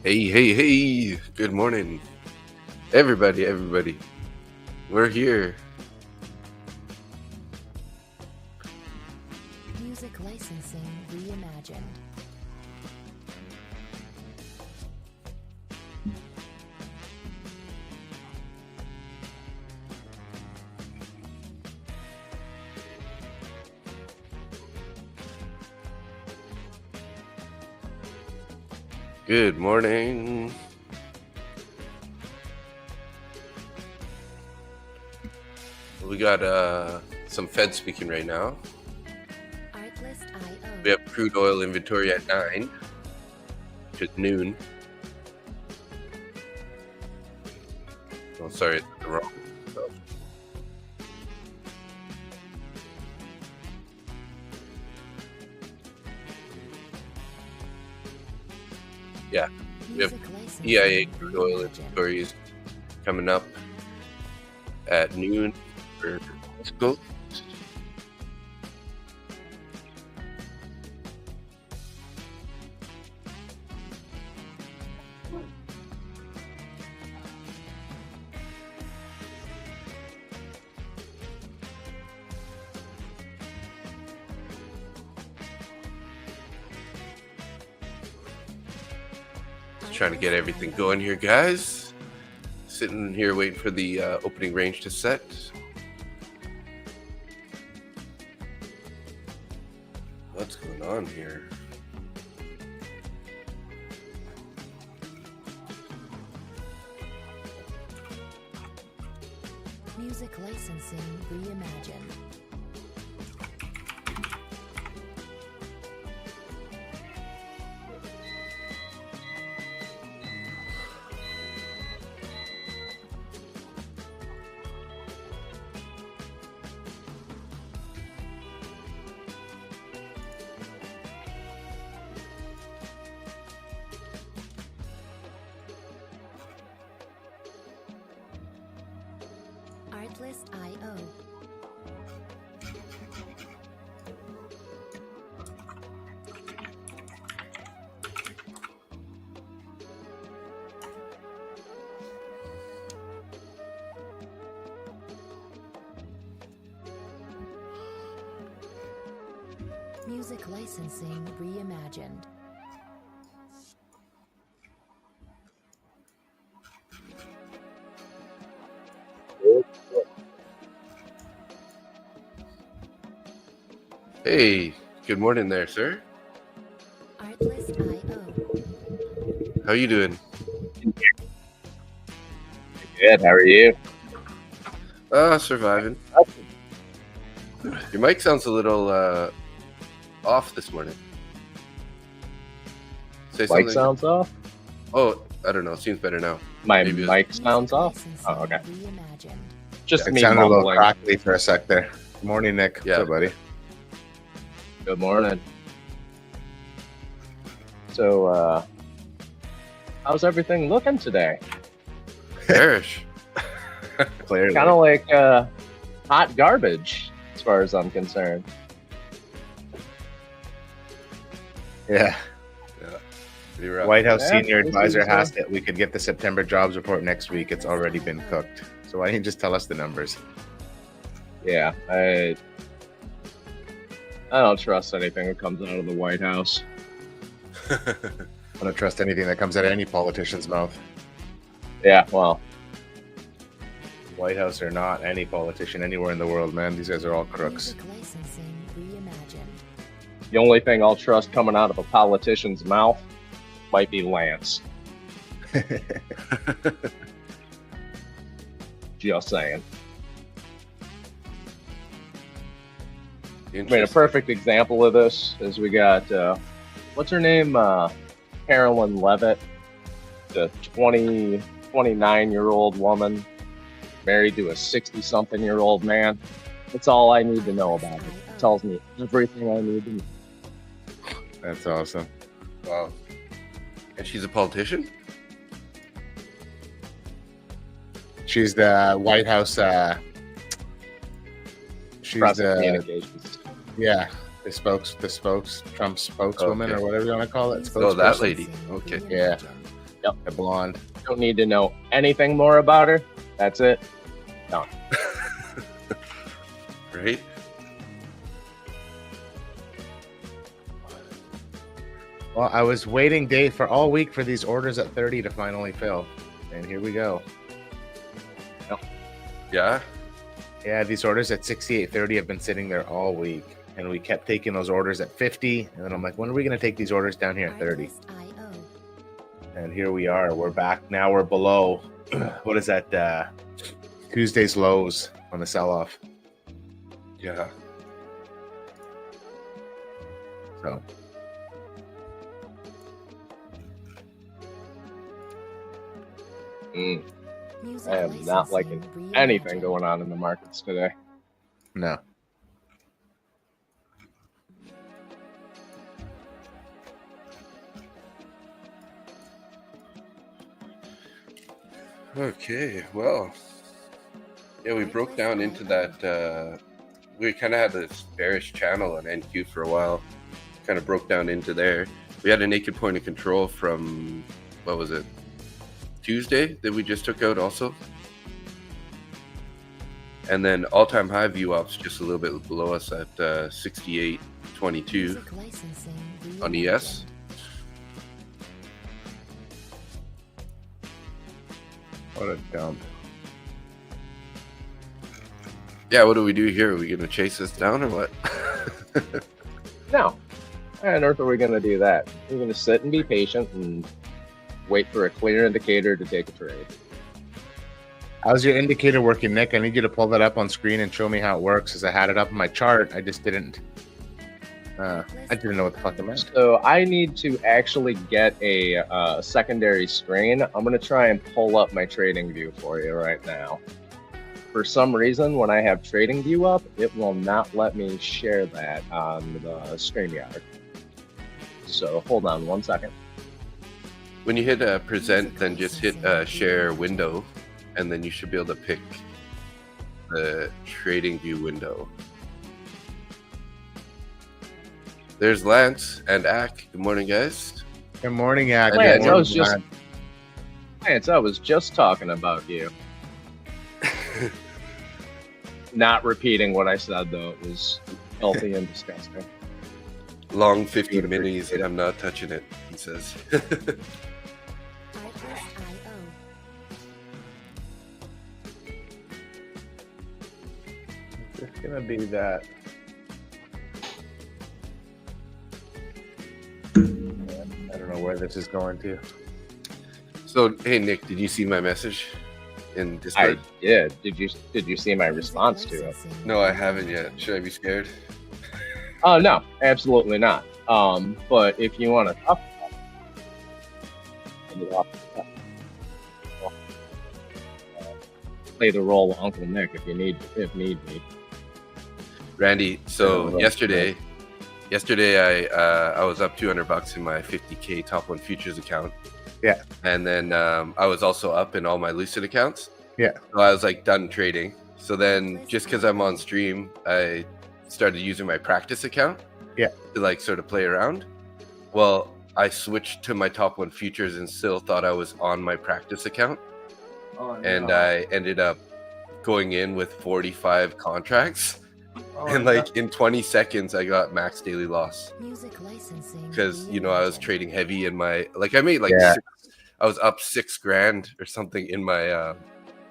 Hey, hey, hey. Good morning. Everybody. We're here. Music licensing reimagined. Good morning. We got some Fed speaking right now. We have crude oil inventory at 9, which is noon. Oh, sorry, it's the wrong stuff. Yeah, we have EIA crude oil inventories coming up at noon for Mexico. Trying to get everything going here, guys. Sitting here waiting for the opening range to set. What's going on here? Music licensing reimagined. Artlist.io. Music licensing reimagined. Hey, good morning there, sir. Artlist.io. How you doing? Good. How are you? Surviving. Your mic sounds a little off this morning. Say something. Mic sounds off? Oh, I don't know. It seems better now. My Maybe mic sounds off? Oh, okay. Reimagined. Just It me sounded a little mumbling. crackly for a sec there. Good morning, Nick. Yeah. What's up, buddy? Good morning. So, how's everything looking today? Bearish. Clearly. Kind of like hot garbage, as far as I'm concerned. Yeah. Pretty rough. White House Yeah, senior this advisor is, asked that we could get the September jobs report next week. It's already been cooked. So why don't you just tell us the numbers? Yeah, I don't trust anything that comes out of the White House. I don't trust anything that comes out of any politician's mouth. Yeah, well, White House or not, any politician anywhere in the world, man. These guys are all crooks. Music licensing reimagined. the only thing I'll trust coming out of a politician's mouth might be Lance. Just saying. I mean, a perfect example of this is we got, what's her name? Carolyn Levitt, the 29-year-old woman married to a 60-something-year-old man. That's all I need to know about it. It tells me everything I need to know. That's awesome. Wow. And she's a politician? She's the White House. She's Press the communications. Trump spokeswoman or whatever you want to call it. Oh, that Spokesperson. lady. Okay. Yeah. Yep. The blonde. Don't need to know anything more about her. That's it. Done. Right? Well, I was waiting, Dave, for all week for these orders at 30 to finally fill. And here we go. Yeah. Yeah, these orders at 68.30 have been sitting there all week. And we kept taking those orders at 50. And then I'm like, when are we going to take these orders down here at 30? And here we are. We're back. Now we're below. What is that? Tuesday's lows on the sell-off. Yeah. So. I am not liking anything going on in the markets today. No. Okay, well, yeah, we broke down into that. We kind of had this bearish channel on NQ for a while. Kind of broke down into there. We had a naked point of control from, what was it, Tuesday that we just took out also. And then all-time high view ops just a little bit below us at 68.22 on ES. What a dump. Yeah, what do we do here? Are we going to chase this down or what? No. Why on earth are we going to do that? We're going to sit and be patient and wait for a clear indicator to take a trade. How's your indicator working, Nick? I need you to pull that up on screen and show me how it works, because I had it up in my chart. I just didn't. I didn't know what the fuck it meant. So I need to actually get a secondary screen. I'm going to try and pull up my trading view for you right now. For some reason, when I have trading view up, it will not let me share that on the StreamYard. So hold on one second. When you hit present, then just hit share window, and then you should be able to pick the trading view window. There's Lance and Ak. Good morning, guys. Good morning, Ak. Lance, I was just talking about you. Not repeating what I said, though. It was filthy and disgusting. Long 50 minis, and I'm not touching it, he says. It's gonna be that. I don't know where this is going to. So, hey Nick, did you see my message in Discord? I did. Did you see my response to it? No, I haven't yet. Should I be scared? Oh no, absolutely not. But if you want to talk about it, play the role of Uncle Nick if need be. Randy, so yesterday I was up $200 in my 50K top one futures account. Yeah. And then I was also up in all my Lucid accounts. Yeah. So I was like done trading. So then just because I'm on stream, I started using my practice account. Yeah. To like sort of play around. Well, I switched to my top one futures and still thought I was on my practice account. Oh, no. And I ended up going in with 45 contracts. And like in 20 seconds, I got max daily loss because I was trading heavy in my I made I was up $6,000 or something in my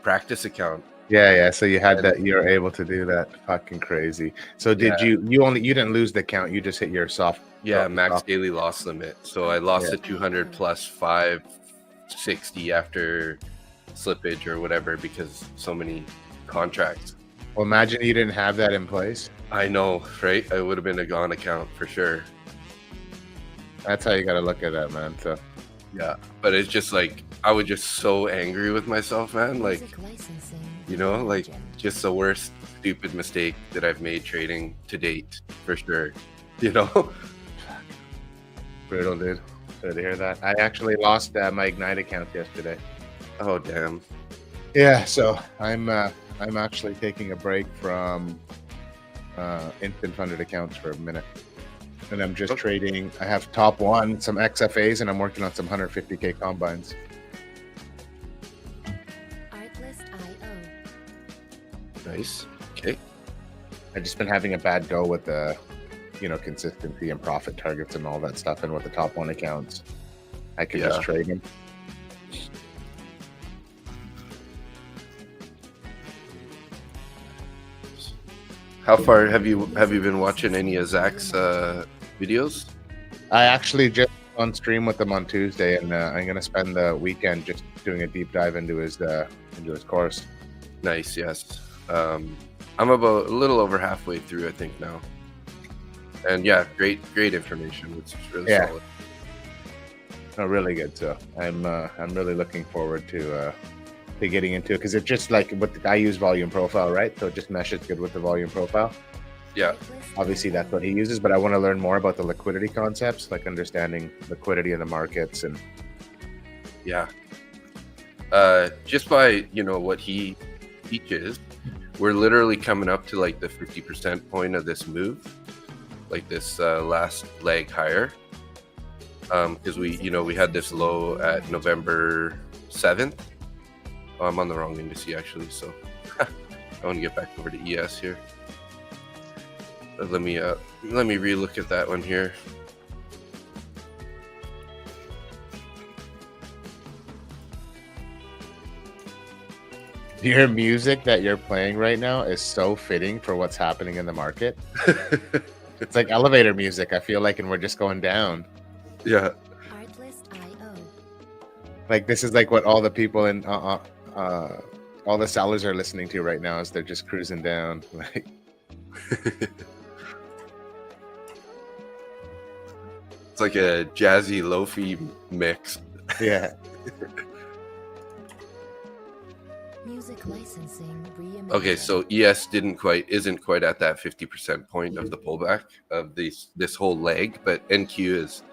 practice account. Yeah. So you had that. You're able to do that. Fucking crazy. So did you didn't lose the count? You just hit your soft. Max daily loss limit. So I lost the 200 plus 560 after slippage or whatever because so many contracts. Well, imagine you didn't have that in place. I know, right? I would have been a gone account for sure. That's how you got to look at that, man. So, yeah, but it's just like I was just so angry with myself, man. Like, just the worst stupid mistake that I've made trading to date, for sure. Brutal, dude. Sorry to hear that. I actually lost my Ignite account yesterday. Oh, damn. Yeah, so I'm actually taking a break from instant funded accounts for a minute. and I'm just trading. I have top one, some XFAs, and I'm working on some 150K combines. Nice. Okay. I've just been having a bad go with the, consistency and profit targets and all that stuff, and with the top one accounts, I could just trade them. How far have you been watching any of Zach's videos? I actually just on stream with him on Tuesday, and I'm gonna spend the weekend just doing a deep dive into his course. Nice. Yes. I'm about a little over halfway through, I think now. And yeah, great information. It's really solid. No, really good. So I'm really looking forward to getting into it, because it's just like I use volume profile, right? So it just meshes good with the volume profile. Yeah. Obviously that's what he uses, but I want to learn more about the liquidity concepts, like understanding liquidity in the markets. And just by what he teaches, we're literally coming up to like the 50% point of this move, like this last leg higher, because we had this low at November 7th. Oh, I'm on the wrong indice actually, so I want to get back over to ES here. Let me relook at that one here. Your music that you're playing right now is so fitting for what's happening in the market. It's like elevator music, I feel like, and we're just going down. Yeah. Like this is like what all the people in all the sellers are listening to right now as they're just cruising down. Like it's like a jazzy lo-fi mix. Yeah. Music licensing reimagined. Okay, so ES isn't quite at that 50% point of the pullback of this whole leg, but NQ is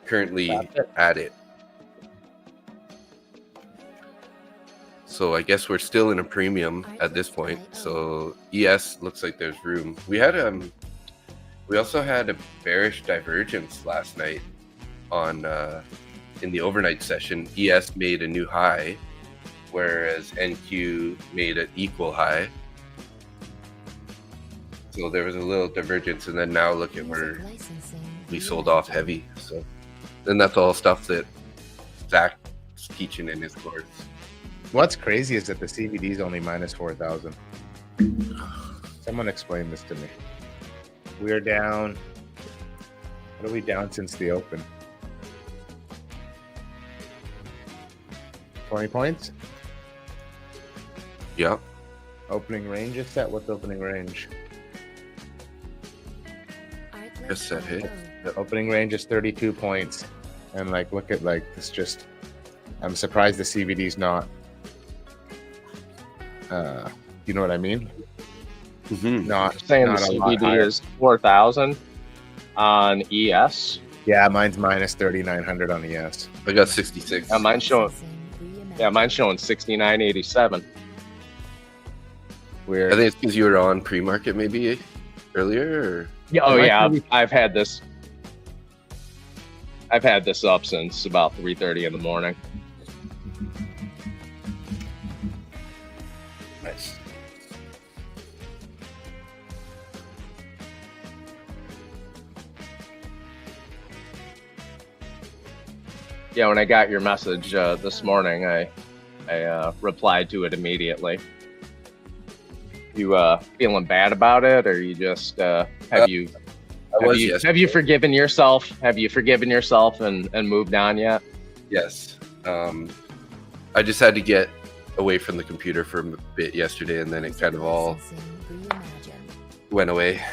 currently at it. So I guess we're still in a premium at this point. So ES looks like there's room. We also had a bearish divergence last night on in the overnight session. ES made a new high, whereas NQ made an equal high. So there was a little divergence, and then now look at where we sold off heavy. So then that's all stuff that Zach's teaching in his course. What's crazy is that the CBD is only minus 4,000. Someone explain this to me. We're down. What are we down since the open? 20 points? Yeah. Opening range is set. What's opening range? Just set hit. The opening range is 32 points. And like, look at like this. Just, I'm surprised the CBD's not. You know what I mean? Mm-hmm. Not saying the CBD is 4,000 on ES. Yeah, mine's minus 3,900 on ES. I got 66. Mine's showing 69.87. Weird. I think it's because you were on pre-market maybe earlier. Or... Yeah. Oh yeah, I've had this up since about 3:30 in the morning. Nice. Yeah, when I got your message this morning, I replied to it immediately. You feeling bad about it, or you just have you forgiven yourself? Have you forgiven yourself and moved on yet? Yes. I just had to get away from the computer for a bit yesterday, and then it kind of all went away.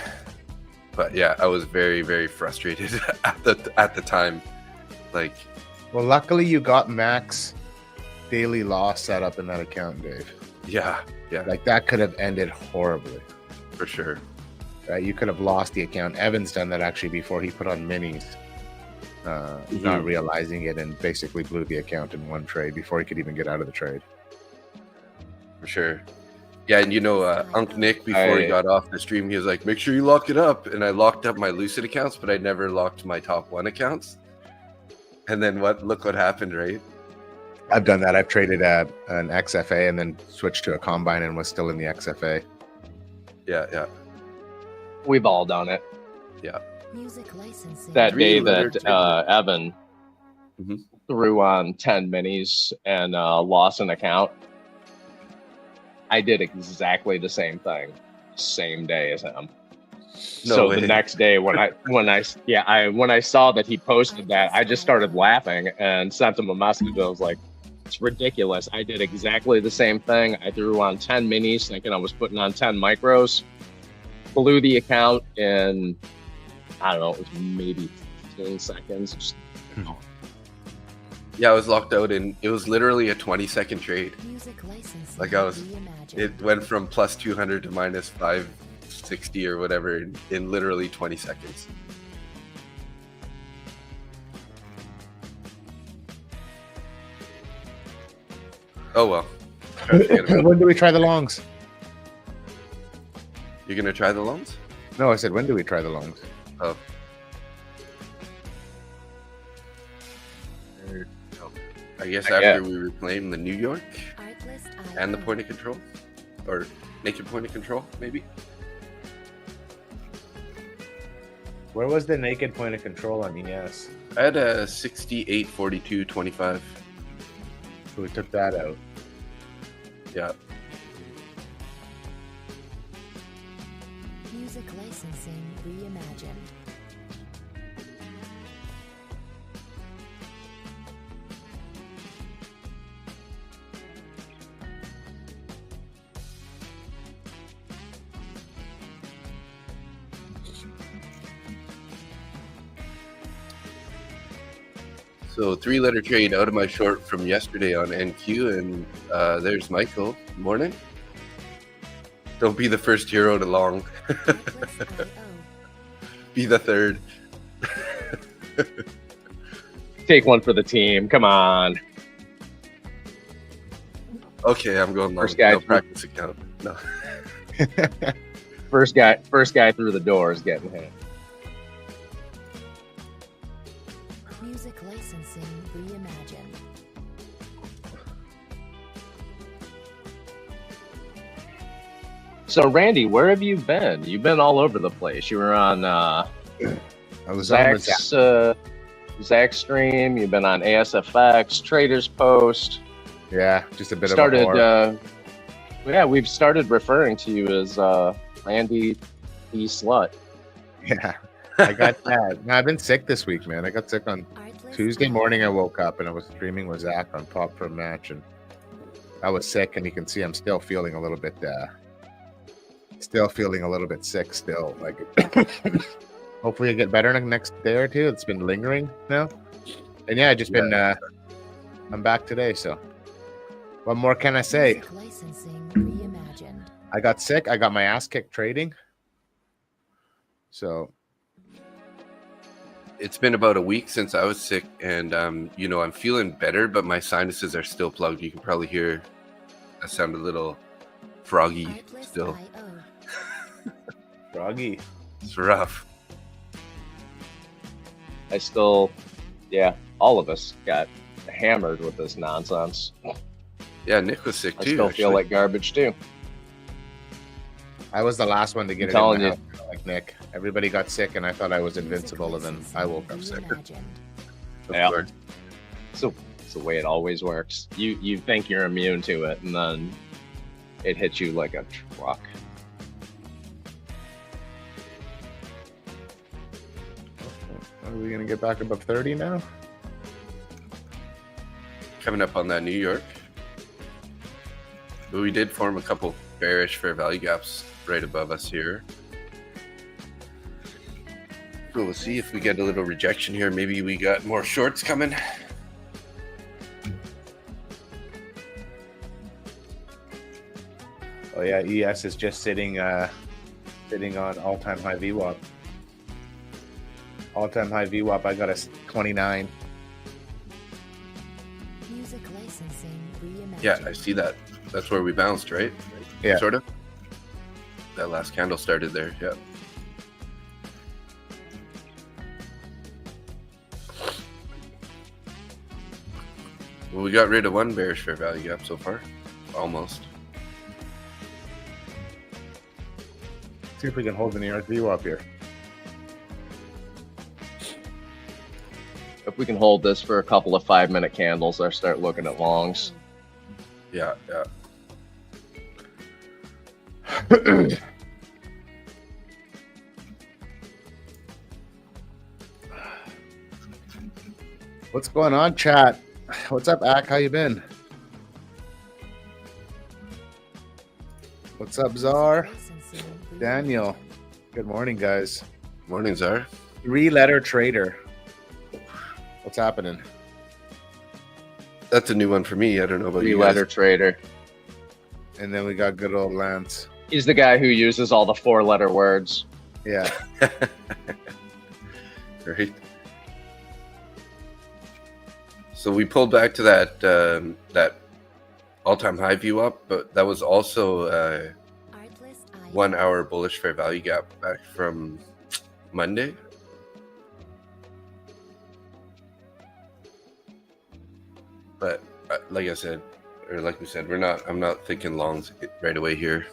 But yeah, I was very, very frustrated at the time. Like, well, luckily you got max daily loss set up in that account, Dave. Yeah. Like that could have ended horribly. For sure. Right? You could have lost the account. Evan's done that actually before. He put on minis, not realizing it, and basically blew the account in one trade before he could even get out of the trade. For sure. Yeah, and Unc Nick, before he got off the stream, he was like, make sure you lock it up. And I locked up my Lucid accounts, but I never locked my top 1 accounts. And then look what happened, right? I've done that. I've traded an XFA and then switched to a combine and was still in the XFA. Yeah. We've all done it. Yeah. Music licensing. That day Three-letter that Evan Mhm. threw on 10 minis and lost an account, I did exactly the same thing, same day as him. No So way. the next day when I saw that he posted that, I just started laughing and sent him a message. I was like, it's ridiculous. I did exactly the same thing. I threw on 10 minis thinking I was putting on 10 micros, blew the account in, I don't know, it was maybe 15 seconds. Just, Yeah, I was locked out, and it was literally a 20-second trade. Music licensing. Like I was, reimagined. it went from plus 200 to minus 560 or whatever in literally 20 seconds. Oh well. Forget about it. When do we try the longs? You're gonna try the loans? No, I said, when do we try the longs? Oh. I guess after we reclaim the New York Artlist and the IO. point of control, or naked point of control, maybe. Where was the naked point of control on ES? I had a 68, 42, 25. So we took that out. Yeah. Music licensing reimagined. So 3-letter trade out of my short from yesterday on NQ, and there's Michael. Morning. Don't be the first hero to long. Artlist IO. be the third. Take one for the team. Come on. Okay, I'm going long. First guy. No practice account. No. First guy through the door is getting hit. Music licensing reimagined. So Randy, where have you been? You've been all over the place. You were on I was on with Zach. Zach's stream. You've been on ASFX, Traders Post. Yeah, just a bit Started. of a Yeah, we've started referring to you as Randy E. Slut. Yeah, I got that. No, I've been sick this week, man. I got sick on Artlist Tuesday IO. morning. I woke up and I was streaming with Zach on Pop for a Match, and I was sick. And you can see I'm still feeling a little bit sick. Still, like hopefully I get better in the next day or two. It's been lingering now, and yeah, I just been. I'm back today, so what more can I say? Music licensing reimagined. I got sick. I got my ass kicked trading. So It's been about a week since I was sick, and I'm feeling better, but my sinuses are still plugged. You can probably hear I sound a little froggy Artlist still. IO. froggy. It's rough. I still, all of us got hammered with this nonsense. Yeah, Nick was sick I too. still feel actually. like garbage too. I was the last one to get I'm it. telling in the house, like Nick. Everybody got sick, and I thought I was invincible, and then I woke up sick. Reimagined. Of Yeah. course. So it's the way it always works. You think you're immune to it, and then it hits you like a truck. Are we gonna get back above 30 now? Coming up on that New York. But we did form a couple bearish fair value gaps right above us here. So we'll see if we get a little rejection here. Maybe we got more shorts coming. Oh yeah, ES is just sitting on all-time high VWAP. All-time high VWAP. I got a 29. Music licensing reimagined. Yeah, I see that. That's where we bounced, right? Yeah. Sort of. That last candle started there. Yeah. Well, we got rid of one bearish fair value gap so far. Almost. See if we can hold the New York view up here. If we can hold this for a couple of 5-minute candles, I'll start looking at longs. Yeah, yeah. What's going on, chat? What's up, Ak? How you been? What's up, Czar? Daniel. Good morning, guys. Morning, Czar. 3-letter trader. What's happening? That's a new one for me. I don't know about you 3-letter guys. trader. And then we got good old Lance. He's the guy who uses all the 4-letter words. Yeah. Right. So we pulled back to that that all-time high view up, but that was also 1 hour bullish fair value gap back from Monday. But like I said, or like we said, I'm not thinking longs right away here.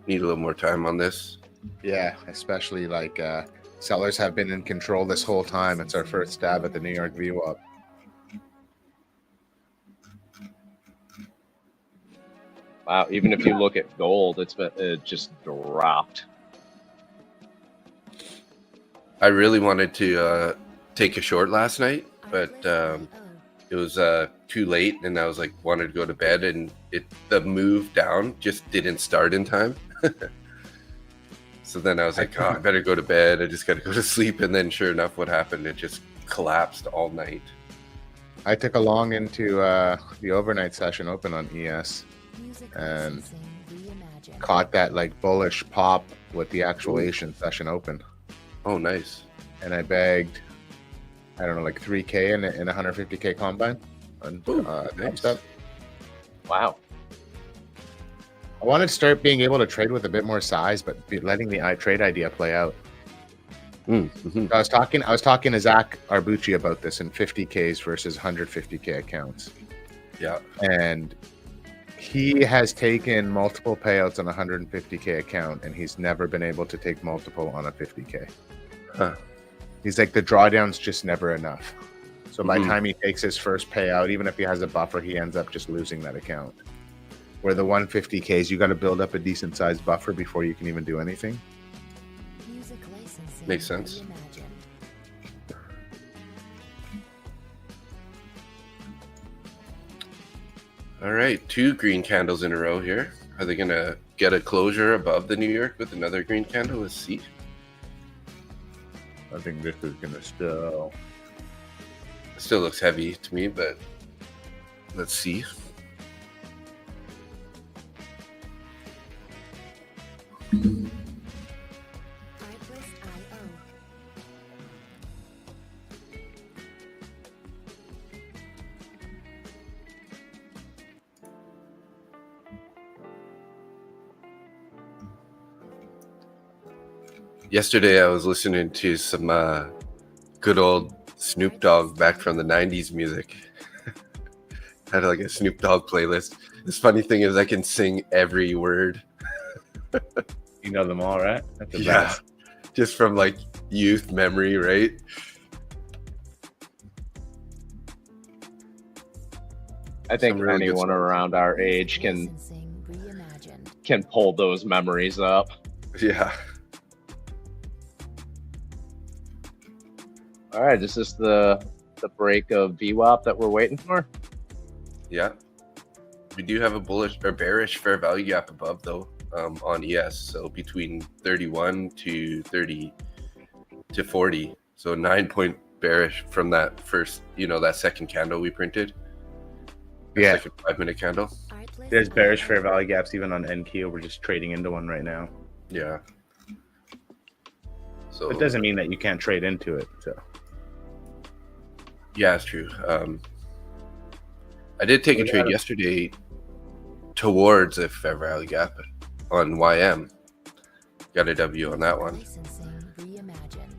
Need a little more time on this. Yeah, especially like sellers have been in control this whole time. It's our first stab at the New York view up. Wow, even if you look at gold, it just dropped. I really wanted to take a short last night, but it was too late, and I was like wanted to go to bed, and the move down just didn't start in time. So then I was like, oh, I better go to bed. I just got to go to sleep. And then sure enough, what happened? It just collapsed all night. I took a long into the overnight session open on ES and caught that like bullish pop with the actual Asian session open. Oh, nice. And I bagged, I don't know, like 3K in 150K combine. And, nice. Wow. I wanted to start being able to trade with a bit more size, but letting the trade idea play out. Mm-hmm. I was talking to Zach Arbucci about this in 50Ks versus 150K accounts. Yeah. And he has taken multiple payouts on a 150K account, and he's never been able to take multiple on a 50K. Huh. He's like, the drawdown's just never enough. So by the time he takes his first payout, even if he has a buffer, he ends up just losing that account. Where the 150Ks, you got to build up a decent sized buffer before you can even do anything. Makes sense. All right, 2 green candles in a row here. Are they gonna get a closure above the New York with another green candle? Let's see. I think this is gonna still. It still looks heavy to me, but let's see. Yesterday I was listening to some good old Snoop Dogg back from the 90s music. Had like a Snoop Dogg playlist. This funny thing is I can sing every word. You know them all, right? That's the Yeah, best. just from like youth memory, right? I think Some really good anyone songs. around our age can pull those memories up. Yeah. All right, is this the break of VWAP that we're waiting for? Yeah. We do have a bullish or bearish fair value gap above though, on ES. So between 31 to 30 to 40. So 9-point bearish from that first, that second candle we printed. Yeah. Like a 5-minute candle. There's bearish fair value gaps even on NQ. We're just trading into one right now. Yeah. So It doesn't mean that you can't trade into it. So yeah, it's true. I did take a trade yesterday towards a fair value gap on YM. Got a W on that one. Licensing reimagined.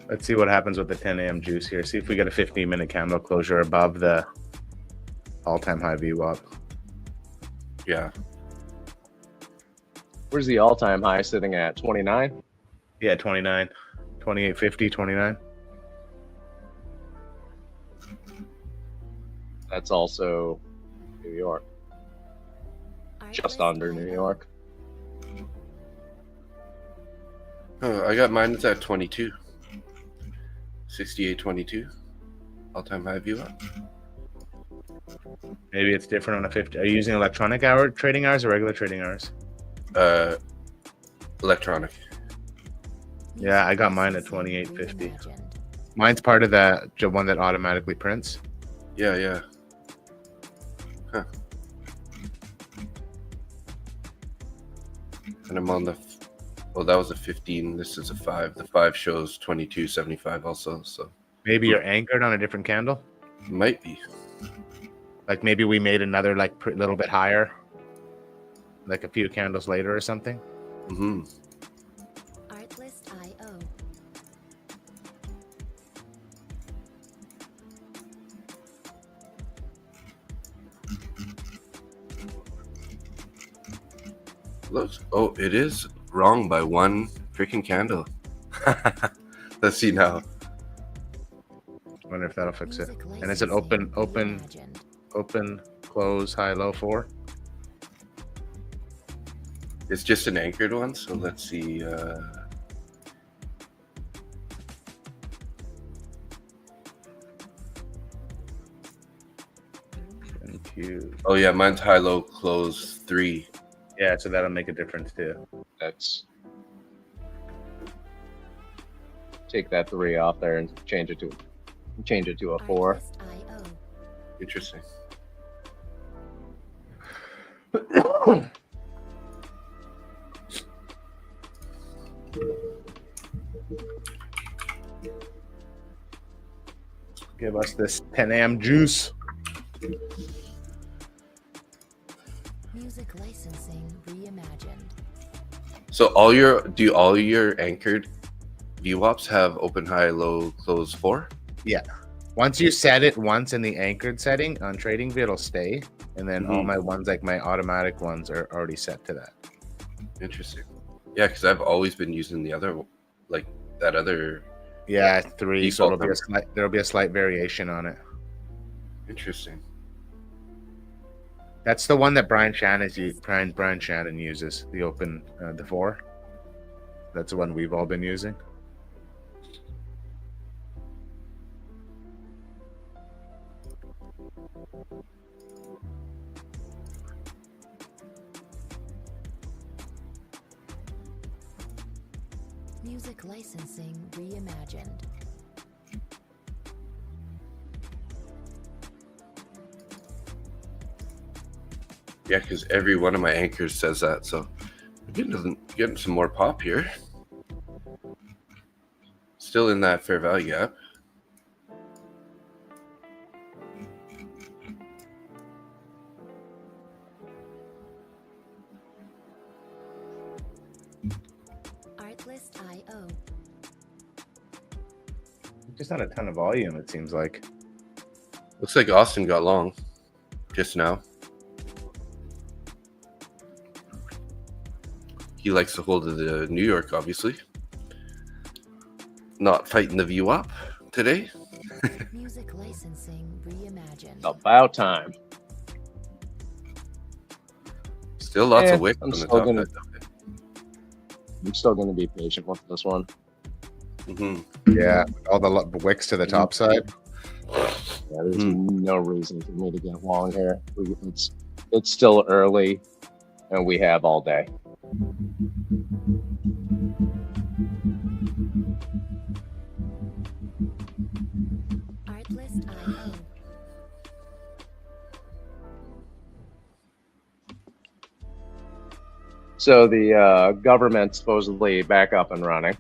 Let's see what happens with the 10 a.m. juice here. See if we get a 15-minute candle closure above the all-time high VWAP. Yeah. Where's the all-time high sitting at? 29? Yeah, 29, 28.50, 29. That's also New York. Just under New York. Oh, I got mine at 22. 68.22. All-time high view up. Maybe it's different on a 50. Are you using electronic hour trading hours or regular trading hours? Electronic. Yeah, I got mine at 28.50. Mine's part of the one that automatically prints. Yeah, yeah. Huh. And I'm on the, well, that was a 15. This is a 5. The 5 shows 22.75 also. So maybe you're anchored on a different candle. Might be. Like maybe we made another like little bit higher, like a few candles later or something. Mm-hmm. Artlist.io. Looks. Oh, it is wrong by one freaking candle. Let's see now. Wonder if that'll fix it. Music And is it open, licensing reimagined. close, high, low, 4? It's just an anchored one, so let's see. Thank you. Oh yeah, mine's high, low, close 3. Yeah, so that'll make a difference too. That's take that 3 off there and change it to a 4. Artlist.io. Interesting. Give us this 10 a.m. juice. Music licensing reimagined. So do all your anchored VWAPs have open, high, low, close 4? Yeah. Once you set it once in the anchored setting on TradingView, it'll stay. And then all my ones, like my automatic ones, are already set to that. Interesting. Yeah, because I've always been using the other, like that other. Yeah, 3. So Default there'll be a slight variation on it. Interesting. That's the one that Brian Shannon uses. The open, the 4. That's the one we've all been using. Music licensing reimagined. Yeah, because every one of my anchors says that. So we're getting some more pop here. Still in that fair value gap. Artlist.io. Just not a ton of volume, it seems like. Looks like Austin got long just now. He likes to hold the New York, obviously. Not fighting the VWAP today. Music licensing reimagined. About time. Still lots of wick I'm on the still top. gonna- I'm still going to be patient with this one. Yeah, all the wicks to the top side. Yeah, there's no reason for me to get long here. It's still early, and we have all day. Artlist.io. So the government's supposedly back up and running.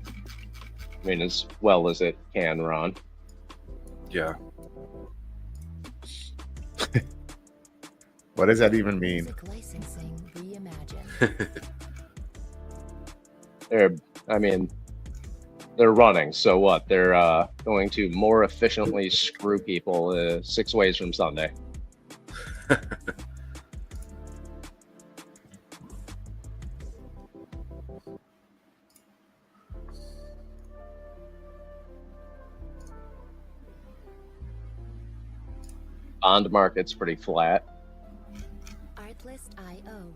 I mean, as well as it can run. Yeah. What does that even mean? Music licensing reimagined. They're running. So what? They're going to more efficiently screw people 6 ways from Sunday. Bond market's pretty flat. Artlist.io.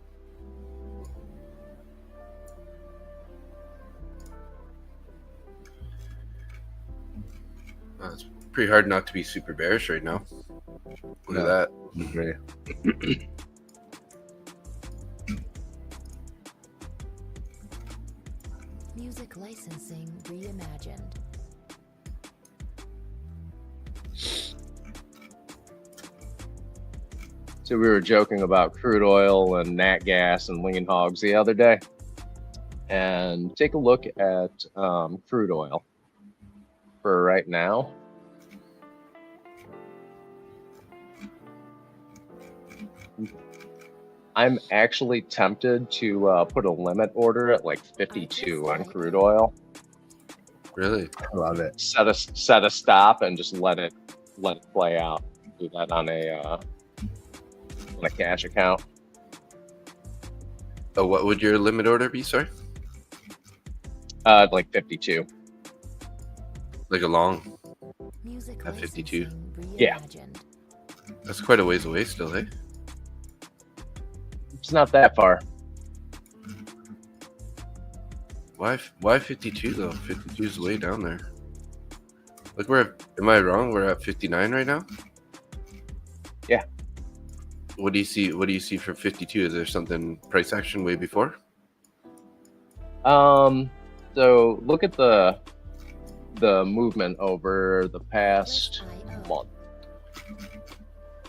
It's pretty hard not to be super bearish right now. Look at that. Okay. Music licensing reimagined. So we were joking about crude oil and nat gas and winging hogs the other day. And take a look at crude oil for right now. I'm actually tempted to put a limit order at like 52 on crude oil. Really? I love it. Set a stop and just let it play out. Do that on a cash account. Oh, what would your limit order be? Sorry. Like 52. Like a long. Music At 52. licensing Yeah. reimagined. That's quite a ways away still, hey? It's not that far. Why 52 though? 52 is way down there. Like am I wrong? We're at 59 right now? Yeah. What do you see for 52? Is there something price action way before? So look at the movement over the past month.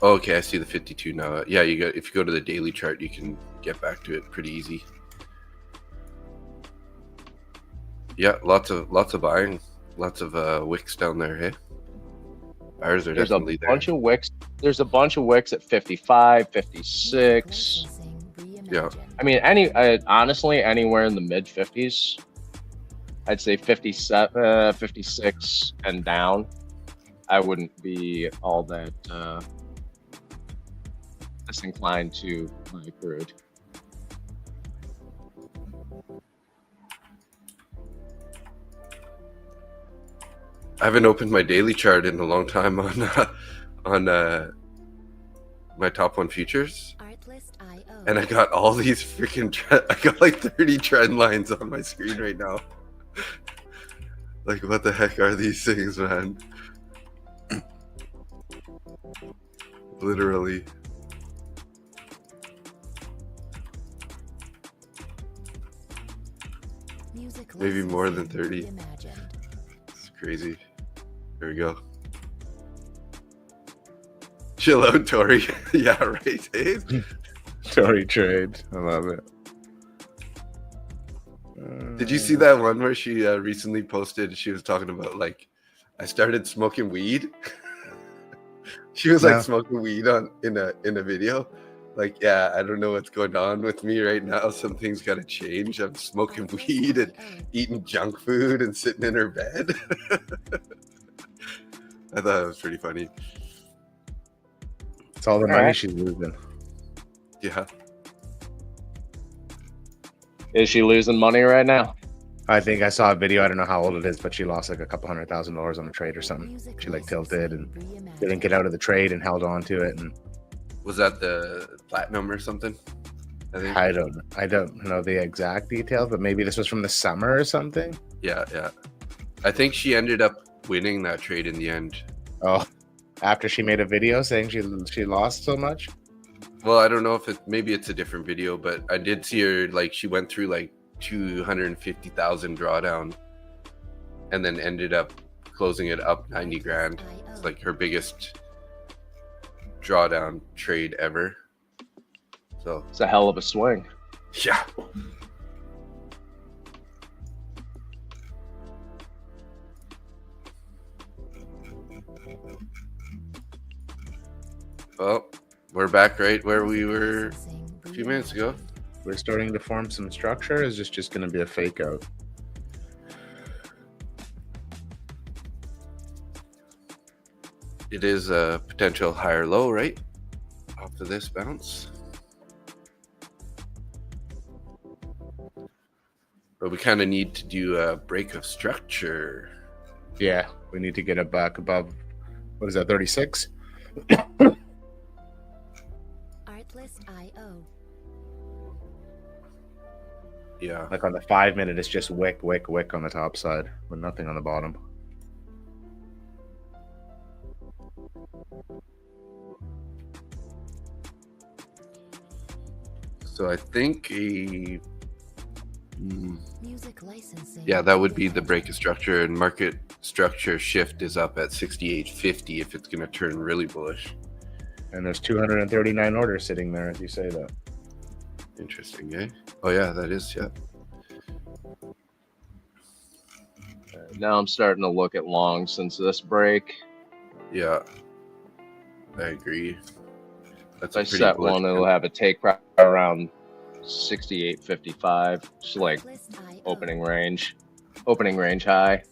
Oh, okay, I see the 52 now. Yeah, if you go to the daily chart, you can get back to it pretty easy. Yeah, lots of buying, lots of wicks down there. Hey, buyers are definitely there. There's a bunch of wicks at 55, 56. Yeah. I mean, honestly, anywhere in the mid 50s. I'd say 57, 56 and down. I wouldn't be all that disinclined to buy crude. I haven't opened my daily chart in a long time on my top 1 futures, and I got all these freaking I got like 30 trend lines on my screen right now. Like, what the heck are these things, man? Literally. Maybe more than 30. It's crazy. There we go. Chill out, Tori. Yeah, right, Dave? Tori trade. I love it. Did you see that one where she recently posted? She was talking about, like, I started smoking weed. She was like smoking weed in a video. Like, yeah, I don't know what's going on with me right now. Something's got to change. I'm smoking weed and eating junk food and sitting in her bed. I thought it was pretty funny. It's all the money she's losing. Yeah. Is she losing money right now? I think I saw a video. I don't know how old it is, but she lost like a couple $100,000 on a trade or something. She like tilted and didn't get out of the trade and held on to it. And was that the platinum or something? I don't know the exact details, but maybe this was from the summer or something. Yeah. I think she ended up winning that trade in the end. Oh, after she made a video saying she lost so much? Well, I don't know if maybe it's a different video, but I did see her, like, she went through like 250,000 drawdown and then ended up closing it up 90 grand. It's like her biggest drawdown trade ever. So it's a hell of a swing. Yeah. Well, we're back right where we were a few minutes ago. We're starting to form some structure. Is this just going to be a fake out? It is a potential higher low, right? Off of this bounce. But we kind of need to do a break of structure. Yeah, we need to get it back above, what is that, 36? Artlist.io. Yeah. Like on the 5 minute, it's just wick, wick, wick on the top side with nothing on the bottom. So I think a... Music licensing. Yeah, that would be the break of structure, and market structure shift is up at 68.50 if it's going to turn really bullish. And there's 239 orders sitting there as you say that. Interesting, eh? Oh yeah, that is, yeah. Now I'm starting to look at long since this break. Yeah, I agree. That's If I set one, it'll have a take right around 68.55. Just like Artlist.io. opening range high.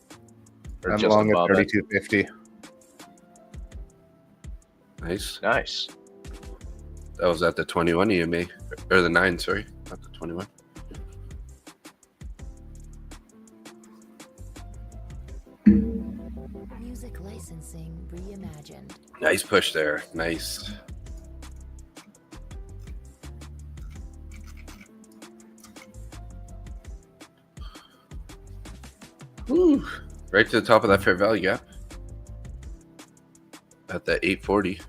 Or I'm just long at above it. 32.50. Nice. Nice. That was at the 21 EMA, or the 9, sorry, not the 21. Music licensing reimagined. Nice push there. Nice. Woo. Right to the top of that fair value gap. At the 840.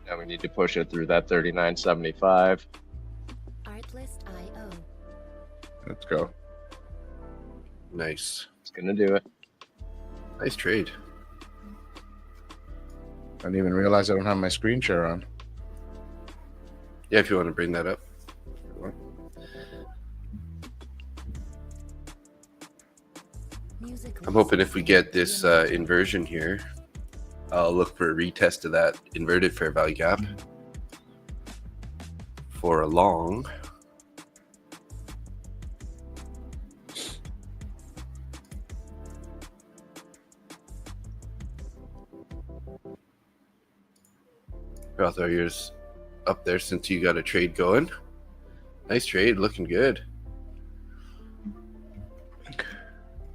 Now we need to push it through that 39.75. Artlist.io. Let's go. Nice. It's gonna do it. Nice trade. I didn't even realize I don't have my screen share on. Yeah, if you want to bring that up. Music I'm hoping if we get this licensing inversion here, I'll look for a retest of that inverted fair value gap for a long. I'll throw yours up there since you got a trade going. Nice trade, looking good.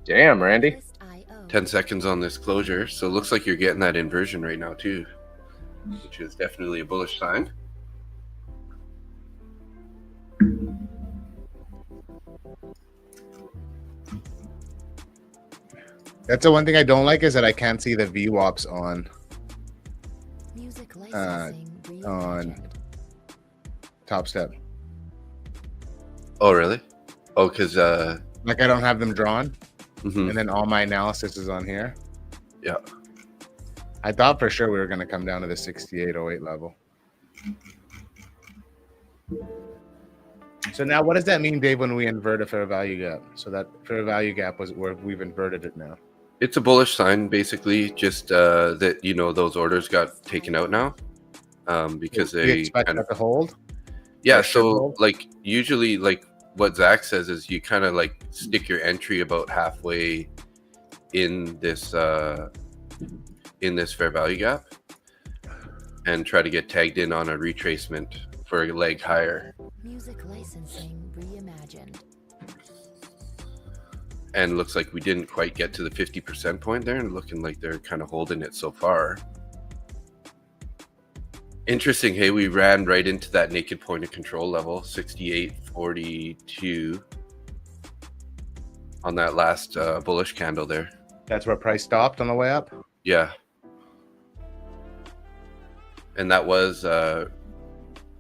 Damn, Randy. Artlist.io. 10 seconds on this closure. So it looks like you're getting that inversion right now too, which is definitely a bullish sign. That's the one thing I don't like is that I can't see the VWAPs on Music licensing on reimagined. Top Step. Oh, really? Oh, because Like I don't have them drawn, mhm. and then all my analysis is on here. Yeah. I thought for sure we were going to come down to the 68.08 level. So now what does that mean, Dave, when we invert a fair value gap? So that fair value gap was where we've inverted it now. It's a bullish sign, basically, just that, you know, those orders got taken out now because Do you they expect kind that of, to hold? yeah. or should So hold? like usually, like what Zach says is you kind of like stick your entry about halfway in this fair value gap and try to get tagged in on a retracement for a leg higher. Music licensing reimagined. And looks like we didn't quite get to the 50% point there, and looking like they're kind of holding it so far. Interesting. Hey, we ran right into that naked point of control level, 68.42 on that last bullish candle there. That's where price stopped on the way up? Yeah. And that was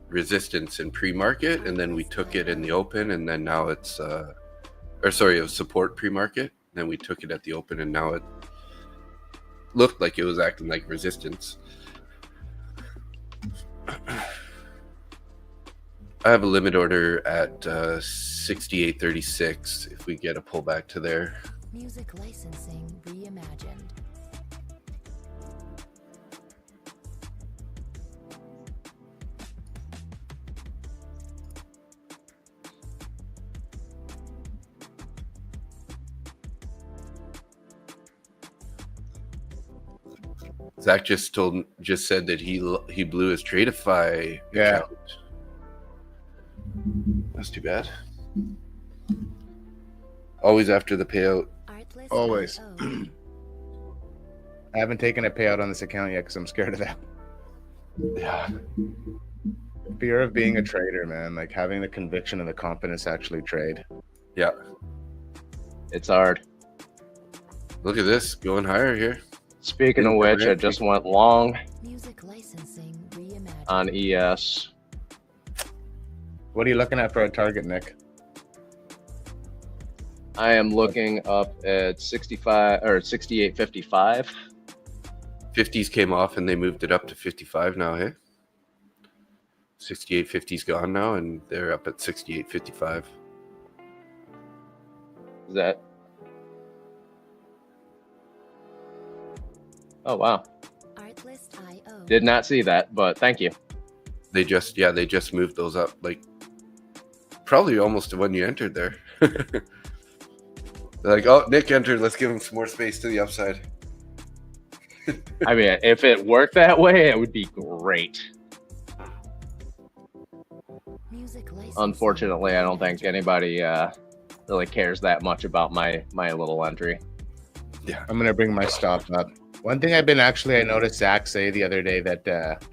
resistance in pre-market, and then we took it in the open, and then now it's it was support pre-market, then we took it at the open, and now it looked like it was acting like resistance. I have a limit order at 68.36 if we get a pullback to there. Music licensing reimagined. Zach just said that he blew his Tradeify account. That's too bad. Always after the payout. Artlist Always. IO. I haven't taken a payout on this account yet because I'm scared of that. Yeah. Fear of being a trader, man. Like having the conviction and the confidence to actually trade. Yeah. It's hard. Look at this going higher here. Speaking of which, I just went long Music licensing reimagined. on ES. What are you looking at for a target, Nick? I am looking up at 65 or 68.55. 50s came off and they moved it up to 55 now, hey? 68.50's gone now and they're up at 68.55. Is that? Oh wow! Artlist IO. Did not see that, but thank you. They just moved those up like probably almost to when you entered there. They're like, oh, Nick entered. Let's give him some more space to the upside. I mean, if it worked that way, it would be great. Music licensing Unfortunately, I don't think reimagined. anybody really cares that much about my little entry. Yeah. I'm gonna bring my stop up. One thing I noticed Zach say the other day that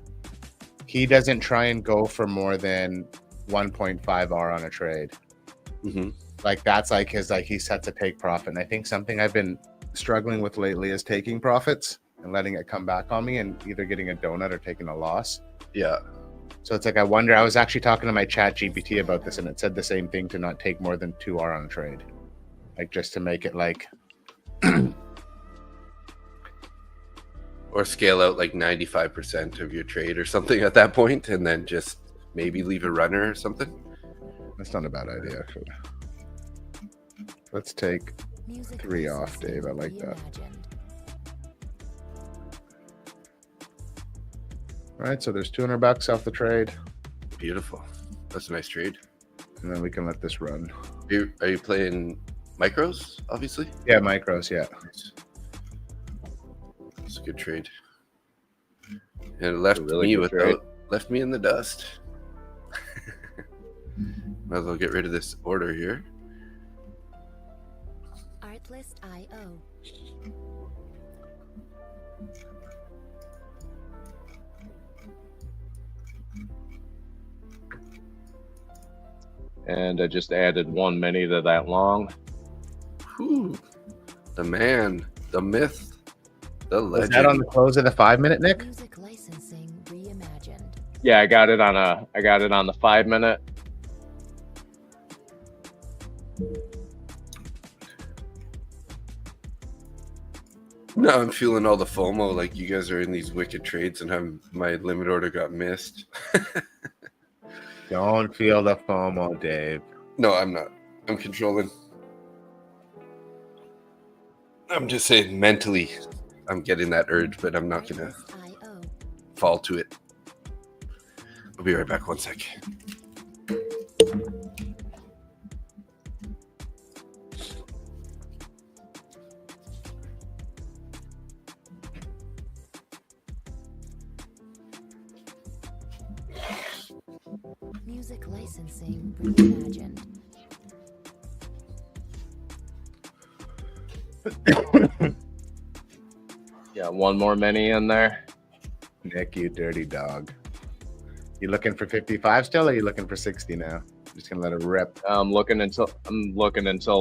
he doesn't try and go for more than 1.5 R on a trade. Mm-hmm. Like that's like his he sets a take profit. And I think something I've been struggling with lately is taking profits and letting it come back on me and either getting a donut or taking a loss. Yeah. So it's like I wonder. I was actually talking to my chat GPT about this, and it said the same thing to not take more than 2 R on a trade, like just to make it like. Or scale out like 95% of your trade or something at that point, and then just maybe leave a runner or something. That's not a bad idea, actually. Let's take Music 3 off, licensing Dave. I like that. reimagined. All right, so there's $200 off the trade, Beautiful. That's a nice trade. and then we can let this run. Are you playing micros, obviously? Yeah, micros, yeah. Nice. It's a good trade. And it left Really me good trade. left me in the dust. Might as well get rid of this order here. Artlist IO. And I just added 1 mini to that long. Whew. The man, the myth, the Was legend. that on the close of the 5-minute, Nick? Music licensing reimagined. Yeah, I got it on the 5-minute. No, I'm feeling all the FOMO. Like you guys are in these wicked trades, and my limit order got missed. Don't feel the FOMO, Dave. No, I'm not. I'm controlling. I'm just saying mentally, I'm getting that urge, but I'm not gonna Artlist IO. fall to it. I'll be right back. 1 sec. Music licensing reimagined. Yeah, 1 more mini in there. Nick, you dirty dog. You looking for 55 still, or are you looking for 60 now? Just gonna let it rip. I'm looking until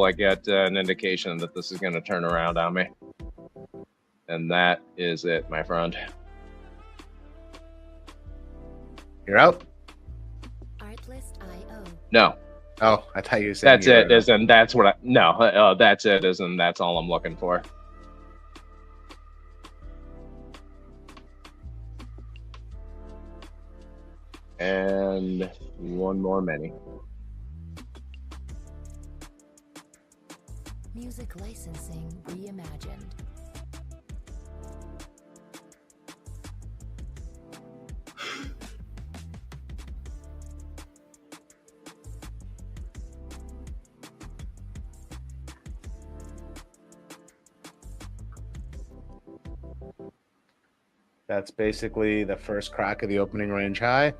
I get an indication that this is going to turn around on me. And that is it, my friend. You're out? Artlist IO. No, Oh, I thought you were saying that's you're it. out. Isn't that's what I? No, that's it. Isn't that's all I'm looking for? And 1 more mini. Music licensing reimagined. That's basically the first crack of the opening range high.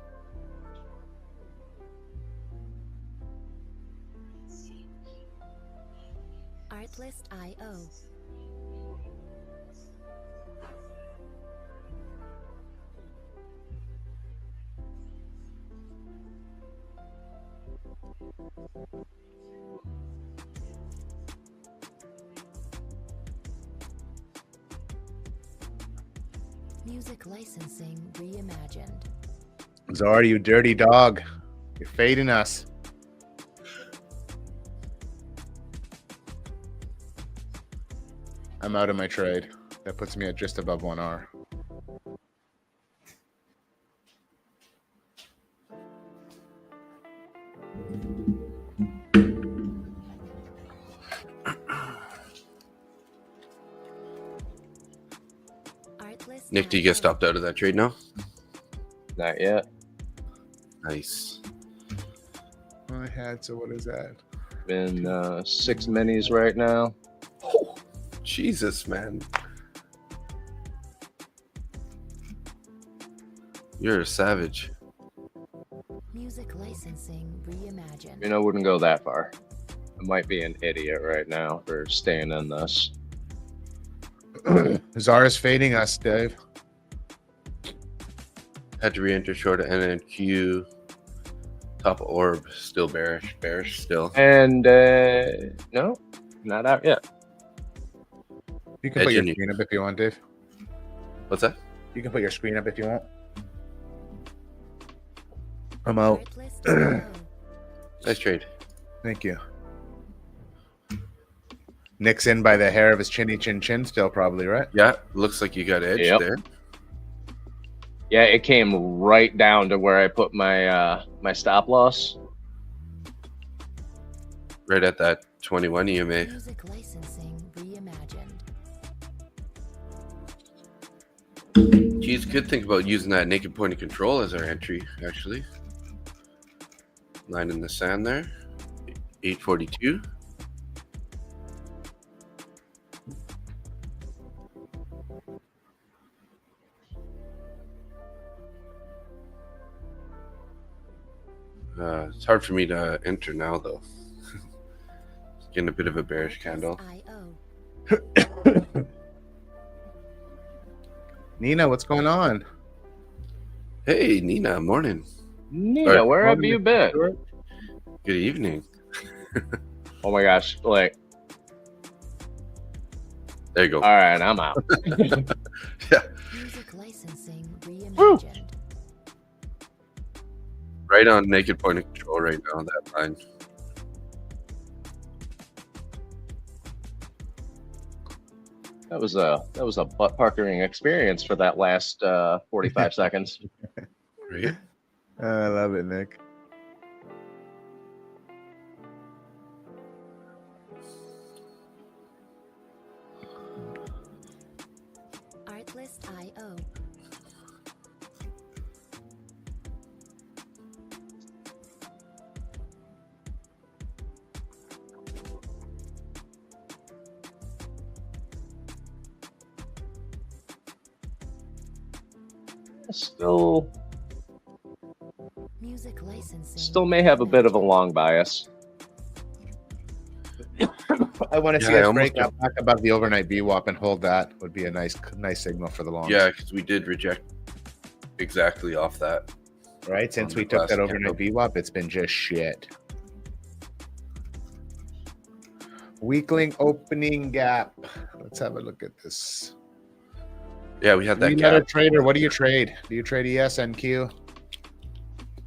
Artlist.io. Music licensing reimagined. Zara, you dirty dog. You're fading us. I'm out of my trade. That puts me at just above 1R. Nick, do you get stopped out of that trade now? Not yet. Nice. I had, so what is that? Been 6 minis right now. Oh, Jesus, man. You're a savage. Music licensing reimagined. I wouldn't go that far. I might be an idiot right now for staying in this. Zara's fading us, Dave. Had to re-enter short of NNQ. Top orb, still bearish still. And no, not out yet. You can put your Edging you. screen up if you want, Dave. What's that? You can put your screen up if you want. I'm out. Artlist.io. Nice trade. Thank you. Nick's in by the hair of his chinny chin still, probably, right? Yeah, looks like you got edge Yep. there. Yeah, it came right down to where I put my my stop loss. Right at that 21 EMA. Music licensing reimagined. Geez, could think about using that naked point of control as our entry, actually. Line in the sand there. 842. It's hard for me to enter now, though. It's getting a bit of a bearish candle. Artlist.io. Nina, what's going on? Hey, Nina, morning. Nina, where have you been? Good evening. Oh my gosh! Like, There you go. all right, I'm out. Yeah, Music licensing reimagined. Woo! right on naked point of control right now, that line. That was a butt puckering experience for that last 45 seconds. Right? I love it, Nick. Artlist.io. Music licensing. Still may have a bit of a long bias. I want to see Yeah, I us almost break up back above the overnight VWAP and hold that. Would be a nice signal for the long. Yeah, because we did reject exactly off that. Right? Since On we the took last that overnight candle. VWAP, it's been just shit. Weakling opening gap. Let's have a look at this. Yeah, we had that You not a gap. trader. What do you trade? Do you trade ES, NQ?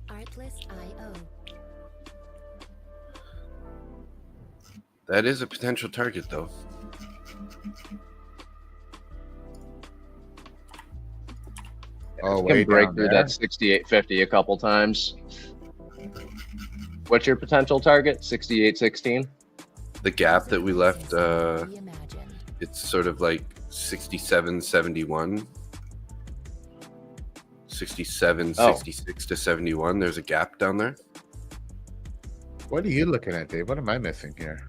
Artlist.io. That is a potential target, though. Oh, Can way break down through there. that 68.50 a couple times. What's your potential target? 68.16. the gap that we left, Reimagined. it's sort of like 67.71, 67, Oh. 66 to 71. There's a gap down there. What are you looking at, Dave? What am I missing here?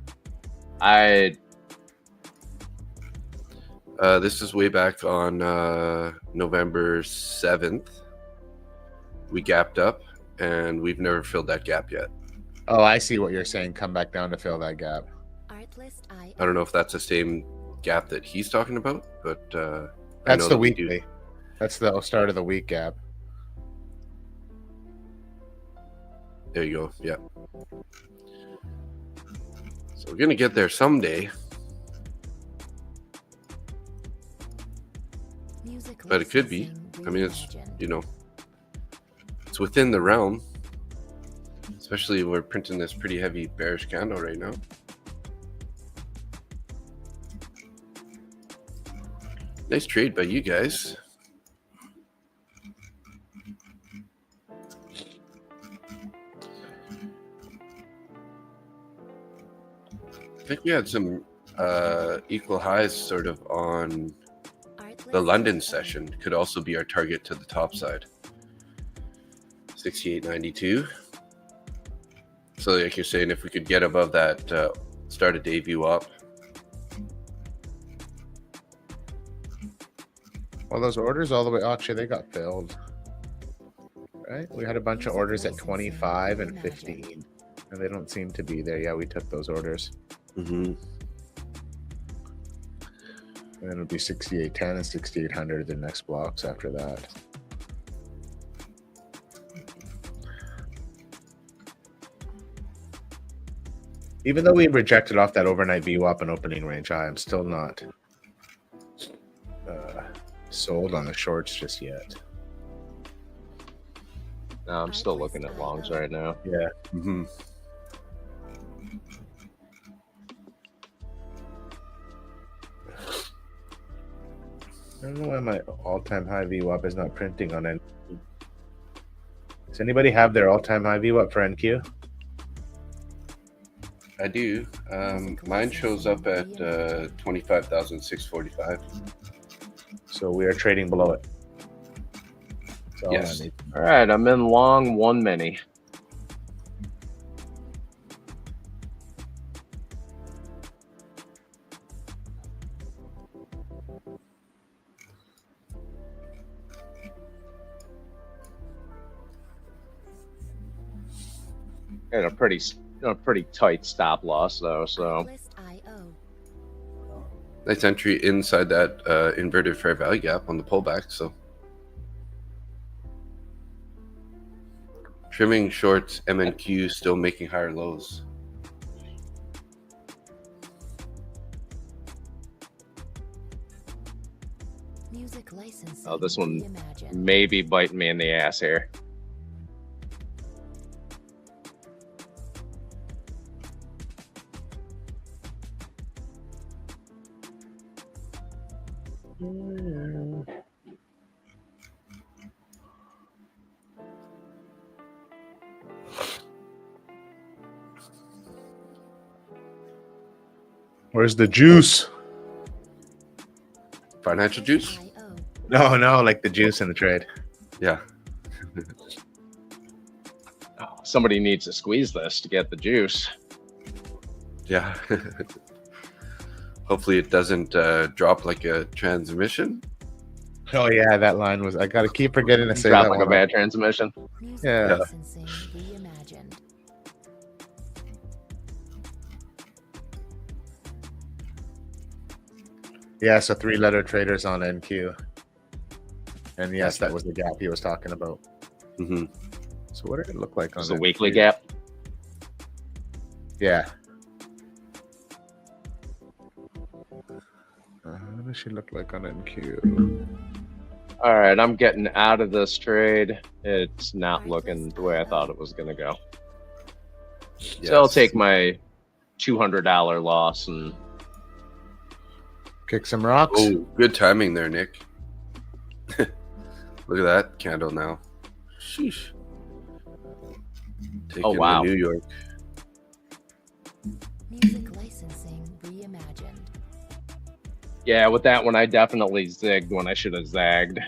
This is way back on November 7th. We gapped up, and we've never filled that gap yet. Oh, I see what you're saying. Come back down to fill that gap. I don't know if that's the same gap that he's talking about, but I That's know the that we do. weekly. That's the start of the week gap. There you go. Yeah. So we're gonna get there someday, but it could be. I mean, it's, you know, it's within the realm. Especially we're printing this pretty heavy bearish candle right now. Nice trade by you guys. I think we had some equal highs sort of on the London session. Could also be our target to the top side. 68.92. So like you're saying, if we could get above that start a day view up. Well, those orders all the way, actually, they got filled. Right? We had a bunch of orders at 25 and 15. And they don't seem to be there. Yeah, we took those orders. Mm-hmm. And then it'll be 68.10 and 6800 the next blocks after that. Even though we rejected off that overnight VWAP and opening range high, I'm still not sold on the shorts just yet. No, I'm still looking at longs right now. Yeah. Mm-hmm. I don't know why my all-time high VWAP is not printing on NQ. Does anybody have their all-time high VWAP for NQ? I do. Mine shows up at 25,645. So we are trading below it. That's all I Yes. need. All right, I'm in long 1 mini. And a pretty tight stop loss though, so Nice entry inside that inverted fair value gap on the pullback. So trimming shorts, MNQ still making higher lows. oh, this one may be biting me in the ass here. Where's the juice? Financial juice? No, like the juice in the trade. Yeah. Oh, somebody needs to squeeze this to get the juice. Yeah. Hopefully it doesn't drop like a transmission. Oh yeah, that line was. I gotta keep forgetting to say Drop that like one. a bad transmission. Yeah. Licensing reimagined. Yeah, so 3-letter traders on NQ. And yes, Gotcha. that was the gap he was talking about. Mm-hmm. So what did it look like on It's a NQ? weekly gap. Yeah. What does she look like on NQ? All right, I'm getting out of this trade. It's not looking the way I thought it was going to go. So I'll take my $200 loss and Kick some rocks. Oh, good timing there, Nick. Look at that candle now. Sheesh. Taking wow. New York. Music licensing Yeah, with that one, I definitely zigged when I should have zagged.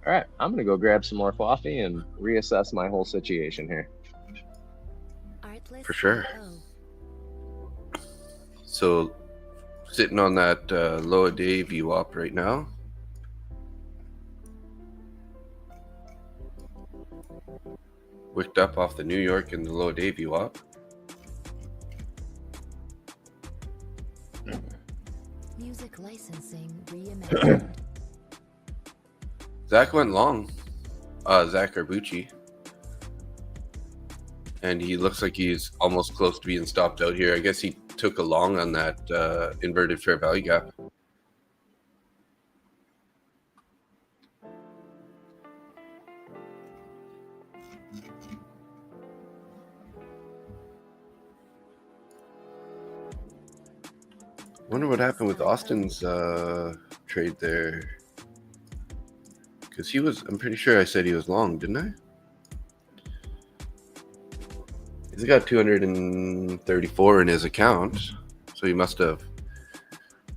All right, I'm gonna go grab some more coffee and reassess my whole situation here. For sure. So, sitting on that low a day VWAP right now. Wicked up off the New York and the low day VWAP. Music licensing reimagined. Zach went long. Zach Arbucci. And he looks like he's almost close to being stopped out here. I guess he took a long on that inverted fair value gap. Wonder what happened with Austin's trade there. Because he was, I'm pretty sure I said he was long, didn't I? He's got 234 in his account, so he must have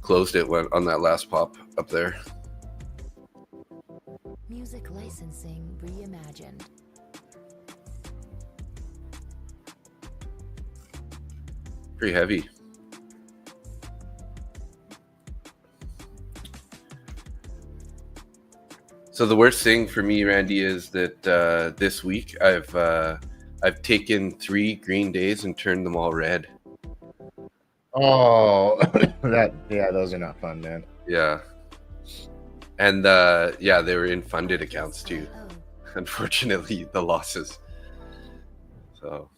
closed it on that last pop up there. Music licensing reimagined. Pretty heavy. So the worst thing for me, Randy, is that this week I've taken 3 green days and turned them all red. Oh, those are not fun, man. Yeah. And yeah, they were in funded accounts too. Unfortunately, the losses. So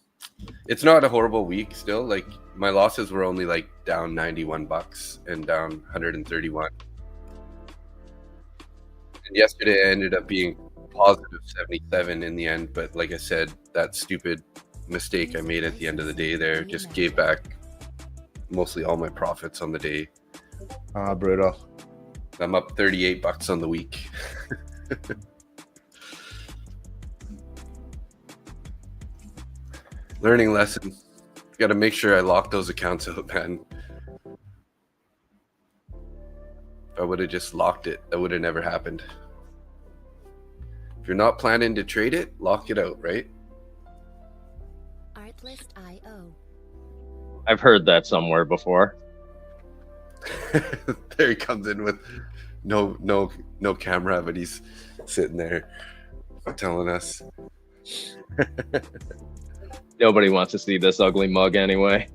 it's not a horrible week still. Like my losses were only like down $91 and down 131. And yesterday I ended up being positive 77 in the end, but like I said, that stupid mistake I made at the end of the day there just gave back mostly all my profits on the day. Brutal. I'm up $38 on the week. Learning lesson. Got to make sure I lock those accounts out, man. If I would have just locked it, that would have never happened. If you're not planning to trade it, lock it out, right? Artlist.io. I've heard that somewhere before. There he comes in with no camera, but he's sitting there telling us. Nobody wants to see this ugly mug anyway.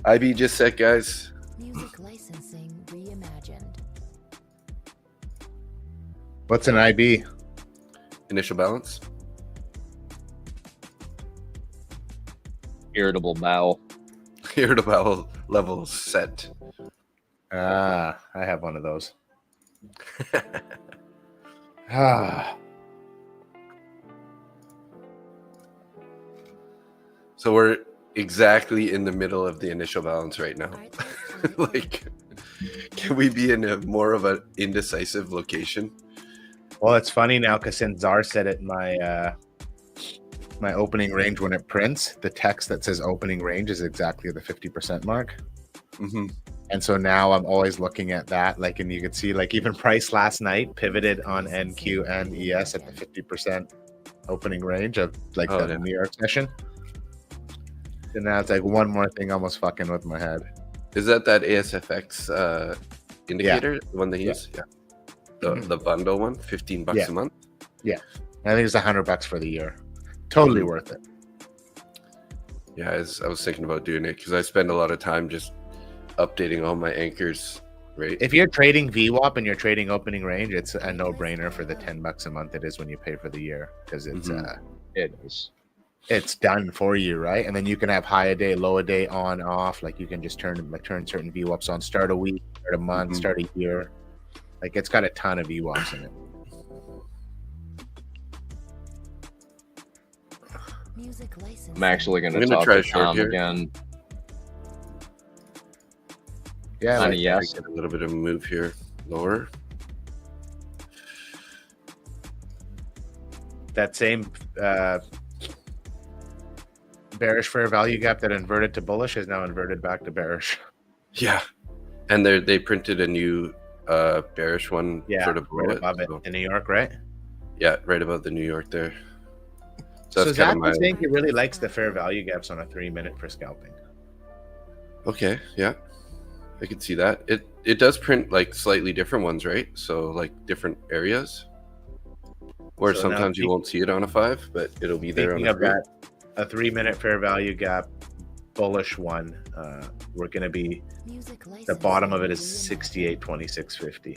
IB just set, guys. Music licensing reimagined. What's an IB? Initial balance. Irritable bowel. Irritable level set. I have one of those. Ah. So we're exactly in the middle of the initial balance right now. Like, can we be in a more of an indecisive location? Well, it's funny now because since Czar said it, my opening range when it prints, the text that says opening range is exactly the 50% mark. Mm-hmm. And so now I'm always looking at that. Like, and you can see, like, even price last night pivoted on NQ and ES at the 50% opening range of like the New York session. And now it's like one more thing almost fucking with my head. Is that ASFX indicator, the one they use? Yeah. The bundle one, $15 a month. Yeah, I think it's $100 for the year. Totally worth it. Yeah, I was thinking about doing it because I spend a lot of time just updating all my anchors. Right. If you're trading VWAP and you're trading opening range, it's a no-brainer for the $10 a month it is when you pay for the year because it's it is. It's done for you, right? And then you can have high a day, low a day, on, off. Like you can just turn certain VWAPs on, start a week, start a month, start a year. Like it's got a ton of VWAPs in it. Music licensing. I'm actually going to I'm talk try to a short Tom here. again. Yeah, On like a yes. Get a little bit of a move here, lower. that same bearish fair value gap that inverted to bullish is now inverted back to bearish. Yeah, and they printed a new bearish one Yeah, sort of below right it. above it So, in New York, right? yeah, right above the New York there. So that's Zach kind of was my saying he really likes the fair value gaps on a 3-minute for scalping. okay. Yeah, I can see that. It does print like slightly different ones, right? So like different areas, where So now sometimes you won't see it on a 5, but it'll be there on Speaking a of 3. that, a 3-minute fair value gap bullish one, we're going to be, the bottom of it is 68.2650.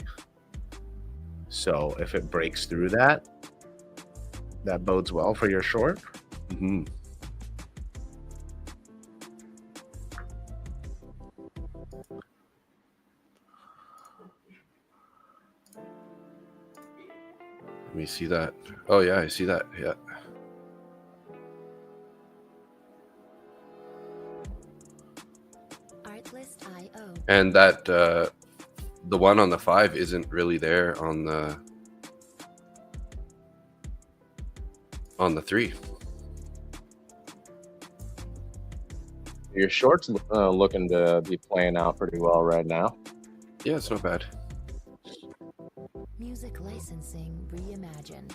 So if it breaks through that, that bodes well for your short. Mm-hmm. Let me see that. Oh yeah, I see that. Yeah. And that the one on the 5 isn't really there on the 3. Your short's looking to be playing out pretty well right now. Yeah, it's not bad. Music licensing reimagined.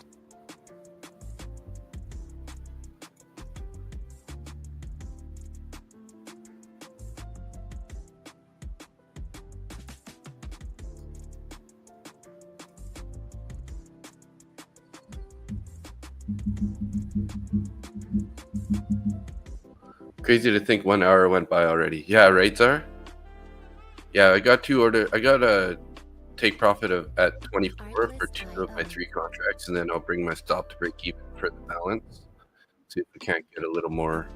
Crazy to think 1 hour went by already. Yeah, right, Zar? Yeah, I got a take profit at 24 for 2 of my 3 contracts, and then I'll bring my stop to break even for the balance. See if we can't get a little more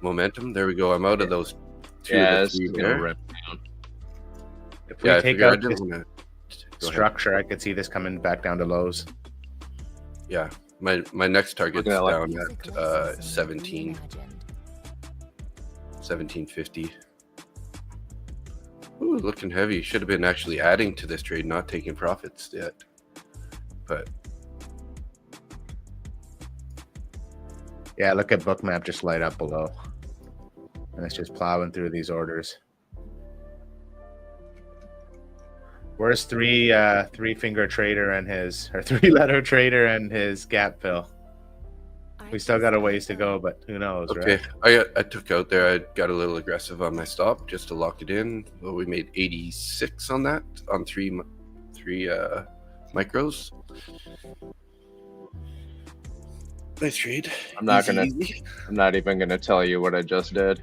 momentum. There we go. I'm out of those 2 of the 3 there. Rip down. If we take out this structure, I could see this coming back down to lows. Yeah, my next target's Okay, down at 1750. Ooh, looking heavy. Should have been actually adding to this trade, not taking profits yet. But yeah, look at Bookmap just light up below, and it's just plowing through these orders. Where's three finger trader and his, or 3-letter trader and his gap fill? We still got a ways to go, but who knows, okay, right? I took out there. I got a little aggressive on my stop just to lock it in. Well, we made 86 on that on three micros. Nice trade. I'm not even gonna tell you what I just did.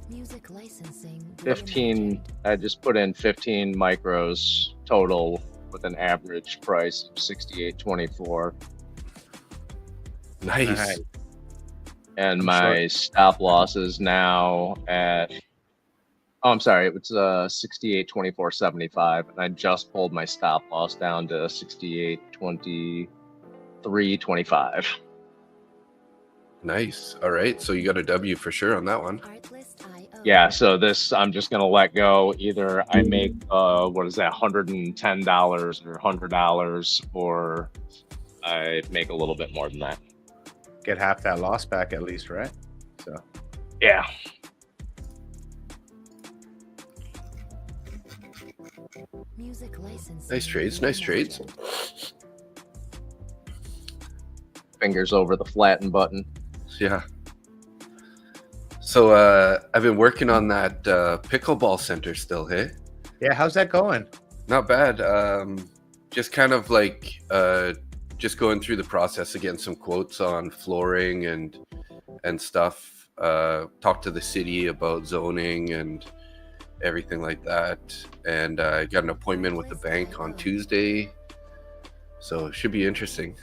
Music licensing 15. I just put in 15 micros total with an average price of 68.24. Nice. And my stop loss is now at, oh, I'm sorry, it's 68.2475, and I just pulled my stop loss down to 68.2325. Nice. All right. So you got a W for sure on that one. Yeah, so this I'm just gonna let go. Either I make what is that, $110 or $100, or I make a little bit more than that. Get half that loss back at least, right? So yeah. Music licensing. Nice trades. Nice trades. Fingers over the flatten button. Yeah. So I've been working on that pickleball center still, hey? yeah, how's that going? Not bad. Just kind of like just going through the process again, some quotes on flooring and stuff. Talk to the city about zoning and everything like that. And I got an appointment with the bank on Tuesday. So it should be interesting.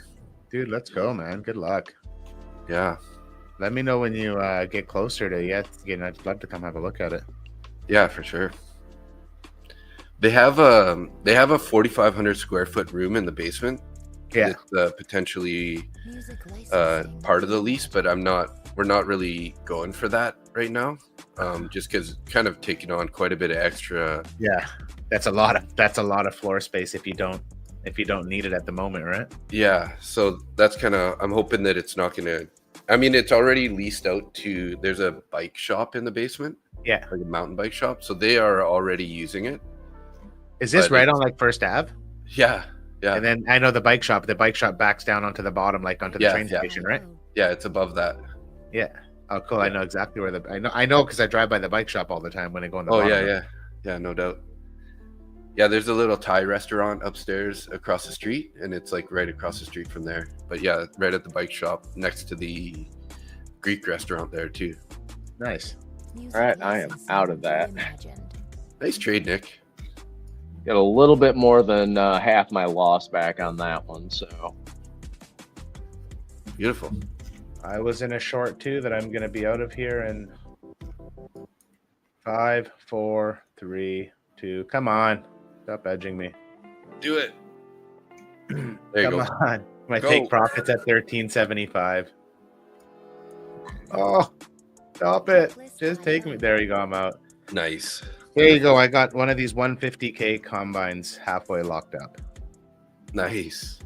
Dude, let's go, man. Good luck. Yeah. Let me know when you get closer to it. I'd love to come have a look at it. Yeah, for sure. They have a 4,500 square foot room in the basement. Yeah. It's potentially part of the lease, but I'm not we're not really going for that right now, just because kind of taking on quite a bit of extra. Yeah, that's a lot of floor space if you don't need it at the moment, right? Yeah, so that's kind of, I'm hoping that it's not gonna. I mean, it's already leased out to. There's a bike shop in the basement. Yeah, like a mountain bike shop, so they are already using it. Is this right on like First Ave? Yeah. And then I know the bike shop backs down onto the bottom, like onto the train station, right? Yeah, it's above that. Yeah. Oh, cool. Yeah. I know exactly where I know because I drive by the bike shop all the time when I go in the bottom. Yeah, no doubt. Yeah, there's a little Thai restaurant upstairs across the street, and it's like right across the street from there. But yeah, right at the bike shop next to the Greek restaurant there too. Nice. All right, I am out of that. Nice trade, Nick. Get a little bit more than half my loss back on that one, so. Beautiful. I was in a short too that I'm going to be out of here in 5, 4, 3, 2. Come on. Stop edging me. Do it. There you go. Come on. My take profits at 13.75. Oh, stop it. Just take me. There you go. I'm out. Nice. There you go. I got one of these 150K combines halfway locked up. Nice.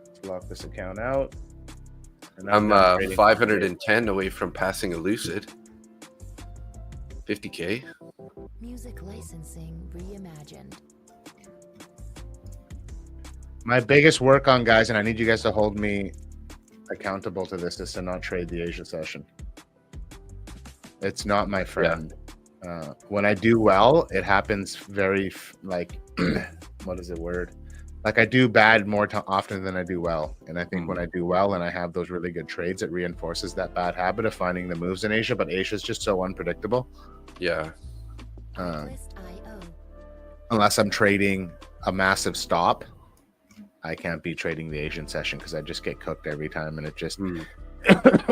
Let's lock this account out. I'm 510 away from passing a Lucid. 50K. Music licensing reimagined. My biggest work on, guys, and I need you guys to hold me accountable to this, is to not trade the Asia session. It's not my friend. Yeah. When I do well, it happens very like, what is the word? Like I do bad more often than I do well. And I think when I do well and I have those really good trades, it reinforces that bad habit of finding the moves in Asia. But Asia is just so unpredictable. Yeah. Unless I'm trading a massive stop, I can't be trading the Asian session because I just get cooked every time. And it just,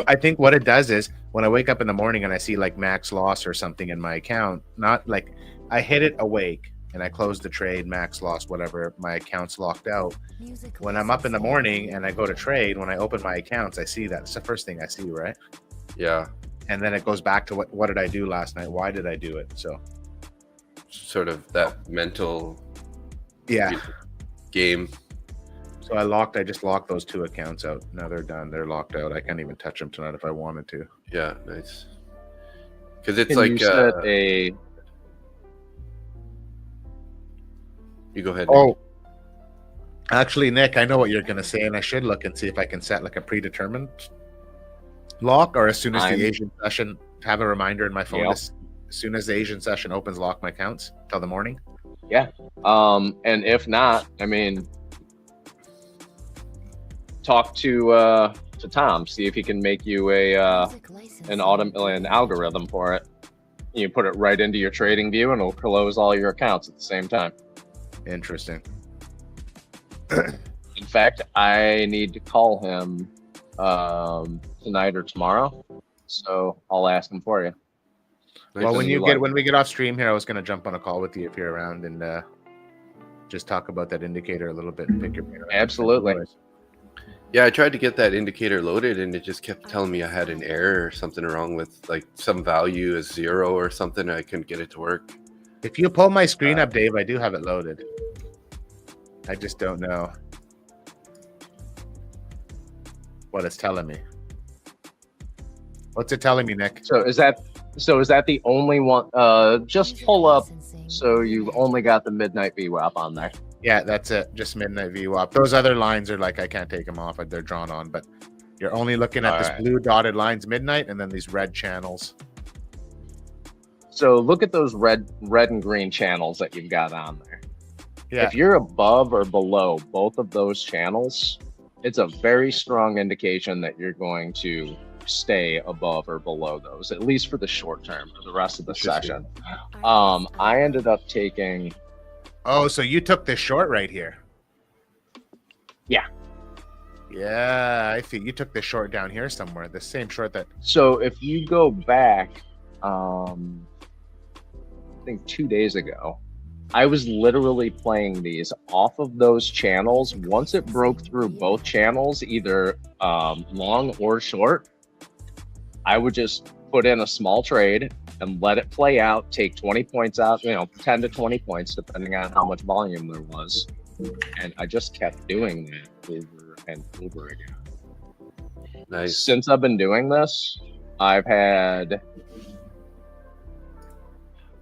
I think what it does is when I wake up in the morning and I see like max loss or something in my account, not like I hit it awake and I close the trade, max loss, whatever, my account's locked out. When I'm up in the morning and I go to trade, when I open my accounts, I see that. It's the first thing I see, right? Yeah. And then it goes back to what did I do last night? Why did I do it? So sort of that mental game. So I just locked those 2 accounts out. Now they're done. They're locked out. I can't even touch them tonight if I wanted to. Yeah, nice. Because it's Can like you set you go ahead. Oh, actually, Nick, I know what you're going to say, and I should look and see if I can set like a predetermined lock, or as soon as the Asian session, have a reminder in my phone. As soon as the Asian session opens, lock my accounts till the morning. Yeah. And if not, I mean, talk to Tom, see if he can make you an algorithm for it. You put it right into your trading view and it'll close all your accounts at the same time. Interesting. In fact, I need to call him tonight or tomorrow, so I'll ask him for you. Well, when we get off stream here, I was going to jump on a call with you if you're around and just talk about that indicator a little bit and pick your brain. Absolutely. Yeah, I tried to get that indicator loaded and it just kept telling me I had an error or something wrong with like some value is 0 or something. I couldn't get it to work. If you pull my screen up, Dave, I do have it loaded. I just don't know what it's telling me. What's it telling me, Nick? So is that the only one? Just pull up. So you've only got the midnight VWAP on there. Yeah, that's it. Just midnight VWAP. Those other lines are like I can't take them off. They're drawn on, but you're only looking at this blue dotted lines midnight and then these red channels. So look at those red and green channels that you've got on there. Yeah. If you're above or below both of those channels, it's a very strong indication that you're going to stay above or below those, at least for the short term, for the rest of the session. I ended up taking... Oh, so you took this short right here? Yeah. Yeah, I see. You took this short down here somewhere, the same short that... So if you go back, I think 2 days ago, I was literally playing these off of those channels. Once it broke through both channels, either long or short, I would just put in a small trade and let it play out, take 20 points out, 10 to 20 points, depending on how much volume there was. And I just kept doing that over and over again. Nice. Since I've been doing this, I've had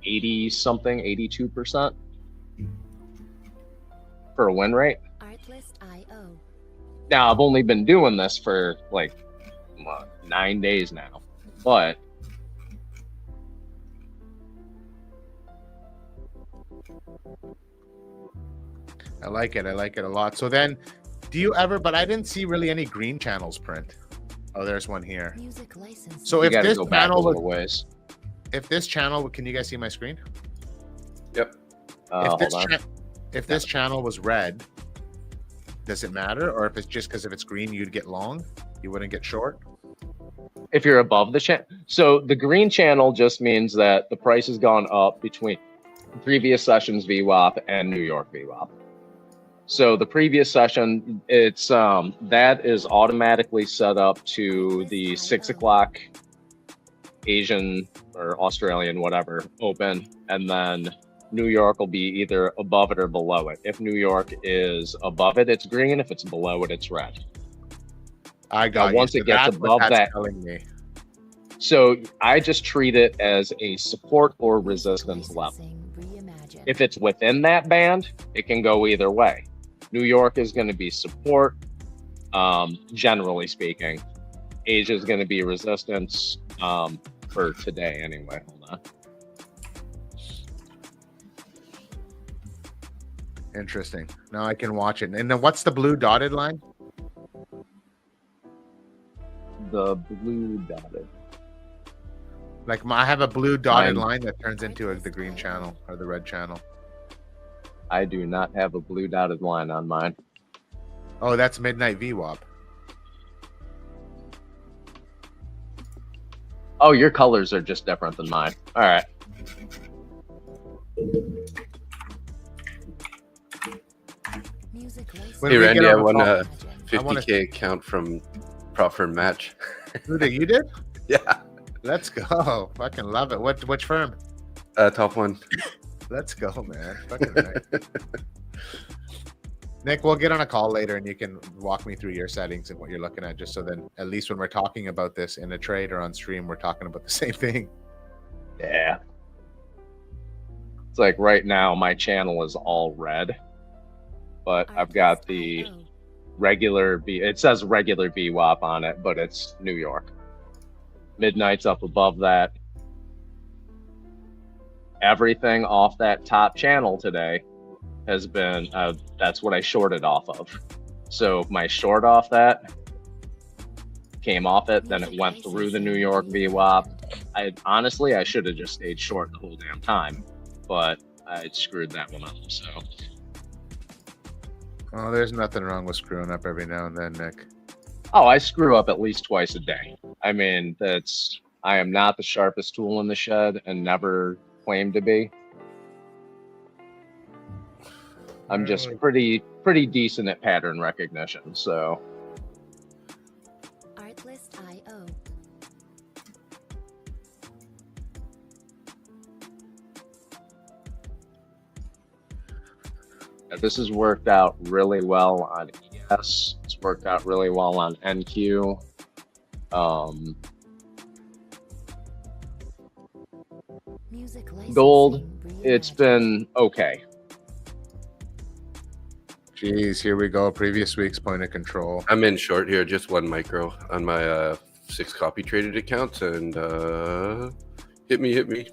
80-something, 82% for a win rate. Artlist.io. Now, I've only been doing this for like 9 days now, but I like it. I like it a lot. So then, do you ever? But I didn't see really any green channels print. Oh, there's one here. Music licensing. So you if gotta this go back a channel little was, ways. if this channel, can you guys see my screen? Yep. If this channel was red, does it matter? Or if it's just because if it's green, you'd get long, you wouldn't get short? If you're above the channel. So the green channel just means that the price has gone up between previous sessions VWAP and New York VWAP. So the previous session, it's that is automatically set up to the 6 o'clock Asian or Australian, whatever, open, and then New York will be either above it or below it. If New York is above it, it's green. If it's below it, it's red. I got Now, once you. it gets That's above what that's that, telling me. so I just treat it as a support or resistance level. Licensing reimagined. If it's within that band, it can go either way. New York is going to be support, generally speaking. Asia is going to be resistance for today anyway. Hold on. Interesting. Now I can watch it. And then what's the blue dotted line? The blue dotted. Like I have a blue dotted Mine. line that turns into the green channel or the red channel. I do not have a blue dotted line on mine. Oh, that's midnight VWAP. Oh, your colors are just different than mine. All right. Music When Hey we Randy, get I on the won call- a reimagined. wanna- 50K account from Prop Firm Match. Who did you did? Yeah. Let's go. Fucking love it. Which firm? Top one. Let's go, man. Fucking right. Nick, we'll get on a call later and you can walk me through your settings and what you're looking at, just so then at least when we're talking about this in a trade or on stream, we're talking about the same thing. Yeah. It's like right now my channel is all red, but I've got the Artlist.io. regular it says regular VWAP on it, but it's New York. Midnight's up above that. Everything off that top channel today has been that's what I shorted off of. So my short off that came off it, then it went through the New York VWAP. I should have just stayed short the whole damn time, but I screwed that one up. So Oh, there's nothing wrong with screwing up every now and then, Nick. I screw up at least twice a day. I mean, I am not the sharpest tool in the shed and never claimed to be. I'm just pretty decent at pattern recognition, so Artlist.io. this has worked out really well on ES. It's worked out really well on NQ. Music licensing Gold, it's reimagined. been okay. Jeez, here we go. Previous week's point of control. I'm in short here, just one micro on my 6 copy traded accounts, and hit me.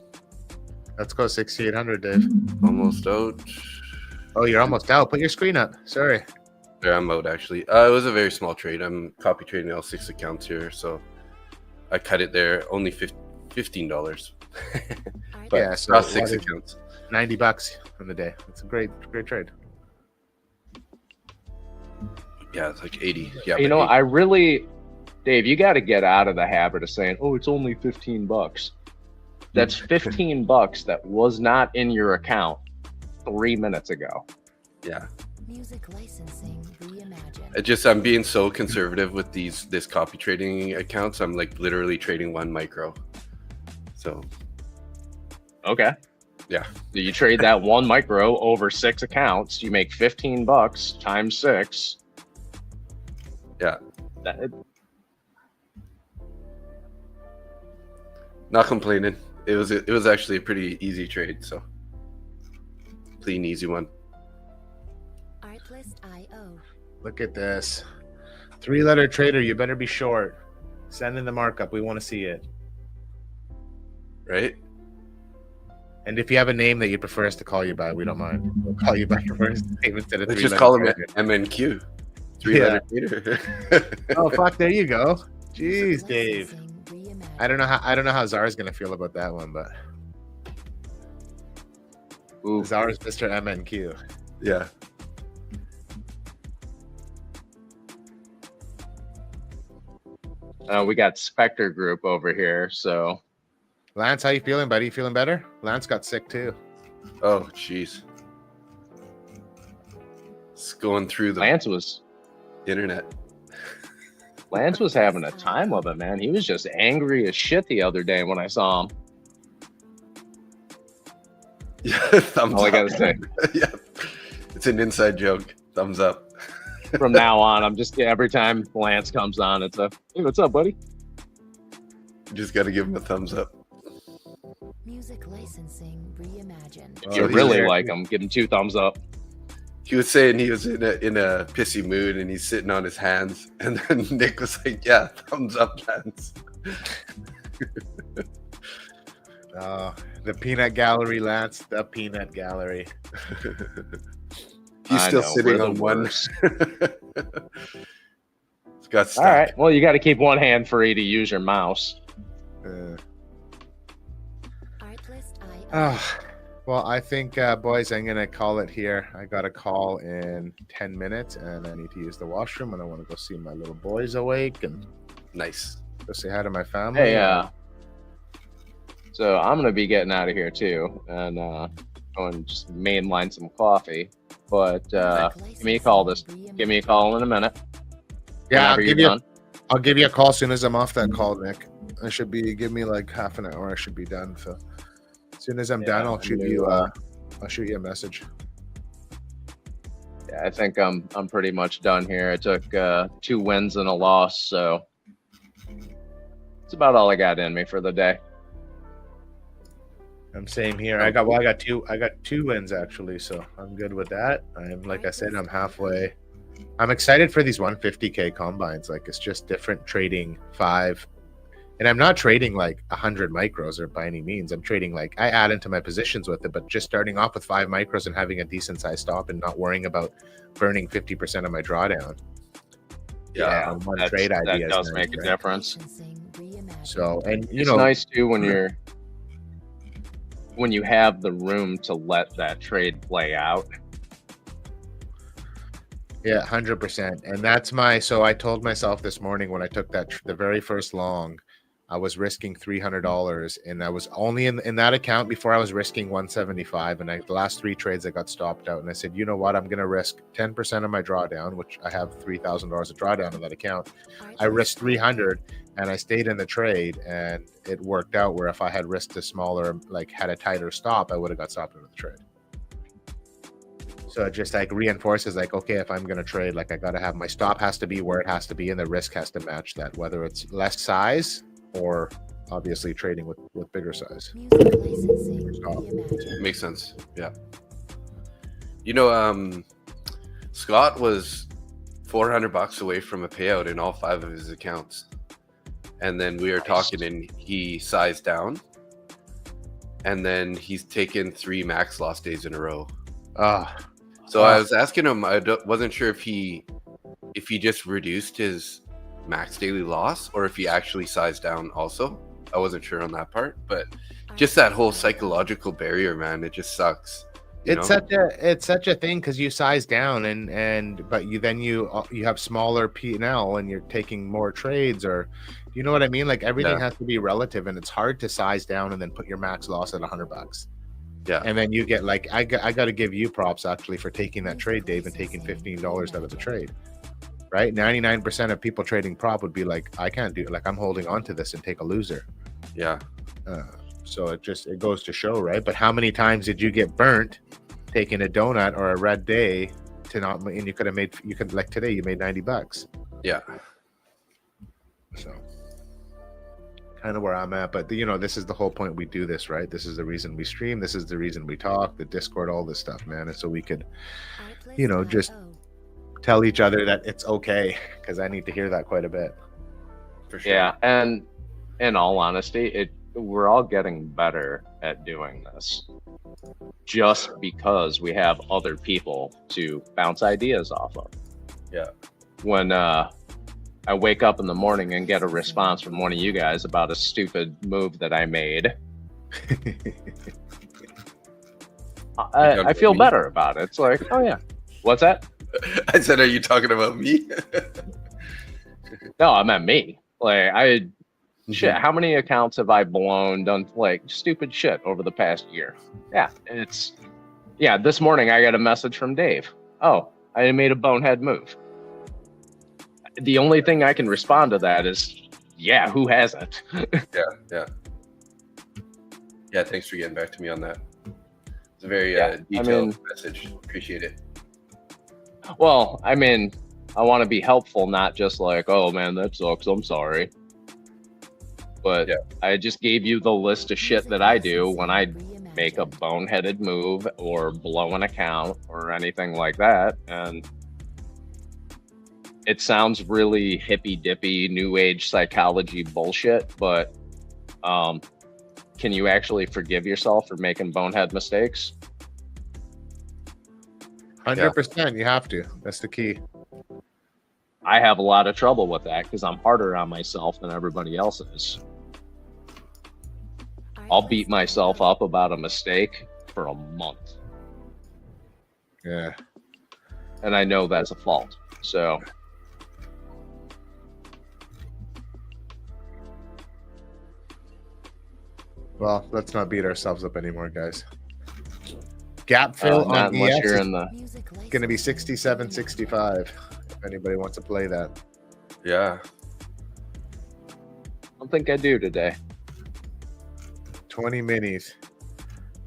Let's go 6,800, Dave. Almost out. Oh, you're almost out. Put your screen up. Sorry. There, I'm out actually. It was a very small trade. I'm copy trading all 6 accounts here, so I cut it there. Only $15. But Yeah, so across 6 what is- accounts. $90 in the day. It's a great trade. Yeah, it's like 80. Yeah, You but know, 80. I really, Dave, you got to get out of the habit of saying, "Oh, it's only $15." That's $15 that was not in your account 3 minutes ago. Yeah. Music licensing reimagined. I'm being so conservative with this copy trading accounts. I'm like literally trading 1 micro. So Okay. yeah. You trade that 1 micro over 6 accounts, you make $15 times 6. Yeah. That, Not complaining. It was actually a pretty easy trade, so clean, easy one. Artlist.io. Look at this. 3-letter trader, you better be short. Send in the markup. We want to see it. Right? And if you have a name that you prefer us to call you by, we don't mind. We'll call you by your first name instead of Let's 3-letter just call him trader. MNQ. 3-letter trader. Oh fuck! There you go. Jeez, Music Dave. licensing reimagined. I don't know how Czar's gonna feel about that one, but ooh, Czar's Mr. MNQ. Yeah. we got Spectre Group over here, so Lance, how you feeling, buddy? You feeling better? Lance got sick too. Oh, jeez. It's going through the Lance was internet. having a time of it, man. He was just angry as shit the other day when I saw him. Yeah, thumbs All I up. gotta say. Yeah. It's an inside joke. Thumbs up. From now on, I'm just every time Lance comes on, it's a hey, what's up, buddy? You just got to give him a thumbs up. Music licensing reimagined. If you Oh, really yeah. like him, give him 2 thumbs up. He was saying he was in a pissy mood and he's sitting on his hands. And then Nick was like, yeah, thumbs up, Lance. The peanut gallery, Lance. The peanut gallery. He's I still know, sitting we're on the one. worst. It's got stuck. All right. Well, you got to keep one hand free to use your mouse. Artlist.io. Well, I think, boys, I'm going to call it here. I got a call in 10 minutes, and I need to use the washroom, and I want to go see my little boys awake and Nice. go say hi to my family. Hey, so I'm gonna be getting out of here too, and going to just mainline some coffee. But give me a call. Give me a call in a minute. Yeah, Whenever I'll give you a call as soon as I'm off that call, Nick. Give me like half an hour. I should be done. So as soon as I'm done, I'll shoot you a message. Yeah, I think I'm pretty much done here. I took 2 wins and a loss, so it's about all I got in me for the day. I'm same here. I got two wins actually, so I'm good with that. Like I said, I'm halfway. I'm excited for these 150K combines. Like, it's just different trading 5. And I'm not trading like 100 micros or by any means. I'm trading like I add into my positions with it, but just starting off with 5 micros and having a decent size stop and not worrying about burning 50% of my drawdown. Yeah, on one That trade idea is does nice, make a right? difference. Licensing reimagined. So, and you It's know, nice too when you have the room to let that trade play out. yeah, 100%. And that's so I told myself this morning when I took the very first long, I was risking $300, and I was only in that account before I was risking 175. And the last 3 trades I got stopped out, and I said, you know what, I'm going to risk 10% of my drawdown, which I have $3,000 of drawdown in that account. I risked 300, and I stayed in the trade, and it worked out where if I had risked a smaller, like had a tighter stop, I would have got stopped in the trade. So it just like reinforces like, okay, if I'm going to trade, like I got to have my stop has to be where it has to be, and the risk has to match that, whether it's less size or obviously trading with bigger size. Music licensing reimagined. Makes sense. Yeah. You know, Scott was $400 away from a payout in all 5 of his accounts. And then we were talking and he sized down. And then he's taken 3 max loss days in a row. So I was asking him, wasn't sure if he just reduced his max daily loss or if he actually sized down also. I wasn't sure on that part, but just that whole psychological barrier, man, it just sucks. It's such a thing because you size down but you have smaller P&L and you're taking more trades, or you know what I mean? Like everything has to be relative, and it's hard to size down and then put your max loss at $100. Yeah. And then you get like, I got to give you props actually for taking that trade, Dave, and taking $15 out of the trade. Right? 99% of people trading prop would be like, I can't do it. Like, I'm holding on to this and take a loser. Yeah. So it goes to show, right? But how many times did you get burnt taking a donut or a red day to not, and you could have made, like today, you made $90. Yeah. So kind of where I'm at, but you know, this is the whole point we do this, right? This is the reason we stream. This is the reason we talk, the Discord, all this stuff, man. And so we could, you know, just tell each other that it's okay, because I need to hear that quite a bit. For sure. Yeah, and in all honesty, we're all getting better at doing this just because we have other people to bounce ideas off of. Yeah. When I wake up in the morning and get a response from one of you guys about a stupid move that I made, I feel better about it. It's like, oh yeah, what's that? I said, are you talking about me? No, I meant me. Like shit, how many accounts have I blown, done like stupid shit over the past year? Yeah, this morning I got a message from Dave. Oh, I made a bonehead move. The only thing I can respond to that is, yeah, who hasn't? Yeah. Thanks for getting back to me on that. It's a very detailed message. Appreciate it. Well, I mean, I want to be helpful, not just like, oh man, that sucks, I'm sorry. But I just gave you the list of shit that I do when I make a boneheaded move or blow an account or anything like that. And it sounds really hippy-dippy, new age psychology bullshit, but can you actually forgive yourself for making bonehead mistakes? 100%, you have to. That's the key. I have a lot of trouble with that because I'm harder on myself than everybody else is. I'll beat myself up about a mistake for a month. Yeah. And I know that's a fault. So well, let's not beat ourselves up anymore, guys. Gap fill on unless EX you're is in the going to be 67.65 if anybody wants to play that. Yeah. I don't think I do today. 20 minis.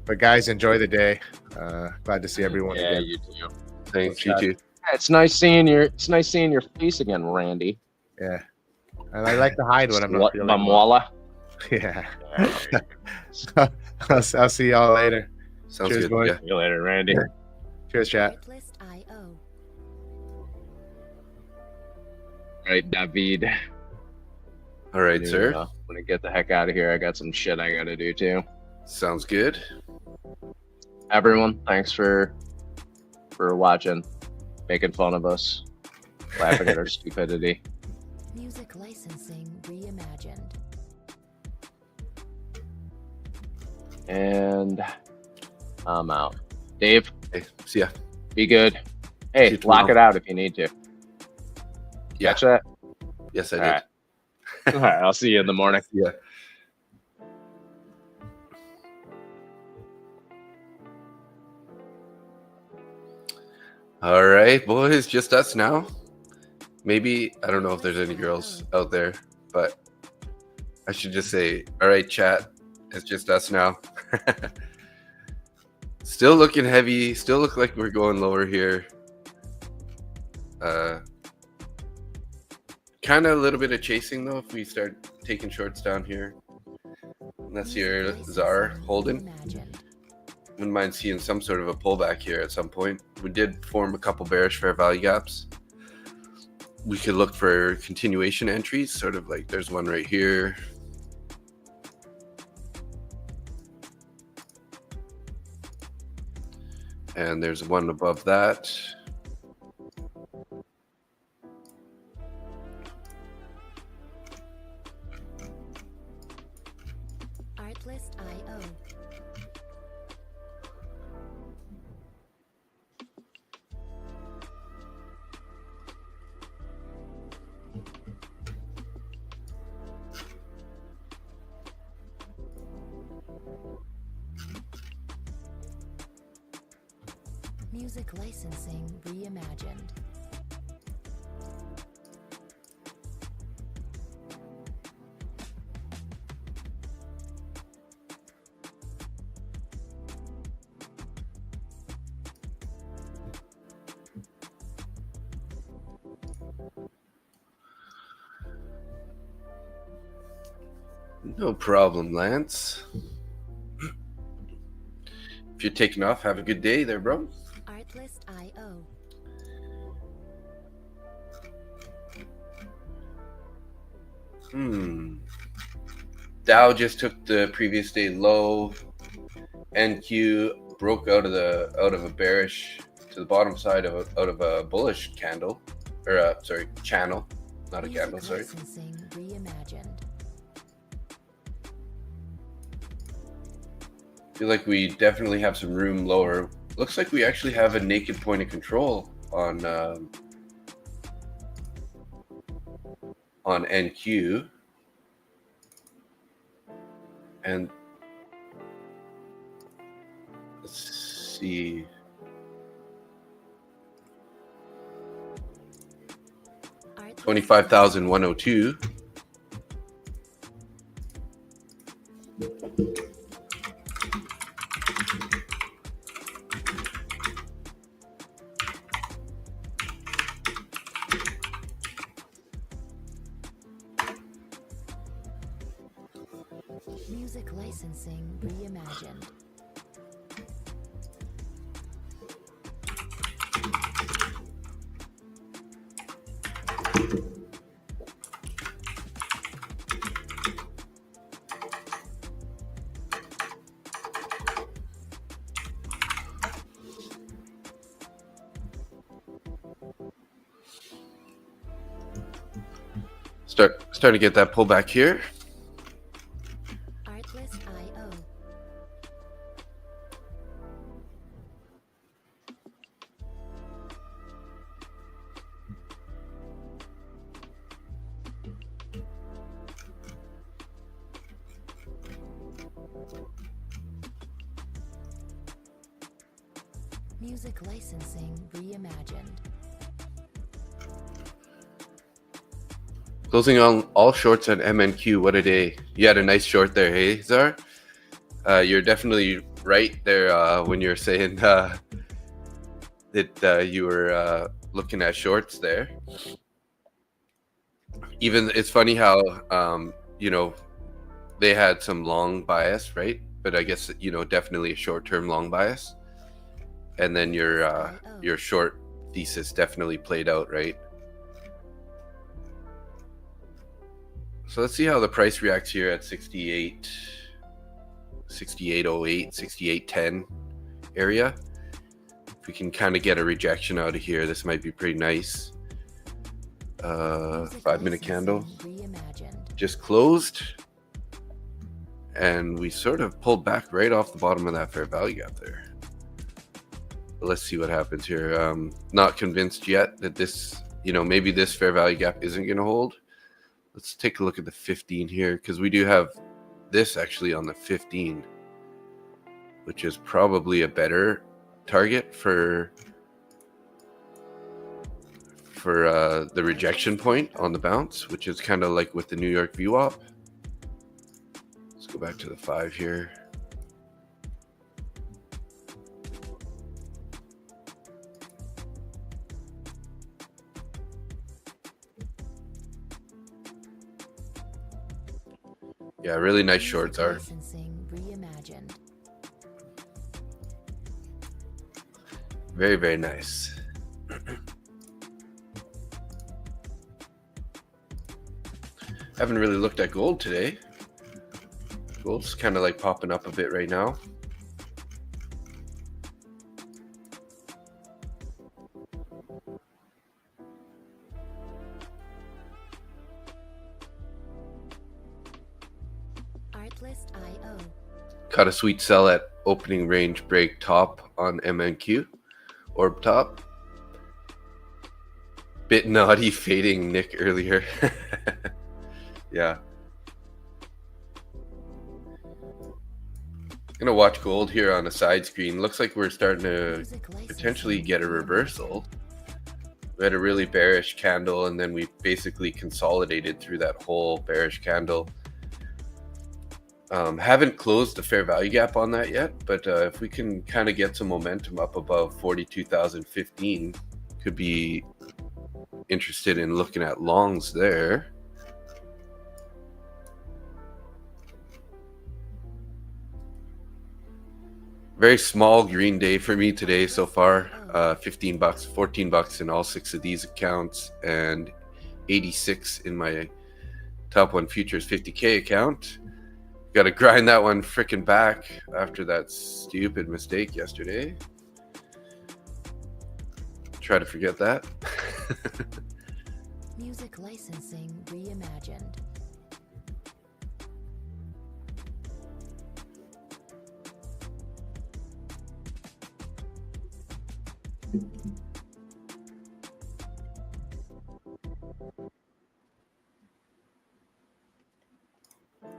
But guys, enjoy the day. Glad to see everyone Yeah, again. you too. Thanks, you too. Yeah, it's nice seeing your face again, Randy. Yeah. And I like to hide when I'm not feeling well. Mamuala. Yeah. I'll see y'all later. Sounds Cheers, good. boys. Yeah. See you later, Randy. Cheers, chat. Right, David. All right, sir. I'm gonna get the heck out of here. I got some shit I gotta do too. Sounds good. Everyone, thanks for watching, making fun of us, laughing at our stupidity. Music licensing reimagined. And I'm out. Dave, Hey, see ya. be good. Hey, See you lock tomorrow. it out if you need to. Yeah. Catch that? Yes, I All did. right. All right, I'll see you in the morning. Yeah. All right, boys, just us now. Maybe, I don't know if there's any girls out there, but I should just say, all right, chat, it's just us now. Still looking heavy, still look like we're going lower here. Kind of a little bit of chasing though if we start taking shorts down here. Unless you're Czar holding. Wouldn't mind seeing some sort of a pullback here at some point. We did form a couple bearish fair value gaps. We could look for continuation entries, sort of like there's one right here. And there's one above that. Artlist.io. Music licensing reimagined. No problem, Lance. If you're taking off, have a good day there, bro. Artlist.io. Dow just took the previous day low. NQ broke out of a bearish to the bottom side out of a bullish candle, or channel, not a Music candle. Sorry. licensing reimagined. Feel like we definitely have some room lower. Looks like we actually have a naked point of control on NQ, and let's see. Artlist 25,102. Music licensing reimagined. Starting to get that pullback here. Artlist.io. Music licensing reimagined. Closing on all shorts on MNQ. What a day. You had a nice short there, hey, Zar? You're definitely right there when you're saying that you were looking at shorts there. Even it's funny how, they had some long bias, right? But I guess, definitely a short-term long bias. And then your short thesis definitely played out, right? So let's see how the price reacts here at 68, 68.08, 68.10 area. If we can kind of get a rejection out of here, this might be pretty nice. 5-minute candle just closed, and we sort of pulled back right off the bottom of that fair value gap there. But let's see what happens here. Not convinced yet that this, maybe this fair value gap isn't going to hold. Let's take a look at the 15 here, because we do have this actually on the 15, which is probably a better target for the rejection point on the bounce, which is kind of like with the New York VWAP. Let's go back to the 5 here. Yeah, really nice shorts are. Reimagined. Very, very nice. Haven't really looked at gold today. Gold's kind of like popping up a bit right now. Artlist.io. Caught a sweet sell at opening range break top on MNQ. Orb top. Bit naughty fading Nick earlier. Yeah. Gonna watch gold here on a side screen. Looks like we're starting to Music licensing potentially get a reimagined. reversal. We had a really bearish candle, and then we basically consolidated through that whole bearish candle. Haven't closed the fair value gap on that yet, but if we can kind of get some momentum up above 42,015, could be interested in looking at longs there. Very small green day for me today so far. 15 bucks, 14 bucks in all 6 of these accounts, and 86 in my top 1 futures 50K account. Got to grind that one freaking back after that stupid mistake yesterday. Try to forget that. Music licensing reimagined.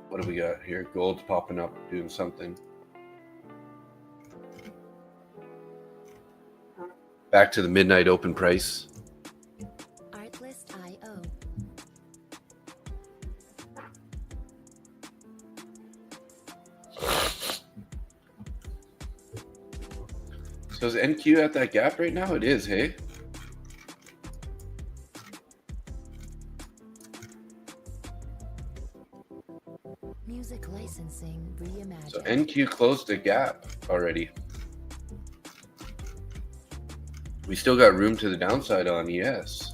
What do we got here? Gold's popping up, doing something. Back to the midnight open price. Artlist.io. So is NQ at that gap right now? It is, hey? Music licensing reimagined. So NQ closed the gap already. We still got room to the downside on ES.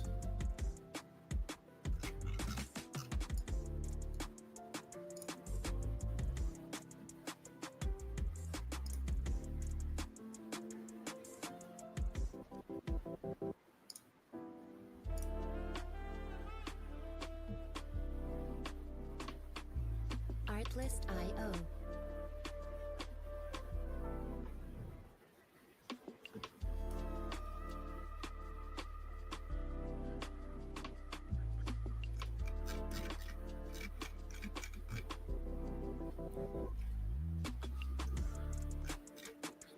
Artlist.io.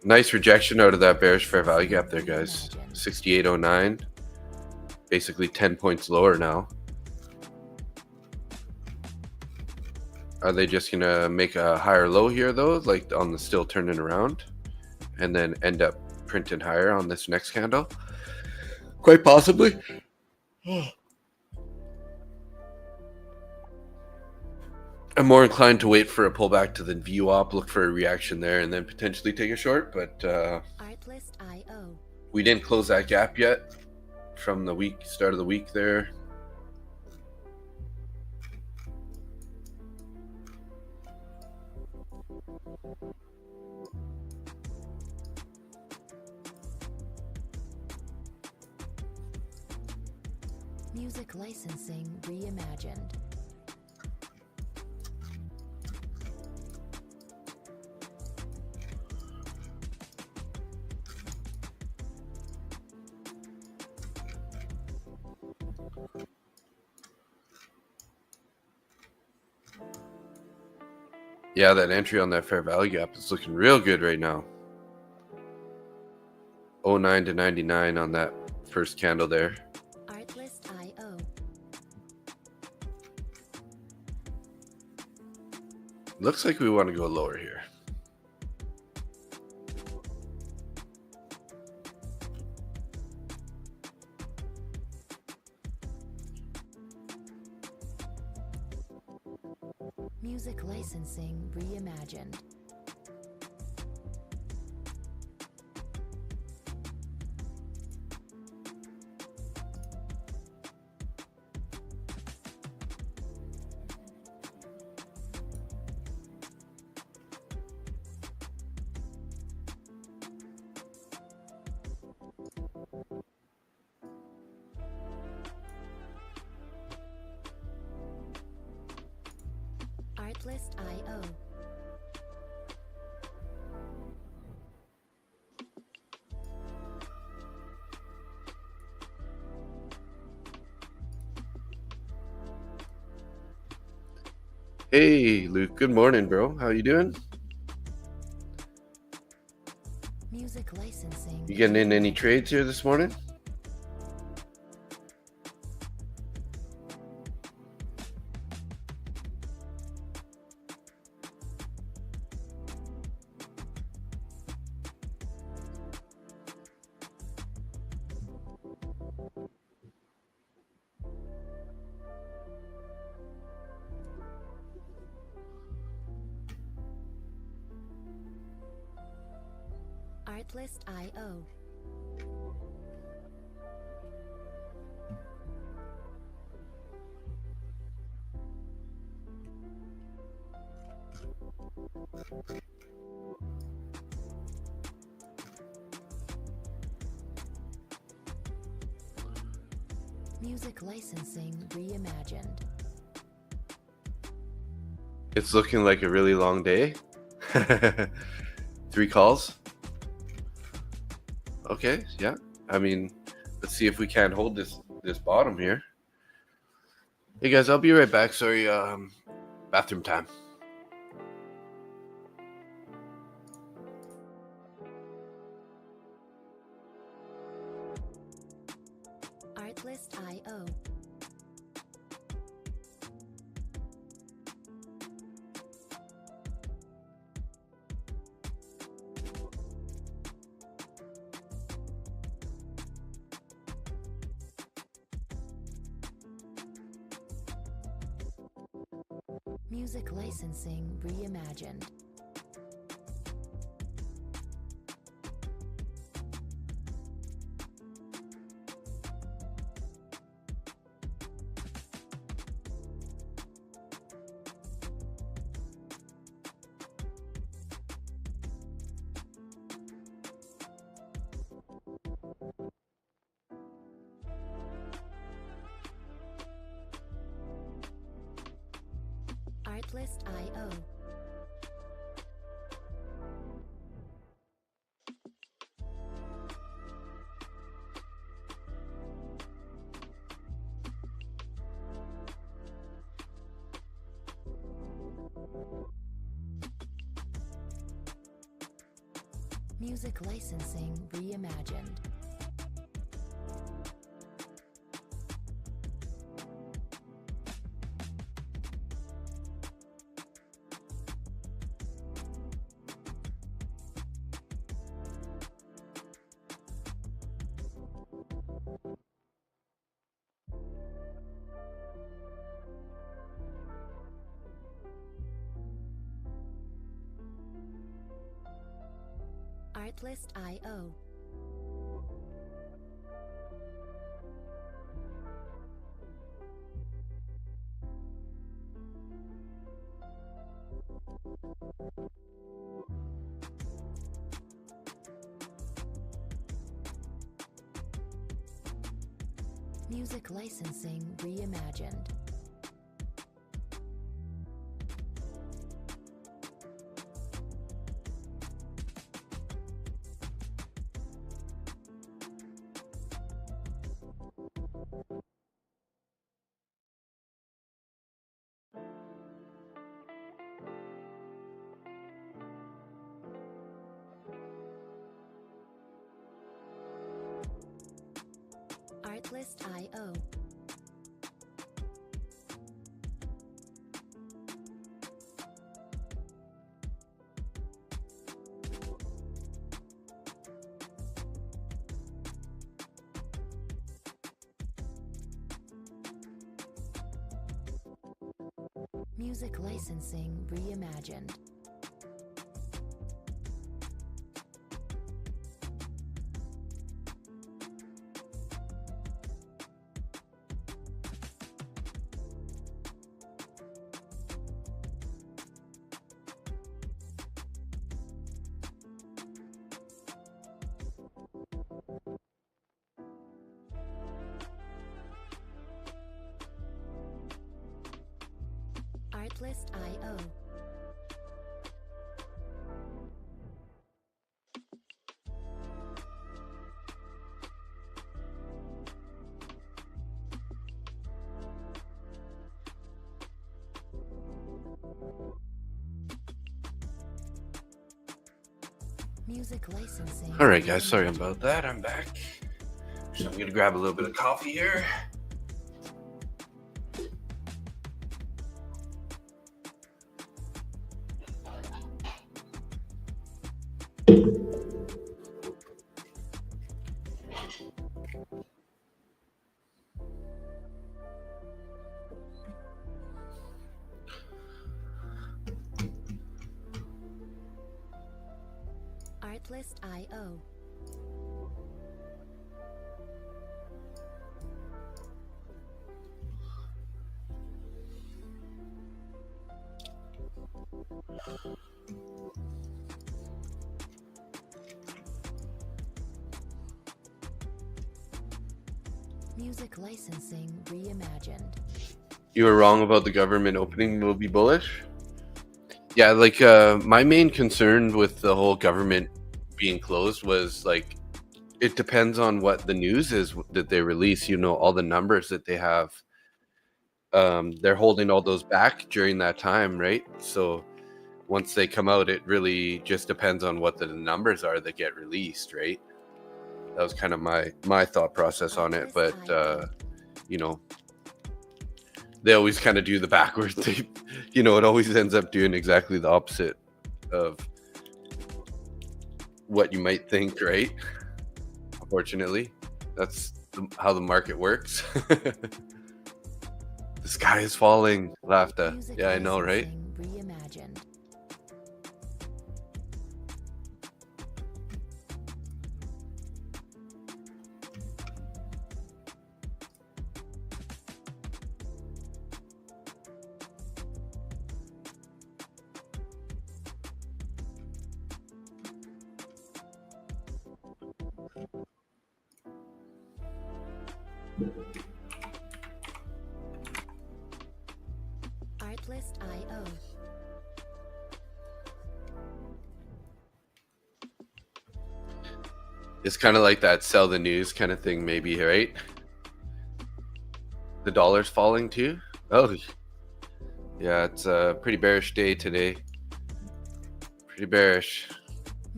Nice rejection out of that bearish fair value gap there, guys. 68.09. Basically 10 points lower now. Are they just going to make a higher low here, though, like on the still turning around, and then end up printing higher on this next candle? Quite possibly. I'm more inclined to wait for a pullback to the VWAP, look for a reaction there, and then potentially take a short. But Artlist.io. we didn't close that gap yet from the week, start of the week there. Music licensing reimagined. Yeah, that entry on that fair value gap is looking real good right now. 09 to 99 on that first candle there. Artlist.io. Looks like we want to go lower here. Music licensing reimagined. Artlist.io. Hey, Luke. Good morning, bro. How you doing? You getting in any trades here this morning? Artlist.io. Music licensing reimagined. It's looking like a really long day. 3 calls. Okay, yeah. I mean, let's see if we can't hold this bottom here. Hey guys, I'll be right back. Sorry, bathroom time. Artlist.io. Music licensing reimagined. Artlist.io. Music licensing reimagined. Artlist.io. Music licensing reimagined. Artlist.io. Music licensing reimagined. Artlist.io. Music licensing. All right, guys. Sorry about that. I'm back. So I'm gonna grab a little bit of coffee here. Artlist.io. Music licensing reimagined. You were wrong about the government opening will be bullish. Yeah, like my main concern with the whole government being closed was like it depends on what the news is that they release. You know, all the numbers that they have. They're holding all those back during that time, right? So once they come out, it really just depends on what the numbers are that get released, right? That was kind of my thought process on it, but you know, they always kind of do the backwards thing. You know, it always ends up doing exactly the opposite of what you might think, right? Unfortunately, that's how the market works. The sky is falling, Lafta. Music Yeah, I know, right? licensing reimagined. Artlist.io. It's kind of like that sell the news kind of thing, maybe, right? The dollar's falling too. Oh, yeah, it's a pretty bearish day today. Pretty bearish.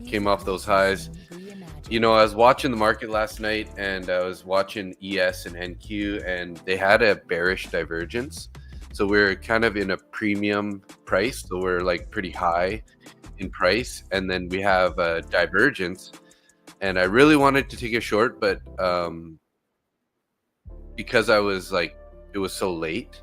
Came off those highs. You know, I was watching the market last night and I was watching ES and NQ and they had a bearish divergence. So we're kind of in a premium price. So we're like pretty high in price. And then we have a divergence. And I really wanted to take a short, but because I was like, it was so late,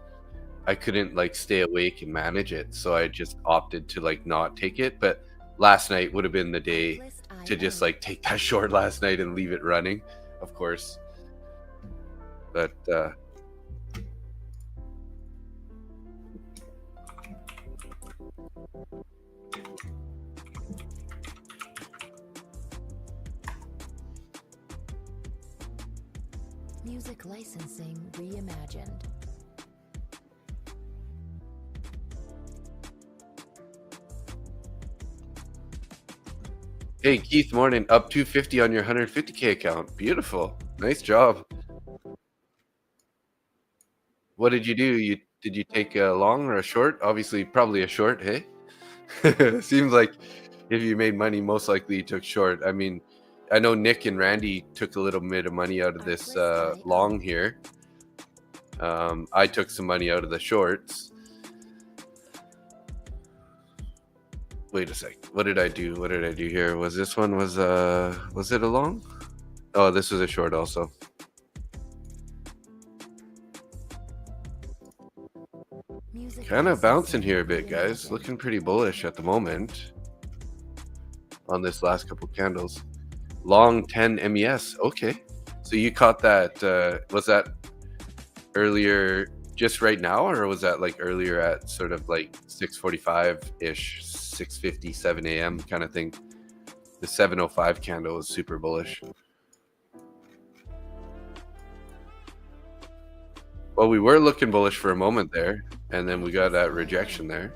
I couldn't like stay awake and manage it. So I just opted to like not take it. But last night would have been the day to just like take that short last night and leave it running, of course. But Music licensing reimagined. hey, Keith, morning. Up 250 on your 150K account. Beautiful. Nice job. What did you do? Did you take a long or a short? Obviously, probably a short, hey? Seems like if you made money, most likely you took short. I mean, I know Nick and Randy took a little bit of money out of this long here. I took some money out of the shorts. Wait a sec. What did I do? What did I do here? Was this one was it a long? Oh, this was a short also. Kind of bouncing here a bit, guys. Looking pretty bullish at the moment on this last couple candles. Long 10 MES. Okay. So you caught that. Was that earlier just right now, or was that like earlier at sort of like 6:45-ish, 6:50, 7 a.m. kind of thing? The 7:05 candle was super bullish. Well, we were looking bullish for a moment there, and then we got that rejection there.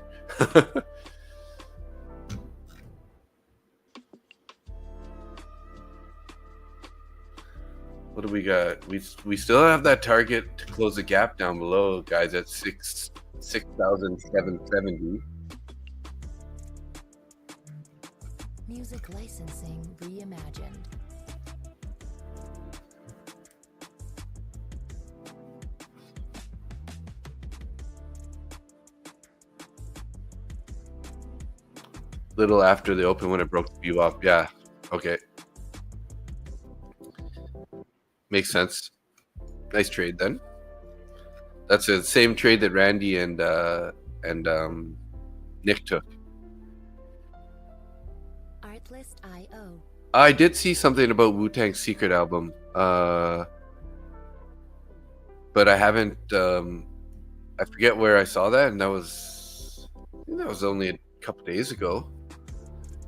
What do we got? We still have that target to close the gap down below, guys, at 6,770. Music licensing reimagined. Little after the open when it broke the view up. Yeah. Okay. Makes sense. Nice trade then. That's the same trade that Randy and Nick took. Artlist.io. I did see something about Wu-Tang's Secret album, but I haven't. I forget where I saw that, and I think that was only a couple days ago.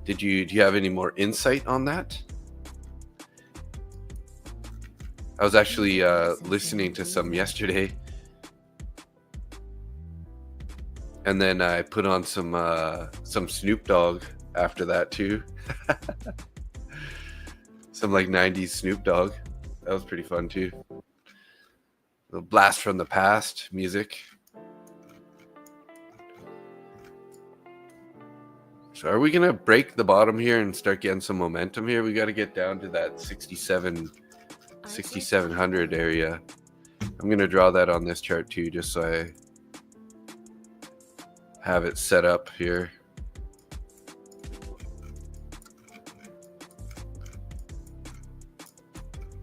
Do you have any more insight on that? I was actually listening to some yesterday, and then I put on some Snoop Dogg after that too. Some like 90s Snoop Dogg. That was pretty fun too. A blast from the past music. So are we gonna break the bottom here and start getting some momentum here? We got to get down to that 6,700 area. I'm gonna draw that on this chart too, just so I have it set up here.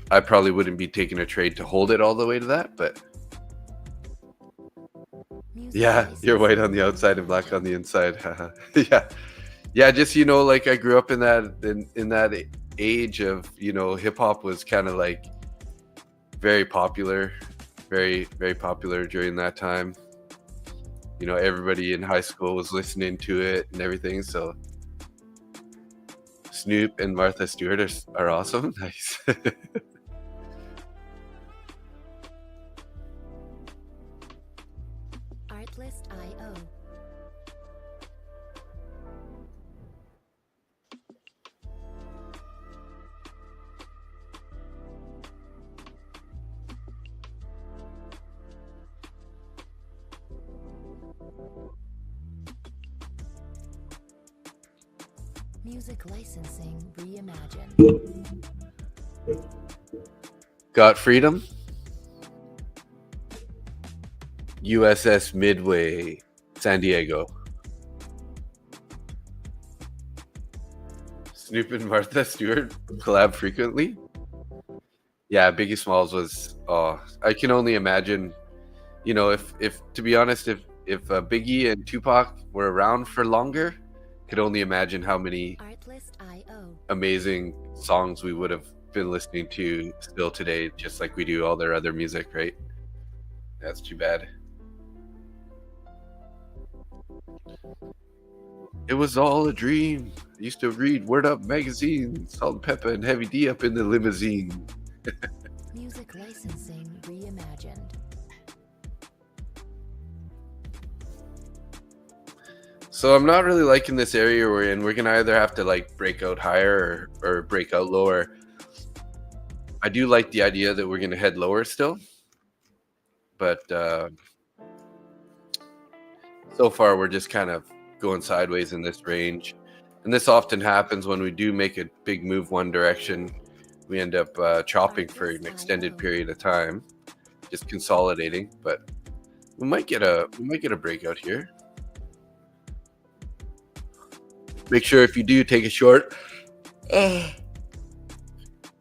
I probably wouldn't be taking a trade to hold it all the way to that, but yeah, you're white on the outside and black on the inside. Yeah, just like I grew up in that age of hip hop was kind of like very popular, very very popular during that time. Everybody in high school was listening to it and everything. So Snoop and Martha Stewart are awesome. Nice. Artlist.io. Music licensing reimagined. Got freedom. USS Midway, San Diego. Snoop and Martha Stewart collab frequently. Yeah, Biggie Smalls was. Oh, I can only imagine. If to be honest, if Biggie and Tupac were around for longer, could only imagine how many amazing songs we would have been listening to still today, just like we do all their other music, right? That's too bad. It was all a dream. I used to read Word Up magazine, Salt and Pepper and Heavy D up in the limousine. Music licensing reimagined. So I'm not really liking this area we're in. We're gonna either have to like break out higher or break out lower. I do like the idea that we're gonna head lower still, but so far we're just kind of going sideways in this range. And this often happens when we do make a big move one direction. We end up chopping for an extended period of time, just consolidating. But we might get a breakout here. Make sure if you do take a short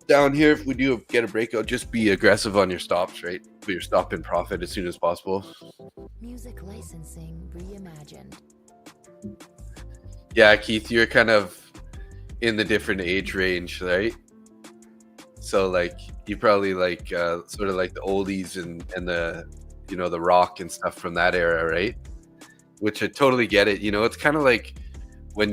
down here, if we do get a breakout, just be aggressive on your stops, right? Put your stop in profit as soon as possible. Music licensing reimagined. Yeah, Keith, you're kind of in the different age range, right? So like you probably like sort of like the oldies and the the rock and stuff from that era, right? Which I totally get it. It's kind of like when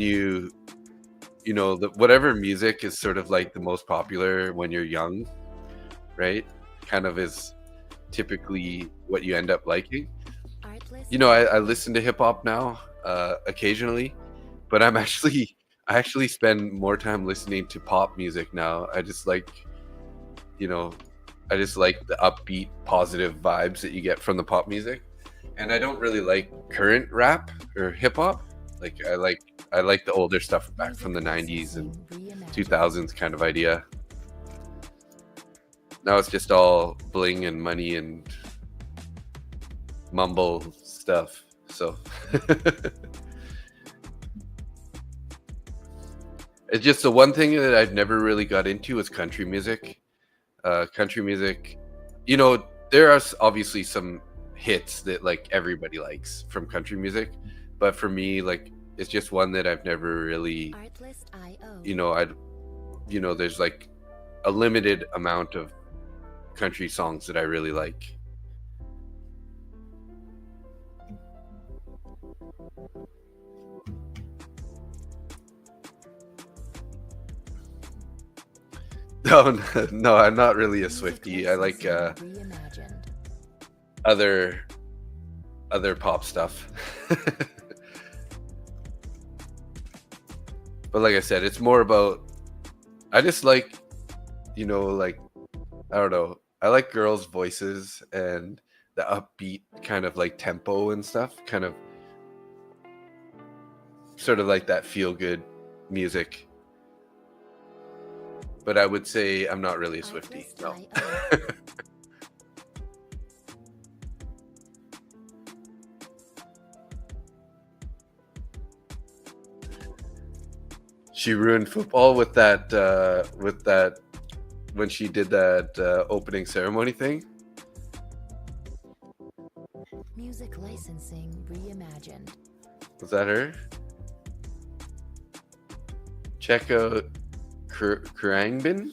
whatever music is sort of like the most popular when you're young, right? Kind of is typically what you end up liking. I listen to hip hop now occasionally, but I actually spend more time listening to pop music now. I just like the upbeat, positive vibes that you get from the pop music, and I don't really like current rap or hip hop. Like I like I like the older stuff back from the 90s and 2000s kind of idea. Now it's just all bling and money and mumble stuff. So it's just the one thing that I've never really got into is country music. Country music, you know, there are obviously some hits that like everybody likes from country music, but for me, like, it's just one that I've never really, you know, there's like a limited amount of country songs that I really like. No, no, I'm not really a Swiftie. I like other pop stuff. But like I said, it's more about, I just like, you know, like, I don't know, I like girls' voices and the upbeat kind of like tempo and stuff, kind of sort of like that feel good music. But I would say I'm not really a Swiftie, no. She ruined football with that when she did that opening ceremony thing. Music licensing reimagined. Was that her? Check out Krangbin.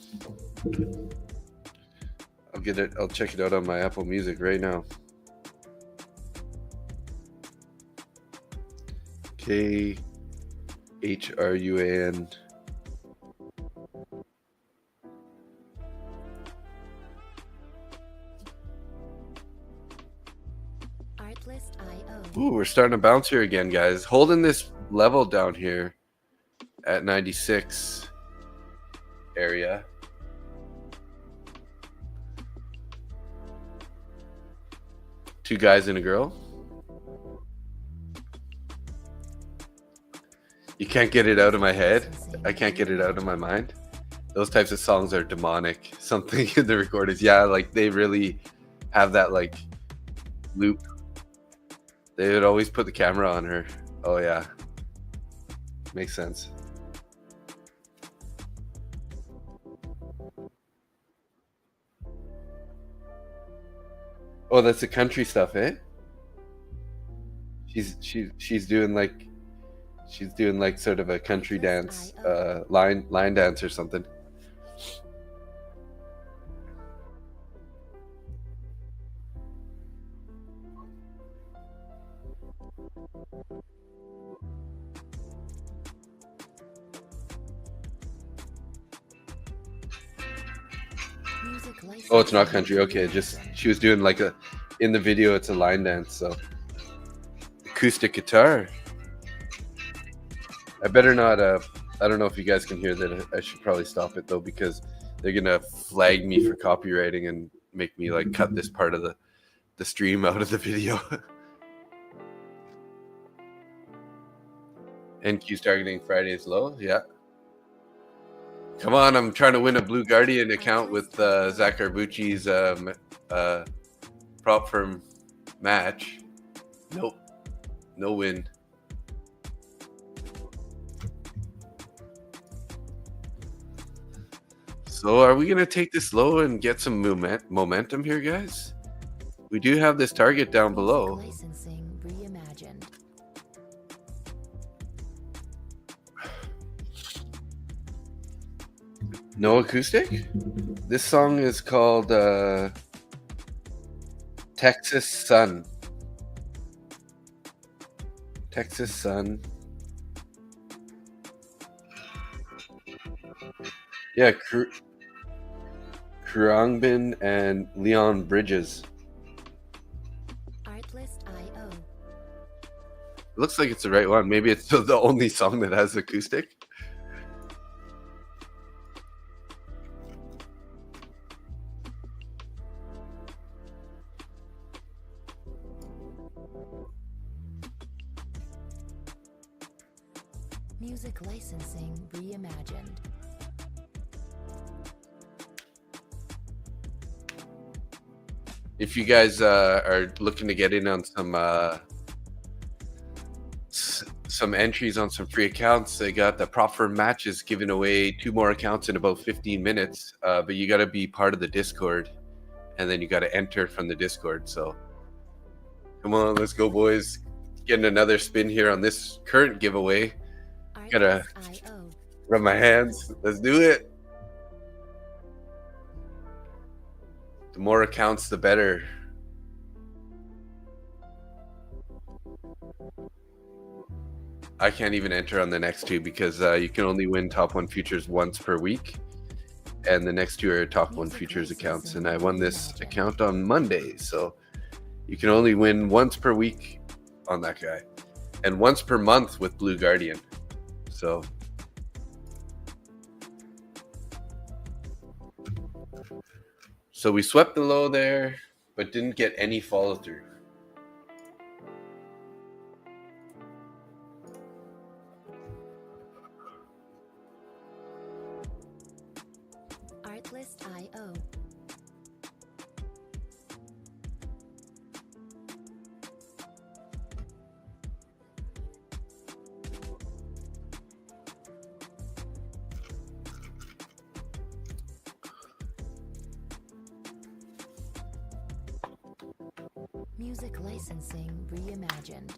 I'll get it. I'll check it out on my Apple Music right now. KHRUAN. Ooh, we're starting to bounce here again, guys. Holding this level down here at 96 area. Two guys and a girl. You can't get it out of my head. I can't get it out of my mind. Those types of songs are demonic. Something in the recordings. Yeah, like they really have that like loop. They would always put the camera on her. Oh yeah. Makes sense. Oh, that's the country stuff, eh? She's doing like sort of a country dance, line dance or something. Oh, it's not country. Okay, just she was doing like a, in the video it's a line dance. So acoustic guitar. I better not. I don't know if you guys can hear that. I should probably stop it though, because they're gonna flag me for copywriting and make me like cut this part of the stream out of the video. NQ's targeting Friday's low. Yeah. Come on, I'm trying to win a Blue Guardian account with Zach Arbucci's prop firm match. Nope. No win. So are we going to take this low and get some momentum here, guys? We do have this target down below. Licensing reimagined. No acoustic? This song is called Texas Sun. Texas Sun. Yeah, Khruangbin and Leon Bridges. Artlist.io. It looks like it's the right one. Maybe it's the only song that has acoustic. Music licensing reimagined. If you guys are looking to get in on some entries on some free accounts, they got the prop firm matches giving away 2 more accounts in about 15 minutes. But you got to be part of the Discord, and then you got to enter from the Discord. So come on, let's go, boys. Getting another spin here on this current giveaway. Gotta rub my hands. Let's do it. The more accounts, the better. I can't even enter on the next 2 because you can only win top 1 futures once per week, and the next 2 are top 1 futures accounts. And I won this account on Monday, so you can only win once per week on that guy, and once per month with Blue Guardian. So we swept the low there, but didn't get any follow through. Artlist.io. Music licensing reimagined.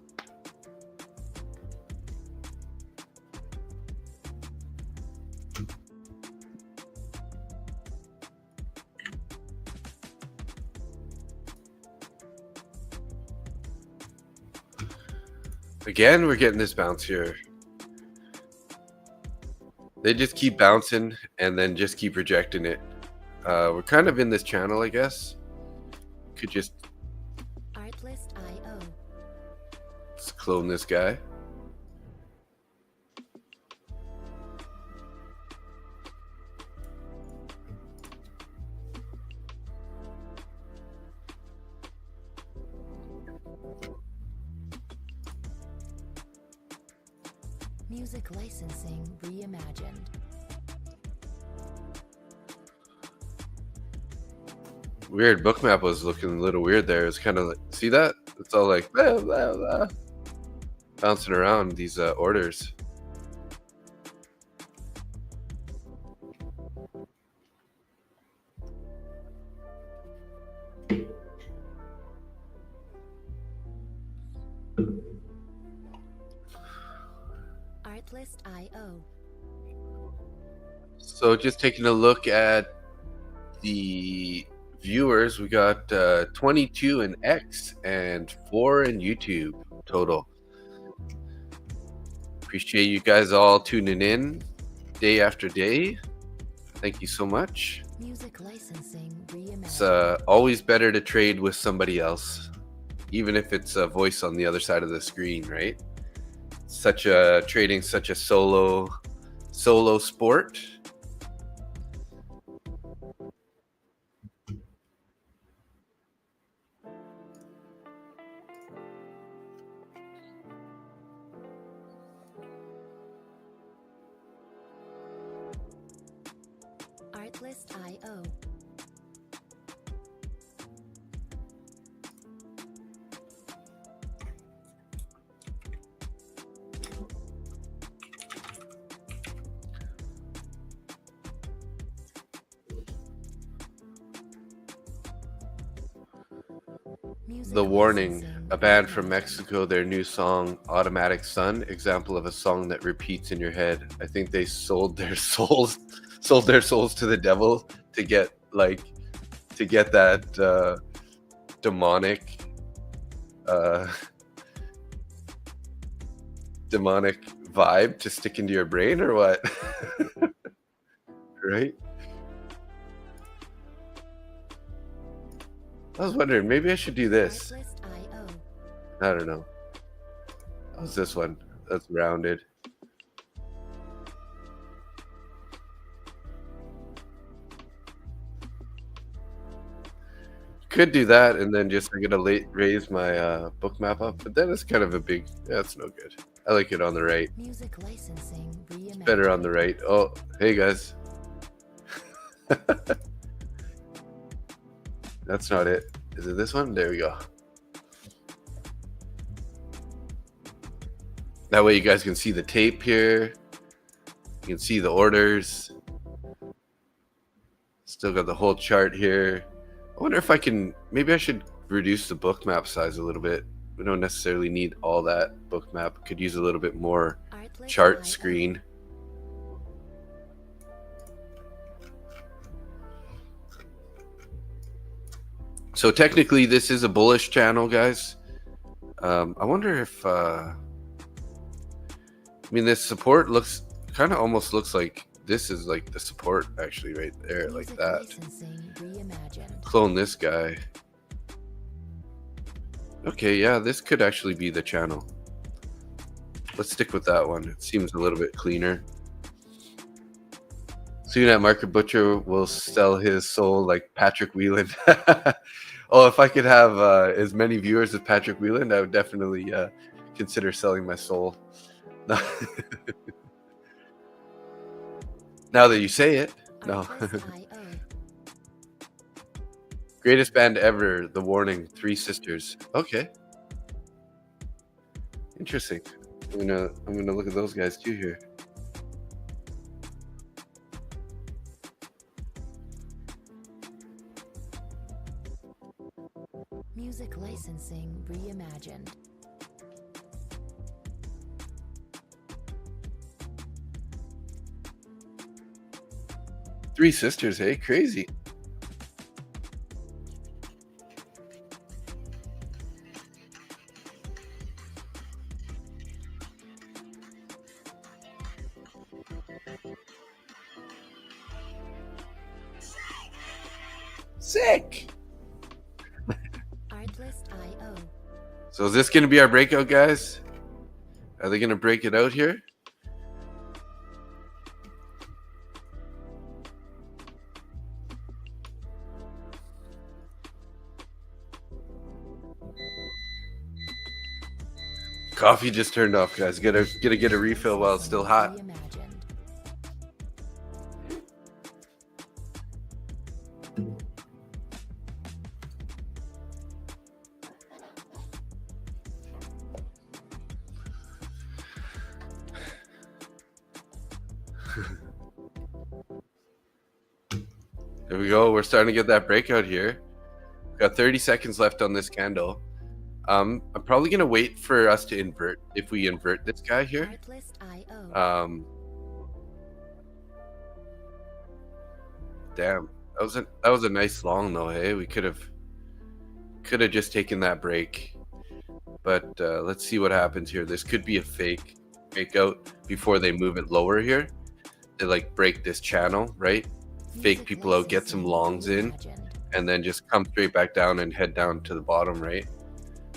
Again, we're getting this bounce here. They just keep bouncing and then just keep rejecting it. We're kind of in this channel, I guess. Could just Artlist.io. let's clone this guy. Music licensing reimagined. Weird. Bookmap was looking a little weird there. It's kind of like, see that? It's all like blah, blah, blah, bouncing around these orders. Artlist.io. So just taking a look at the viewers, we got 22 in X and 4 in YouTube total. Appreciate you guys all tuning in day after day. Thank you so much. Music licensing reimagined. It's always better to trade with somebody else, even if it's a voice on the other side of the screen, right? Trading such a solo sport. Artlist.io. The warning, a band from Mexico, their new song Automatic Sun, example of a song that repeats in your head. I think they sold their souls to the devil to get that demonic vibe to stick into your brain, or what? Right? I was wondering, maybe I should do this. Artlist.io. I don't know. How's this one? That's rounded. Could do that, and then just I'm gonna raise my book map up, but then it's kind of a big. That's no good. I like it on the right. Music licensing reimagined. Better on the right. Oh, hey guys. That's not it. Is it this one? There we go. That way you guys can see the tape here. You can see the orders. Still got the whole chart here. I wonder if I can, maybe I should reduce the book map size a little bit. We don't necessarily need all that book map. Could use a little bit more chart screen. So technically this is a bullish channel, guys. I wonder if, I mean, this support looks, kind of almost looks like this is like the support actually right there, like that. Clone this guy. Okay, yeah, this could actually be the channel. Let's stick with that one. It seems a little bit cleaner. Soon at Market Butcher will sell his soul like Patrick Whelan. Oh, if I could have as many viewers as Patrick Whelan, I would definitely consider selling my soul. Now that you say it, no. Greatest band ever, The Warning, Three Sisters. Okay. Interesting. I'm gonna look at those guys too here. Music licensing reimagined. Three Sisters, hey, crazy. Sick. Artlist.io. So is this going to be our breakout, guys? Are they going to break it out here? Coffee just turned off, guys. Gotta get a refill while it's still hot. There we go. We're starting to get that breakout here. Got 30 seconds left on this candle. I'm probably gonna wait for us to invert. If we invert this guy here, damn, that was a nice long though. Hey, we could have just taken that break, but let's see what happens here. This could be a fake out before they move it lower here. They like break this channel, right? Fake people out, get some longs in, and then just come straight back down and head down to the bottom, right?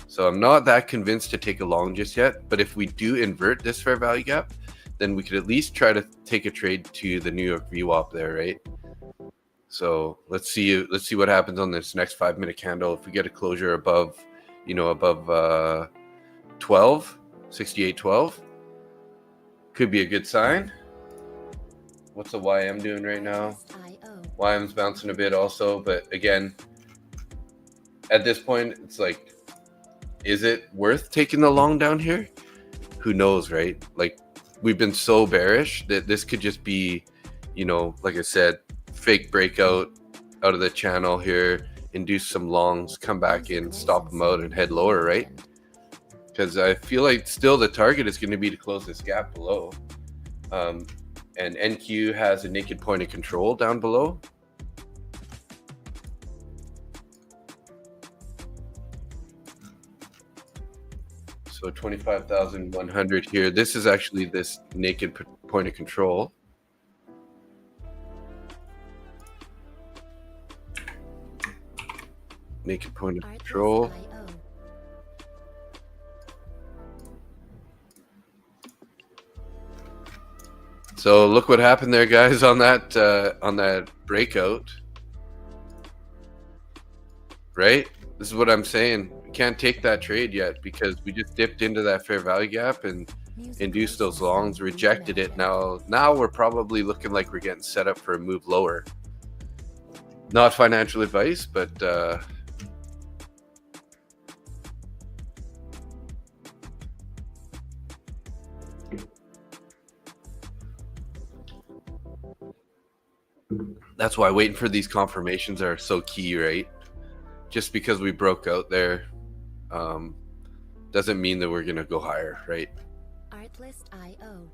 So I'm not that convinced to take a long just yet, but if we do invert this fair value gap, then we could at least try to take a trade to the New York VWAP there, right? So let's see what happens on this next 5-minute candle. If we get a closure above, above 12, 68.12, could be a good sign. What's the YM doing right now? YM's bouncing a bit also, but again, at this point, it's like, is it worth taking the long down here? Who knows, right? Like, we've been so bearish that this could just be, like I said, fake breakout out of the channel here, induce some longs, come back in, stop them out, and head lower, right? Because I feel like still the target is going to be to close this gap below. And NQ has a naked point of control down below. So 25,100 here. This is actually this naked point of control. Naked point of control. So look what happened there, guys, on that breakout. Right? This is what I'm saying. We can't take that trade yet because we just dipped into that fair value gap and induced those longs, rejected it. Now we're probably looking like we're getting set up for a move lower. Not financial advice, but that's why waiting for these confirmations are so key, right? Just because we broke out there doesn't mean that we're gonna go higher, right? Artlist.io.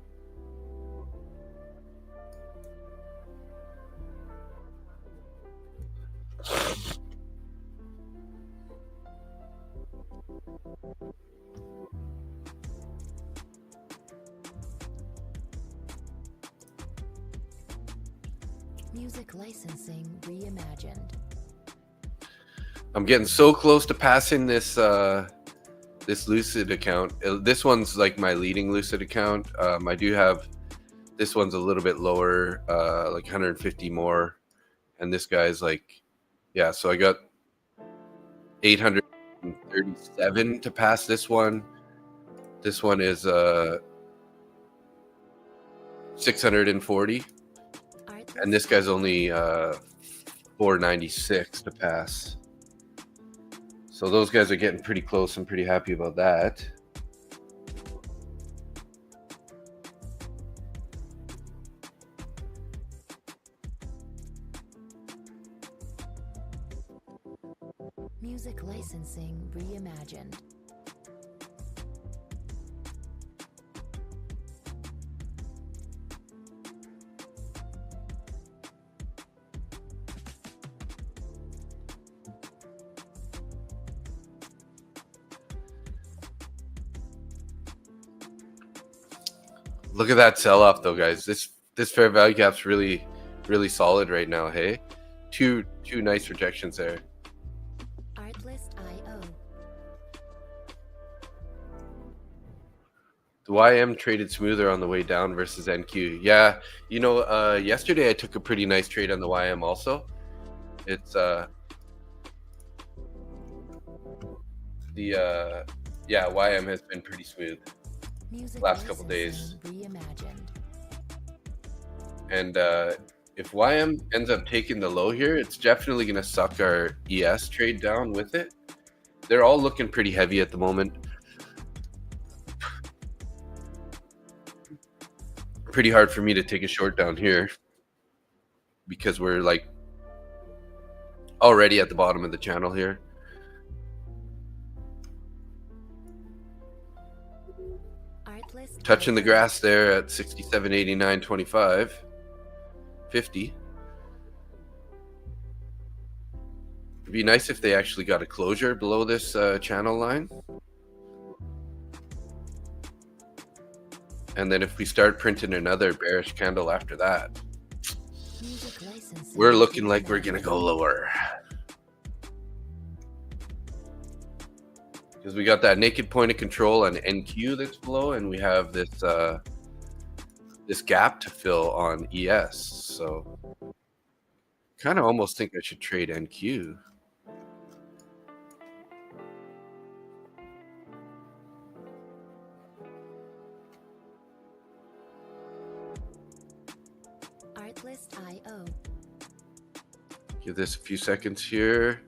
Music licensing reimagined. I'm getting so close to passing this this Lucid account. This one's like my leading Lucid account. I do have this one's a little bit lower, like 150 more, and this guy's like, yeah. So I got 837 to pass this one. This one is 640, and this guy's only 496 to pass. So those guys are getting pretty close. I'm pretty happy about that. Music licensing reimagined. Look at that sell-off, though, guys. This fair value gap's really solid right now. Hey, two nice rejections there. Artlist.io. The YM traded smoother on the way down versus NQ. Yeah, you know, yesterday I took a pretty nice trade on the YM also. It's yeah, YM has been pretty smooth Music last couple days. licensing reimagined. And if YM ends up taking the low here, it's definitely going to suck our ES trade down with it. They're all looking pretty heavy at the moment. Pretty hard for me to take a short down here because we're like already at the bottom of the channel here. Touching the grass there at 67.89.25, 50. It'd be nice if they actually got a closure below this channel line. And then if we start printing another bearish candle after that, we're looking like we're going to go lower. Because we got that naked point of control on NQ that's below, and we have this this gap to fill on ES. So kind of almost think I should trade NQ. Artlist.io. Give this a few seconds here.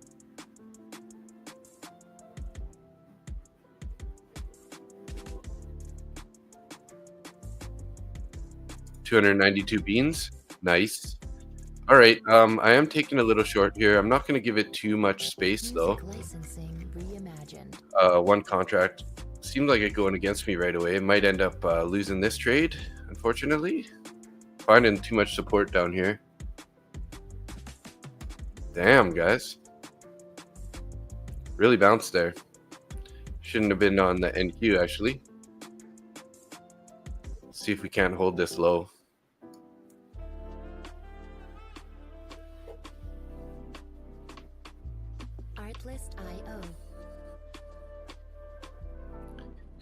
$292 beans. Nice. All right. I am taking a little short here. I'm not going to give it too much space though. Licensing reimagined. One contract seemed like it going against me right away. It might end up losing this trade, unfortunately. Finding too much support down here. Damn, guys. Really bounced there. Shouldn't have been on the NQ, actually. See if we can't hold this low. Artlist.io.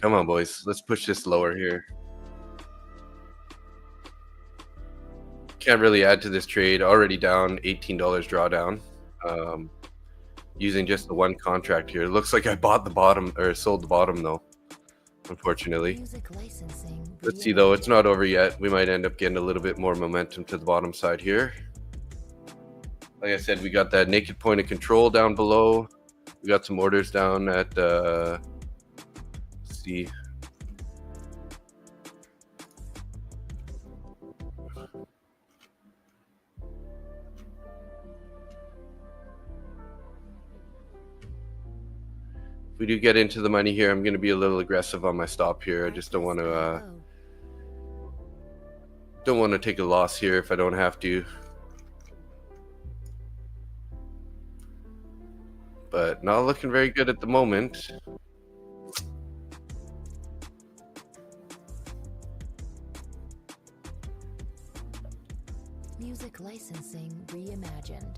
Come on, boys. Let's push this lower here. Can't really add to this trade. Already down $18 drawdown. Using just the one contract here. Looks like I bought the bottom or sold the bottom though. unfortunately. Music licensing. Let's see though, it's not over yet. We might end up getting a little bit more momentum to the bottom side here. Like I said, we got that naked point of control down below. We got some orders down at let's see. If we do get into the money here, I'm going to be a little aggressive on my stop here. I just don't want to take a loss here if I don't have to. But not looking very good at the moment. Music licensing reimagined.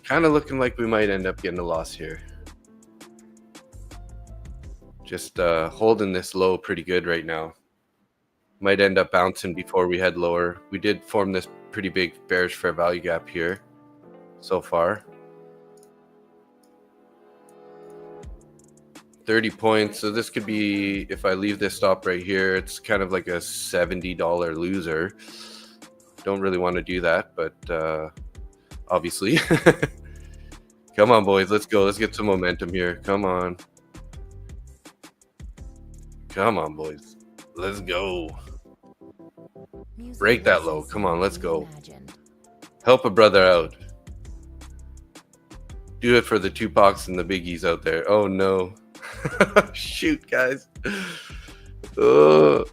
Kind of looking like we might end up getting a loss here. Just holding this low pretty good right now. Might end up bouncing before we head lower. We did form this pretty big bearish fair value gap here so far. 30 points. So this could be, if I leave this stop right here, it's kind of like a $70 loser. Don't really want to do that, but obviously. Come on, boys. Let's go. Let's get some momentum here. Come on. Come on, boys. Let's go. Break that low. Come on, let's go. Help a brother out. Do it for the Tupacs and the Biggies out there. Oh, no. Shoot, guys. Oh.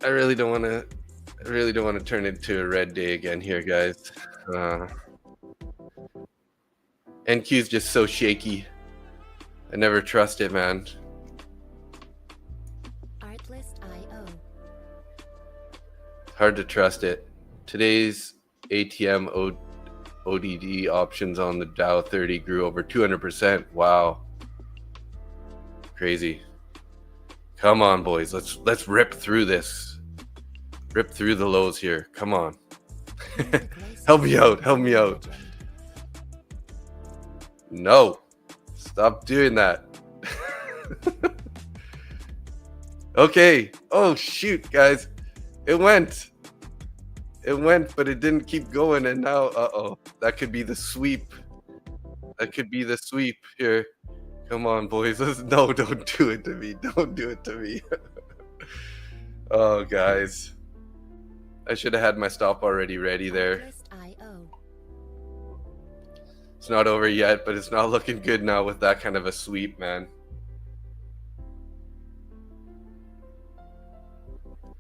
I really don't want to turn into a red day again here, guys. NQ is just so shaky. I never trust it, man. Hard to trust it. Today's ATM ODD options on the Dow 30 grew over 200%. Wow. Crazy. Come on, boys. Let's rip through this. Rip through the lows here. Come on. Help me out. Help me out. No. Stop doing that. Okay. Oh, shoot, guys. It went. It went, but it didn't keep going. And now, uh-oh. That could be the sweep. That could be the sweep here. Come on, boys. No, don't do it to me. Don't do it to me. Oh, guys. I should have had my stop already ready there. It's not over yet, but it's not looking good now with that kind of a sweep, man.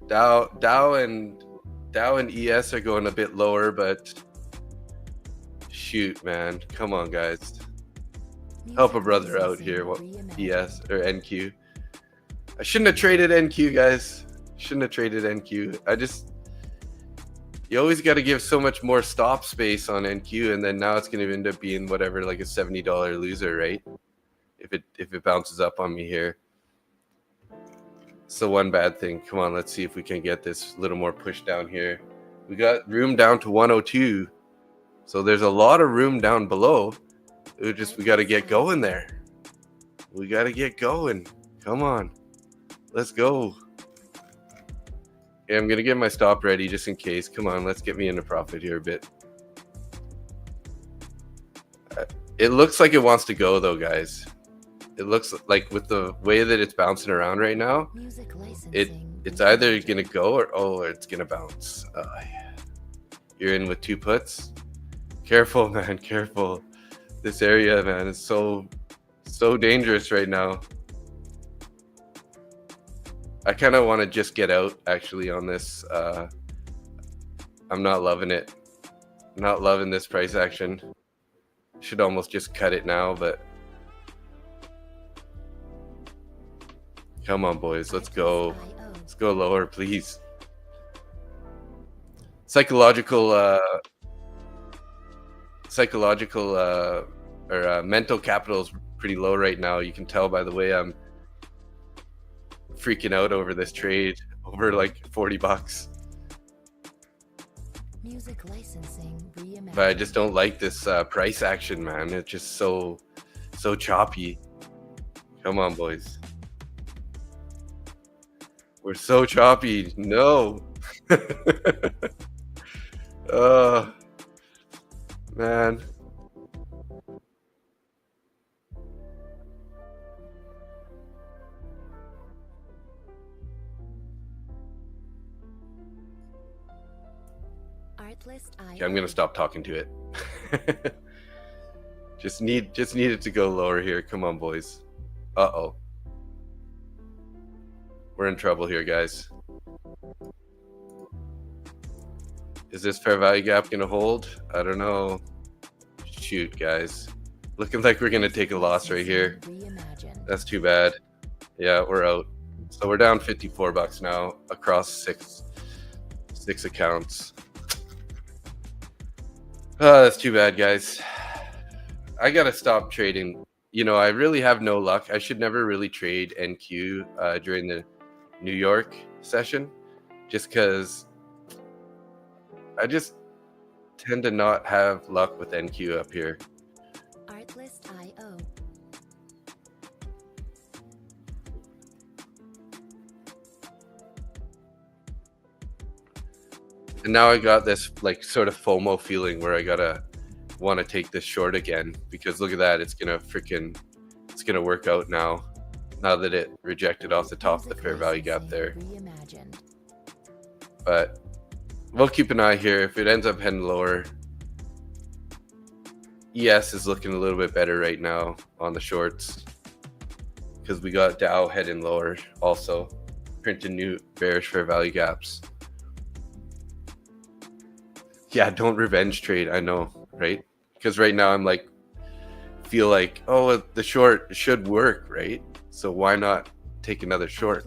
Dow and ES are going a bit lower, but shoot, man. Come on, guys. Help a brother out here. ES or NQ. I shouldn't have traded NQ, guys. Shouldn't have traded NQ. You always got to give so much more stop space on NQ, and then now it's going to end up being whatever, like a $70 loser, right? If it bounces up on me here. So one bad thing. Come on, let's see if we can get this a little more push down here. We got room down to 102. So there's a lot of room down below. We got to get going there. We got to get going. Come on. Let's go. Okay, I'm going to get my stop ready just in case. Come on, let's get me into profit here a bit. It looks like it wants to go though, guys. It looks like with the way that it's bouncing around right now, it's either going to go or it's going to bounce. Yeah. You're in with two puts. Careful, man, careful. This area, man, is so dangerous right now. I kind of want to just get out actually on this. I'm not loving it. I'm not loving this price action. Should almost just cut it now, but come on, boys. Let's go. Let's go lower, please. Psychological or mental capital is pretty low right now. You can tell by the way I'm freaking out over this trade, over like $40. Music licensing reimagined. But I just don't like this price action, man. It's just so choppy. Come on, boys. We're so choppy. No. Oh, man. Okay, I'm gonna stop talking to it. just need it to go lower here. Come on, boys. Uh-oh. We're in trouble here, guys. Is this fair value gap gonna hold? I don't know. Shoot, guys. Looking like we're gonna take a loss right here. That's too bad. Yeah, we're out. So we're down $54 now across six accounts. Oh, that's too bad, guys. I gotta stop trading. You know, I really have no luck. I should never really trade NQ during the New York session, just because I just tend to not have luck with NQ up here. Artlist.io. And now I got this like sort of FOMO feeling where I gotta want to take this short again, because look at that, it's gonna work out now that it rejected off the top of the fair value gap there. But we'll keep an eye here. If it ends up heading lower, ES is looking a little bit better right now on the shorts, because we got Dow heading lower also, printing new bearish fair value gaps. Yeah, don't revenge trade. I know, right? Because right now I'm like, feel like, oh, the short should work, right? So why not take another short?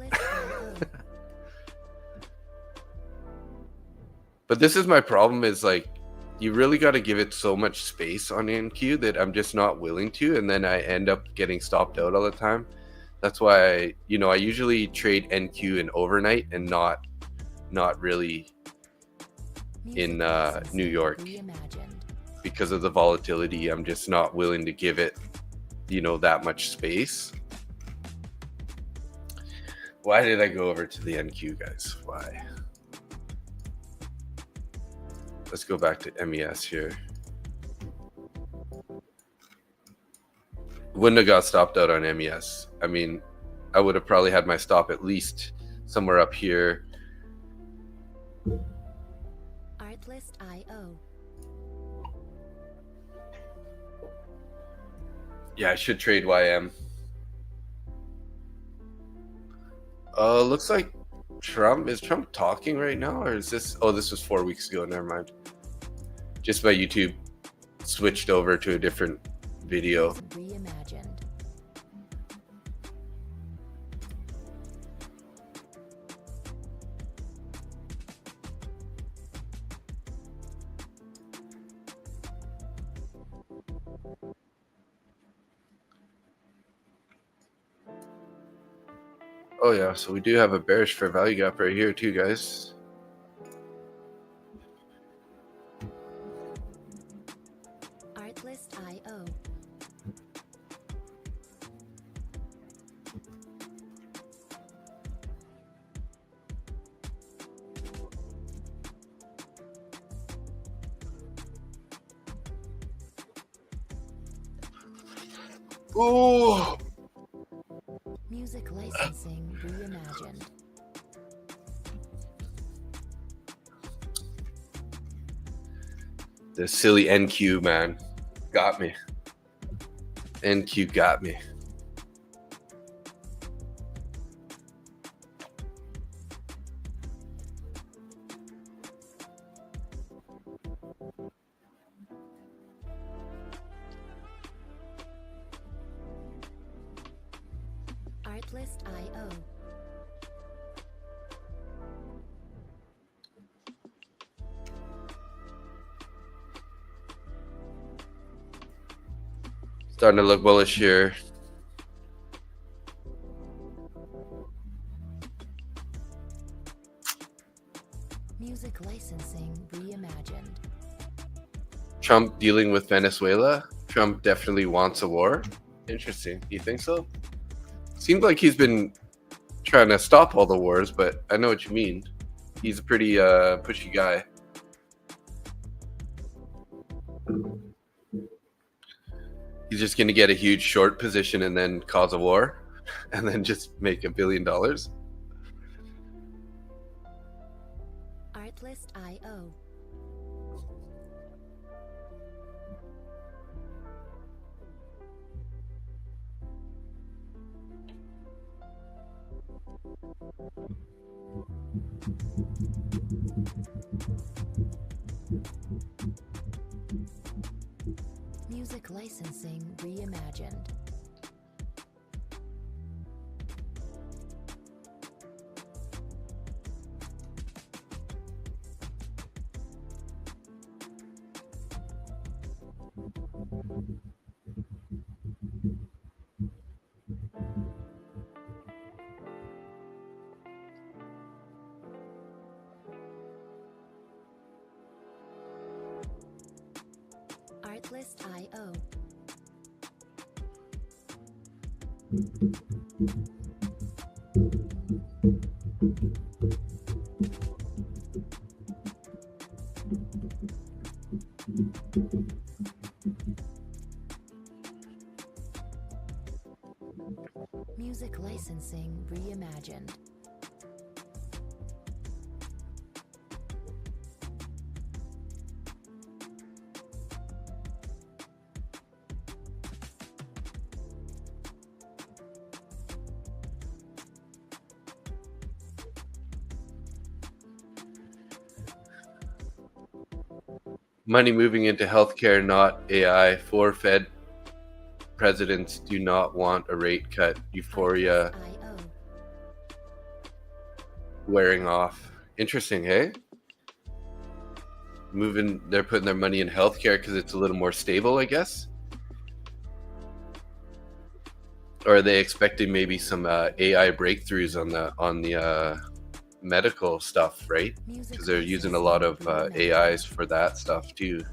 But this is my problem, is like, you really got to give it so much space on NQ that I'm just not willing to, and then I end up getting stopped out all the time. That's why I usually trade NQ in overnight and not really in New York, because of the volatility. I'm just not willing to give it that much space. Why did I go over to the NQ, guys? Why? Let's go back to MES here. Wouldn't have got stopped out on MES. I mean, I would have probably had my stop at least somewhere up here. Artlist.io. Yeah, I should trade YM. Looks like is Trump talking right now, or is this? Oh, this was 4 weeks ago. Never mind. Just my YouTube switched over to a different video. Reimagined. Oh yeah, so we do have a bearish fair value gap right here too, guys. Artlist.io. Ooh. Music licensing reimagined. The silly NQ, man, got me. NQ got me. Artlist.io. Starting to look bullish here. Music licensing reimagined. Trump dealing with Venezuela. Trump definitely wants a war. Interesting. Do you think so? Seems like he's been trying to stop all the wars, but I know what you mean. He's a pretty pushy guy. He's just going to get a huge short position and then cause a war and then just make $1 billion. Artlist.io. Music licensing reimagined. Artlist.io. Music licensing reimagined. Money moving into healthcare, not AI. 4 Fed presidents do not want a rate cut. Euphoria Artlist.io. wearing off. Interesting, hey? They're putting their money in healthcare because it's a little more stable, I guess. Or are they expecting maybe some AI breakthroughs on the medical stuff, right? Because they're using a lot of AIs for that stuff too.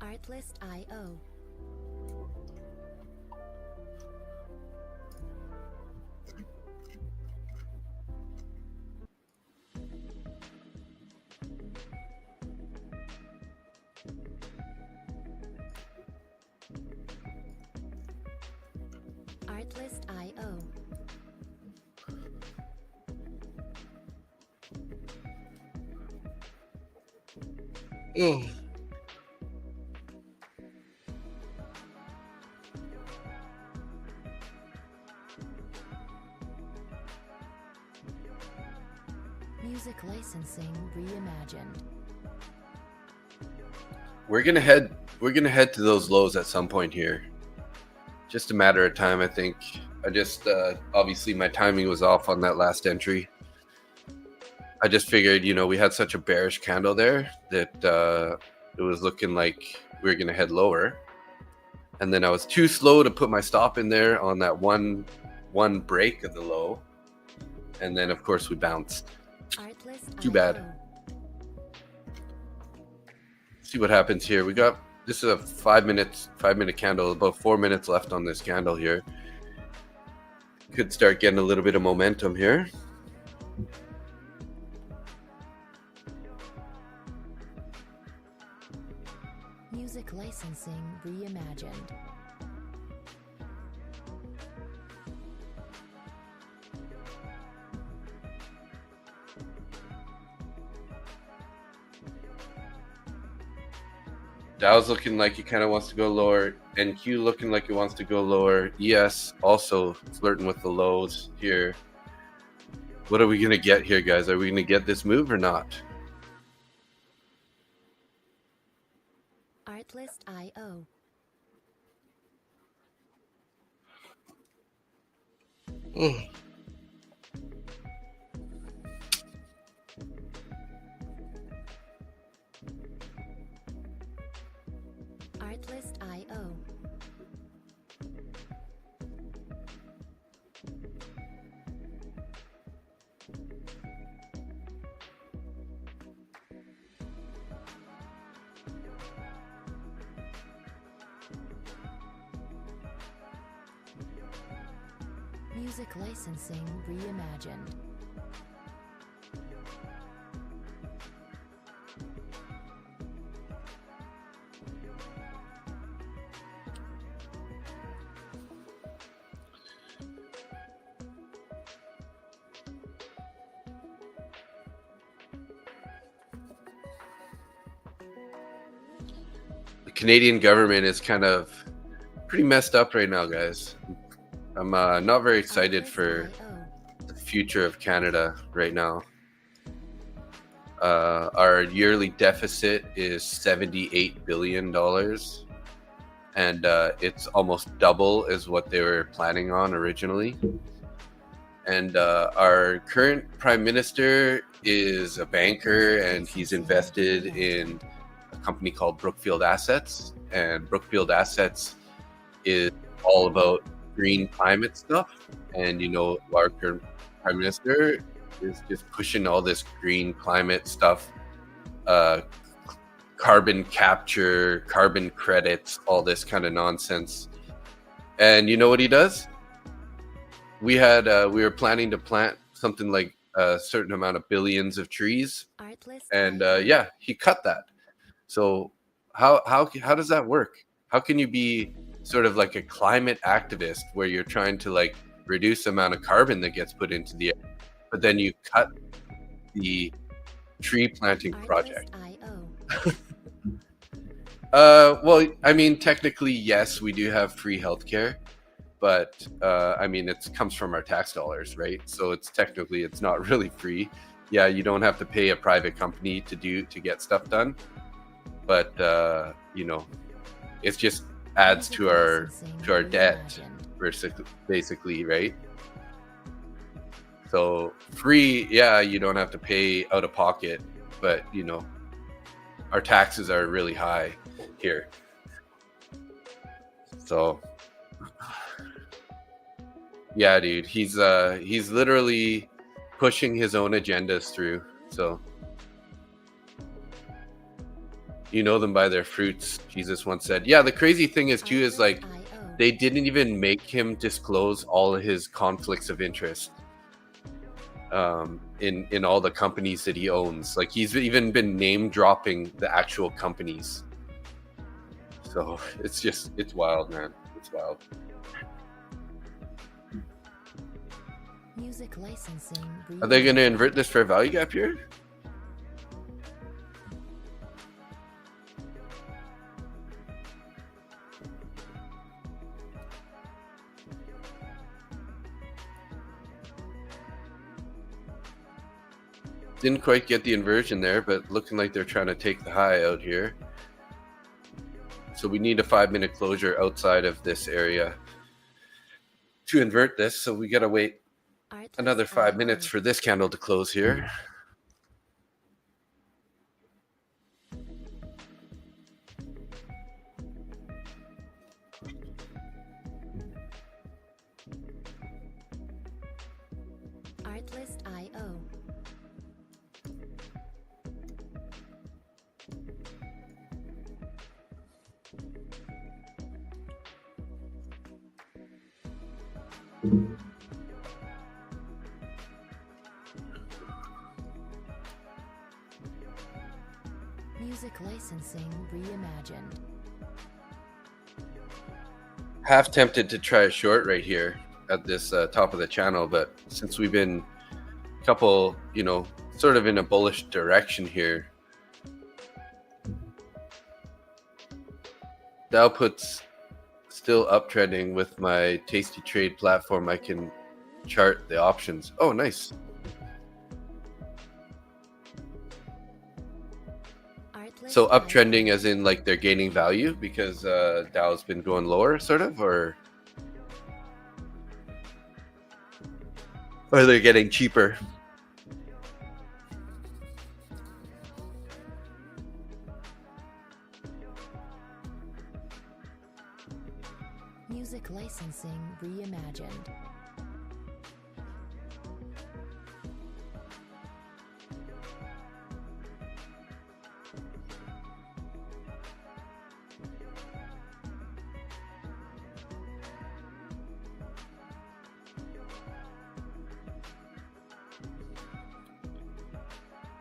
Artlist.io. Artlist.io. Music licensing reimagined. We're gonna head to those lows at some point here. Just a matter of time, I think. I just obviously my timing was off on that last entry. I just figured, we had such a bearish candle there that it was looking like we were gonna head lower. And then I was too slow to put my stop in there on that one break of the low. And then of course we bounced. Too bad. See what happens here. This is a 5 minute candle, about 4 minutes left on this candle here. Could start getting a little bit of momentum here. Music licensing reimagined. Dow's looking like it kind of wants to go lower. NQ looking like it wants to go lower. ES also flirting with the lows here. What are we going to get here, guys? Are we going to get this move or not? Artlist.io. Artlist.io. Music licensing reimagined. The Canadian government is kind of pretty messed up right now, guys. I'm not very excited for the future of Canada right now. Our yearly deficit is $78 billion, and it's almost double as what they were planning on originally. And our current prime minister is a banker, and he's invested in a company called Brookfield Assets, and Brookfield Assets is all about green climate stuff. And you know, our current prime minister is just pushing all this green climate stuff, carbon capture, carbon credits, all this kind of nonsense. And you know what he does? We were planning to plant something like a certain amount of billions of trees, and yeah, he cut that. So how does that work? How can you be sort of like a climate activist where you're trying to like reduce the amount of carbon that gets put into the air, but then you cut the tree planting project? Well, I mean, technically, yes, we do have free healthcare, but I mean, it comes from our tax dollars, right? So it's technically, it's not really free. Yeah, you don't have to pay a private company to get stuff done, but you know, it's just adds to our debt, basically, right? So free, yeah, you don't have to pay out of pocket, but you know, our taxes are really high here. So yeah, dude, he's literally pushing his own agendas through. So you know them by their fruits, Jesus once said. Yeah, the crazy thing is too is like they didn't even make him disclose all of his conflicts of interest in all the companies that he owns. Like he's even been name dropping the actual companies. So it's wild, man. It's wild. Music licensing. Are they going to invert this fair value gap here? Didn't quite get the inversion there, but looking like they're trying to take the high out here. So we need a 5-minute closure outside of this area to invert this. So we got to wait another 5 minutes for this candle to close here. Artlist.io. Music licensing reimagined. Half tempted to try a short right here at this top of the channel, but since we've been a couple, you know, sort of in a bullish direction here, the output's still uptrending. With my Tasty Trade platform, I can chart the options. Oh, nice. So uptrending as in like they're gaining value because Dow's been going lower, sort of, or they're getting cheaper. Music licensing reimagined.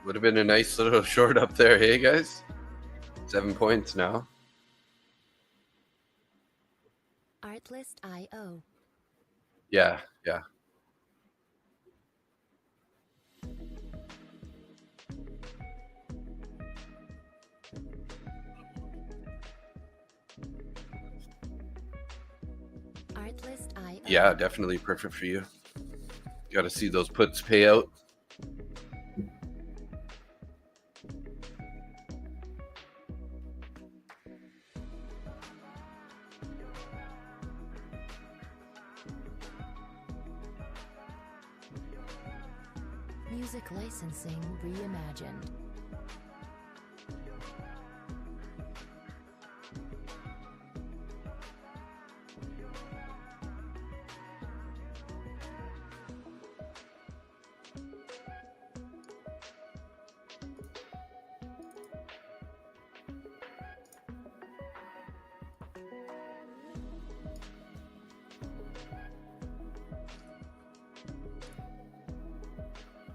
Would have been a nice little short up there, hey guys? 7 points now. Artlist.io. Yeah. Artlist.io. Yeah, definitely perfect for you. Got to see those puts pay out. Music licensing reimagined.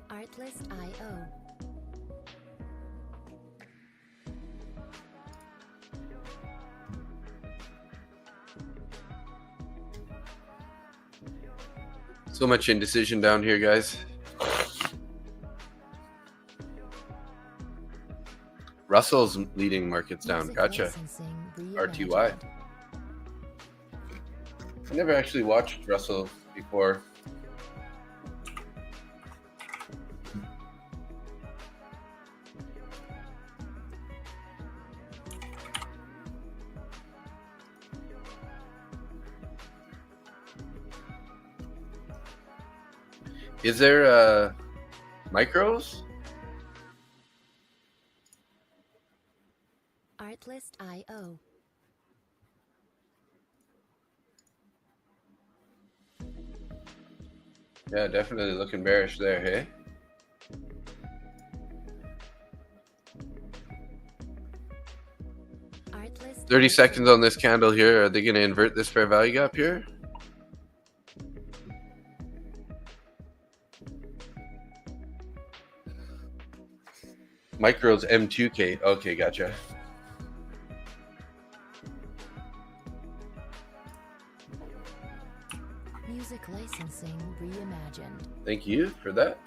Artlist.io. So much indecision down here, guys. Russell's leading markets down. Music Gotcha. licensing RTY. reimagined. I never actually watched Russell before. Is there micros? Artlist.io. Yeah, definitely looking bearish there, hey? Artlist. 30 seconds on this candle here. Are they going to invert this fair value gap here? Micros M2K. Okay, gotcha. Music licensing reimagined. Thank you for that.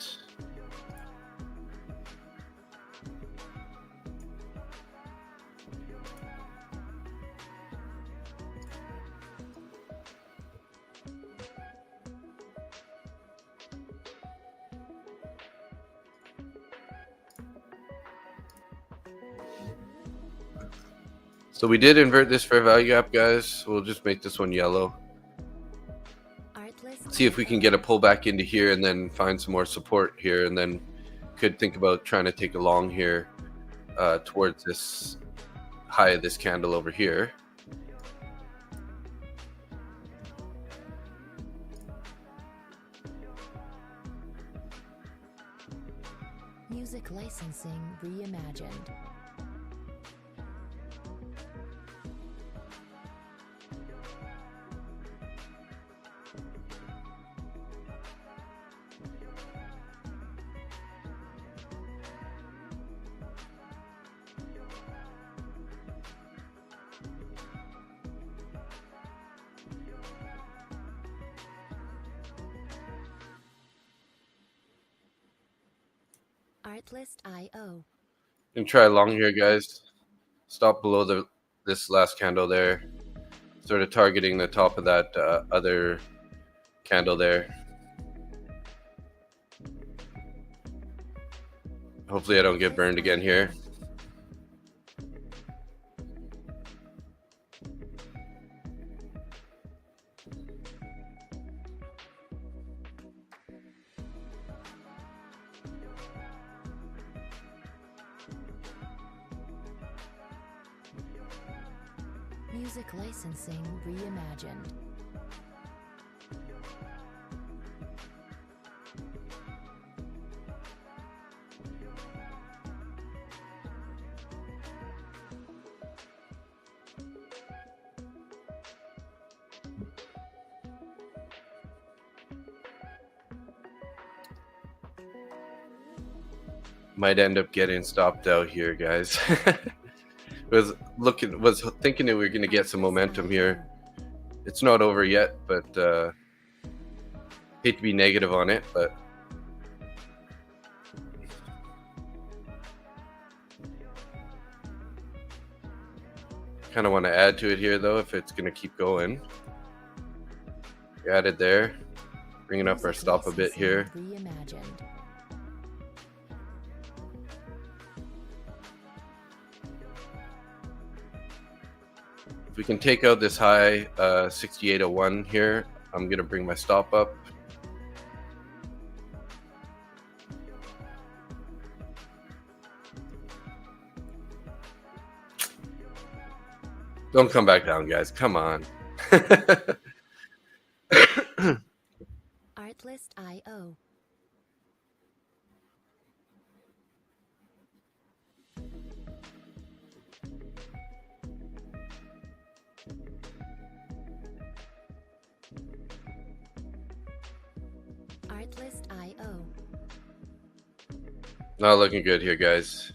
So we did invert this fair value gap, guys. We'll just make this one yellow. Artlist. See if we can get a pullback into here and then find some more support here, and then could think about trying to take a long here towards this high of this candle over here. Music licensing reimagined. Artlist.io. Gonna try long here, guys. Stop below this last candle there. Sort of targeting the top of that other candle there. Hopefully I don't get burned again here. Music licensing reimagined. Might end up getting stopped out here, guys. was thinking that we were going to get some momentum here. It's not over yet, but hate to be negative on it, but kind of want to add to it here though if it's going to keep going. We added there, bringing up our stop a bit here. If we can take out this high 68.01 here, I'm going to bring my stop up. Don't come back down, guys. Come on. Artlist.io. Artlist.io. Not looking good here, guys.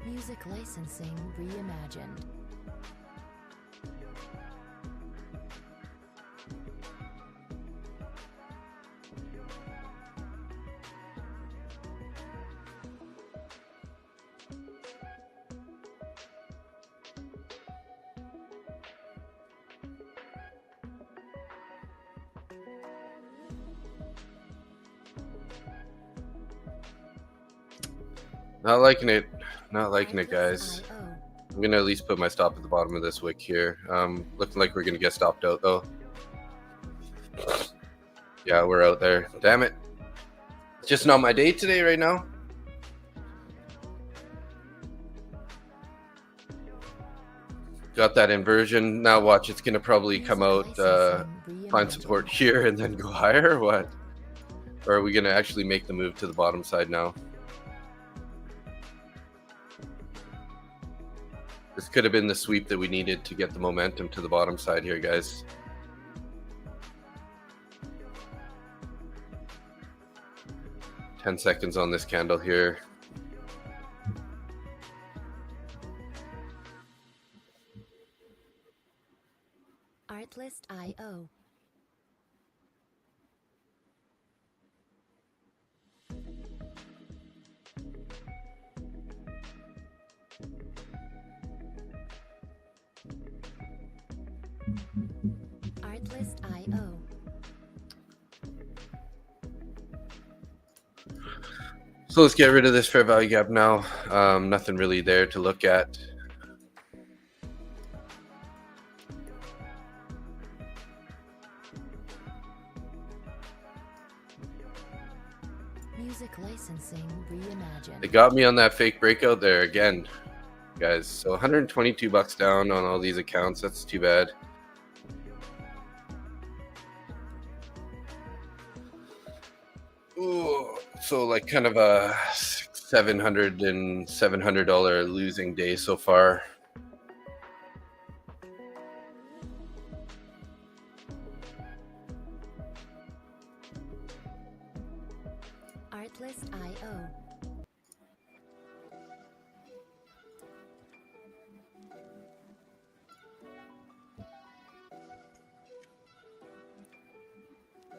Music licensing reimagined. Not liking it. Not liking it, guys. I'm gonna at least put my stop at the bottom of this wick here. Looking like we're gonna get stopped out though. Yeah, we're out there. Damn it. It's just not my day today right now. Got that inversion. Now watch, it's gonna probably come out, find support here and then go higher or what? Or are we gonna actually make the move to the bottom side now? This could have been the sweep that we needed to get the momentum to the bottom side here, guys. Ten seconds on this candle here. Artlist.io. Artlist.io. So let's get rid of this fair value gap now. Nothing really there to look at. Music licensing reimagined. They got me on that fake breakout there again, guys. So 122 bucks down on all these accounts. That's too bad. Ooh, so like kind of a $700 and $700 losing day so far. Artlist.io.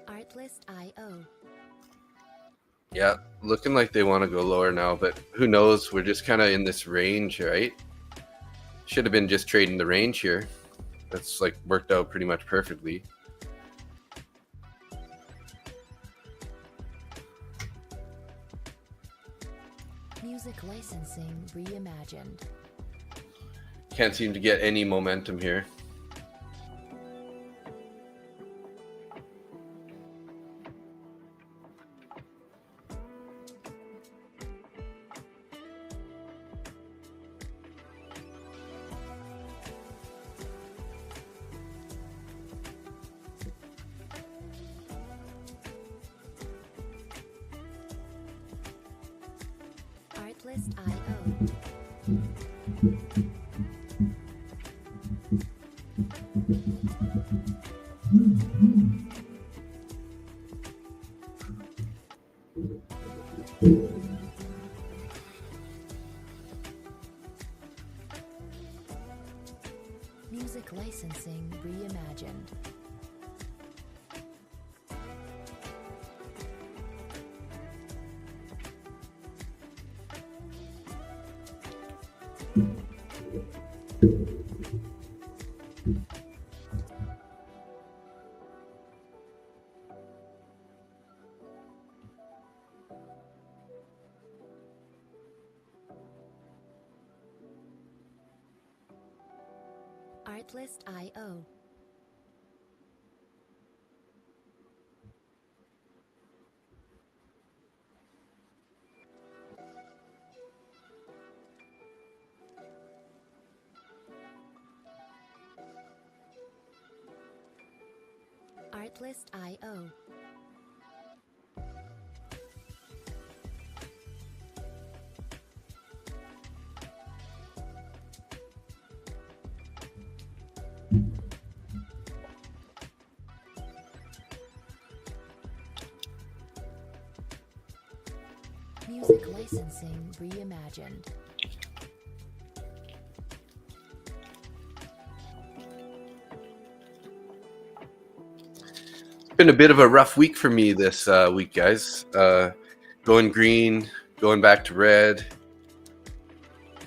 Artlist.io. Yeah, looking like they want to go lower now, but who knows? We're just kind of in this range, right? Should have been just trading the range here. That's like worked out pretty much perfectly. Music licensing reimagined. Can't seem to get any momentum here. Music licensing reimagined. Artlist.io. Artlist.io. Music licensing reimagined. Been a bit of a rough week for me this week, guys. Going green, going back to red.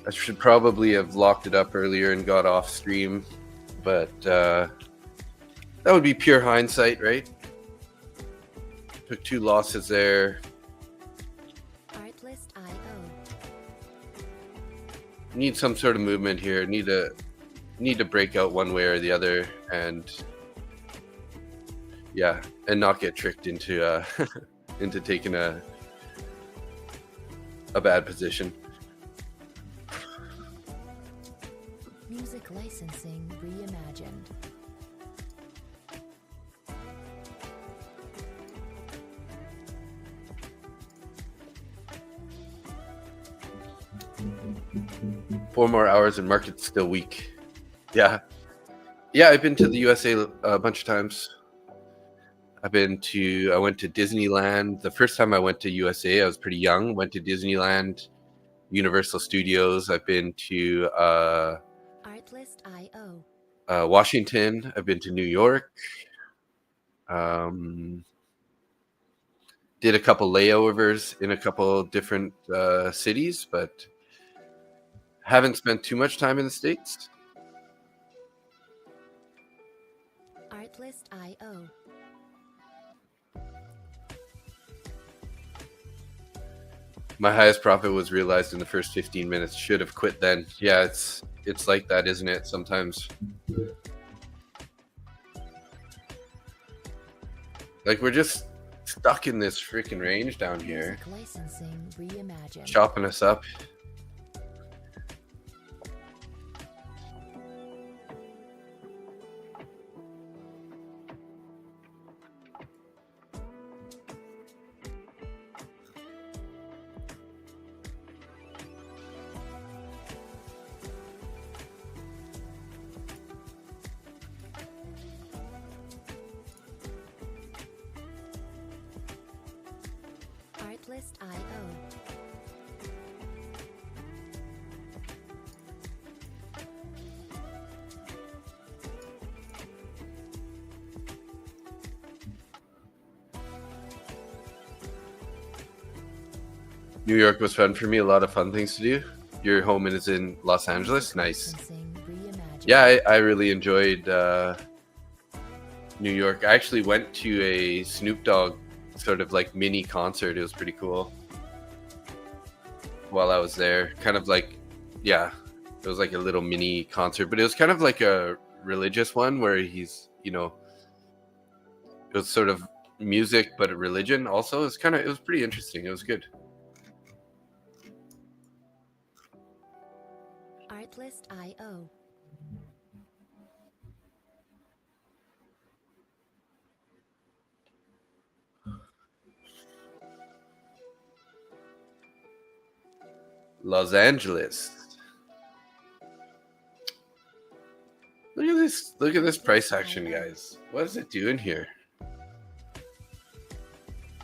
I should probably have locked it up earlier and got off stream, but that would be pure hindsight, right? Took 2 losses there. Artlist.io. Need some sort of movement here. Need to break out one way or the other, and yeah, and not get tricked into into taking a bad position. Music licensing reimagined. Four more hours and market's still weak. Yeah. I've been to the USA a bunch of times. I went to Disneyland. The first time I went to USA, I was pretty young. Went to Disneyland, Universal Studios. I've been to Artlist.io. Washington. I've been to New York. Did a couple layovers in a couple different cities, but haven't spent too much time in the States. Artlist.io. My highest profit was realized in the first 15 minutes. Should have quit then. Yeah, it's like that, isn't it? Sometimes. Like, we're just stuck in this freaking range down here. Music licensing reimagined. Chopping us up. Artlist.io. New York was fun for me. A lot of fun things to do. Your home is in Los Angeles. Nice. Licensing reimagined. Yeah, I really enjoyed New York. I actually went to a Snoop Dogg sort of like mini concert. It was pretty cool while I was there. Kind of like, yeah, it was like a little mini concert, but it was kind of like a religious one where he's, you know, it was sort of music, but a religion also. It was pretty interesting. It was good. Artlist.io. Los Angeles. Look at this. Look at this price action, guys. What is it doing here?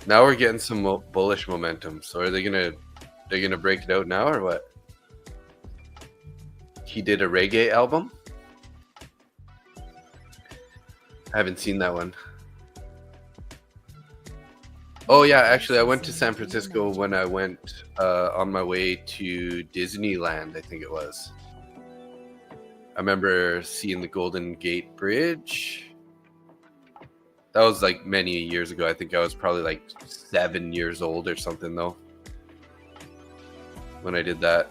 Now we're getting some bullish momentum. So are they gonna? They're gonna break it out now or what? He did a reggae album. I haven't seen that one. Oh yeah, actually, I went to San Francisco when I went on my way to Disneyland. I think it was. I remember seeing the Golden Gate Bridge. That was like many years ago. I think I was probably like 7 years old or something though when I did that.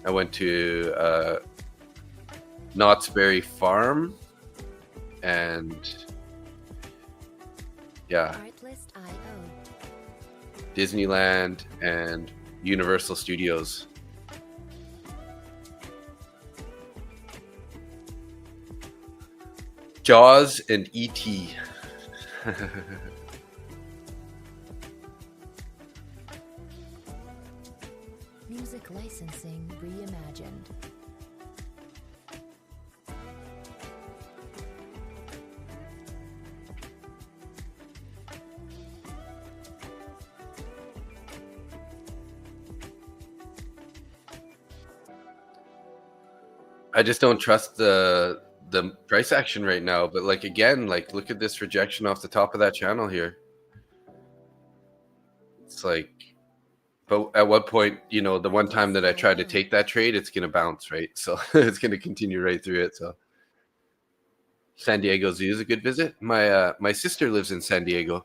I went to Knott's Berry Farm and yeah, Disneyland and Universal Studios. Jaws and E.T. Music licensing reimagined. I just don't trust the price action right now. But like again, like look at this rejection off the top of that channel here. It's like, but at what point, you know, the one time that I tried to take that trade, it's gonna bounce, right? So it's gonna continue right through it. So San Diego Zoo is a good visit. My sister lives in San Diego.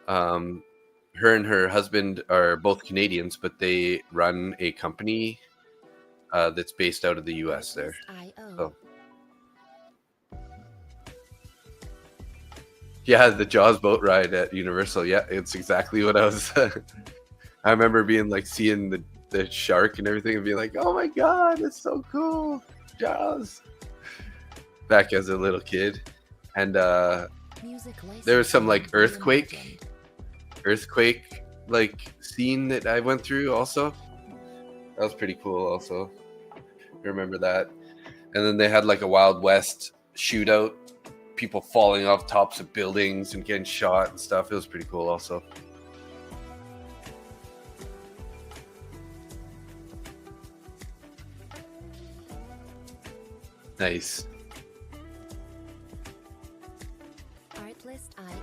Her and her husband are both Canadians, but they run a company that's based out of the U.S. there. So. Yeah, the Jaws boat ride at Universal. Yeah, it's exactly what I was. I remember being like seeing the shark and everything and being like, "Oh my god, it's so cool, Jaws!" Back as a little kid, and there was some like earthquake like scene that I went through also. That was pretty cool also. I remember that. And then they had like a Wild West shootout, people falling off tops of buildings and getting shot and stuff. It was pretty cool also. Nice. Artlist.io.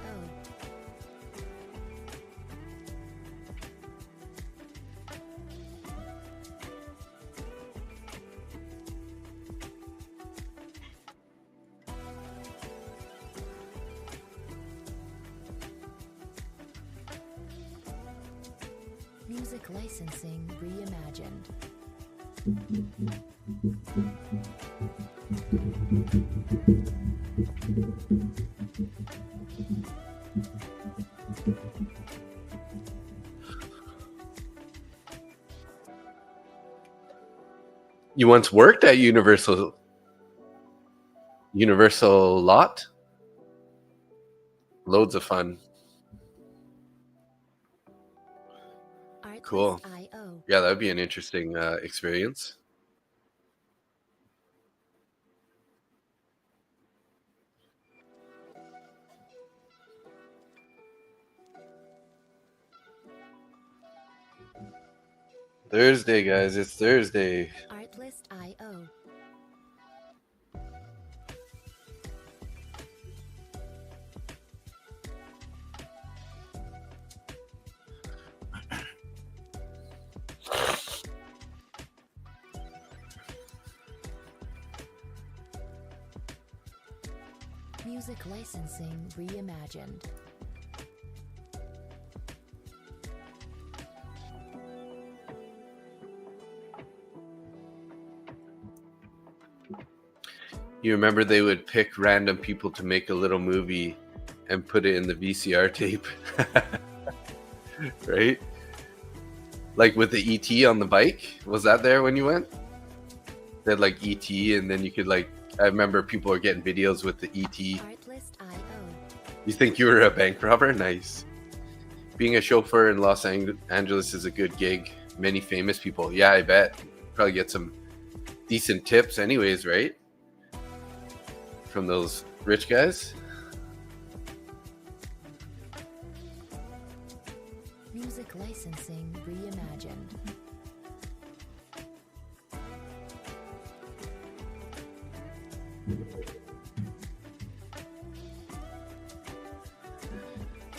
Music licensing reimagined. You once worked at Universal lot? Loads of fun. Cool. Yeah, that would be an interesting experience. Thursday, guys. It's Thursday. Artlist.io. Music licensing reimagined. You remember they would pick random people to make a little movie and put it in the VCR tape, right? Like with the ET on the bike. Was that there when you went? They had like ET, and then you could like. I remember people were getting videos with the ET. Artlist.io. You think you were a bank robber? Nice. Being a chauffeur in Los Angeles is a good gig. Many famous people. Yeah, I bet. Probably get some decent tips anyways, right? From those rich guys. Music licensing reimagined.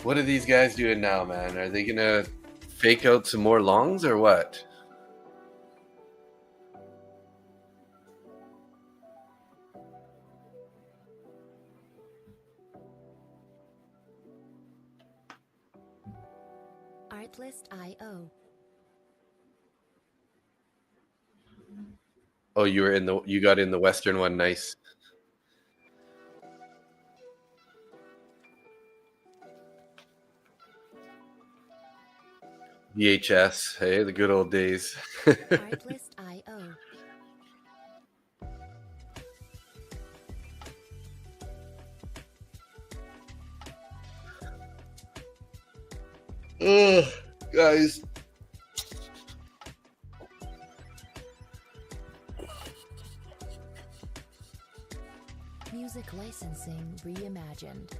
What are these guys doing now, man? Are they gonna fake out some more longs or what? Artlist.io. Oh, you got in the Western one, nice. VHS, hey, the good old days. Artlist.io. Ugh, guys. Music licensing reimagined.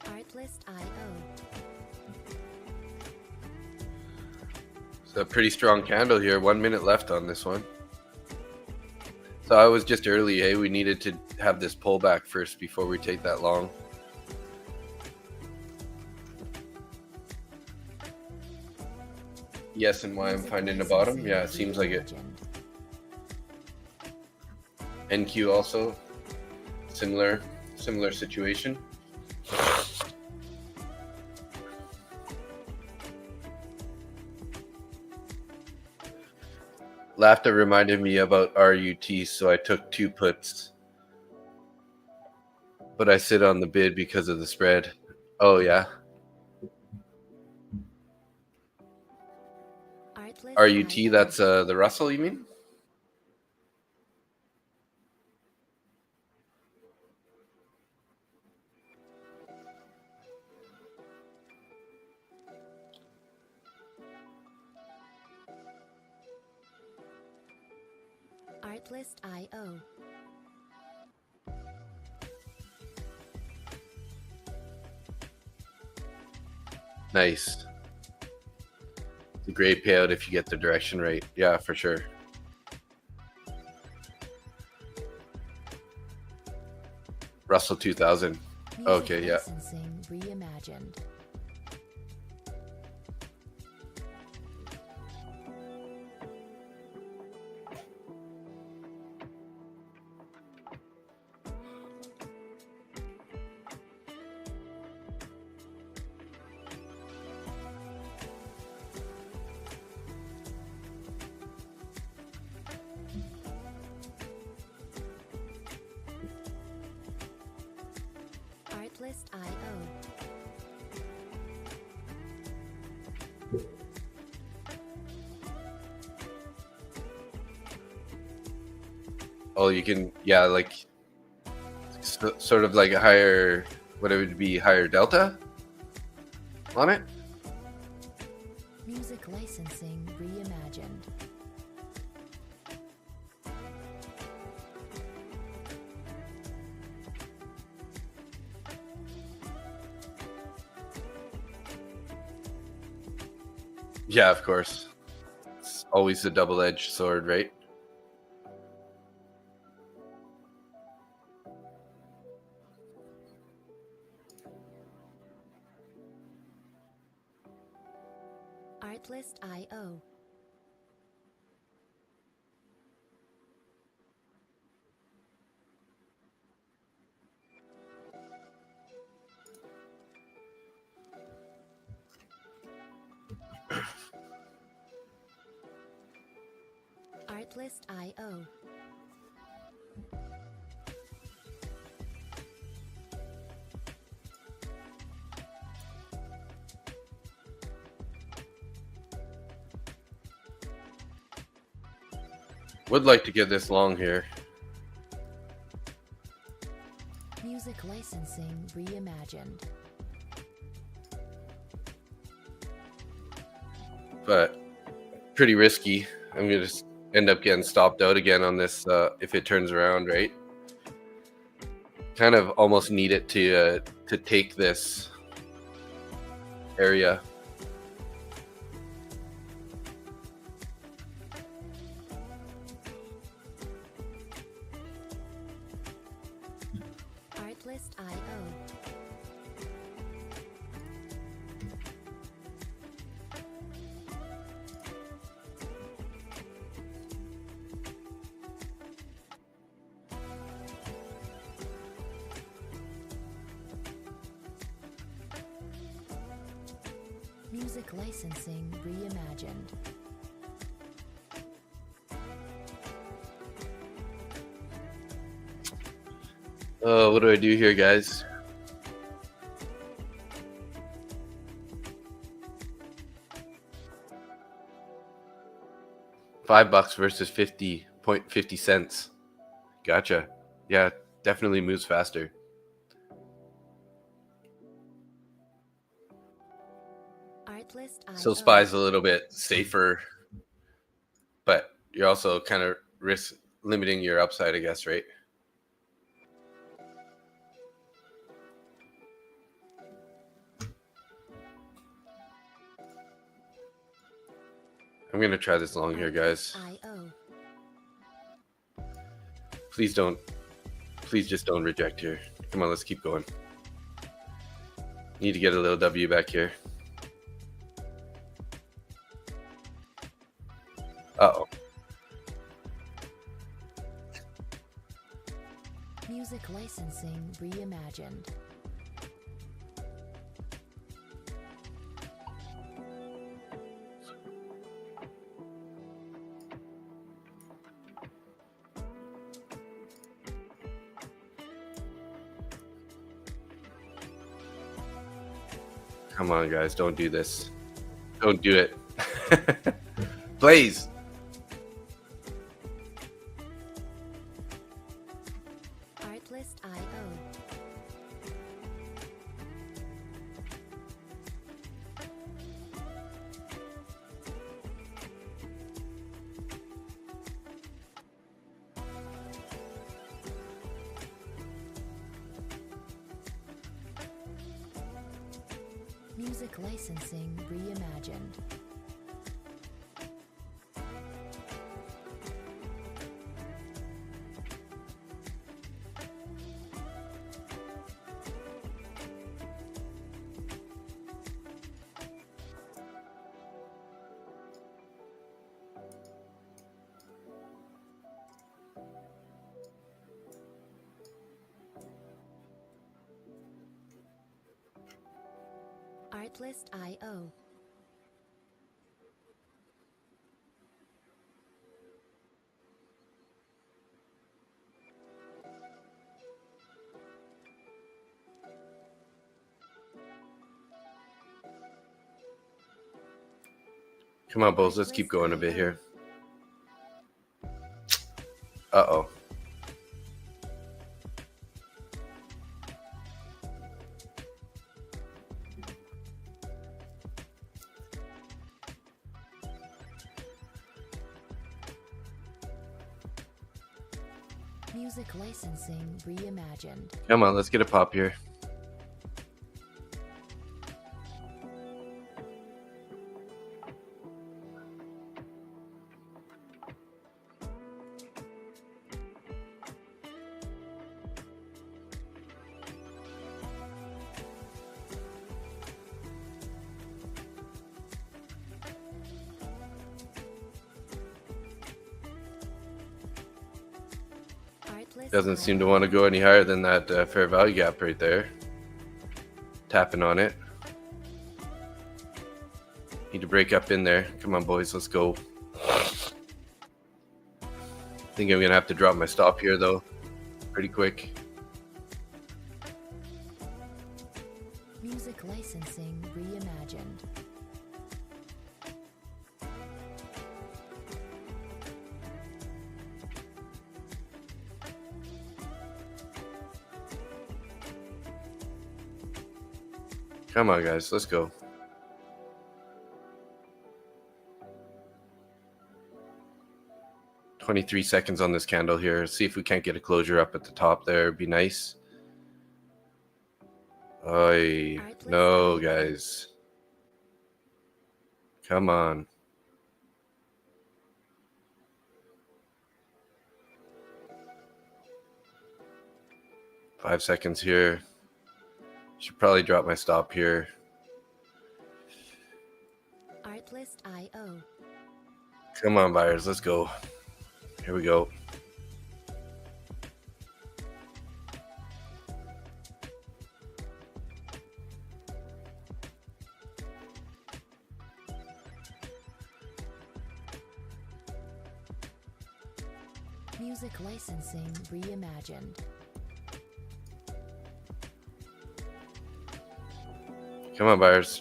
Artlist.io. It's a pretty strong candle here. 1 minute left on this one. So I was just early, hey? We needed to have this pullback first before we take that long. Yes, and why I'm finding the bottom? Yeah, it seems like it. NQ also, similar situation. Laughter reminded me about RUT, so I took 2 puts. But I sit on the bid because of the spread. Oh, yeah. RUT, that's the Russell, you mean? Artlist.io. Nice. It's a great payout if you get the direction right. Yeah, for sure. Russell 2000. Okay, yeah. Licensing reimagined. Artlist.io. Oh, you can, yeah, like sort of like a higher, what it would be, higher delta on it. Music licensing reimagined. Yeah, of course. It's always a double-edged sword, right? Artlist.io. Artlist.io. Would like to get this long here. Music licensing reimagined. But pretty risky. I'm gonna just end up getting stopped out again on this if it turns around, right? Kind of almost need it to take this area. Artlist.io. Music licensing reimagined. What do I do here, guys? $5 versus 50.50 cents. Gotcha. Yeah, definitely moves faster. Artlist.io. So SPY's a little bit safer, but you're also kind of risk limiting your upside, I guess, right? I'm gonna try this long here, guys. Artlist.io. Please just don't reject here. Come on, let's keep going. Need to get a little W back here. Uh-oh. Music licensing reimagined. Come on, guys, don't do this. Don't do it. Blaze. Artlist.io. Music licensing reimagined. Artlist.io. Come on, Bulls, let's keep going a bit here. Uh-oh. Music licensing reimagined. Come on, let's get a pop here. Doesn't seem to want to go any higher than that fair value gap right there. Tapping on it. Need to break up in there. Come on, boys, let's go. think I'm gonna have to drop my stop here though, pretty quick. Music licensing reimagined. Come on, guys, let's go. $23 seconds on this candle here. See if we can't get a closure up at the top there. It'd be nice. Oy, no, guys. Come on. Five seconds here. Should probably drop my stop here. Artlist.io. Come on, buyers, let's go. Here we go. Music licensing reimagined. Come on, buyers.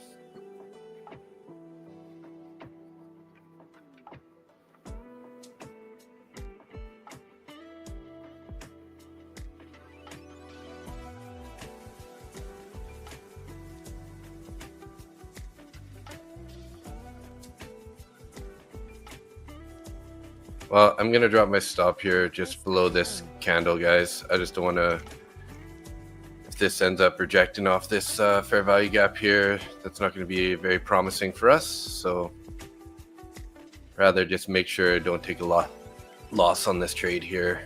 Well, I'm going to drop my stop here just below this candle, guys. I just don't want to, if this ends up rejecting off this fair value gap here, that's not going to be very promising for us. So rather just make sure I don't take a loss on this trade here.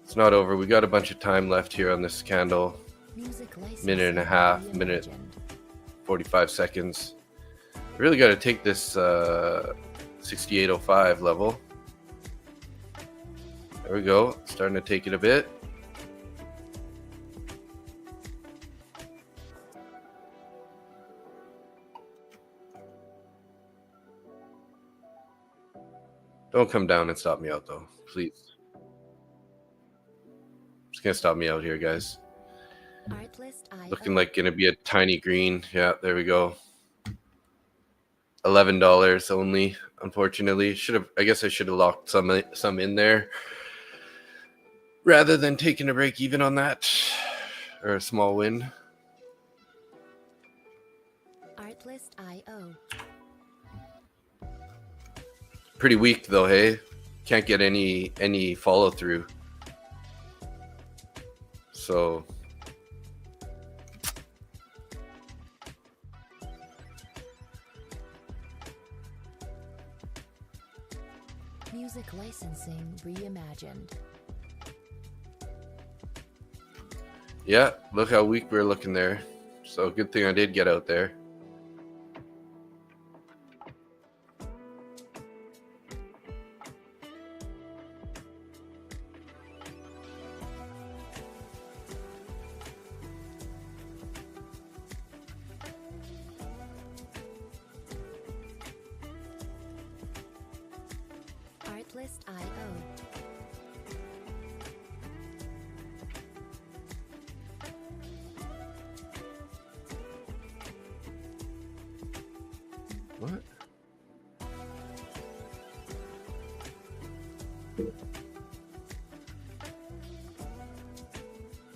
It's not over. We got a bunch of time left here on this candle. Minute and a half, minute 45 seconds. Really got to take this 68.05 level. There we go. Starting to take it a bit. Don't come down and stop me out though, please. Just gonna stop me out here, guys. Looking like gonna be a tiny green. Yeah, there we go. $11 only, unfortunately. I guess I should have locked some in there rather than taking a break even on that, or a small win. Artlist.io. Pretty weak though, hey. Can't get any follow through. So Music licensing reimagined. yeah, look how weak we're looking there. So good thing I did get out there. Artlist.io. What?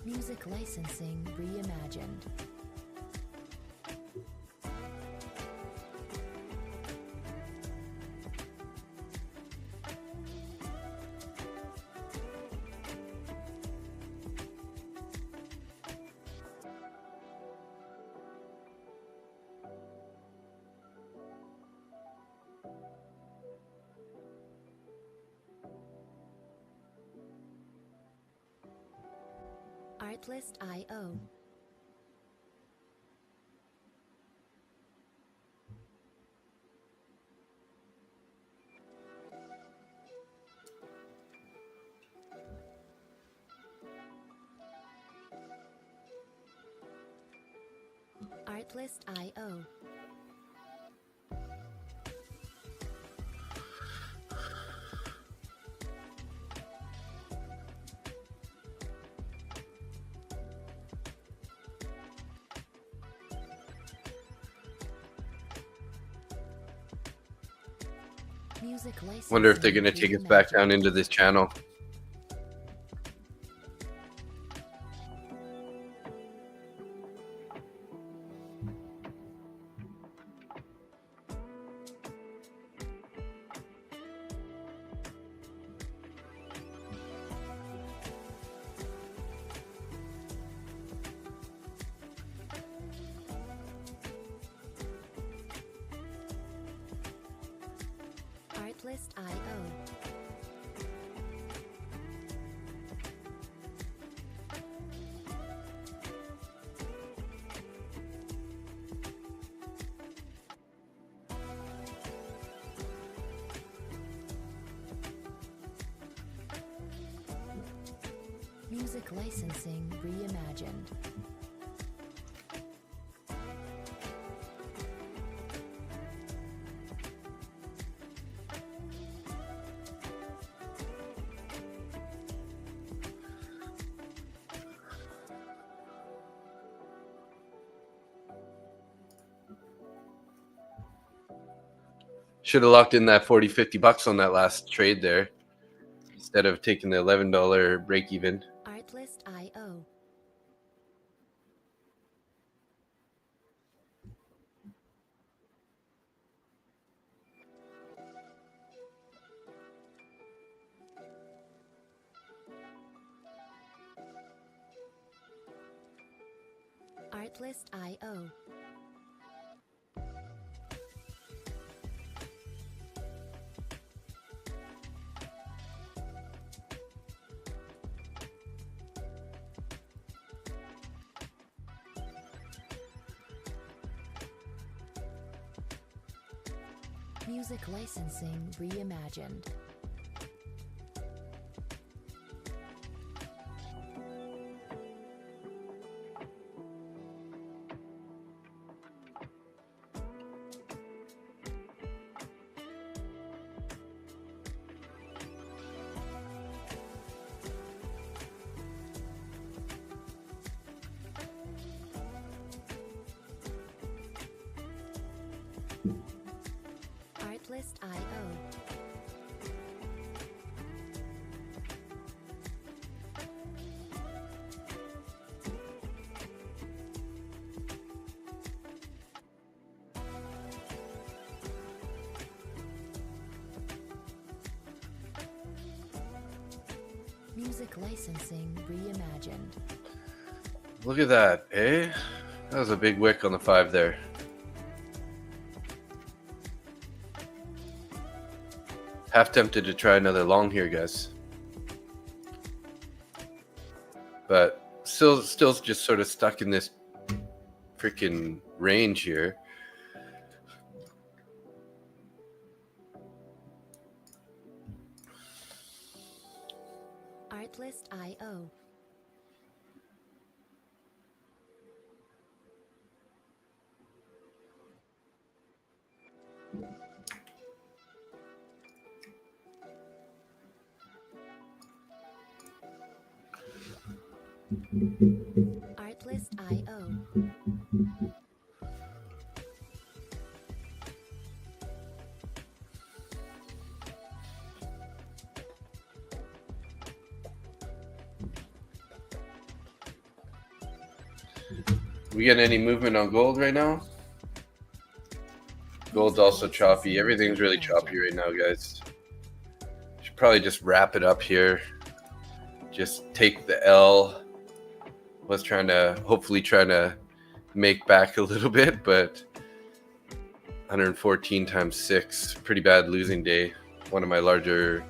Music licensing reimagined. Artlist.io. Artlist.io. Music Wonder if they're licensing going to take us back down reimagined. into this channel. Artlist.io. Music licensing reimagined. Should have locked in that 40, 50 bucks on that last trade there instead of taking the $11 break even. Artlist.io. Artlist.io. Music licensing reimagined. Artlist.io. Music licensing reimagined. Look at that, eh? That was a big wick on the 5 there. Half tempted to try another long here, guys. But still just sort of stuck in this freaking range here. Artlist.io. Artlist.io. We get any movement on gold right now? Gold's also choppy. Everything's really choppy right now, guys. Should probably just wrap it up here. Just take the L. Was hopefully trying to make back a little bit, but 114 times 6, pretty bad losing day. One of my larger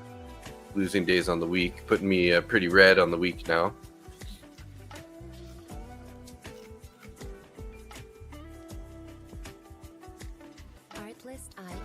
losing days on the week, putting me pretty red on the week now. Artlist.io.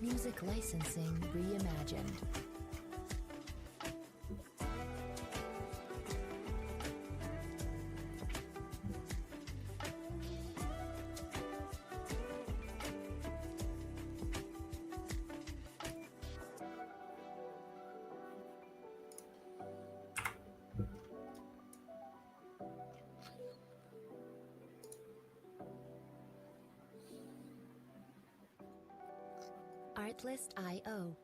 Music licensing reimagined. Artlist.io.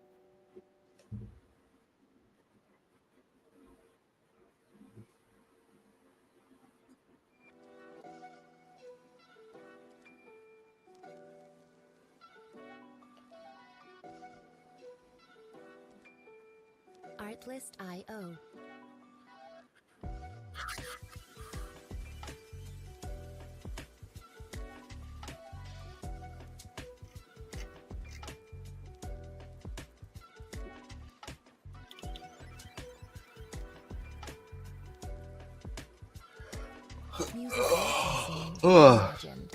Artlist.io. Music licensing reimagined.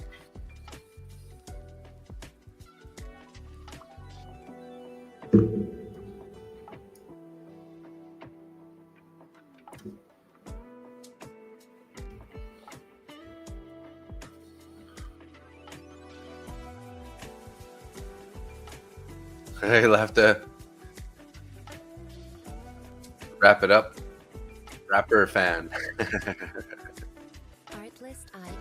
I'll have to wrap it up. Rapper fan. Artlist.io.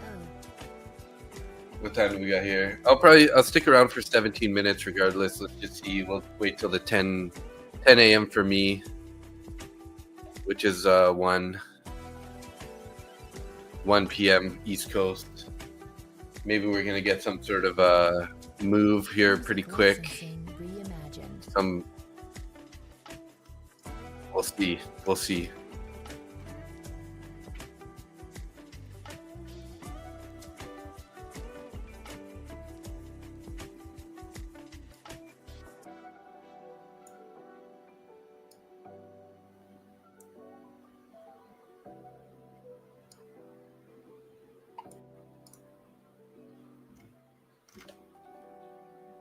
What time do we got here? I'll stick around for 17 minutes regardless. Let's just see. We'll wait till the 10 a.m. for me, which is 1 p.m. East Coast. Maybe we're gonna get some sort of move here pretty quick. We'll see. We'll see.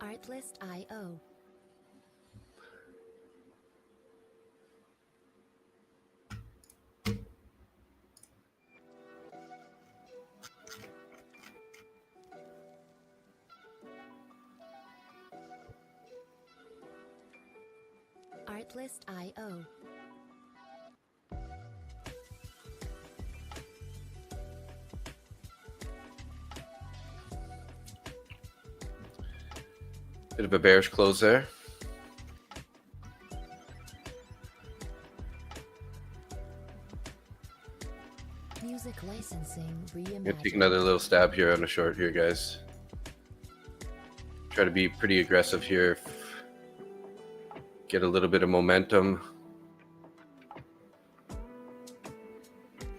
Artlist.io. Artlist.io. Bit of a bearish close there. Music licensing reimagined. Gonna take another little stab here on a short here, guys. Try to be pretty aggressive here. Get a little bit of momentum.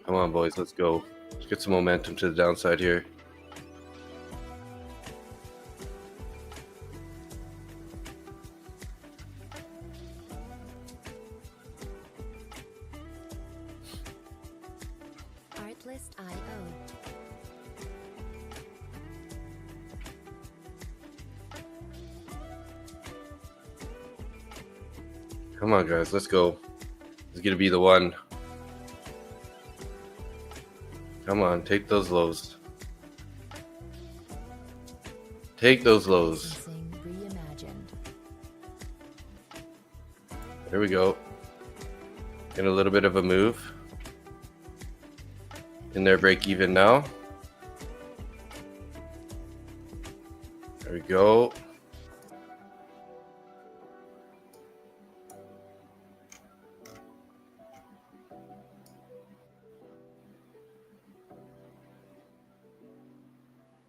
Come on, boys, let's go. Let's get some momentum to the downside here. Artlist.io. Come on, guys, let's go. It's gonna be the one. Come on, take those lows. Take those lows. Licensing reimagined. There we go. Get a little bit of a move. In their break even now. There we go.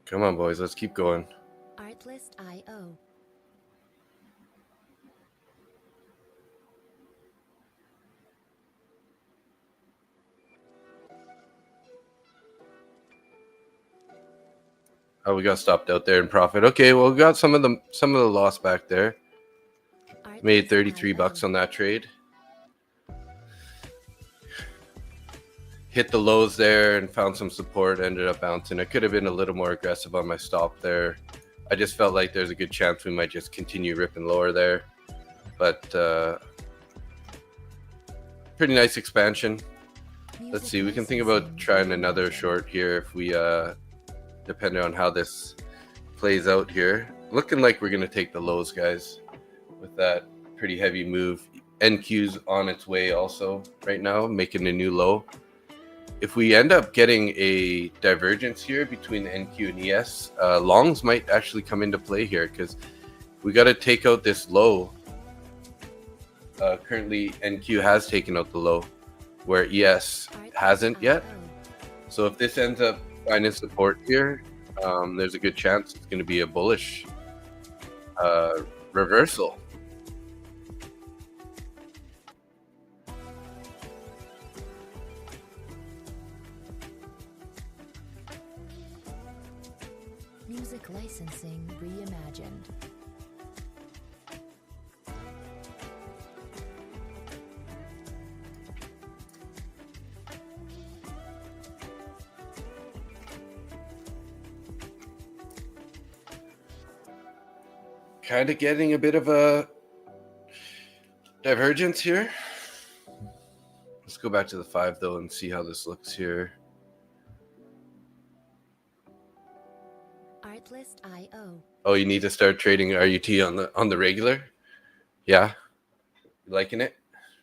Come on, boys, let's keep going. Artlist.io. Oh, we got stopped out there in profit. Okay, well, we got some of the loss back there. Made 33 bucks on that trade. Hit the lows there and found some support, ended up bouncing. I could have been a little more aggressive on my stop there. I just felt like there's a good chance we might just continue ripping lower there. But pretty nice expansion. Let's see, we can think about trying another short here if we depending on how this plays out here. Looking like we're going to take the lows, guys, with that pretty heavy move. NQ's on its way also right now, making a new low. If we end up getting a divergence here between NQ and ES, longs might actually come into play here, because we got to take out this low. Currently, NQ has taken out the low, where ES hasn't yet. So if this ends up finding support here, there's a good chance it's going to be a bullish reversal. Music licensing reimagined. Kind of getting a bit of a divergence here. Let's go back to the 5 though and see how this looks here. Artlist.io. Oh, you need to start trading RUT on the regular? Yeah. You liking it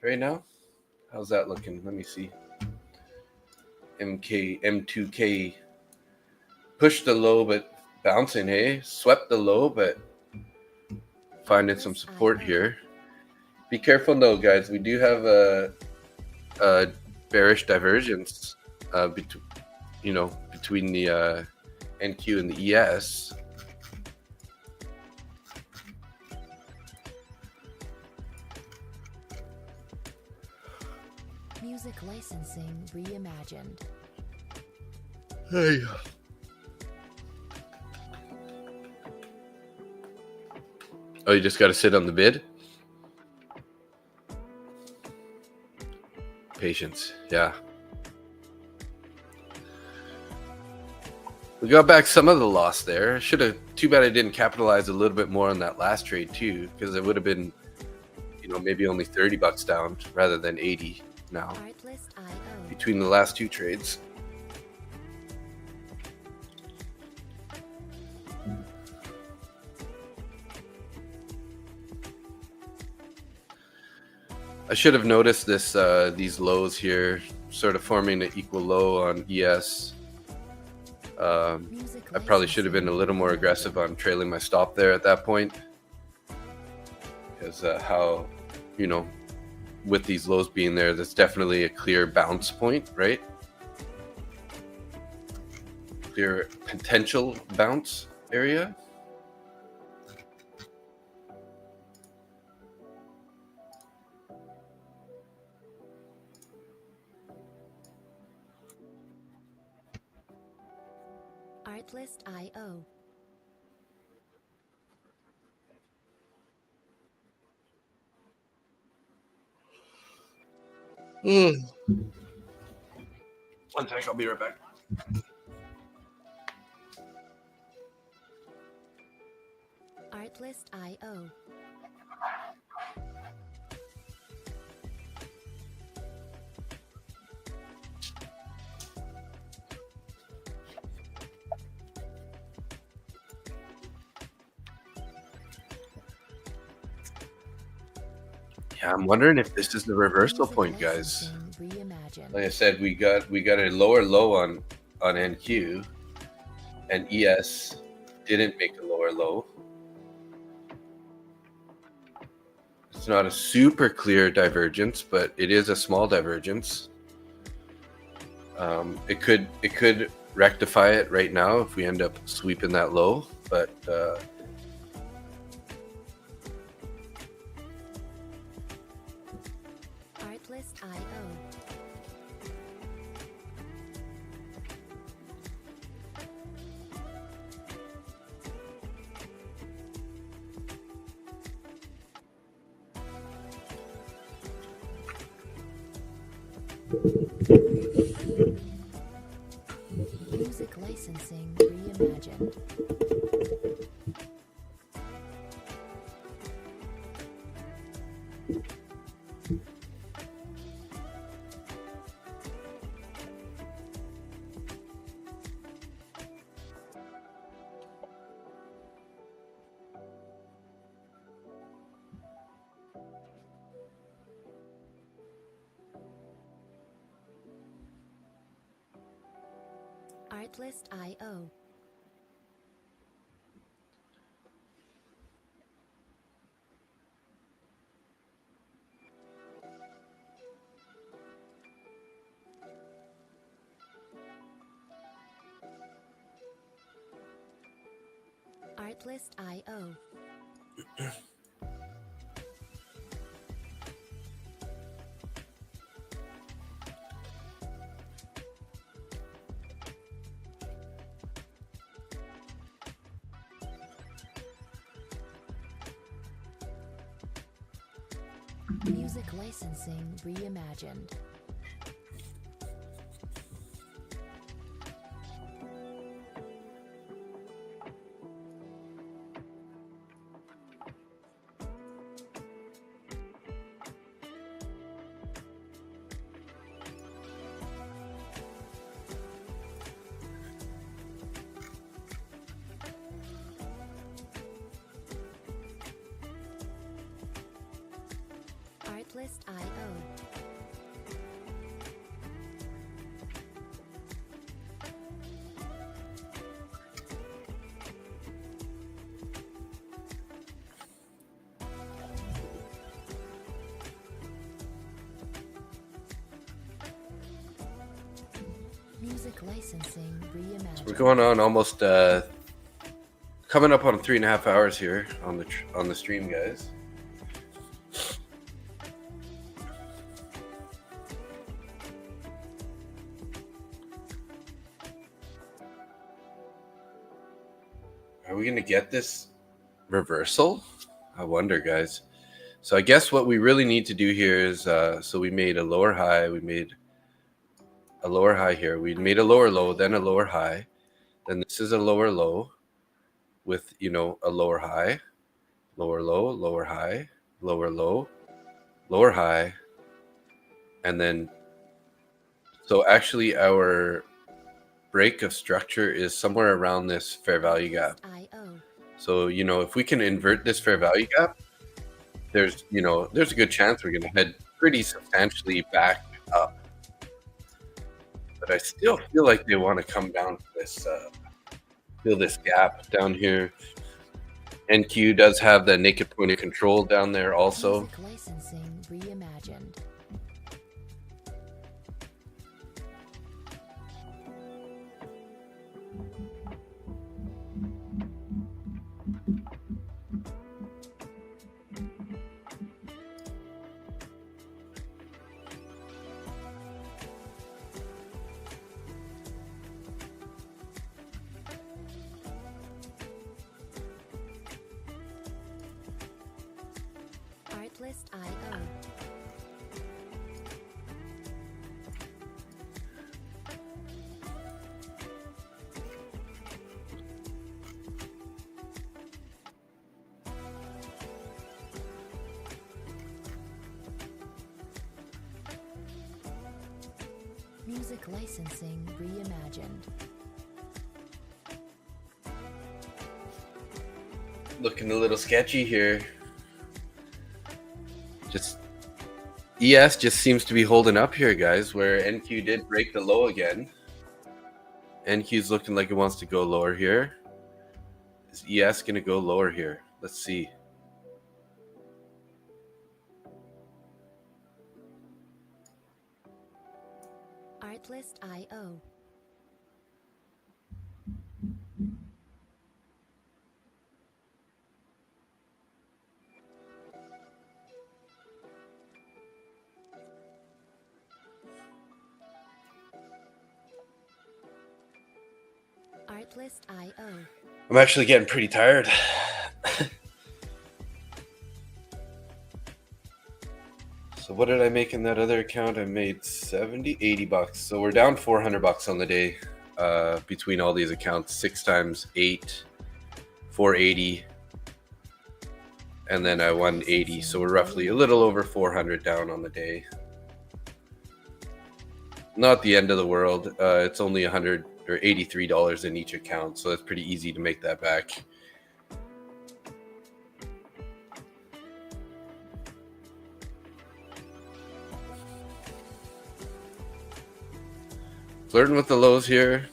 right now? How's that looking? Let me see. M2K pushed the low but bouncing, hey? Swept the low but finding some support here. Be careful though, guys. We do have a bearish divergence between the NQ and the ES. Music licensing reimagined. Hey. Oh, you just got to sit on the bid? Patience, yeah. We got back some of the loss there. Should have. Too bad I didn't capitalize a little bit more on that last trade too, because it would have been, maybe only $30 down rather than 80 now between the last 2 trades. I should have noticed this these lows here sort of forming an equal low on ES. I probably should have been a little more aggressive on trailing my stop there at that point, because how, with these lows being there, that's definitely a clear bounce point, right? Clear potential bounce area. Artlist.io. One sec, I'll be right back. Artlist.io. Yeah, I'm wondering if this is the reversal point, guys. Like I said, we got a lower low on NQ, and ES didn't make a lower low. It's not a super clear divergence, but it is a small divergence. It could rectify it right now if we end up sweeping that low, but Artlist.io. Music licensing reimagined. Artlist.io. Artlist.io. Music licensing reimagined. Artlist.io. Music licensing reimagined. We're going on almost coming up on 3.5 hours here on the stream, guys. Are we gonna get this reversal? I wonder, guys. So I guess what we really need to do here is so we made a lower high, we made a lower high here, we made a lower low, then a lower high, then this is a lower low with, you know, a lower high, lower low, lower high, lower low, lower high, and then so actually our break of structure is somewhere around this fair value gap. So, you know, if we can invert this fair value gap, there's a good chance we're going to head pretty substantially back up. But I still feel like they want to come down to this, feel this gap down here. NQ does have the naked point of control down there also. Music licensing reimagined. Artlist.io. Music licensing reimagined. Looking a little sketchy here. Just ES just seems to be holding up here, guys, where NQ did break the low again. NQ's looking like it wants to go lower here. Is ES going to go lower here? Let's see. Artlist.io. Artlist.io. I'm actually getting pretty tired. So what did I make in that other account? I made 80 bucks. So we're down 400 bucks on the day between all these accounts. 6 times 8, 480. And then I won 80. So we're roughly a little over 400 down on the day. Not the end of the world. It's only $100 or $83 in each account. So that's pretty easy to make that back. Flirting with the lows here.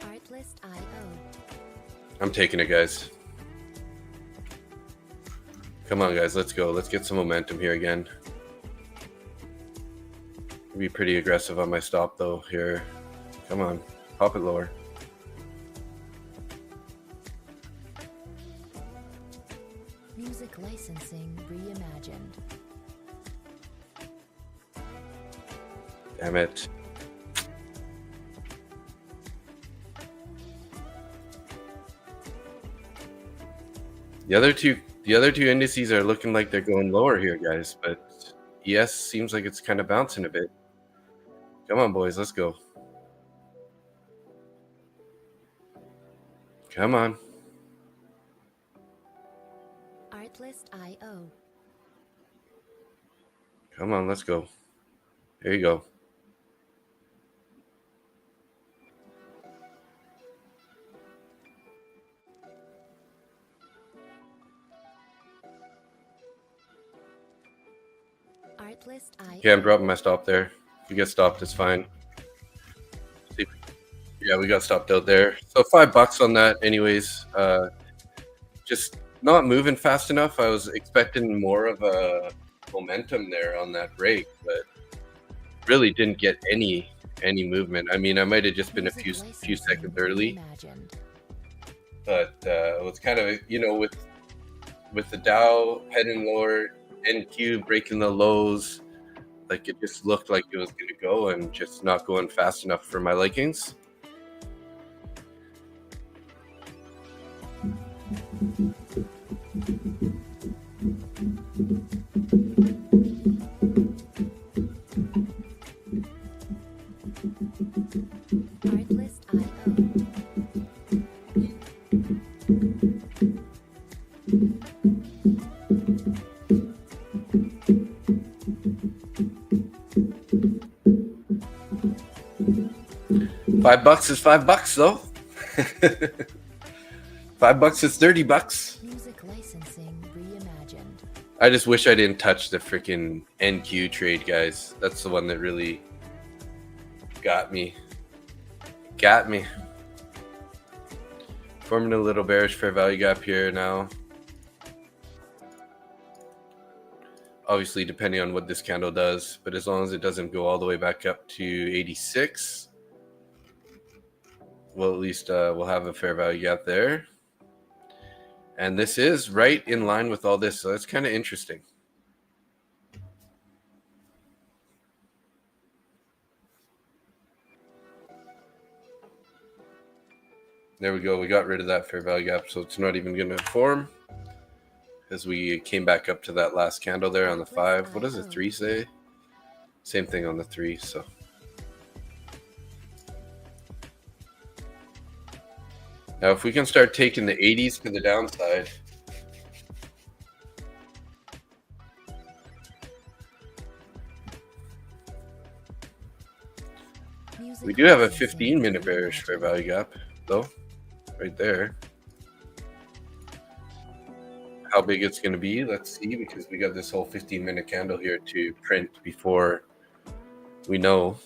Artlist.io. I'm taking it, guys. Come on, guys. Let's go. Let's get some momentum here again. Be pretty aggressive on my stop though here. Come on, pop it lower. Music licensing reimagined. Damn it. The other two indices are looking like they're going lower here, guys, but ES seems like it's kind of bouncing a bit. Come on, boys, let's go. Come on. Artlist.io. Come on, let's go. There you go. Artlist.io. Okay, I'm dropping my stop there. If you get stopped, it's fine. See, yeah, we got stopped out there. So $5 on that anyways. Just not moving fast enough. I was expecting more of a momentum there on that break, but really didn't get any movement. I mean, I might have just been a few seconds early, but it was kind of, you know, with the Dow heading lower, NQ breaking the lows, like it just looked like it was going to go and just not going fast enough for my likings. $5 is $5 though. $5 is $30. Music licensing reimagined. I just wish I didn't touch the freaking NQ trade, guys. That's the one that really got me. Forming a little bearish fair value gap here now. Obviously, depending on what this candle does, but as long as it doesn't go all the way back up to 86, well, at least we'll have a fair value gap there. And this is right in line with all this, so that's kind of interesting. There we go. We got rid of that fair value gap, so it's not even going to form because we came back up to that last candle there on the 5. What does the 3 say? Same thing on the 3, so. Now, if we can start taking the 80s to the downside, we do have a 15-minute bearish fair value gap, though, right there. How big it's going to be, let's see, because we got this whole 15-minute candle here to print before we know.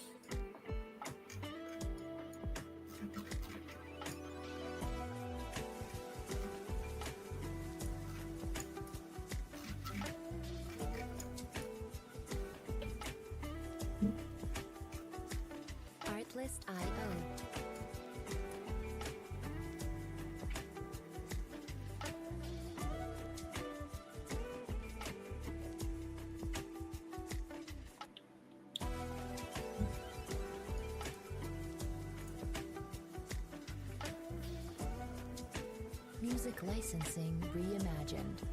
Music licensing reimagined.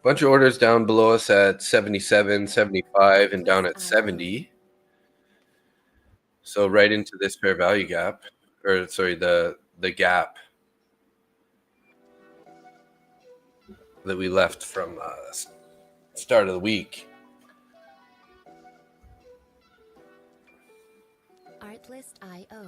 Bunch of orders down below us at 77, 75, and down at 70. So right into this fair value gap, or sorry, the gap that we left from start of the week. Artlist.io.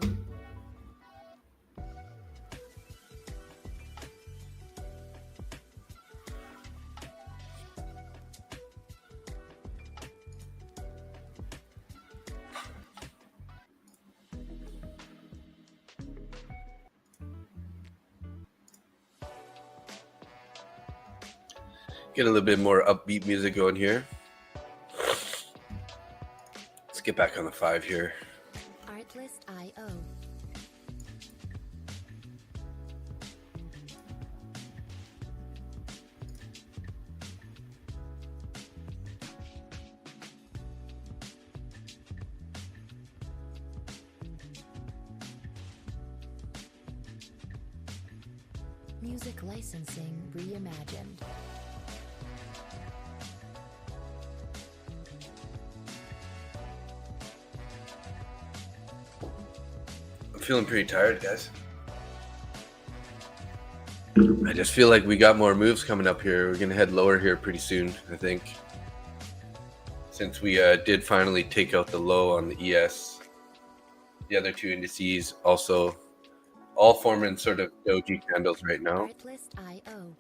Get a little bit more upbeat music going here. Let's get back on the 5 here. Artlist.io. Music licensing reimagined. I'm feeling pretty tired, guys. I just feel like we got more moves coming up here. We're gonna head lower here pretty soon, I think. Since we did finally take out the low on the ES. The other two indices also all forming sort of doji candles right now. Artlist.io.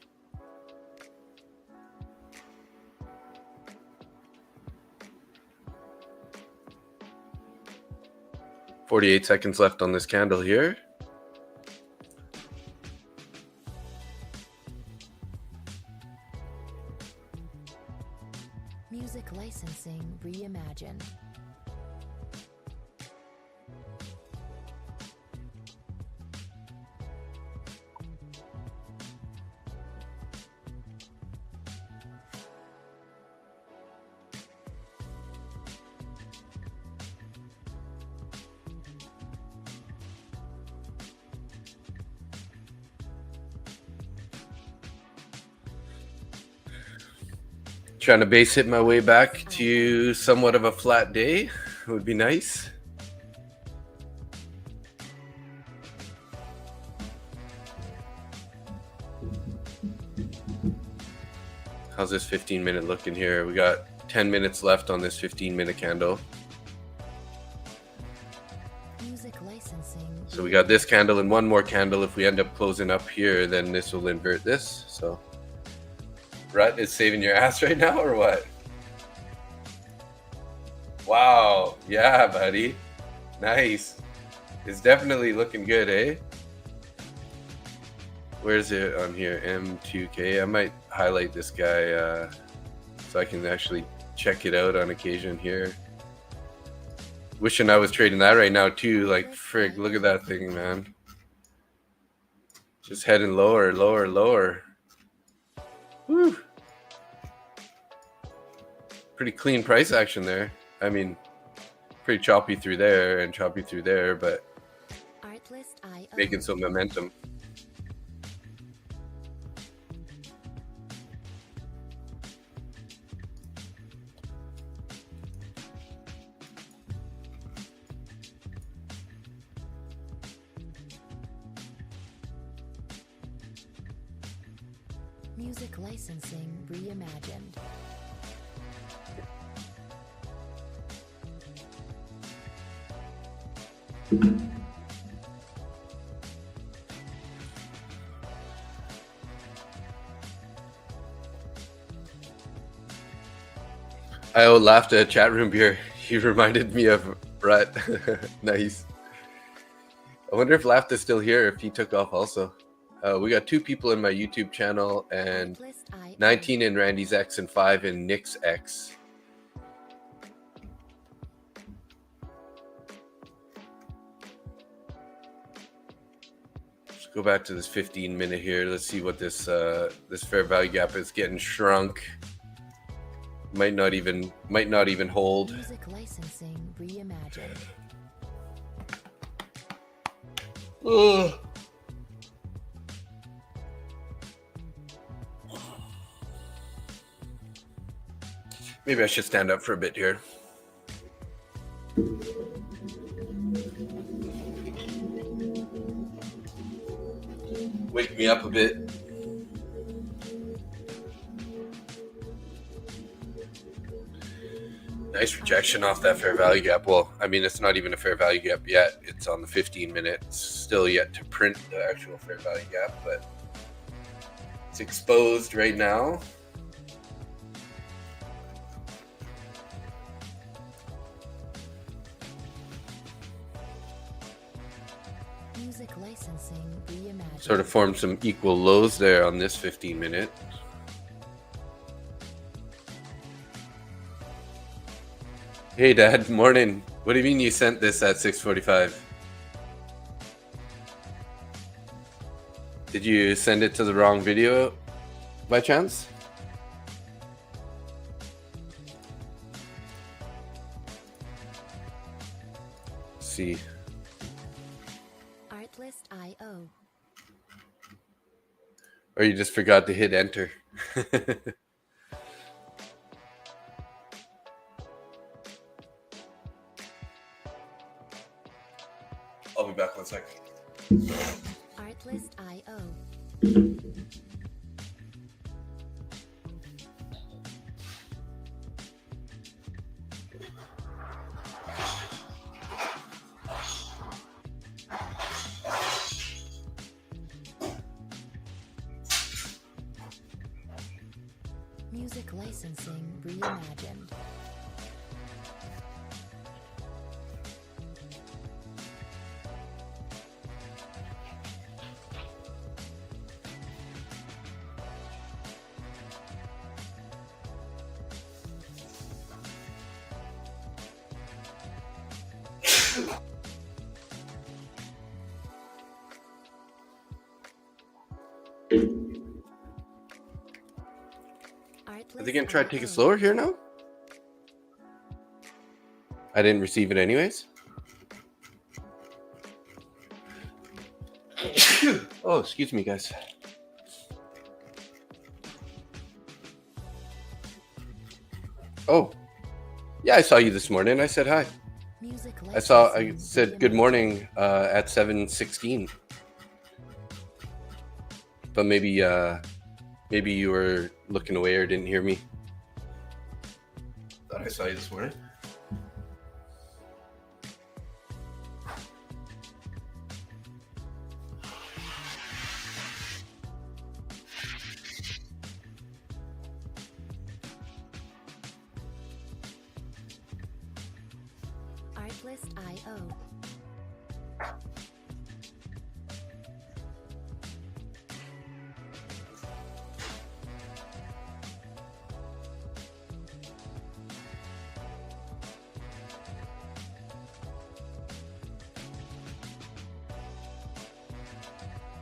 48 seconds left on this candle here. Music licensing reimagined. Trying to base hit my way back to somewhat of a flat day would be nice. How's this 15-minute looking here? We got 10 minutes left on this 15-minute candle. Music licensing. So we got this candle and one more candle. If we end up closing up here, then this will invert this. So Rut is saving your ass right now, or what? Wow. Yeah, buddy. Nice. It's definitely looking good, eh? Where's it on here? M2K. I might highlight this guy so I can actually check it out on occasion here. Wishing I was trading that right now, too. Like, frig, look at that thing, man. Just heading lower, lower, lower. Whew. Pretty clean price action there. I mean, pretty choppy through there and choppy through there, but Artlist.io. making some momentum. Music licensing reimagined. I laughed at chat room here. He reminded me of Brett. Nice. I wonder if Laughed is still here, if he took off also. We got 2 people in my YouTube channel and Artlist.io. 19 in Randy's X and 5 in Nick's X. Let's go back to this 15-minute here. Let's see what this this fair value gap is. Getting shrunk. Might not even hold. Music licensing reimagined. Ugh. Maybe I should stand up for a bit here. Wake me up a bit. Nice rejection off that fair value gap. Well, I mean, it's not even a fair value gap yet. It's on the 15-minute. It's still yet to print the actual fair value gap, but it's exposed right now. Music licensing reimagined. Sort of formed some equal lows there on this 15-minute. Hey, Dad. Morning. What do you mean you sent this at 6:45? Did you send it to the wrong video by chance? Let's see. Artlist.io. Or you just forgot to hit enter. I'll be back 1 sec. Artlist.io. Music licensing reimagined. Are they gonna try to take it slower here now? I didn't receive it anyways. Oh, excuse me, guys. Oh, yeah, I saw you this morning. I said hi. I said good morning at 7:16. But maybe you were looking away or didn't hear me. Thought I saw you this morning. Artlist.io.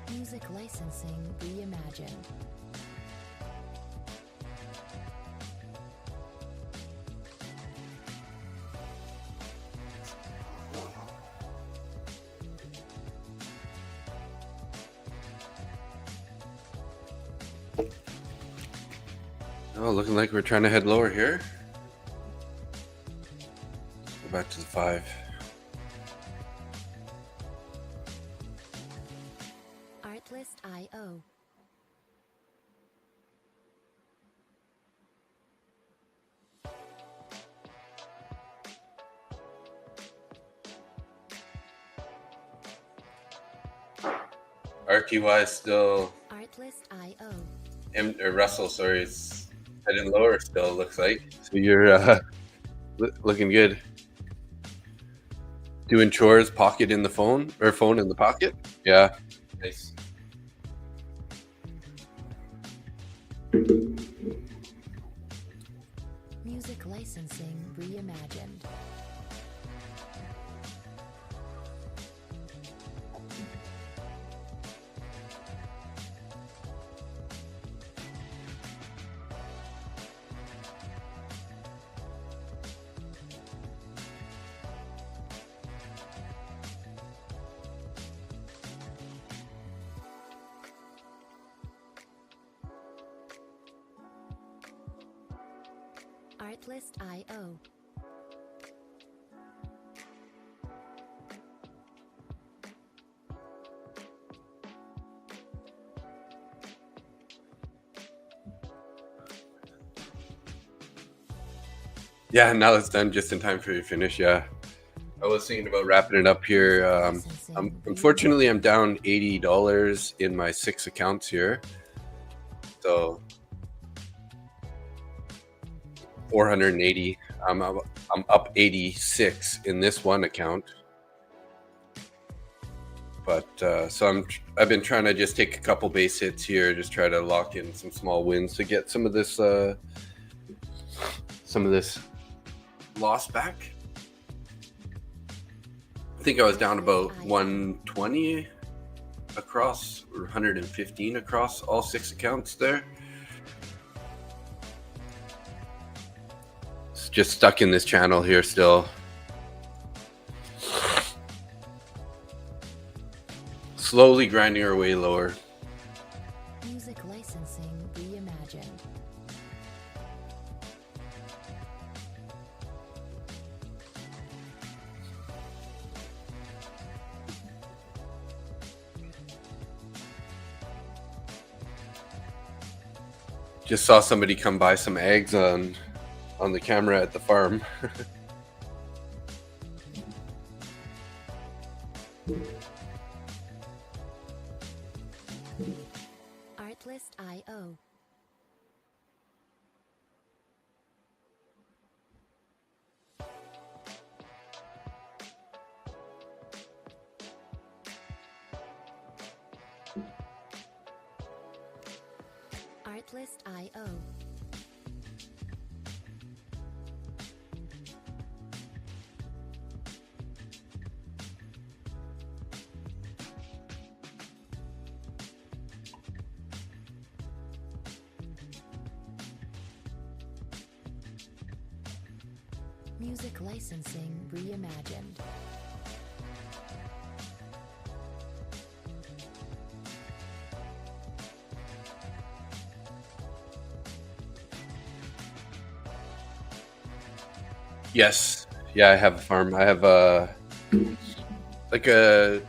Music licensing reimagined. Oh, looking like we're trying to head lower here. Let's go back to the 5. Artlist.io. RTY is still Artlist.io. Russell, sorry, it's heading lower still, looks like. So you're looking good. Doing chores, pocket in the phone, or phone in the pocket? Yeah, nice. Music licensing reimagined. Artlist.io. Yeah, now it's done just in time for your finish. Yeah, I was thinking about wrapping it up here. Unfortunately, I'm down $80 in my 6 accounts here, so 480. I'm up 86 in this one account, but so I've been trying to just take a couple base hits here, just try to lock in some small wins to get some of this loss back. I think I was down about 120 across, or 115 across all 6 accounts there. It's just stuck in this channel here still. Slowly grinding our way lower. Music licensing reimagined. Just saw somebody come buy some eggs on the camera at the farm. Artlist.io. Artlist.io. Music licensing reimagined. Yes. Yeah, I have a farm. I have like a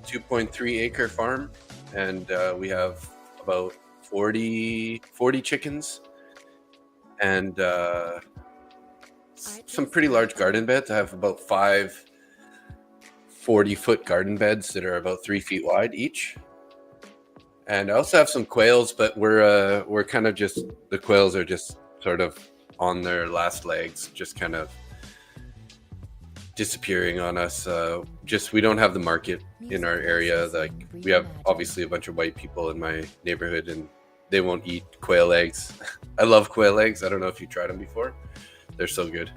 2.3 acre farm, and we have about 40 chickens, and some pretty large garden beds. I have about 5 40-foot garden beds that are about 3 feet wide each. And I also have some quails, but we're kind of just, the quails are just sort of on their last legs, just kind of disappearing on us. Just, we don't have the market in our area. Like, we have obviously a bunch of white people in my neighborhood, and they won't eat quail eggs. I love quail eggs. I don't know if you tried them before. They're so good.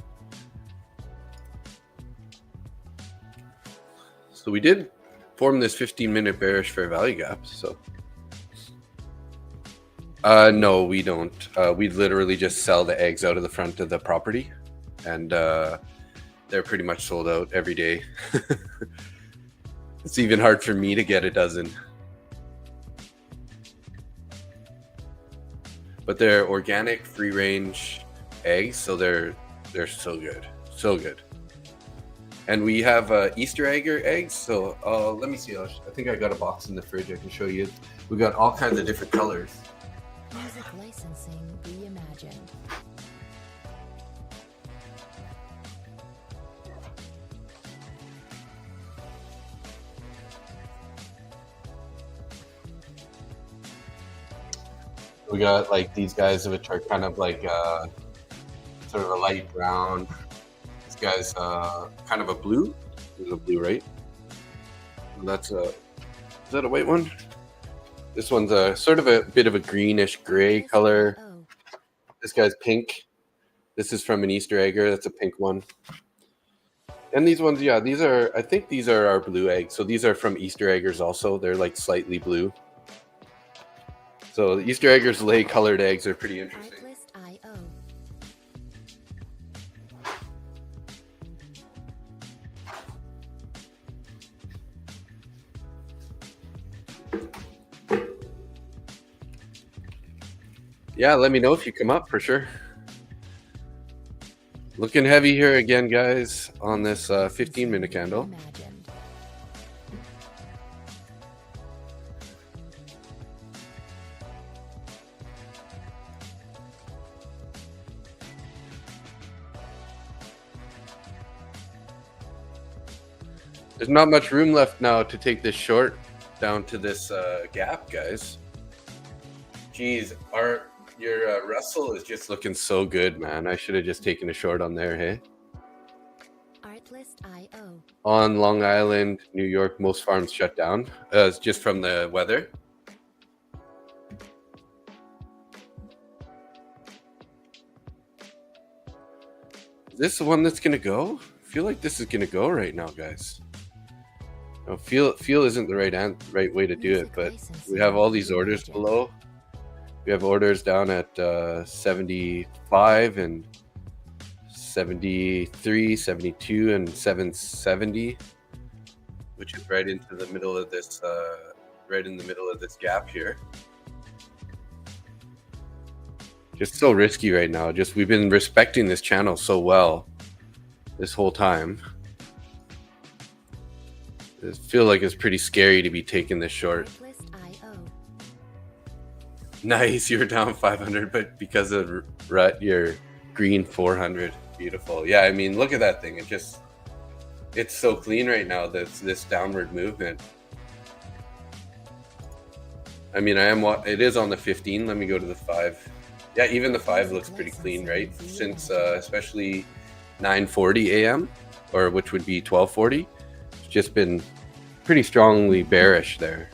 So we did form this 15-minute bearish fair value gap. So no, we don't. We literally just sell the eggs out of the front of the property, and they're pretty much sold out every day. It's even hard for me to get a dozen. But they're organic, free-range eggs, so they're so good, so good. And we have Easter eggs. So let me see. I think I got a box in the fridge. I can show you. We got all kinds of different colors. Music licensing reimagined. We got like these guys which are kind of like sort of a light brown. This guy's kind of a blue. There's a blue, right? And that's is that a white one? This one's a sort of a bit of a greenish gray color. This guy's pink. This is from an Easter egger. That's a pink one. And these ones, yeah, these are, I think these are our blue eggs. So these are from Easter eggers also. They're like slightly blue. So the Easter eggers lay colored eggs are pretty interesting. Artlist.io. Yeah, let me know if you come up for sure. Looking heavy here again, guys, on this 15-minute candle. Reimagined. There's not much room left now to take this short down to this gap, guys. Jeez, your Russell is just looking so good, man. I should have just taken a short on there, hey? Artlist.io. On Long Island, New York, most farms shut down. It's just from the weather. this the one that's gonna go? I feel like this is gonna go right now, guys. No, feel isn't the right way to do it, but we have all these orders below. We have orders down at 75 and 73, 72, and 770, which is right into the middle of this, right in the middle of this gap here. Just so risky right now. Just we've been respecting this channel so well this whole time. I feel like it's pretty scary to be taking this short. Nice, you're down 500, but because of rut, you're green 400. Beautiful. Yeah, I mean, look at that thing. It's so clean right now. That's this downward movement. I mean, it is on the 15. Let me go to the 5. Yeah, even the 5 looks pretty clean, right? Since especially 9:40 a.m. or which would be 12:40. It's just been pretty strongly bearish there.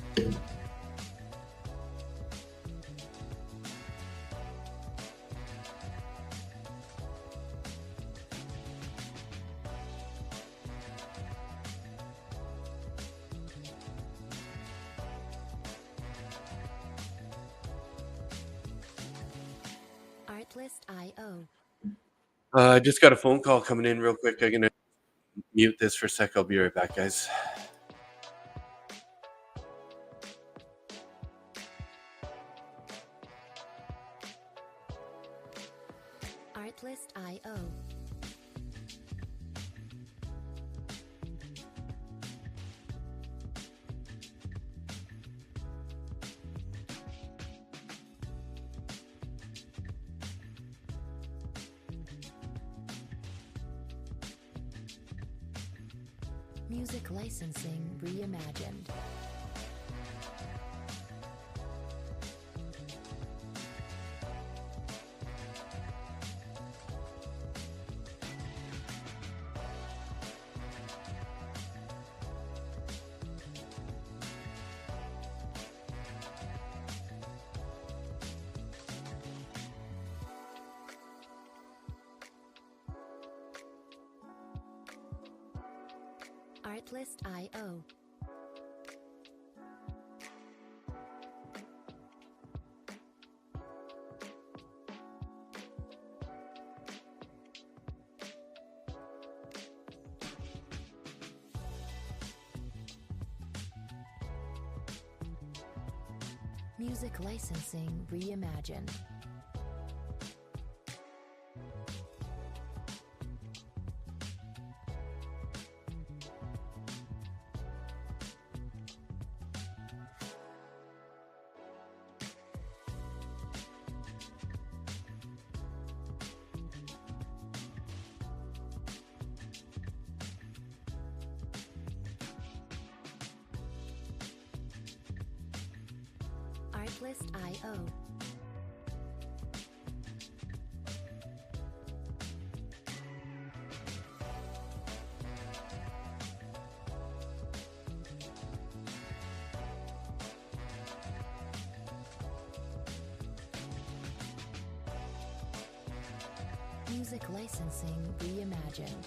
I just got a phone call coming in real quick. I'm gonna mute this for a sec. I'll be right back, guys. Artlist.io. Music licensing reimagined. Artlist.io. Music licensing reimagined. Artlist.io. Music licensing reimagined.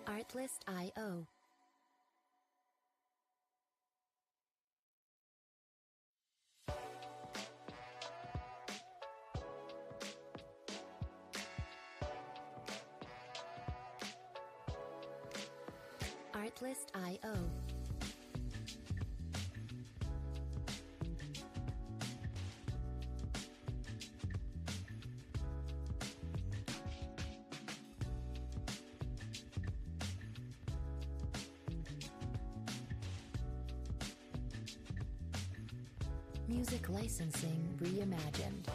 Artlist.io. Artlist.io. Music licensing reimagined.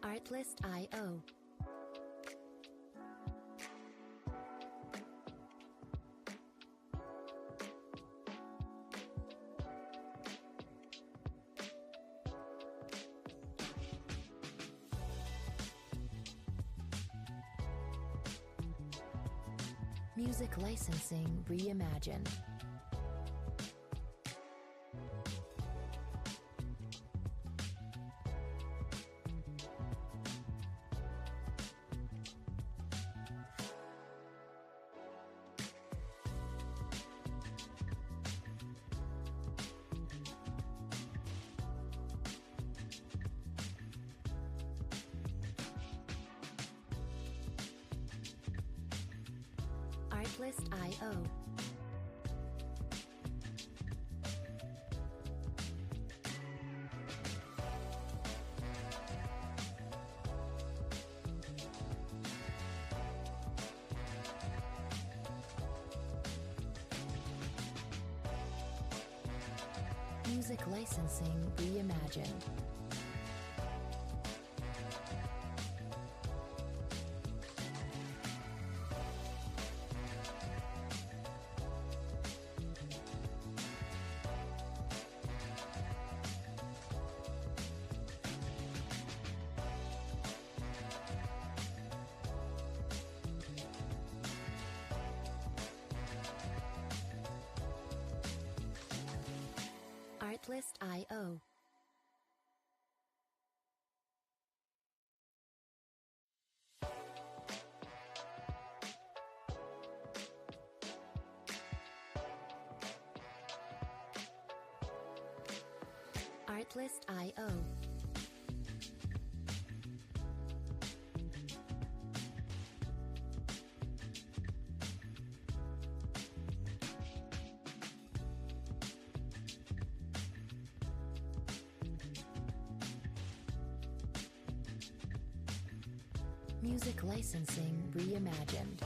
Artlist.io. Music licensing reimagined. Artlist.io. Music licensing reimagined. Artlist.io. Artlist.io. Music licensing reimagined.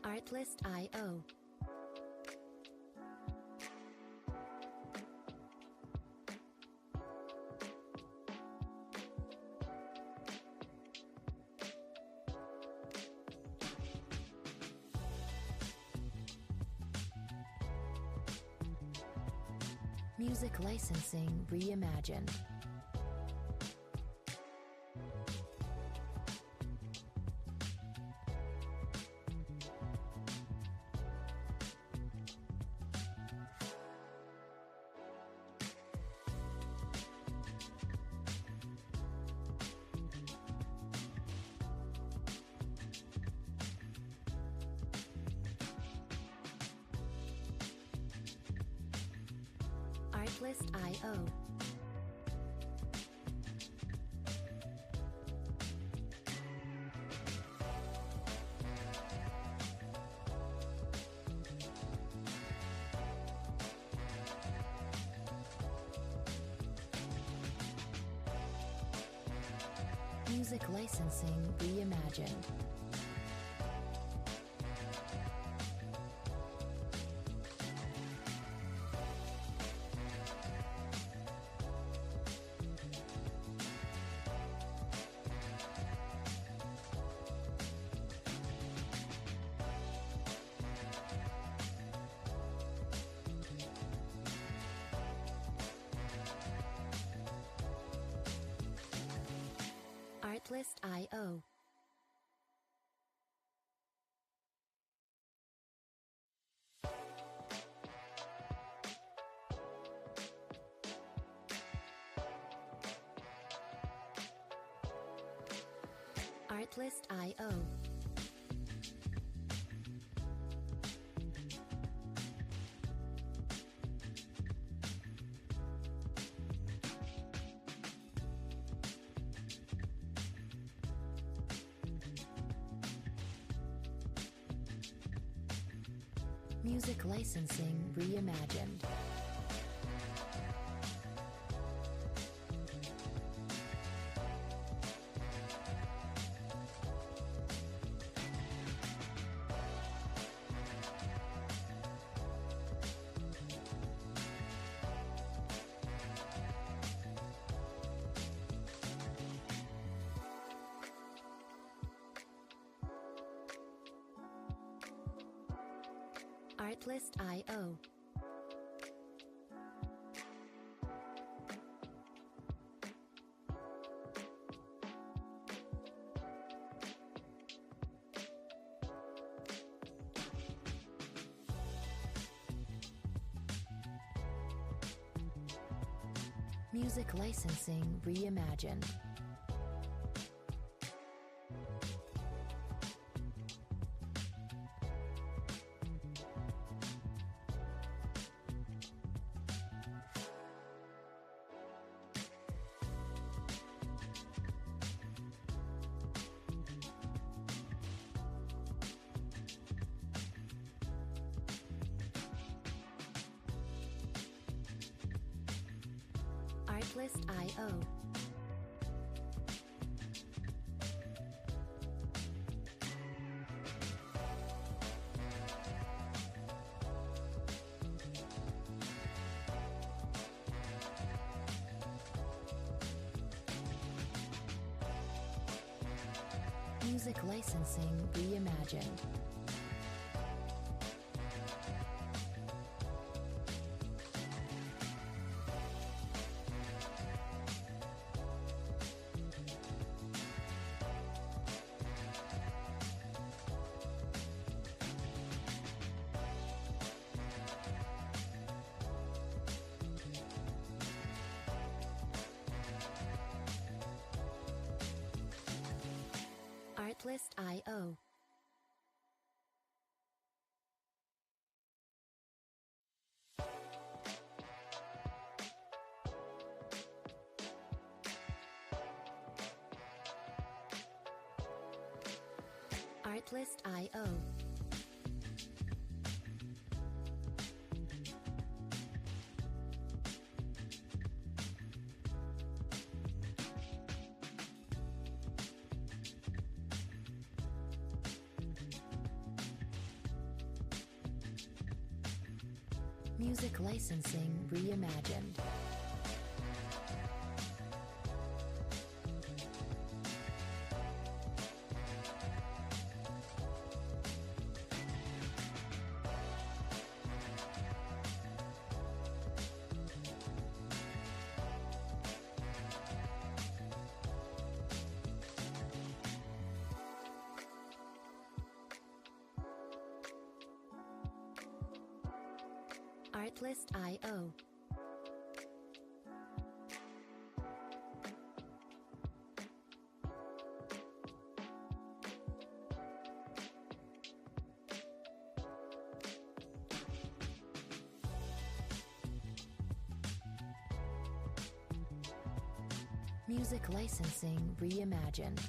Artlist.io. Music licensing reimagined. Artlist.io. Music licensing reimagined. Artlist.io. Artlist.io. Music licensing reimagined. Artlist.io. Music licensing reimagined. Artlist.io. Music licensing reimagined. Artlist.io. Artlist.io. Music licensing reimagined. Artlist.io. Music licensing reimagined.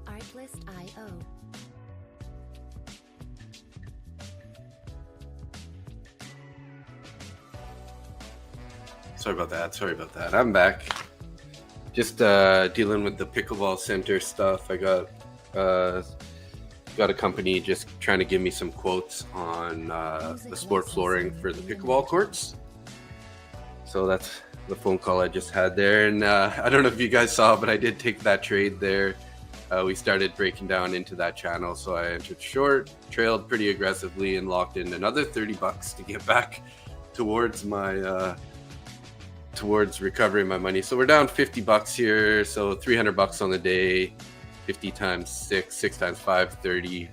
Artlist.io. Sorry about that. I'm back. Just dealing with the pickleball center stuff. I got a company just trying to give me some quotes on the sport flooring for the pickleball courts. So that's the phone call I just had there. And I don't know if you guys saw, but I did take that trade there. We started breaking down into that channel. So I entered short, trailed pretty aggressively, and locked in another $30 to get back towards my towards recovering my money. So we're down $50 here. So $300 on the day, 50 times 6 times 5, 30,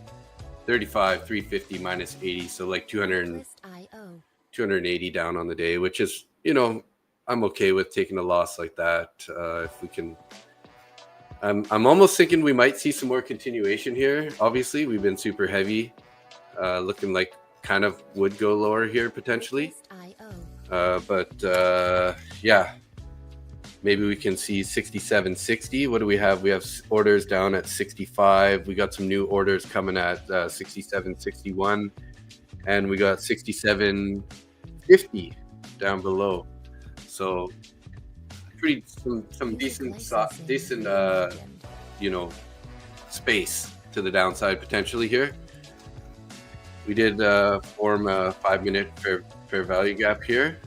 35, 350 minus 80. So like 280 down on the day, which is you know, I'm okay with taking a loss like that. If we can, I'm almost thinking we might see some more continuation here. Obviously, we've been super heavy, looking like kind of would go lower here potentially. But yeah, maybe we can see 67.60. What do we have? We have orders down at 65. We got some new orders coming at 67.61, and we got 67.50 down below. So pretty some decent you know, space to the downside potentially here. We did form a 5-minute fair value gap here.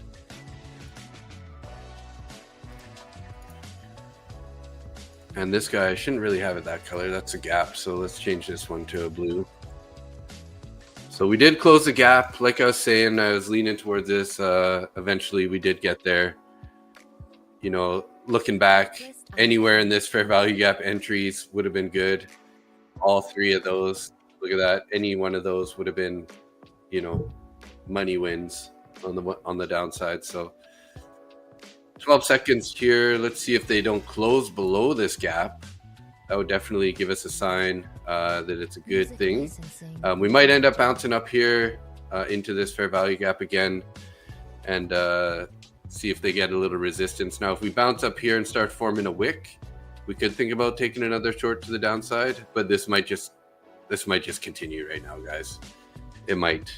And this guy, I shouldn't really have it that color. That's a gap. So let's change this one to a blue. So we did close the gap. Like I was saying, I was leaning towards this. Eventually we did get there. You know, looking back, anywhere in this fair value gap entries would have been good. All three of those, look at that. Any one of those would have been, you know, money wins on the downside. So 12 seconds here. Let's see if they don't close below this gap. That would definitely give us a sign that it's a good thing. We might end up bouncing up here into this fair value gap again and see if they get a little resistance. Now, if we bounce up here and start forming a wick, we could think about taking another short to the downside, but this might just continue right now, guys. It might.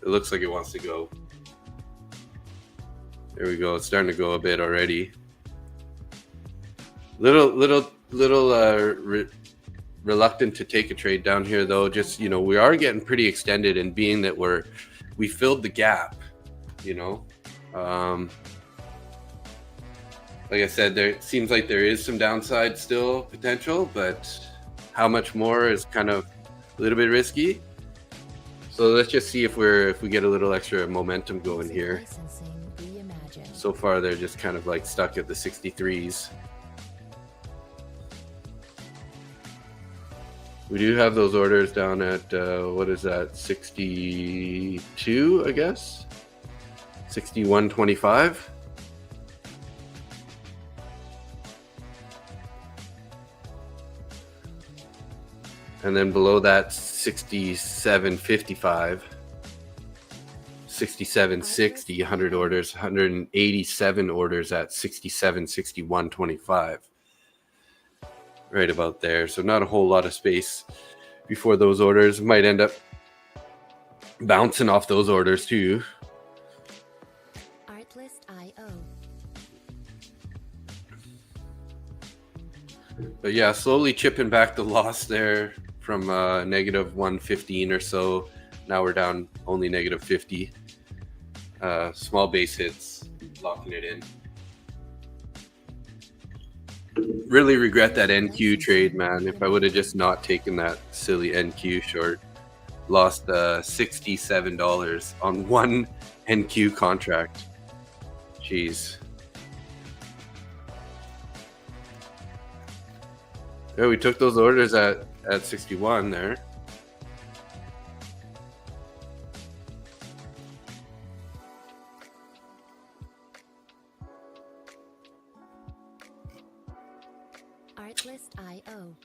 It looks like it wants to go. There we go. It's starting to go a bit already. Little reluctant to take a trade down here, though. Just, you know, we are getting pretty extended, and being that we filled the gap, you know. Like I said, there seems like there is some downside still potential, but how much more is kind of a little bit risky. So let's just see if we get a little extra momentum going here. So far, they're just kind of like stuck at the 63s. We do have those orders down at, what is that, 62, I guess? 61.25. And then below that, 67.55. 67.60, 100 orders, 187 orders at 67.61.25. Right about there. So not a whole lot of space before those orders. Might end up bouncing off those orders too. But yeah, slowly chipping back the loss there from negative 115 or so. Now we're down only negative 50. Small base hits, locking it in. Really regret that NQ trade, man. If I would have just not taken that silly NQ short, lost $67 on one NQ contract. Jeez. Yeah, we took those orders at 61 there. Artlist.io.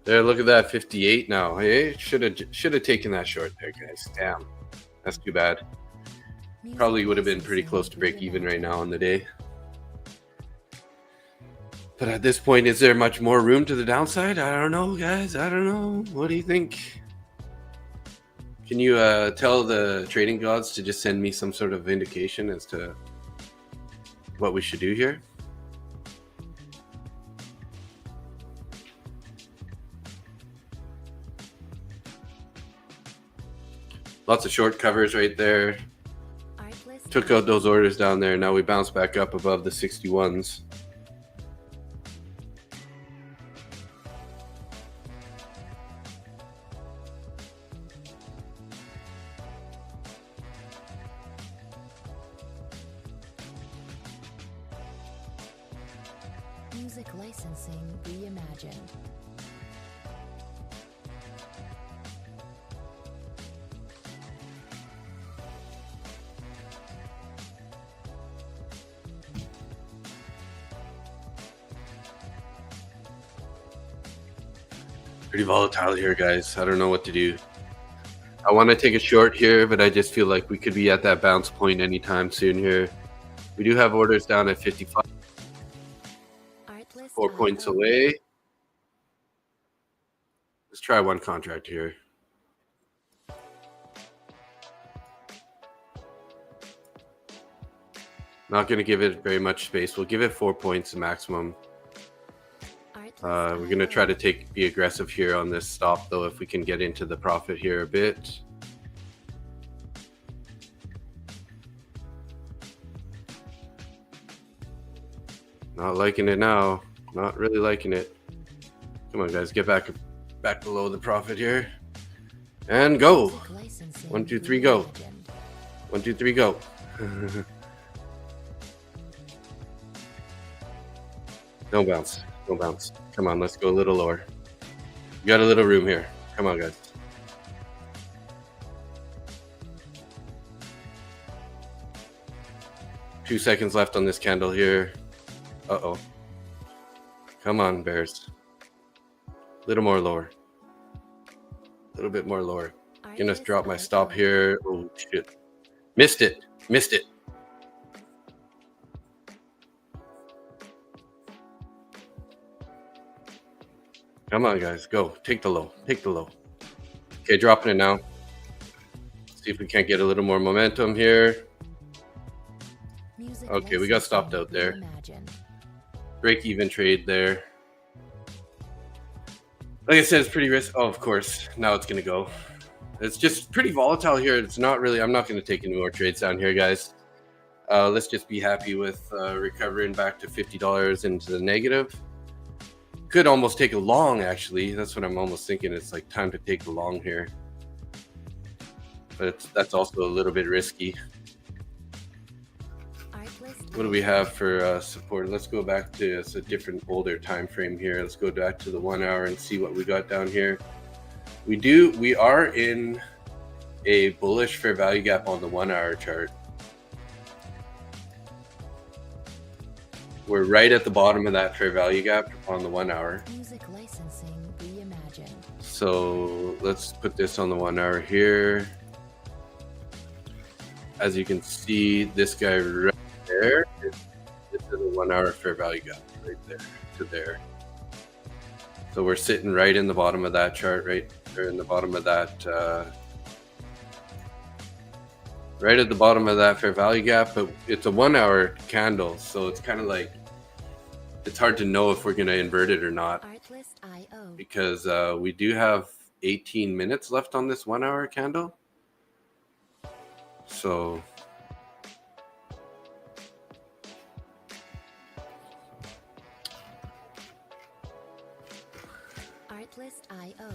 There, look at that, 58 now. Hey, should have taken that short there, guys. Damn, that's too bad. Probably would have been pretty close to break even right now on the day. But at this point, is there much more room to the downside? I don't know, guys. I don't know. What do you think? Can you tell the trading gods to just send me some sort of indication as to what we should do here? Lots of short covers right there. Took out those orders down there. Now we bounce back up above the 61s. Music licensing reimagined. Pretty volatile here, guys. I don't know what to do. I want to take a short here, but I just feel like we could be at that bounce point anytime soon here. We do have orders down at 55, 4 points away. Let's try one contract here. Not going to give it very much space. We'll give it 4 points maximum. We're going to try to be aggressive here on this stop, though, if we can get into the profit here a bit. Not liking it now. Not really liking it. Come on, guys. Get back below the profit here. And go. 1, 2, 3, go. 1, 2, 3, go. Don't bounce. Don't bounce. Come on, let's go a little lower. You got a little room here. Come on, guys. Two seconds left on this candle here. Uh-oh. Come on, bears. A little more lower. A little bit more lower. Gonna drop my stop here. Oh, shit. Missed it. Missed it. Come on, guys. Go. Take the low. Take the low. Okay, dropping it now. See if we can't get a little more momentum here. Okay, we got stopped out there. Break even trade there. Like I said, it's pretty risky. Oh, of course. Now it's going to go. It's just pretty volatile here. It's not really, I'm not going to take any more trades down here, guys. Let's just be happy with recovering back to $50 into the negative. Could almost take a long, actually. That's what I'm almost thinking. It's like time to take the long here. But that's also a little bit risky. What do we have for support? Let's go back to a different older time frame here. Let's go back to the 1 hour and see what we got down here. We are in a bullish fair value gap on the 1 hour chart. We're right at the bottom of that fair value gap on the 1 hour. Music licensing reimagined. So let's put this on the 1 hour here. As you can see, this guy right there is the 1 hour fair value gap right there to there. So we're sitting right in the bottom of that chart, right there in the bottom of that, right at the bottom of that fair value gap. But it's a 1 hour candle, so it's kind of like it's hard to know if we're going to invert it or not, because we do have 18 minutes left on this 1 hour candle. So Artlist.io.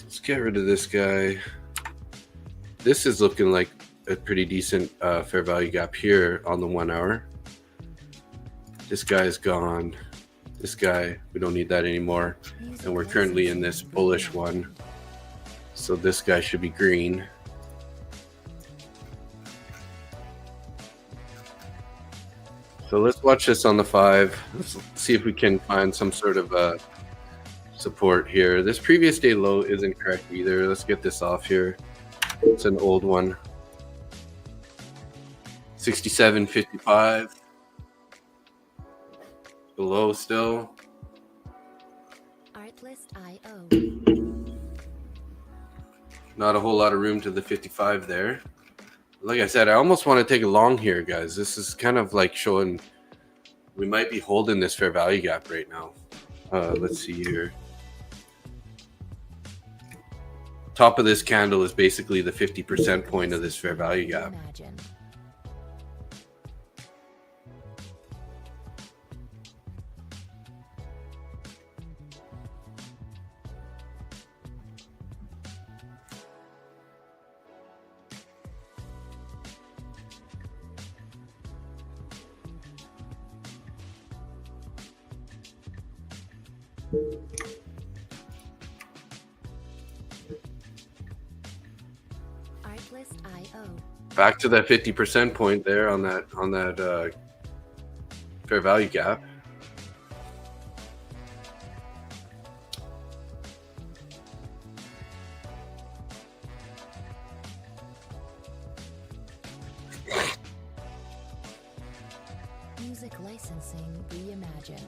Let's get rid of this guy. This is looking like a pretty decent fair value gap here on the 1 hour. This guy's gone. This guy, we don't need that anymore. And we're currently in this bullish one. So this guy should be green. So let's watch this on the 5. Let's see if we can find some sort of support here. This previous day low isn't correct either. Let's get this off here. It's an old one. 67.55. Below still. Artlist.io. Not a whole lot of room to the 55 there. Like I said, I almost want to take a long here, guys. This is kind of like showing we might be holding this fair value gap right now. Let's see here. Top of this candle is basically the 50% point of this fair value gap. Artlist.io. Back to that 50% point there on that fair value gap. Music licensing reimagined.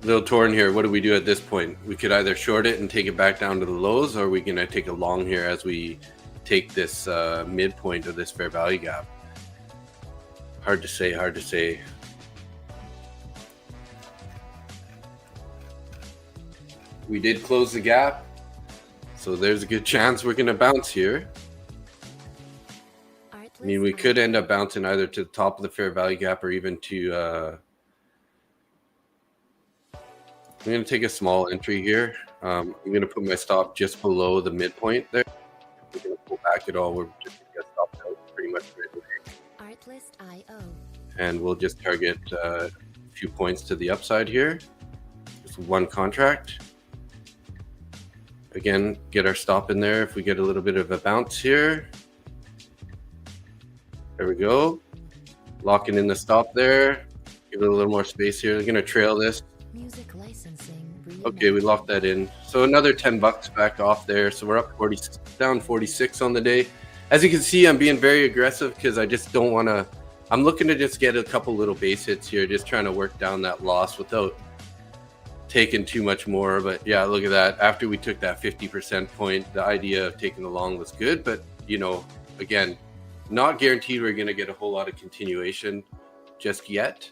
Little torn here. What do we do at this point? We could either short it and take it back down to the lows, or we're gonna take a long here as we take this midpoint of this fair value gap. Hard to say. Hard to say. We did close the gap, so there's a good chance we're gonna bounce here. I mean, we could end up bouncing either to the top of the fair value gap or even to. I'm going to take a small entry here. I'm going to put my stop just below the midpoint there. We're going to pull back at all. We're just going to get stopped out pretty much right away. Artlist.io. And we'll just target a few points to the upside here. Just one contract. Again, get our stop in there if we get a little bit of a bounce here. There we go. Locking in the stop there. Give it a little more space here. We're going to trail this. Music licensing reimagined. Okay, we locked that in. So another $10 back off there. So we're up 40, down 46 on the day. As you can see, I'm being very aggressive because I just don't want to. I'm looking to just get a couple little base hits here, just trying to work down that loss without taking too much more. But yeah, look at that. After we took that 50% point, the idea of taking the long was good. But, you know, again, not guaranteed we're going to get a whole lot of continuation just yet.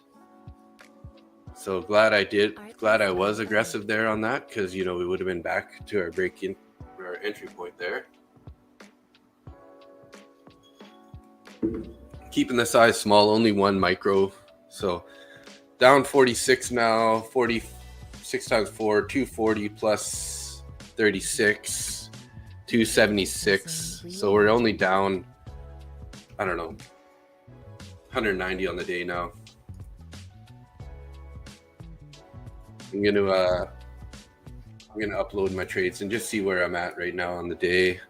So glad I was aggressive there on that, because, you know, we would have been back to our break-in, our entry point there. Keeping the size small, only 1 micro. So down 46 now, 46 times 4, 240 plus 36, 276. So we're only down, I don't know, 190 on the day now. I'm gonna upload my trades and just see where I'm at right now on the day.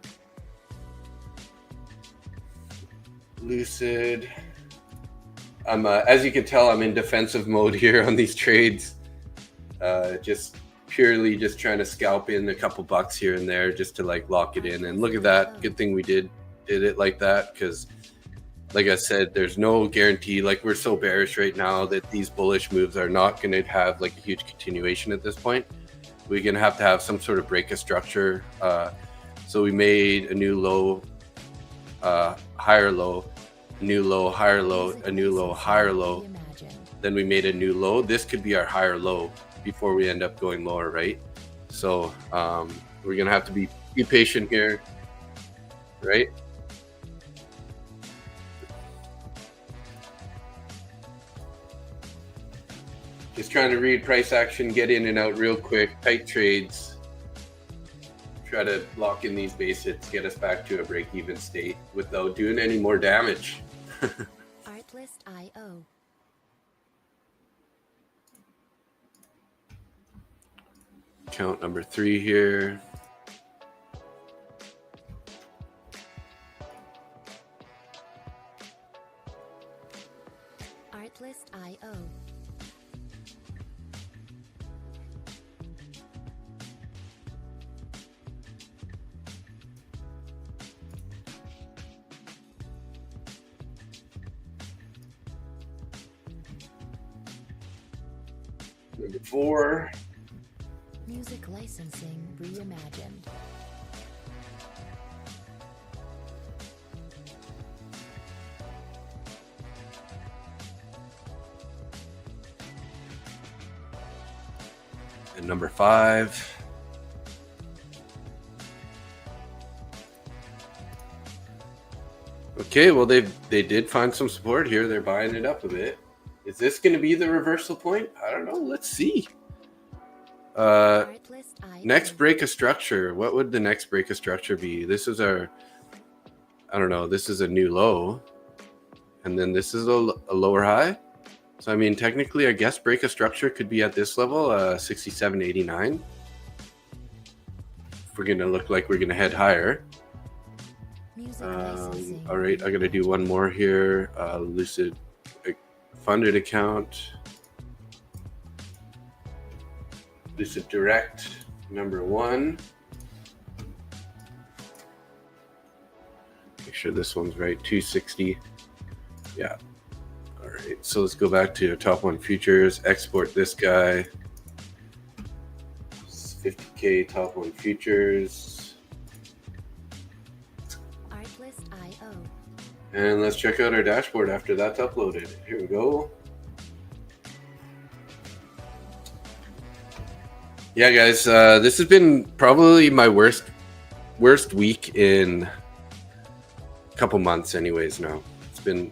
Lucid. I'm as you can tell, I'm in defensive mode here on these trades. Just purely just trying to scalp in a couple bucks here and there just to like lock it in. And look at that. Good thing we did it like that, because like I said, there's no guarantee. Like, we're so bearish right now that these bullish moves are not going to have like a huge continuation at this point. We're going to have some sort of break of structure. So we made a new low, higher low, a new low, higher low, a new low, higher low. Then we made a new low. This could be our higher low before we end up going lower, right? So we're going to have to be patient here, right? Just trying to read price action, get in and out real quick, tight trades. Try to lock in these base hits, get us back to a break-even state without doing any more damage. Artlist.io. Count number 3 here. Artlist.io. Number 4. Music licensing reimagined. And number 5. Okay, well they did find some support here. They're buying it up a bit. Is this going to be the reversal point? I don't know. Let's see. Next break of structure. What would the next break of structure be? This is our, I don't know. This is a new low. And then this is a lower high. So I mean, technically, I guess break of structure could be at this level, 67.89. If we're gonna look like we're gonna head higher. All right, I gotta do one more here. Lucid funded account. Lucid Direct number 1. Make sure this one's right. 260. Yeah. All right. So let's go back to top 1 futures. Export this guy. 50K top 1 futures. And let's check out our dashboard after that's uploaded. Here we go. Yeah, guys, this has been probably my worst week in a couple months anyways now. It's been,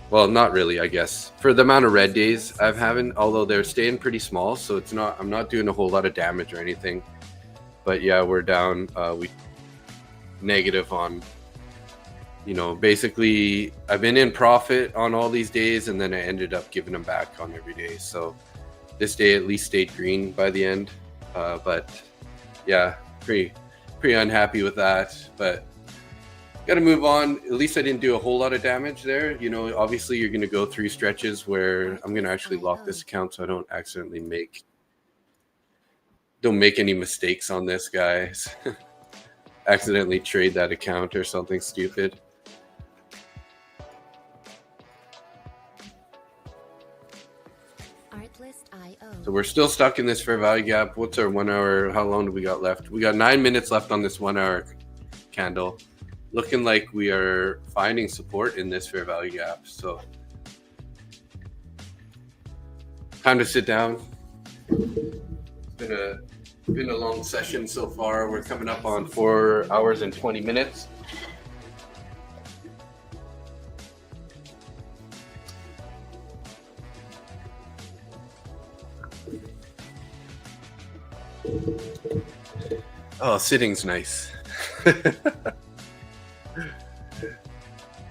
well, not really, I guess. For the amount of red days I've having, although they're staying pretty small, so it's not, I'm not doing a whole lot of damage or anything. But yeah, we're down, we negative on, you know, basically I've been in profit on all these days and then I ended up giving them back on every day. So this day at least stayed green by the end. But yeah, pretty unhappy with that, but got to move on. At least I didn't do a whole lot of damage there. You know, obviously you're going to go through stretches where I'm going to actually lock this account so I don't accidentally don't make any mistakes on this, guys. Accidentally trade that account or something stupid. So we're still stuck in this fair value gap. What's our 1 hour? How long do we got left? We got 9 minutes left on this 1 hour candle. Looking like we are finding support in this fair value gap. So time to sit down. It's been a long session so far. We're coming up on 4 hours and 20 minutes. Oh, sitting's nice.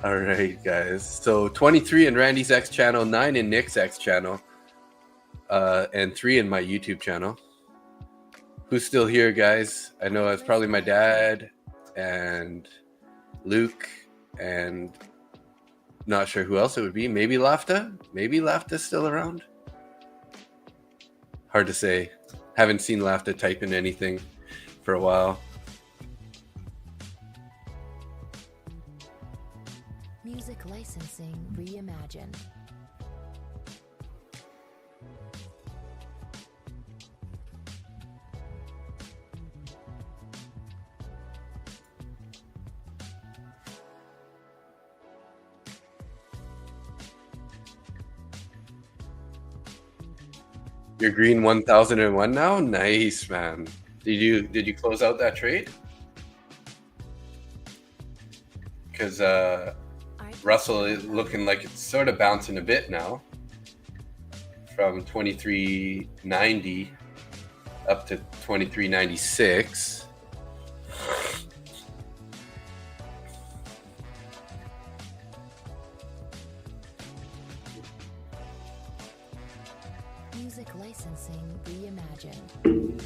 All right, guys. So 23 in Randy's X channel, 9 in Nick's X channel, and 3 in my YouTube channel. Who's still here, guys? I know it's probably my dad and Luke, and not sure who else it would be. Maybe Lafta? Maybe Lafta's still around? Hard to say. Haven't seen Lafta type in anything for a while. Music licensing reimagined. You're green 1001 now? Nice, man. Did you close out that trade? Because Russell is looking like it's sort of bouncing a bit now from 23.90 up to 23.96. Music licensing reimagined.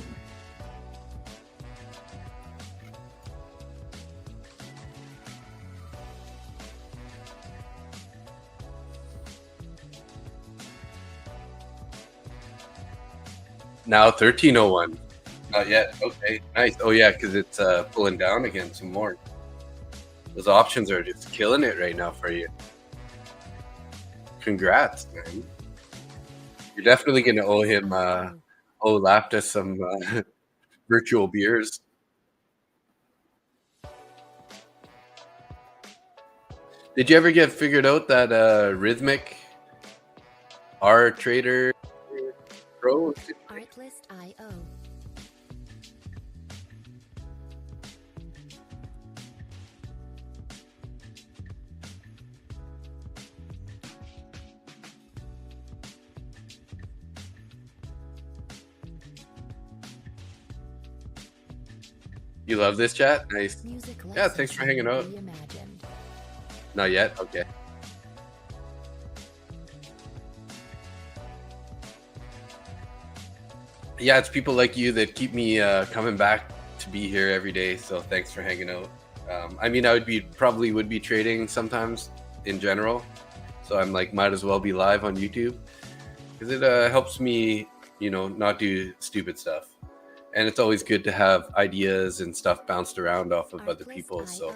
Now 1301. Not yet. Okay, nice. Oh yeah, because it's pulling down again some more. Those options are just killing it right now for you. Congrats, man. You're definitely going to owe him, Lapta some virtual beers. Did you ever get figured out that Rhythmic R Trader Pro? Artlist.io. You love this chat? Nice. Music Yeah, thanks for hanging out. reimagined. Not yet? Okay. Yeah, it's people like you that keep me coming back to be here every day. So thanks for hanging out. I mean, I probably would be trading sometimes in general. So I'm like, might as well be live on YouTube because it helps me, not do stupid stuff. And it's always good to have ideas and stuff bounced around off of other people. So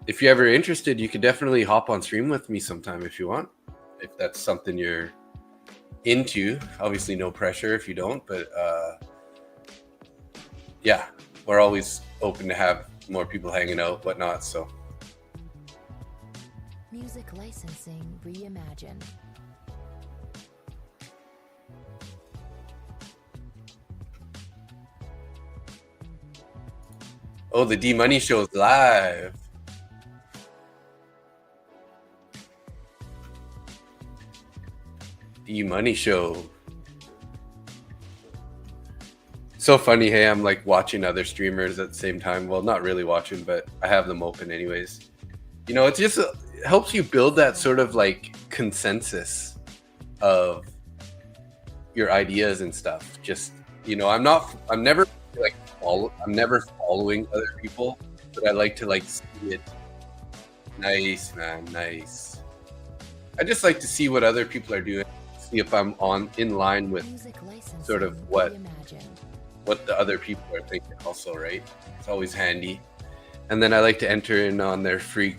if you're ever interested, you could definitely hop on stream with me sometime if you want. If that's something you're into, obviously no pressure if you don't, but yeah, we're always open to have more people hanging out, whatnot. So Music licensing reimagined. oh, the D Money Show is live. D Money Show. So funny. Hey, I'm like watching other streamers at the same time. Well, not really watching, but I have them open anyways. It just helps you build that sort of like consensus of your ideas and stuff. Just, I'm never following other people, but I like to like see it. Nice, man. Nice. I just like to see what other people are doing. See if I'm in line with sort of what the other people are thinking also, right? It's always handy. And then I like to enter in on their free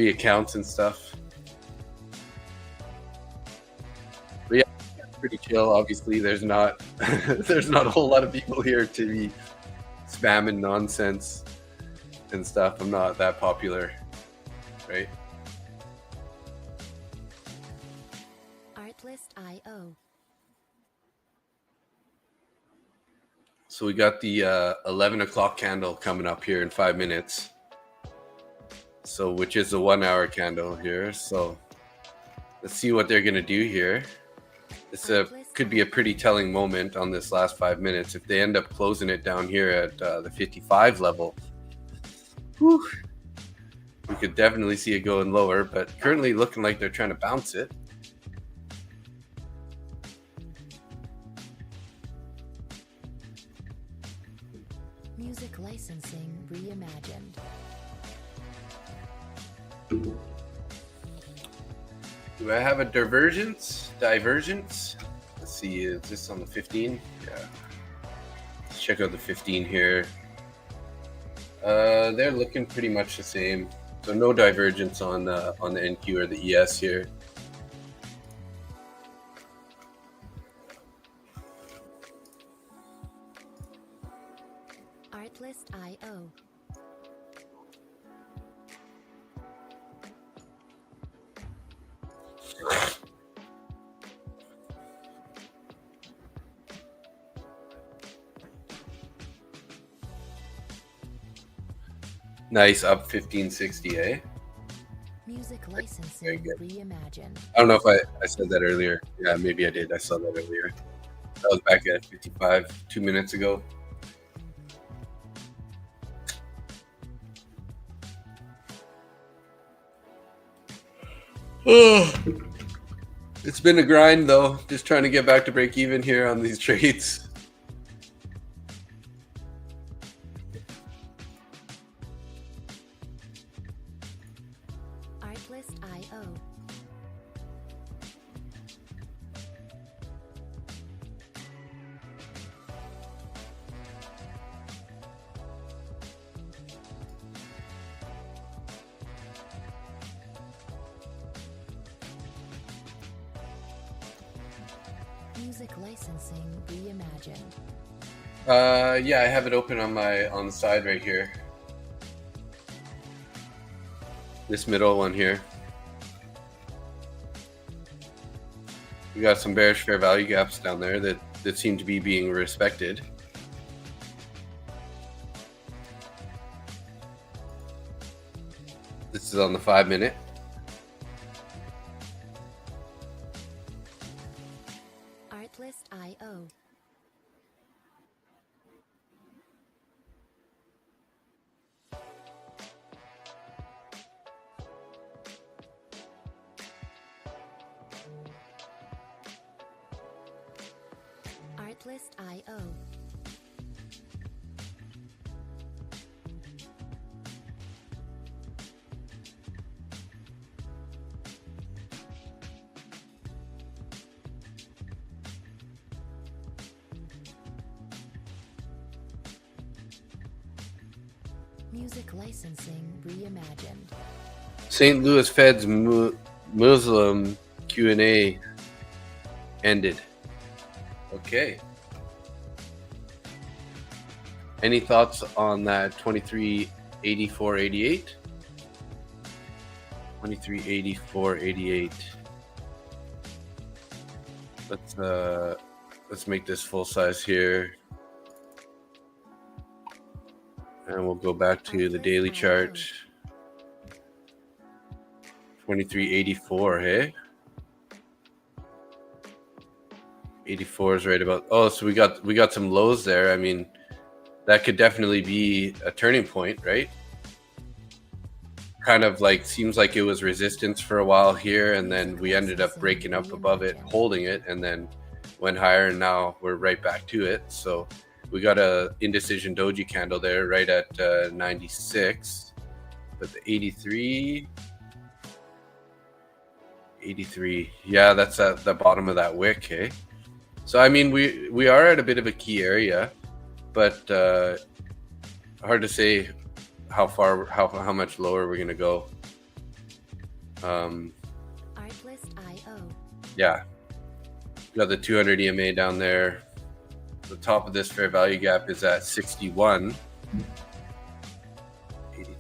accounts and stuff. But yeah, it's pretty chill. Obviously, there's not a whole lot of people here to be spamming nonsense and stuff. I'm not that popular, right? Artlist.io. So we got the 11 o'clock candle coming up here in 5 minutes. So which is a 1 hour candle here. So let's see what they're going to do here. This could be a pretty telling moment on this last 5 minutes. If they end up closing it down here at the 55 level, whew, we could definitely see it going lower, but currently looking like they're trying to bounce it. Music licensing reimagined. Do I have a divergence? Let's see, is this on the 15? Yeah. Let's check out the 15 here. They're looking pretty much the same. So no divergence on the NQ or the ES here. Artlist.io. Nice, up 1560, eh? Music licensing reimagined. I don't know if I said that earlier. Yeah, maybe I did. I saw that earlier. That was back at 55 2 minutes ago. It's been a grind though, just trying to get back to break even here on these trades. Artlist.io. Music licensing reimagined. Yeah, I have it open on the side right here. This middle one here. We got some bearish fair value gaps down there that seem to be being respected. This is on the 5 minute. Artlist.io. Artlist.io. Music licensing reimagined. St. Louis Fed's Muslim Q&A ended. Okay. Any thoughts on that 2384.88? 2384.88. Let's make this full size here. And we'll go back to the daily chart. 2384, hey? 84 is right about. Oh, so we got some lows there. I mean, that could definitely be a turning point, right? Kind of like seems like it was resistance for a while here, and then we ended up breaking up above it, holding it, and then went higher, and now we're right back to it. So we got a indecision doji candle there right at 96, but the 83, yeah, that's at the bottom of that wick, hey? So I mean, we are at a bit of a key area, but hard to say how far, how much lower we're gonna go. Artlist.io. Yeah, got the 200 EMA down there. The top of this fair value gap is at 61. 83.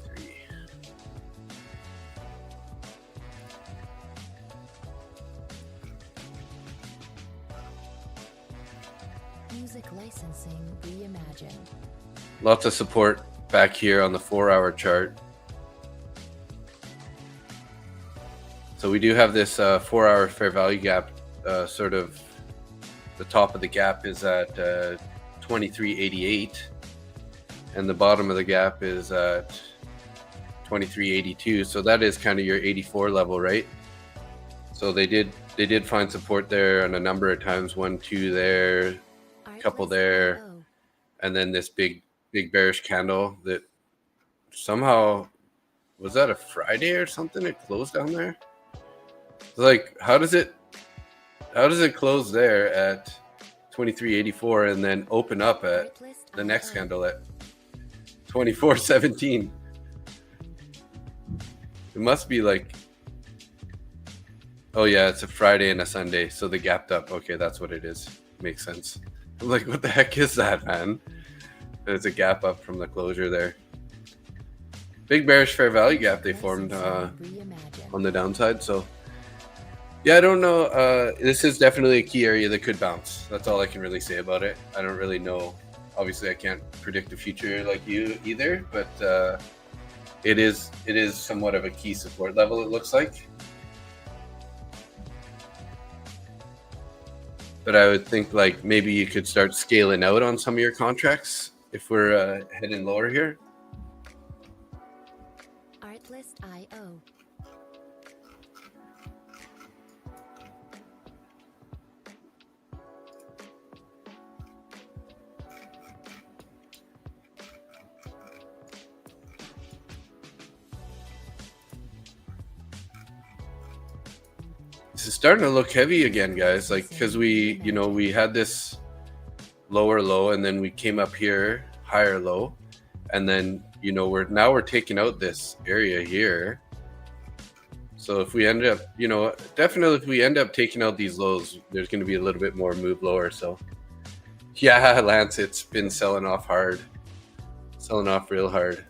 Music licensing reimagined. Lots of support back here on the 4-hour chart. So we do have this 4-hour fair value gap, sort of the top of the gap is at 2388, and the bottom of the gap is at 2382. So that is kind of your 84 level, right? So they did find support there on a number of times. 1, 2 there, a couple there, and then this big bearish candle that somehow, was that a Friday or something? It closed down there. Like, how does it close there at 2384 and then open up at the next candle at 2417? It must be like, oh yeah, it's a Friday and a Sunday, so they gapped up. Okay, that's what it is. Makes sense. I'm like, what the heck is that, man? There's a gap up from the closure there. Big bearish fair value gap they formed on the downside. So yeah, I don't know. This is definitely a key area that could bounce. That's all I can really say about it. I don't really know. Obviously, I can't predict the future like you either, but it is somewhat of a key support level, it looks like. But I would think like maybe you could start scaling out on some of your contracts if we're heading lower here. Artlist.io. This is starting to look heavy again, guys, like because we had this lower low and then we came up here, higher low, and then we're taking out this area here. So if we end up, definitely if we end up taking out these lows, there's going to be a little bit more move lower. So yeah, Lance, it's been selling off hard, selling off real hard.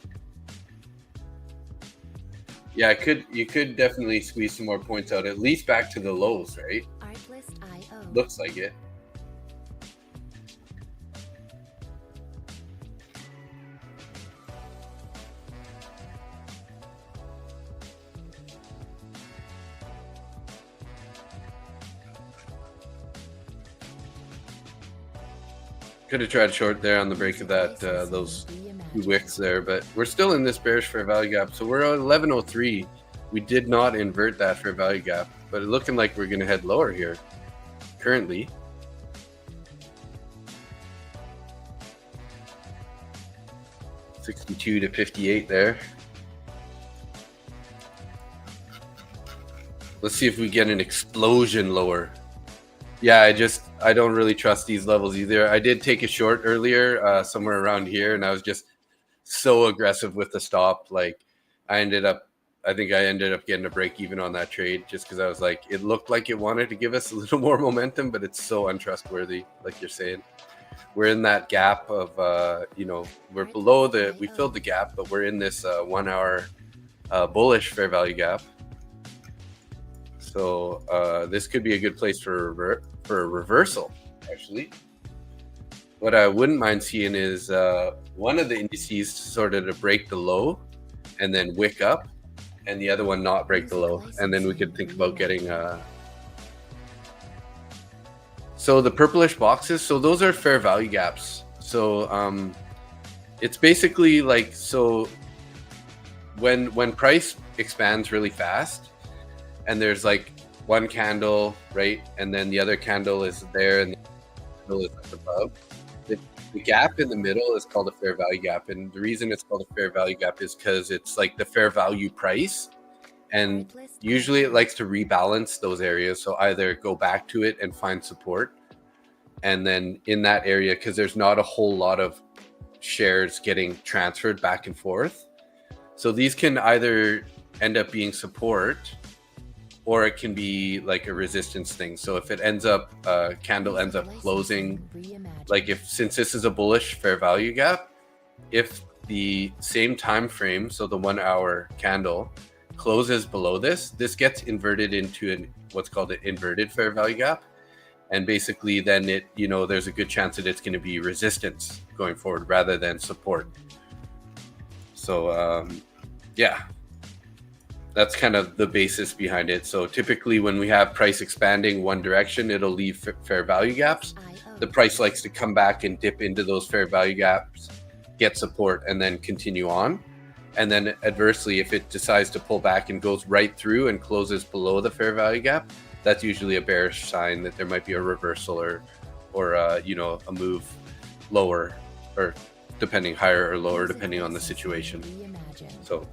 Yeah, you could definitely squeeze some more points out, at least back to the lows, right? Artlist.io. Looks like it. Could have tried short there on the break of that those wicks there, but we're still in this bearish fair value gap. So we're at 1103. We did not invert that fair value gap, but it's looking like we're going to head lower here currently. 62 to 58 there. Let's see if we get an explosion lower. Yeah, I don't really trust these levels either. I did take a short earlier, somewhere around here, and I was just so aggressive with the stop. Like I think I ended up getting a break even on that trade just because I was like, it looked like it wanted to give us a little more momentum, but it's so untrustworthy, like you're saying. We're in that gap of, we're below we filled the gap, but we're in this 1 hour bullish fair value gap. So this could be a good place for a reversal, actually. What I wouldn't mind seeing is one of the indices sort of to break the low and then wick up, and the other one not break the low. And then we could think about getting... So the purplish boxes, so those are fair value gaps. So it's basically like, so when price expands really fast and there's like one candle, right? And then the other candle is there and the candle is up above. The gap in the middle is called a fair value gap. And the reason it's called a fair value gap is because it's like the fair value price. And usually it likes to rebalance those areas. So either go back to it and find support. And then in that area, because there's not a whole lot of shares getting transferred back and forth. So these can either end up being support, or it can be like a resistance thing. So if it ends up, candle ends up closing, like since this is a bullish fair value gap, if the same time frame, so the 1 hour candle closes below this gets inverted into what's called an inverted fair value gap. And basically then there's a good chance that it's going to be resistance going forward rather than support. So yeah, that's kind of the basis behind it. So typically when we have price expanding one direction, it'll leave fair value gaps. The price likes to come back and dip into those fair value gaps, get support, and then continue on. And then adversely, if it decides to pull back and goes right through and closes below the fair value gap, that's usually a bearish sign that there might be a reversal or a move lower, or depending higher or lower, depending on the situation. So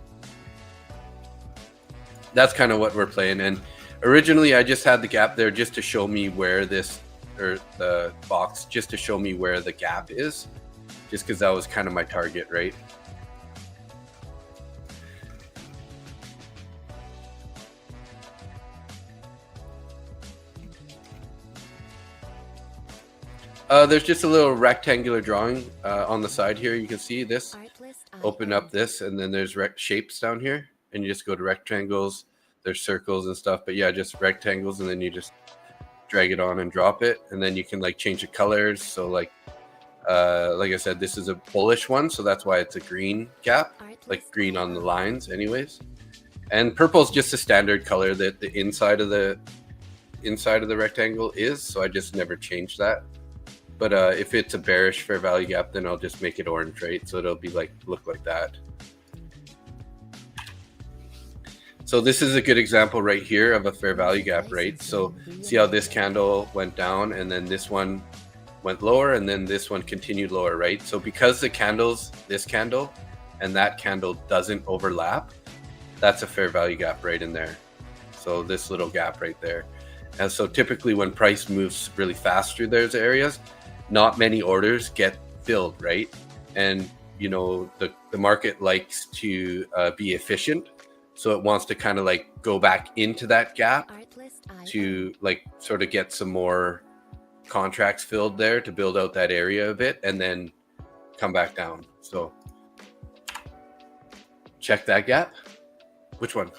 that's kind of what we're playing. And originally I just had the gap there just to show me where the box, just to show me where the gap is, just because that was kind of my target, right? There's just a little rectangular drawing on the side here. You can see this. Open up this, and then there's shapes down here, and you just go to rectangles. There's circles and stuff, but yeah, just rectangles, and then you just drag it on and drop it, and then you can like change the colors. So like I said, this is a bullish one, so that's why it's a green gap, like green on the lines, anyways. And purple is just a standard color that the inside of the rectangle is. So I just never changed that. But if it's a bearish fair value gap, then I'll just make it orange, right? So it'll be look like that. So this is a good example right here of a fair value gap, right? So see how this candle went down, and then this one went lower, and then this one continued lower, right? So because the candles, this candle and that candle doesn't overlap, that's a fair value gap right in there. So this little gap right there. And so typically when price moves really fast through those areas, not many orders get filled, right? And the market likes to be efficient, so it wants to kind of like go back into that gap to like sort of get some more contracts filled there to build out that area a bit, and then come back down. So check that gap. Which one?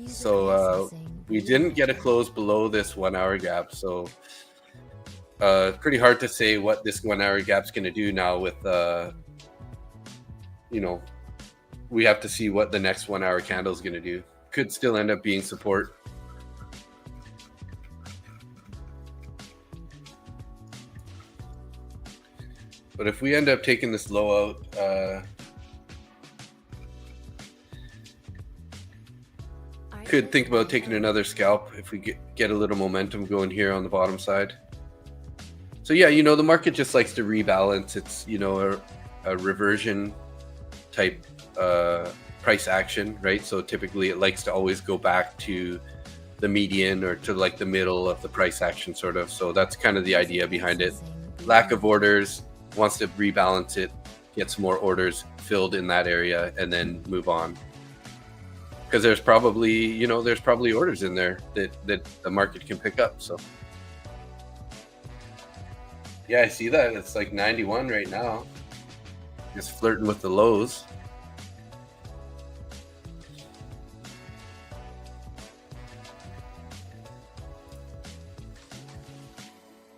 So we didn't get a close below this 1 hour gap. So pretty hard to say what this 1 hour gap's going to do now with, we have to see what the next 1 hour candle is going to do. Could still end up being support. But if we end up taking this low out, could think about taking another scalp if we get a little momentum going here on the bottom side. So yeah, you know, the market just likes to rebalance. It's, you know, a reversion type price action, right? So typically it likes to always go back to the median or to like the middle of the price action sort of. So that's kind of the idea behind it. Lack of orders, wants to rebalance it, get some more orders filled in that area, and then move on. Because there's probably, you know, there's probably orders in there that the market can pick up. So yeah, I see that. It's like 91 right now. Just flirting with the lows.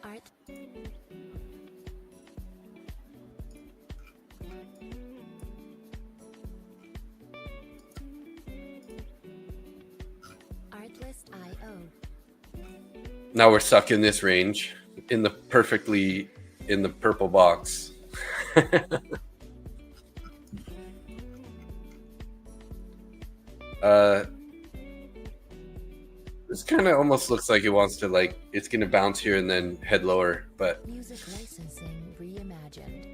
Art. Artlist.io. Now we're stuck in this range in the purple box. This kind of almost looks like it wants to, like, it's going to bounce here and then head lower, but Music licensing reimagined.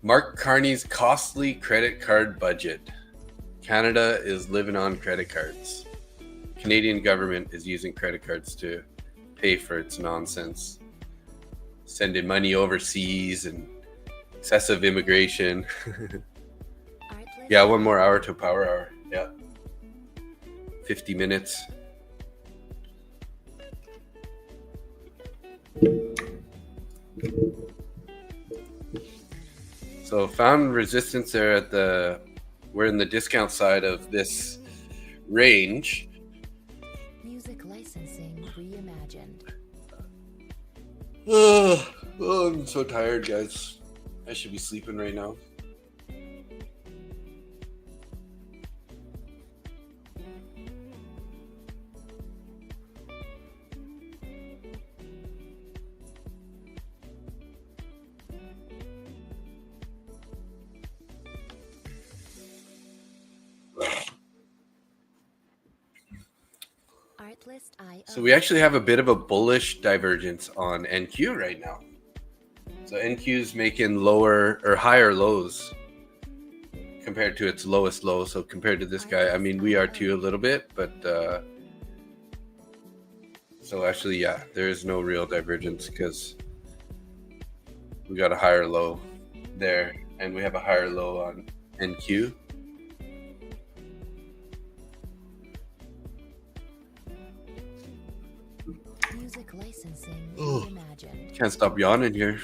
Mark Carney's costly credit card budget. Canada is living on credit cards. Canadian government is using credit cards to pay for its nonsense. Sending money overseas and excessive immigration. Artlist. Yeah, 1 more hour to power hour. Yeah. 50 minutes. So found resistance there at we're in the discount side of this range. Music licensing reimagined. Oh, I'm so tired, guys. I should be sleeping right now. Artlist.io. So we actually have a bit of a bullish divergence on NQ right now. So NQ is making lower or higher lows compared to its lowest low. So compared to this guy, I mean, we are too a little bit, but so actually, yeah, there is no real divergence because we got a higher low there and we have a higher low on NQ. Music licensing reimagined. Can't stop yawning here.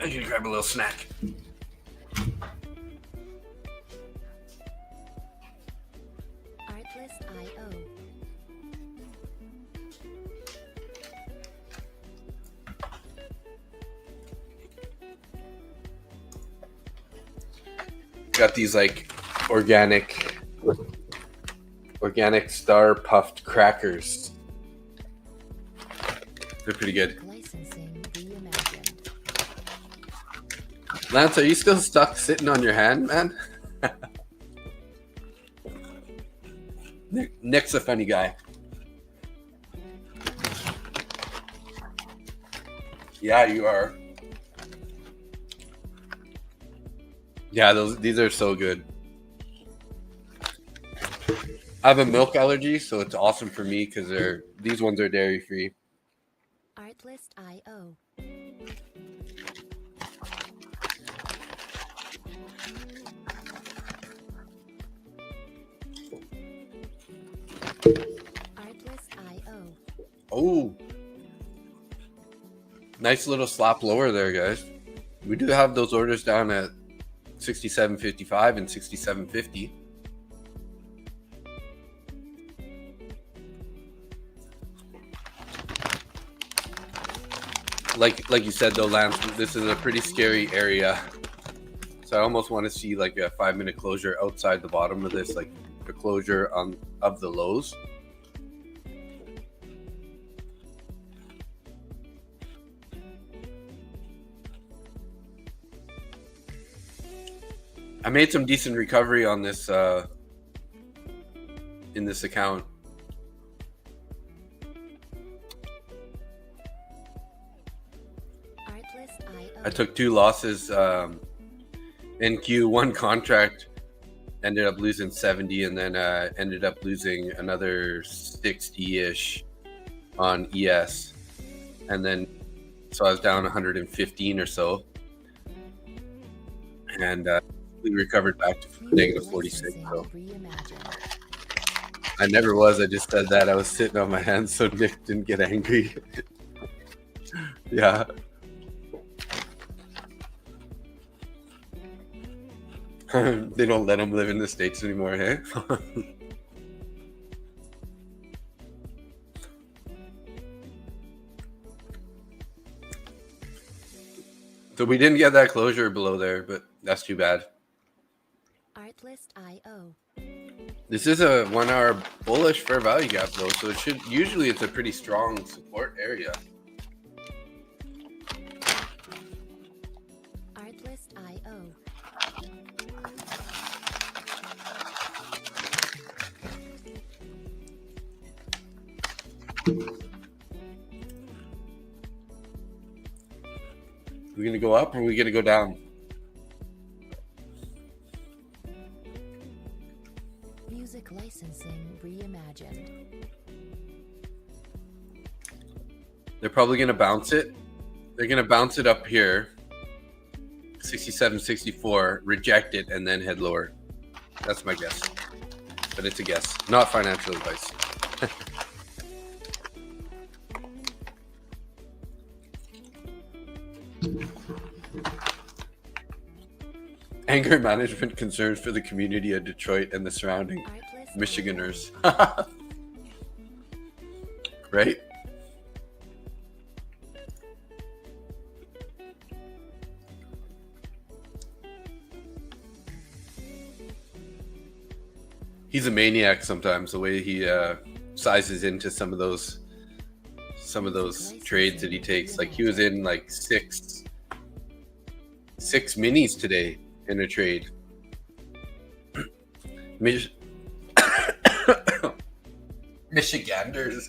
I can grab a little snack. Artlist.io. Got these like organic star puffed crackers. They're pretty good. Licensing reimagined. Lance, are you still stuck sitting on your hand, man? Nick's a funny guy. Yeah, you are. Yeah, these are so good. I have a milk allergy, so it's awesome for me because these ones are dairy free. Artlist.io. Artlist.io. Oh, nice little slap lower there, guys. We do have those orders down at 67.55 and 67.50. like you said though, Lance, this is a pretty scary area. So I almost want to see like a 5-minute closure outside the bottom of this, like the closure of the lows. I made some decent recovery on this in this account. I took 2 losses. NQ, 1 contract, ended up losing 70, and then ended up losing another 60-ish on ES. And then, so I was down 115 or so. And we recovered back to negative 46. So I never was. I just said that. I was sitting on my hands so Nick didn't get angry. Yeah. They don't let him live in the States anymore, hey? So we didn't get that closure below there, but that's too bad. Artlist.io. This is a 1-hour bullish fair value gap though, so it should usually it's a pretty strong support area. Artlist.io. Are we gonna go up or are we gonna go down? Music licensing reimagined. They're probably gonna bounce it. They're gonna bounce it up here. 67, 64, reject it, and then head lower. That's my guess. But it's a guess, not financial advice. Anger management concerns for the community of Detroit and the surrounding Michiganers. Right? He's a maniac sometimes, the way he sizes into some of those trades that he takes. Like he was in like six minis today in a trade. Michiganders.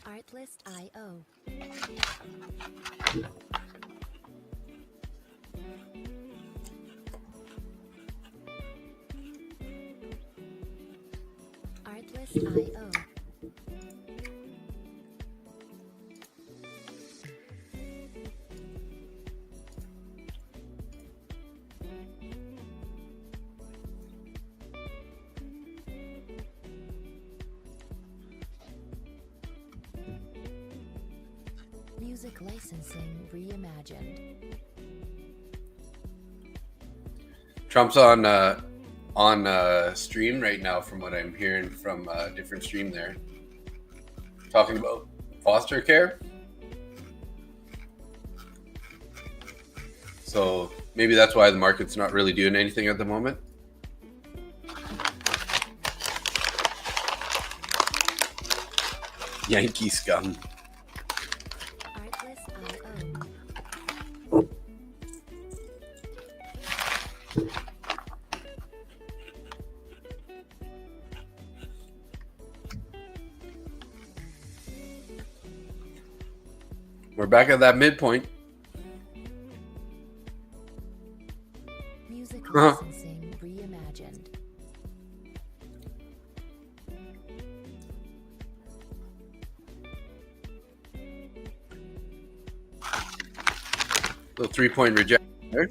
Artlist.io. Artlist.io. Music licensing reimagined. Trump's on stream right now, from what I'm hearing from a different stream there, talking about foster care. So maybe that's why the market's not really doing anything at the moment. Yankee scum. Artlist.io. We're back at that midpoint. Music licensing reimagined. Little 3-point rejection there.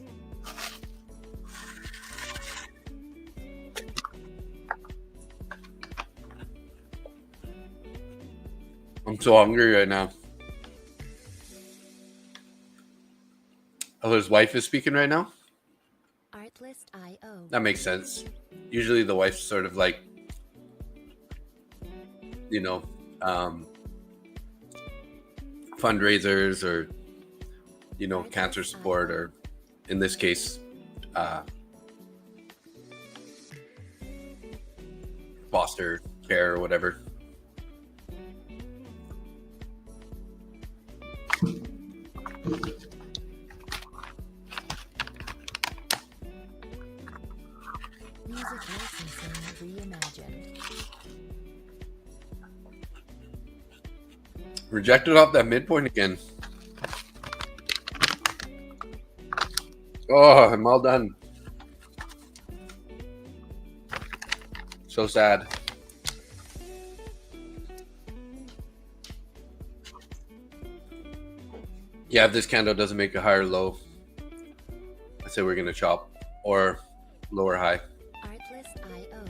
I'm so hungry right now. Oh, his wife is speaking right now? Artlist.io. That makes sense. Usually the wife's sort of like, you know, fundraisers or, you know, cancer support, or in this case, foster care or whatever. Music licensing reimagined. Rejected off that midpoint again. Oh, I'm all done. So sad. Yeah, if this candle doesn't make a higher low, I say we're gonna chop or lower high. Artlist.io.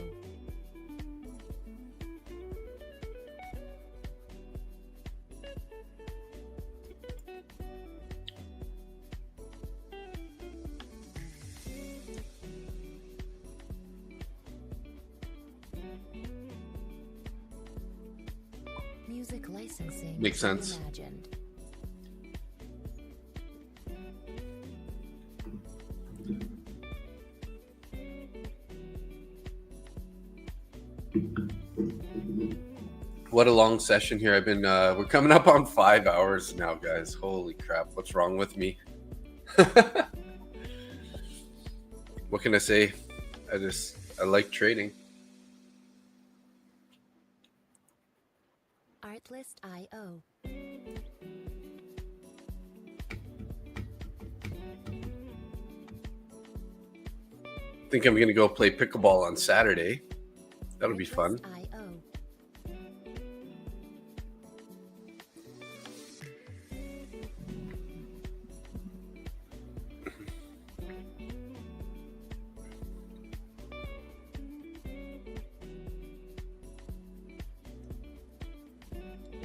Music licensing Makes sense. reimagined. What a long session here. I've been we're coming up on 5 hours now, guys. Holy crap, what's wrong with me? What can I say? I like trading. Artlist.io. Think I'm gonna go play pickleball on Saturday. That'll be fun. Artlist.io.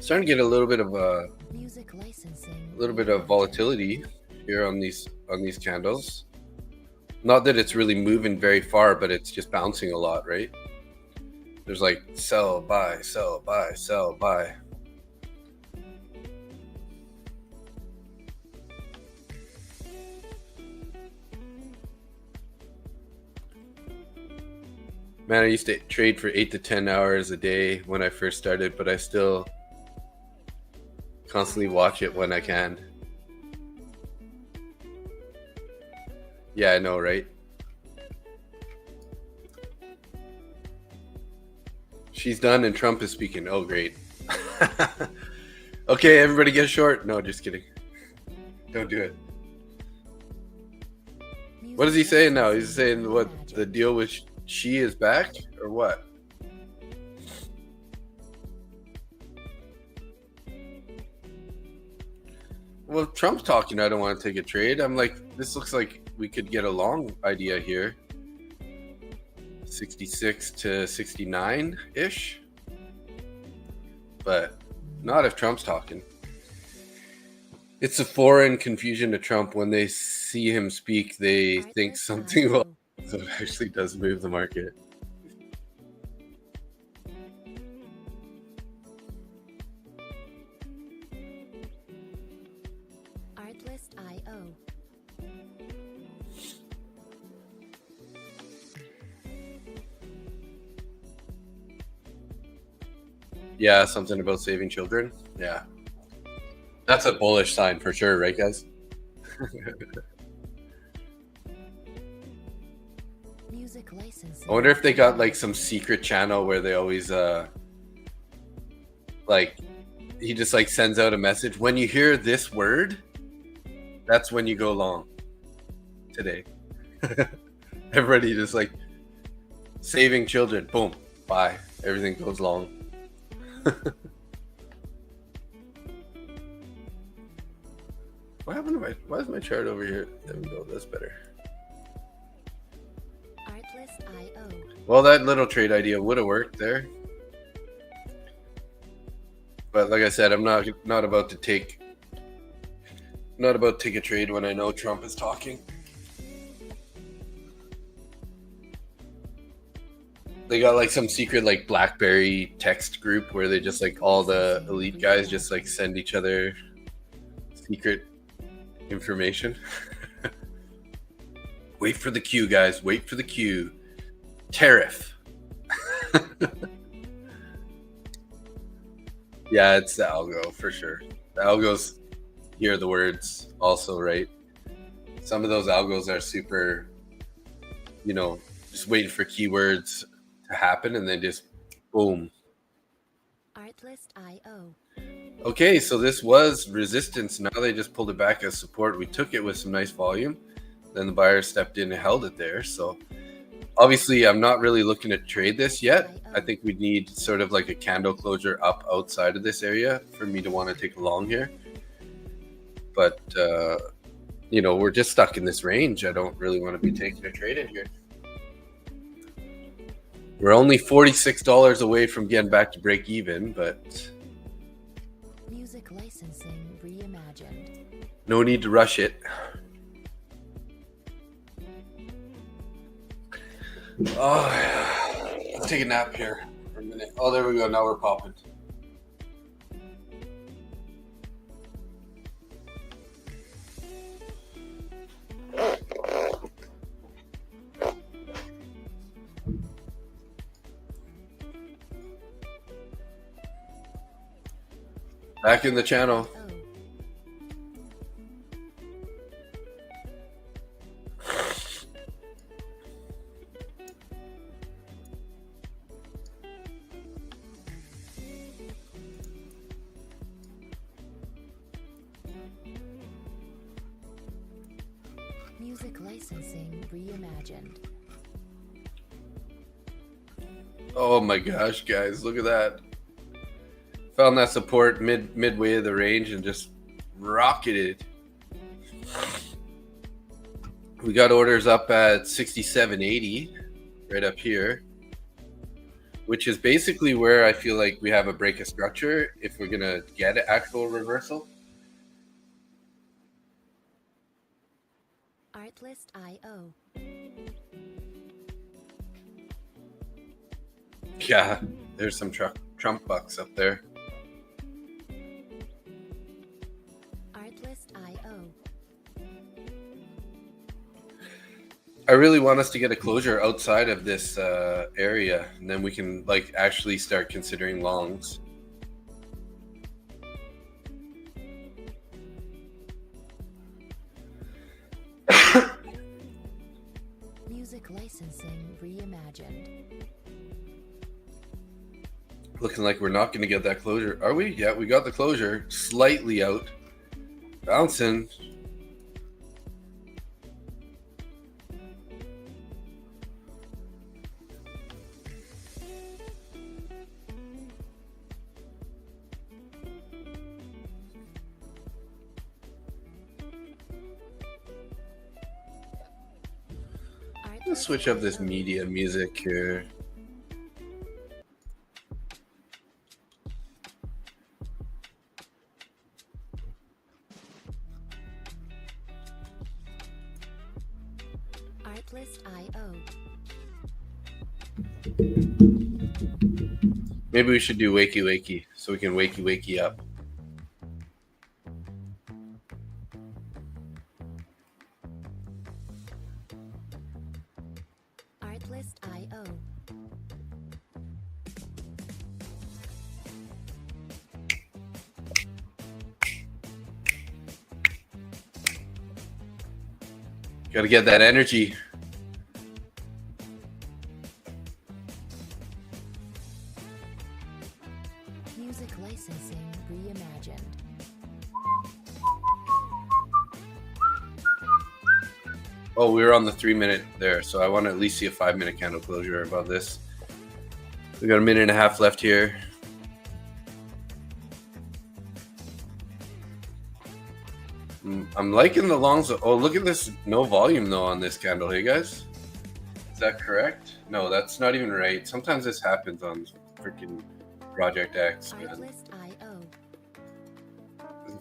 Starting to get a little bit of Music licensing. volatility here on these candles. Not that it's really moving very far, but it's just bouncing a lot, right? There's like sell, buy, sell, buy, sell, buy. Man, I used to trade for 8 to 10 hours a day when I first started, but I still constantly watch it when I can. Yeah, I know, right? She's done and Trump is speaking. Oh, great. Okay, everybody get short. No, just kidding. Don't do it. What is he saying now? He's saying what, the deal with she is back or what? Well, Trump's talking, I don't want to take a trade. I'm like, this looks like we could get a long idea here. 66 to 69-ish. But not if Trump's talking. It's a foreign confusion to Trump. When they see him speak, they think something will. So it actually does move the market. Artlist.io. Yeah, something about saving children. Yeah. That's a bullish sign for sure, right, guys? Music licensing. I wonder if they got like some secret channel where they always like he just like sends out a message. When you hear this word, that's when you go long today. Everybody just like saving children. Boom. Bye. Everything goes long. What happened to why is my chart over here? There we go. That's better. Artlist.io. Well, that little trade idea would have worked there. But like I said, I'm not about to take not about take a trade when I know Trump is talking. They got like some secret like BlackBerry text group where they just like all the elite guys just like send each other secret information. Wait for the cue, guys. Wait for the cue. Tariff. Yeah, it's the algo for sure. The algos hear the words also, right? Some of those algos are super, you know, just waiting for keywords to happen and then just boom. Artlist.io. Okay, so this was resistance. Now they just pulled it back as support. We took it with some nice volume. Then the buyer stepped in and held it there. So obviously I'm not really looking to trade this yet. I think we need sort of like a candle closure up outside of this area for me to want to take a long here. But, you know, we're just stuck in this range. I don't really want to be taking a trade in here. We're only $46 away from getting back to break even, but Music licensing reimagined. no need to rush it. Oh, let's take a nap here for a minute. Oh, there we go. Now we're popping. Back in the channel. Music licensing reimagined. Oh my gosh, guys, look at that. Found that support midway of the range and just rocketed. We got orders up at 67.80 right up here, which is basically where I feel like we have a break of structure if we're gonna get an actual reversal. Artlist.io. Yeah, there's some Trump bucks up there. Artlist.io. I really want us to get a closure outside of this area, and then we can like actually start considering longs. Music licensing reimagined. Looking like we're not going to get that closure. Are we? Yeah, we got the closure. Slightly out. Bouncing. Let's switch up this media music here. Artlist.io. Maybe we should do wakey wakey so we can wakey wakey up. Artlist.io. Gotta get that energy. Music licensing reimagined. Oh, we were on the 3 minute there, so I want to at least see a 5 minute candle closure above this. We got a minute and a half left here. I'm liking the longs. Oh, look at this. No volume though on this candle. Hey guys, is that correct? No, that's not even right. Sometimes this happens on freaking Project X. Man. Artlist.io.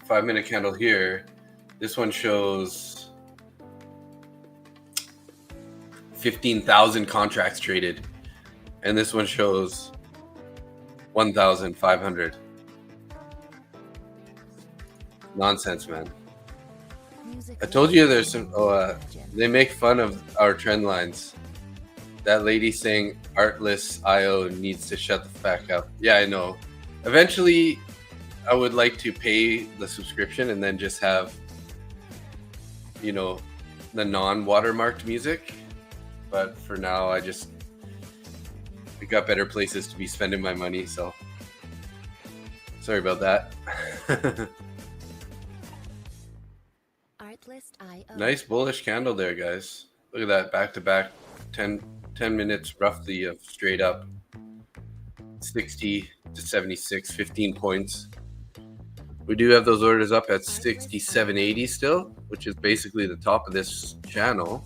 5 minute candle here. This one shows 15,000 contracts traded, and this one shows 1,500. Nonsense, man. I told you there's some. They make fun of our trend lines. That lady saying Artless IO needs to shut the fuck up. Yeah, I know. Eventually, I would like to pay the subscription and then just have, you know, the non-watermarked music. But for now, I got better places to be spending my money. So sorry about that. Nice bullish candle there, guys. Look at that, back to back, 10 minutes roughly of straight up 60 to 76, 15 points. We do have those orders up at 67.80 still, which is basically the top of this channel.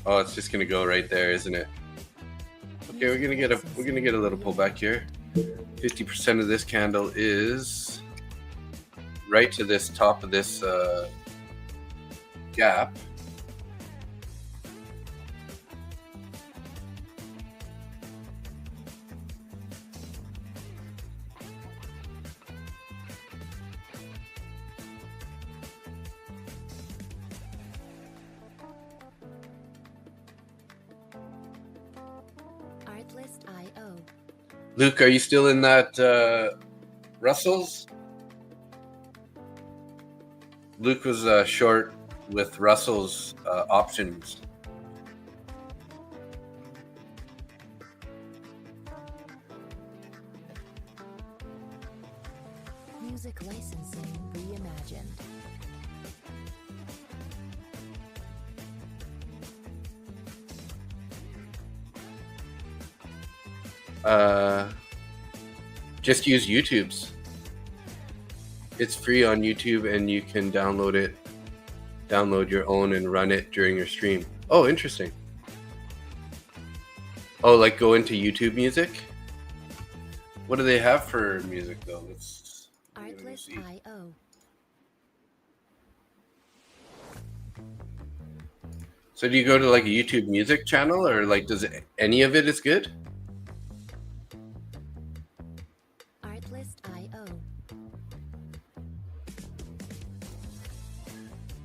Oh, it's just gonna go right there, isn't it? Okay, we're gonna get a little pullback here. 50% of this candle is right to this top of this gap. Luke, are you still in that Russell's? Luke was short with Russell's options. Music licensing reimagined. Just use YouTube's. It's free on YouTube and you can download it, download your own and run it during your stream. Oh, interesting. Oh, like go into YouTube Music? What do they have for music though? Let's see. Artlist.io. So do you go to like a YouTube Music channel, or like does any of it is good? Artlist.io.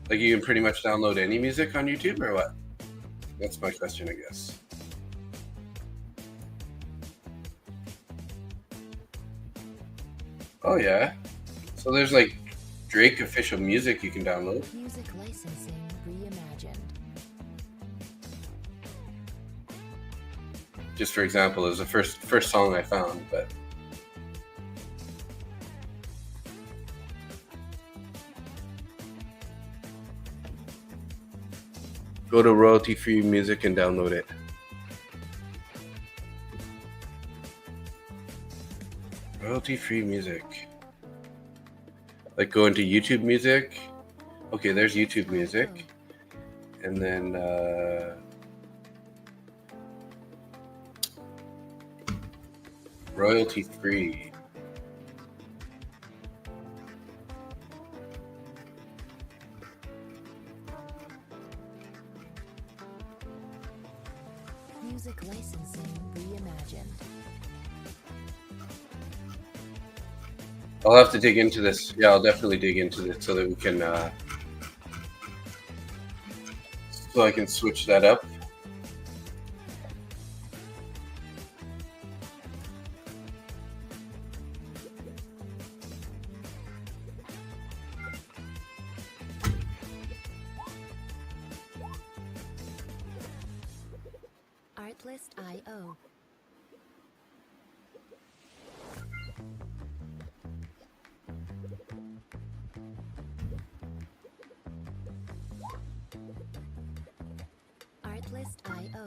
Like you can pretty much download any music on YouTube, or what? That's my question, I guess. Oh yeah. So there's like Drake official music you can download. Music licensing reimagined. Just for example, it was the first song I found, but go to royalty-free music and download it. Royalty-free music. Like go into YouTube Music. Okay, there's YouTube Music. And then royalty-free. Music licensing reimagined. I'll have to dig into this. Yeah, I'll definitely dig into this so that we can, so I can switch that up. Artlist.io. Artlist.io.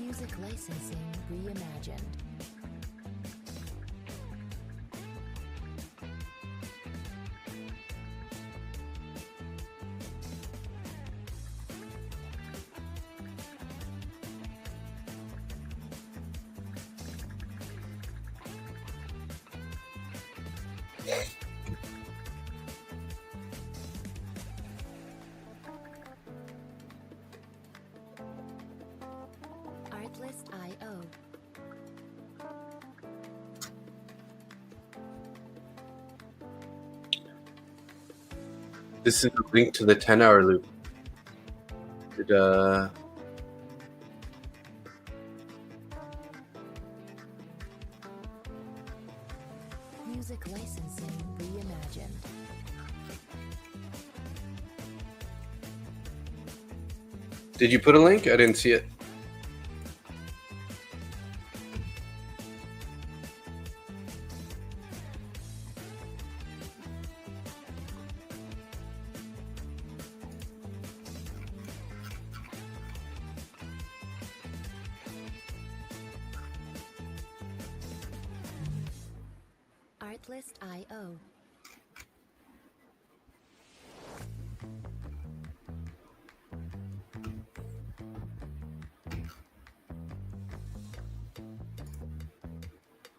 Music licensing reimagined. Artlist.io. This is a link to the 10-hour loop. Did Music licensing reimagined. Did you put a link? I didn't see it. Artlist.io.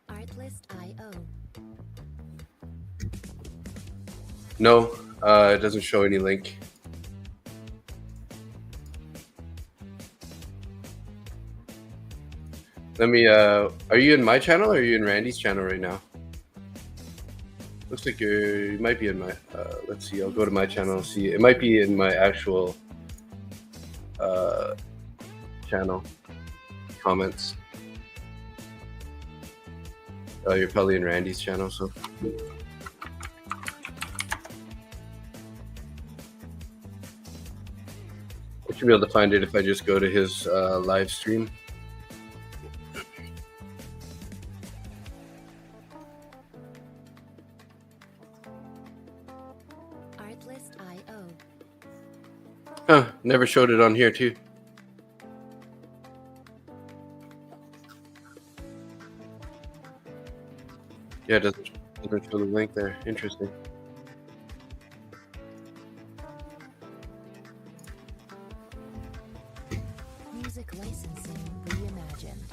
Artlist.io. No, it doesn't show any link. Let me, are you in my channel or are you in Randy's channel right now? Looks like you might be in my, let's see, I'll go to my channel and see. It might be in my actual channel comments. Oh, you're probably in Randy's channel, so. I should be able to find it if I just go to his live stream. Artlist.io. Huh, never showed it on here too. Yeah, it doesn't show the link there. Interesting. Music licensing reimagined.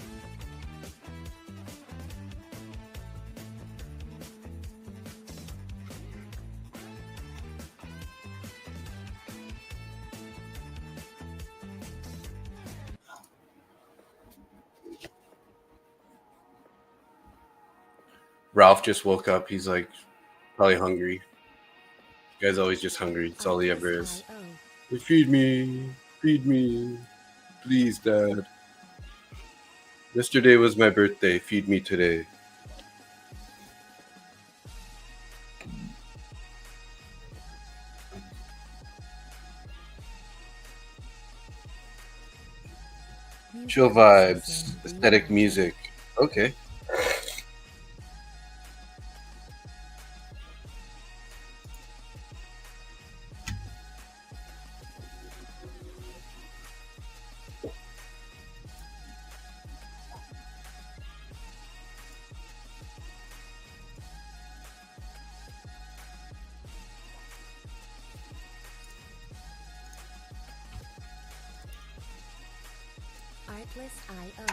Ralph just woke up. He's like probably hungry. The guy's always just hungry. That's all he ever is. Artlist.io. Feed me, please, Dad. Yesterday was my birthday. Feed me today. Music Chill vibes, licensing aesthetic reimagined. music. Okay. Artlist.io.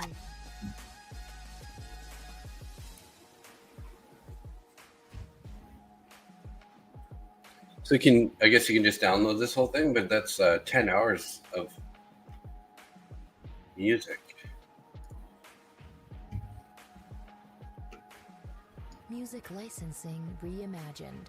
So I guess you can just download this whole thing, but that's 10 hours of music. Music licensing reimagined.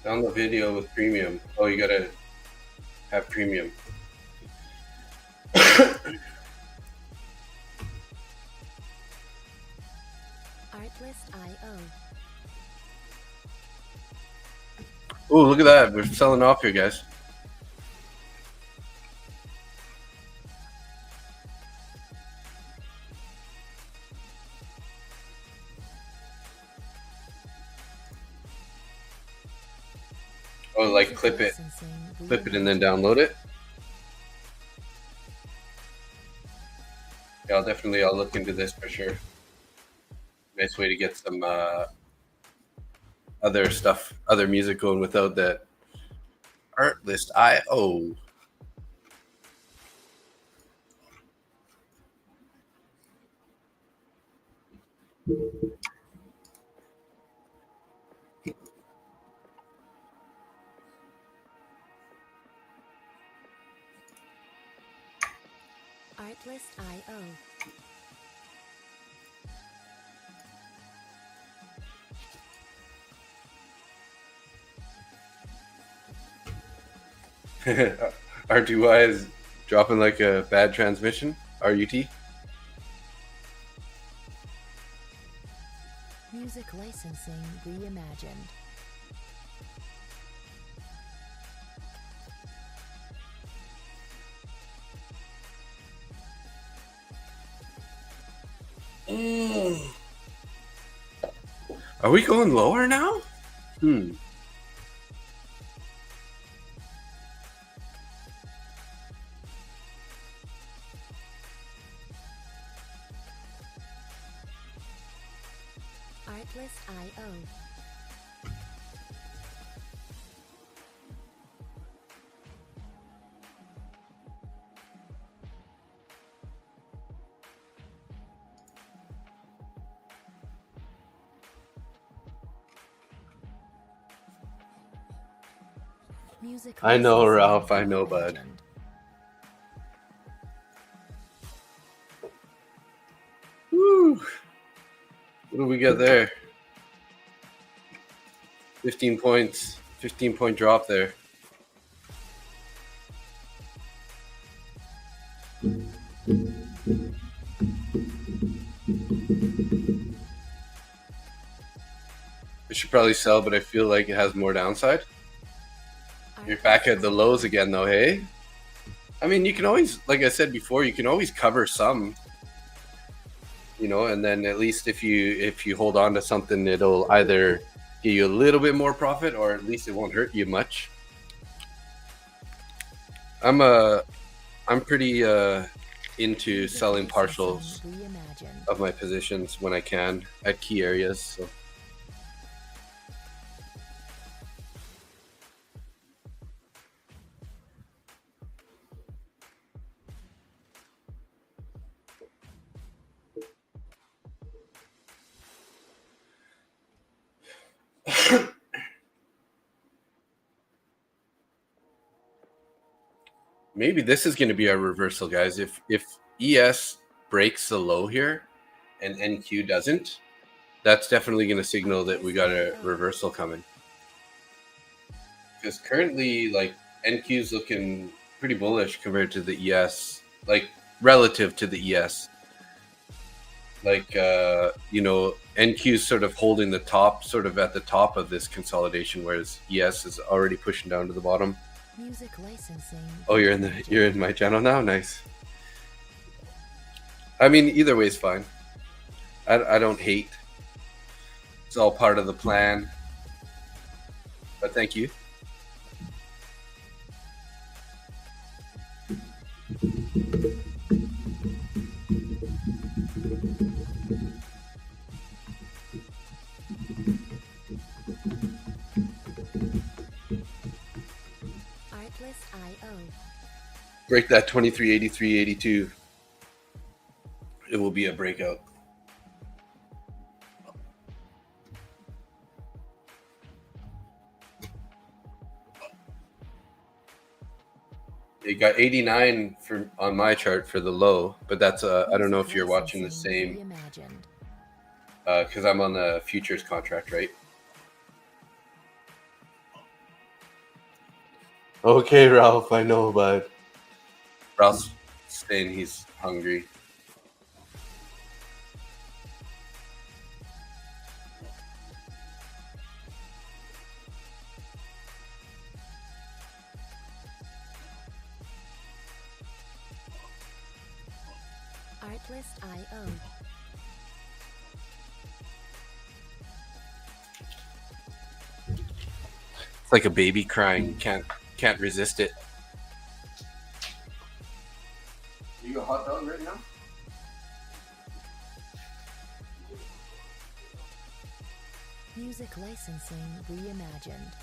Download video with premium. Oh, you gotta have premium. Artlist.io. Oh, look at that. We're selling off here, guys. Oh, like clip it and then download it. Yeah, I'll look into this for sure. Nice way to get some other music going without that Artlist.io. Artlist.io. R2Y is dropping like a bad transmission. RUT. Music licensing reimagined. Are we going lower now? Artlist.io. Music I know, licensing Ralph. I know, bud. reimagined. Woo! What do we get there? 15 points. 15-point drop there. I should probably sell, but I feel like it has more downside. You're back at the lows again, though, hey? I mean, you can always, like I said before, you can always cover some, you know, and then at least if you hold on to something, it'll either give you a little bit more profit, or at least it won't hurt you much. I'm pretty into selling partials Reimagined. of my positions when I can at key areas. So. Maybe this is going to be our reversal, guys. If ES breaks the low here and NQ doesn't, that's definitely going to signal that we got a reversal coming. Because currently, like, NQ is looking pretty bullish compared to the ES, like relative to the ES. Like, you know, NQ is sort of holding the top, sort of at the top of this consolidation, whereas ES is already pushing down to the bottom. Music licensing. Oh, you're in my channel now? Nice. I mean, either way is fine. I don't hate. It's all part of the plan. But thank you. Artlist.io. Break that 2383.82. It will be a breakout. It got 89 for on my chart for the low, but that's I don't know if you're watching the same Reimagined. because I'm on the futures contract, right? Okay, Ralph, I know, but Ralph's saying he's hungry. Artlist.io. It's like a baby crying. Can't resist it. You a hot dog right now? Music licensing reimagined.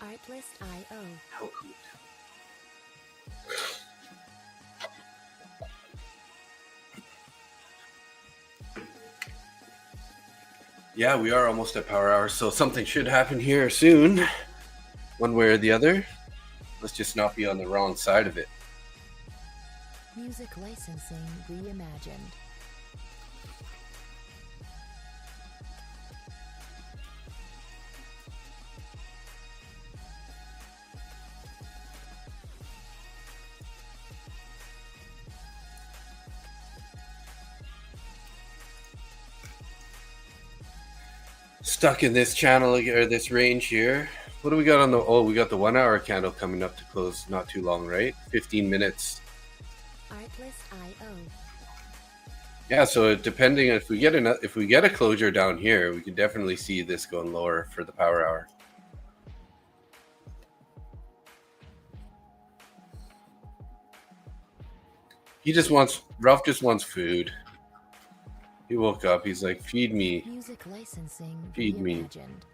Artlist.io. Yeah, we are almost at power hour, so something should happen here soon, one way or the other. Let's just not be on the wrong side of it. Music licensing reimagined. Stuck in this channel or this range here. What do we got on the? Oh, we got the 1 hour candle coming up to close not too long, right? 15 minutes. Artlist.io. Yeah, so depending if we get a closure down here, we can definitely see this going lower for the power hour. Ralph just wants food. He woke up. He's like, feed me. Music licensing Feed me. reimagined.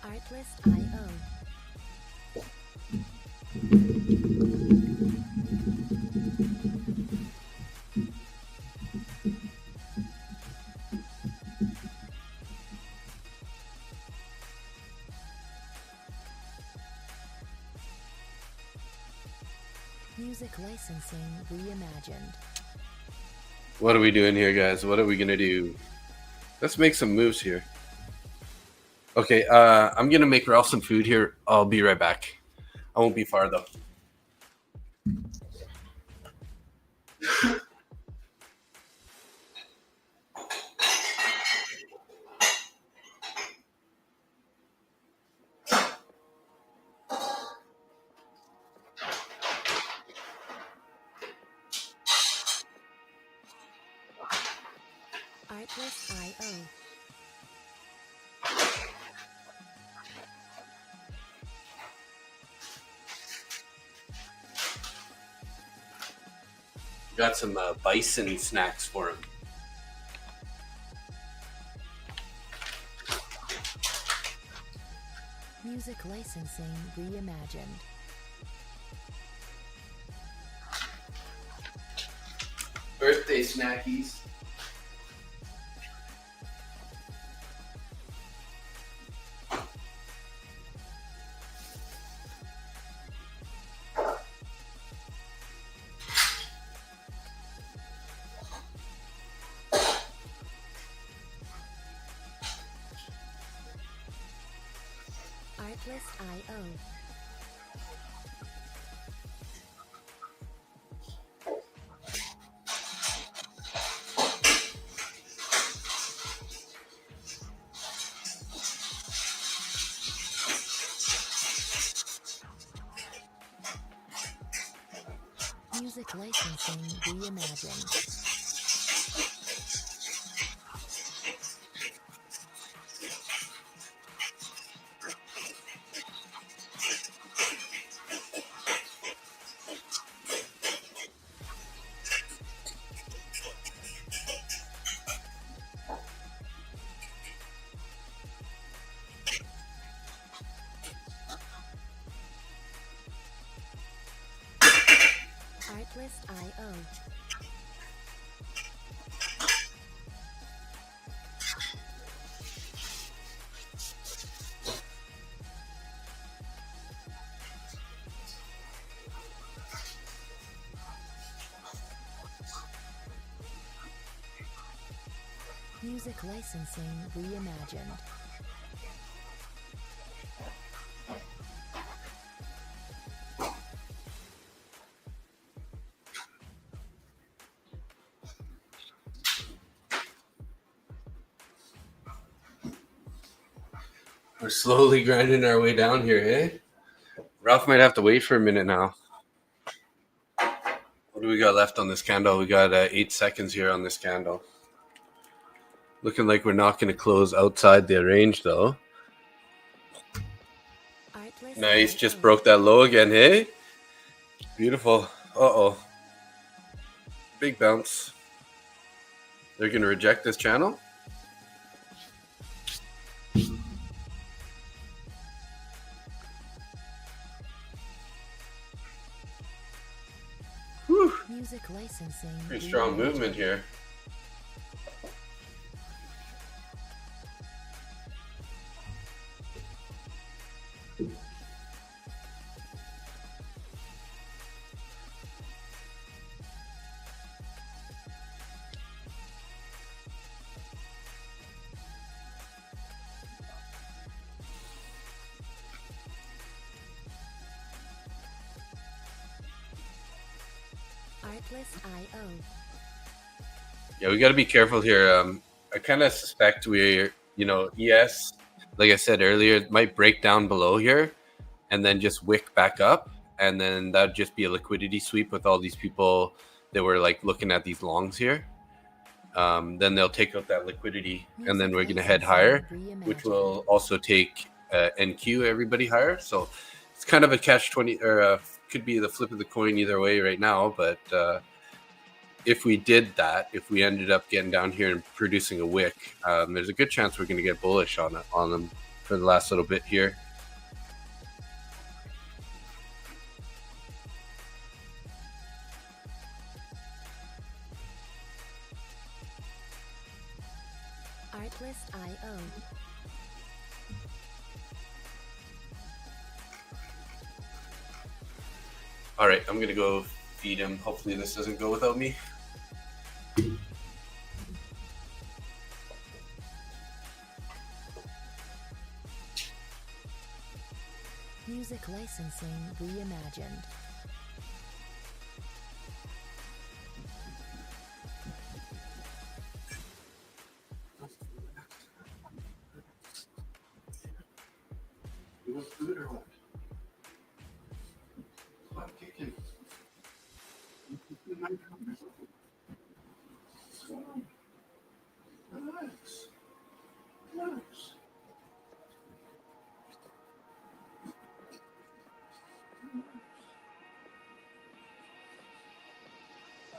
Artlist.io. Music licensing reimagined. What are we doing here, guys? What are we gonna do? Let's make some moves here. Okay, I'm gonna make Ralph some food here. I'll be right back. I won't be far though. Artlist.io. Got some bison snacks for him. Music licensing reimagined. Birthday snackies. Artlist.io. Music licensing reimagined. Music licensing reimagined. We're slowly grinding our way down here, eh? Ralph might have to wait for a minute now. What do we got left on this candle? We got 8 seconds here on this candle. Looking like we're not going to close outside the range, though. Nice, just broke that low again, hey? Beautiful. Uh-oh. Big bounce. They're going to reject this channel? Whew. Music licensing. Pretty strong movement here. Artlist.io. Yeah, we got to be careful here. I kind of suspect we're, ES, like I said earlier, it might break down below here and then just wick back up. And then that'd just be a liquidity sweep with all these people that were like looking at these longs here. Then they'll take out that liquidity and then we're going to head higher, which will also take NQ everybody higher. So it's kind of a catch-20 or could be the flip of the coin either way right now. But if we did that, if we ended up getting down here and producing a wick, there's a good chance we're going to get bullish on them for the last little bit here. Artlist.io. All right, I'm going to go feed him. Hopefully this doesn't go without me. Music licensing reimagined. You want food or what? I'm kicking. Relax. Relax.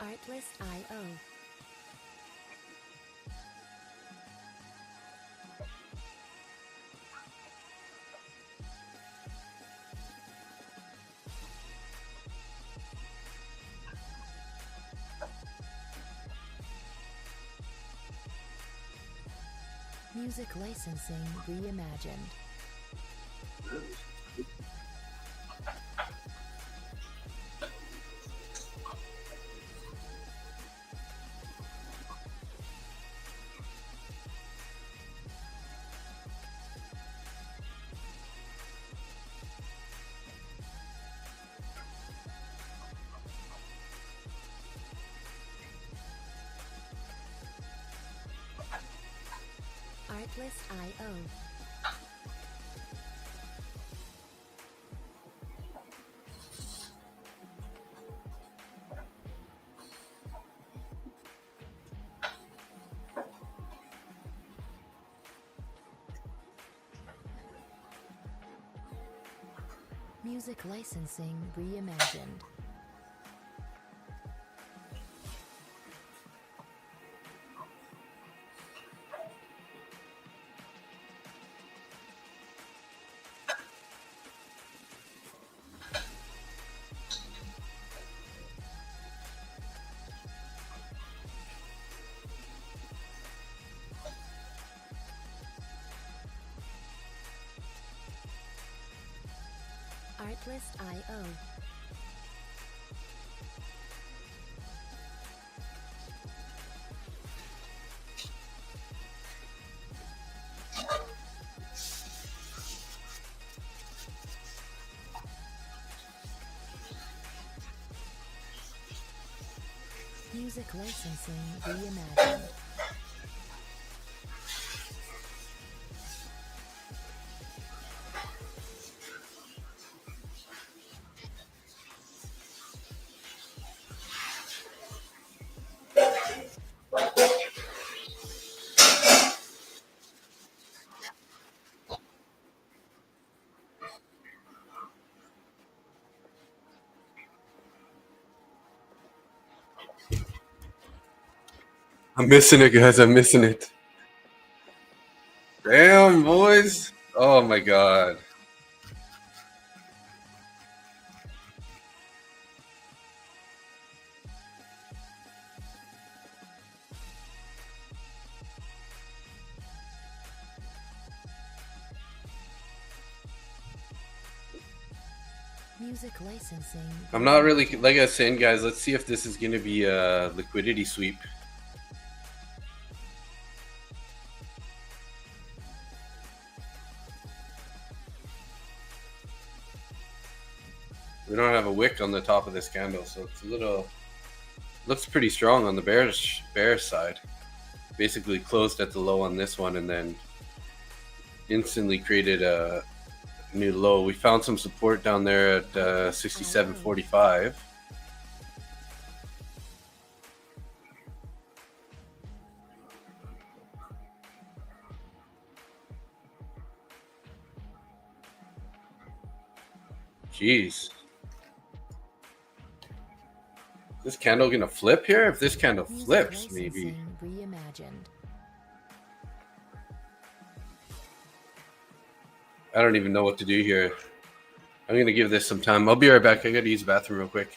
Artlist.io. Music licensing reimagined. Artlist.io. Music licensing reimagined. Artlist.io. Music licensing reimagined. I'm missing it, guys. I'm missing it. Damn, boys. Oh my god. Music licensing. I'm not really, like I was saying, guys, let's see if this is going to be a liquidity sweep. We don't have a wick on the top of this candle, so it's a little, looks pretty strong on the bearish side. Basically closed at the low on this one and then instantly created a new low. We found some support down there at 67.45. Jeez. Is this candle gonna flip here? If this candle flips, maybe. Reimagined. I don't even know what to do here. I'm gonna give this some time. I'll be right back. I gotta use the bathroom real quick.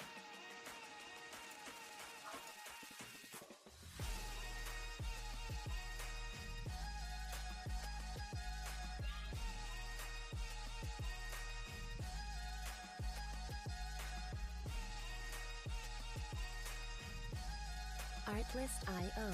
Artlist.io.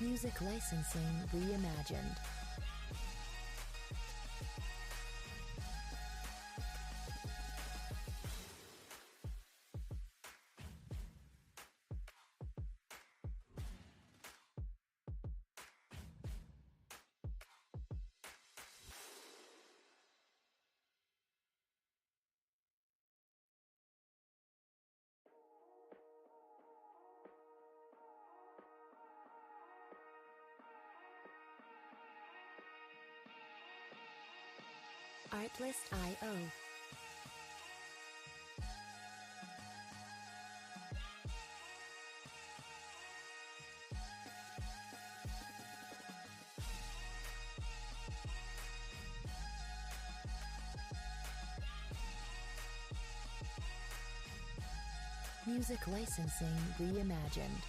Music licensing reimagined. Artlist.io. Music licensing reimagined.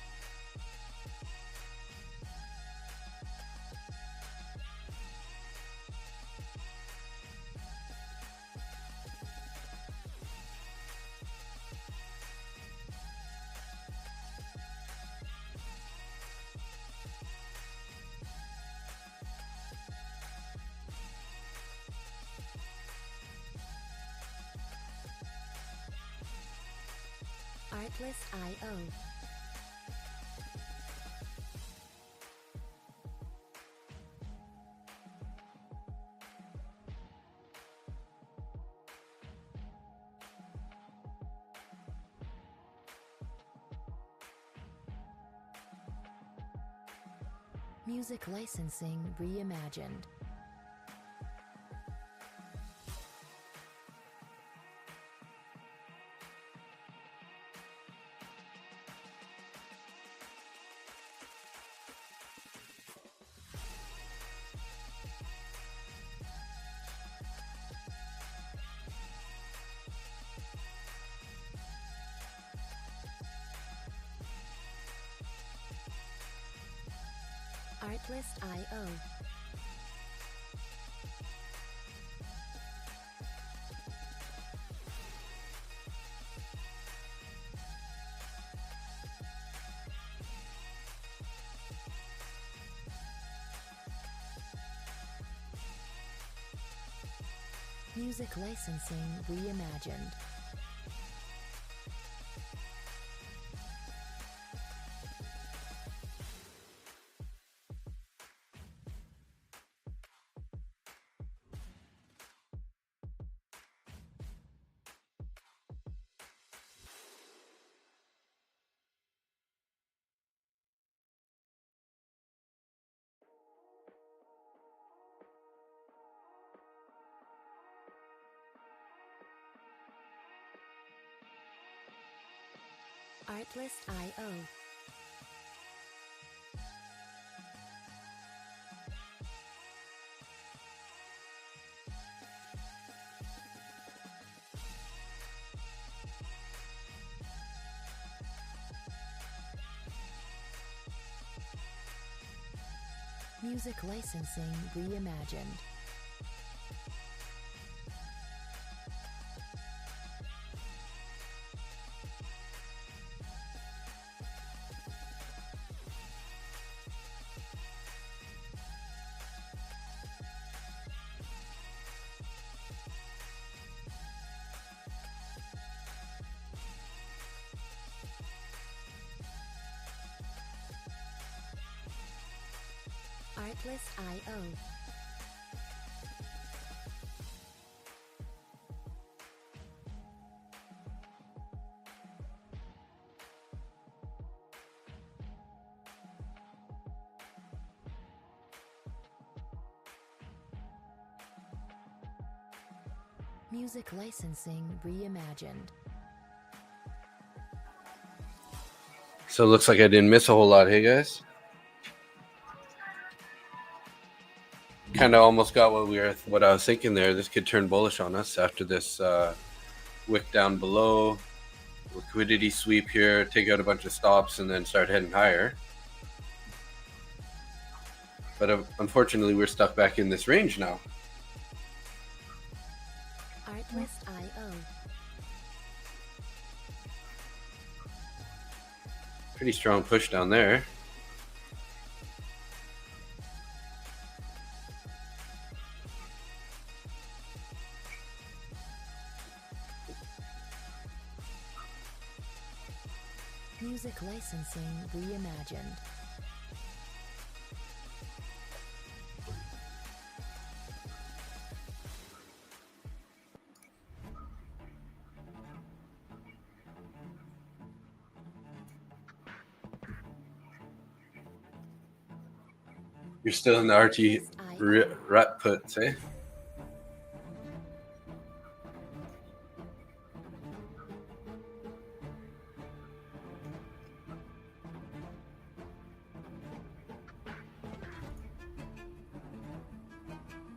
Artlist.io. Music licensing reimagined. Artlist.io. Music licensing reimagined. Artlist.io. Music licensing reimagined. Artlist.io. Music licensing reimagined. So it looks like I didn't miss a whole lot. Hey, guys. Kind of almost got what I was thinking there. This could turn bullish on us after this wick down below. Liquidity sweep here, take out a bunch of stops, and then start heading higher. But unfortunately, we're stuck back in this range now. Artlist.io. Pretty strong push down there. Music licensing reimagined. You're still in the RT rut puts, eh?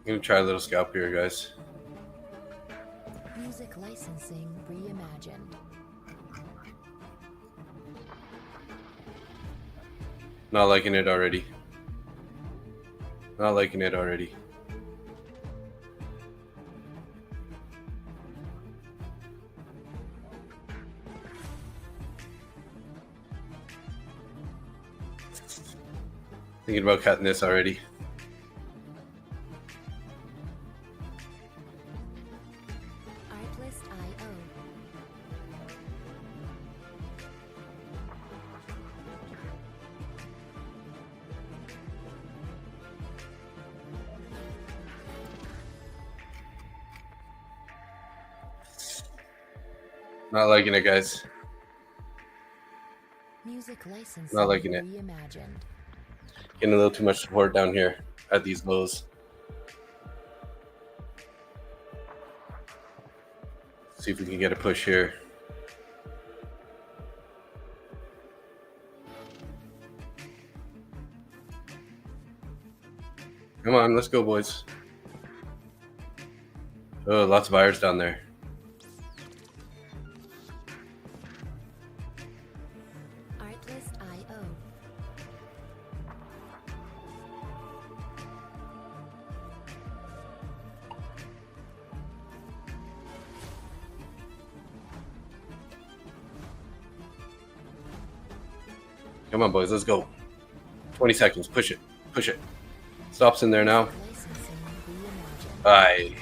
I'm gonna try a little scalp here, guys. Music licensing reimagined. Not liking it already. Not liking it already. Thinking about cutting this already. Artlist.io. Not liking it, guys. Music licensing Not liking it. reimagined. Getting a little too much support down here at these lows. See if we can get a push here. Come on, let's go, boys. Oh, lots of buyers down there. Artlist.io. Come on, boys, let's go. 20 seconds. Push it. Push it. Stops in there now. Licensing reimagined. Aye.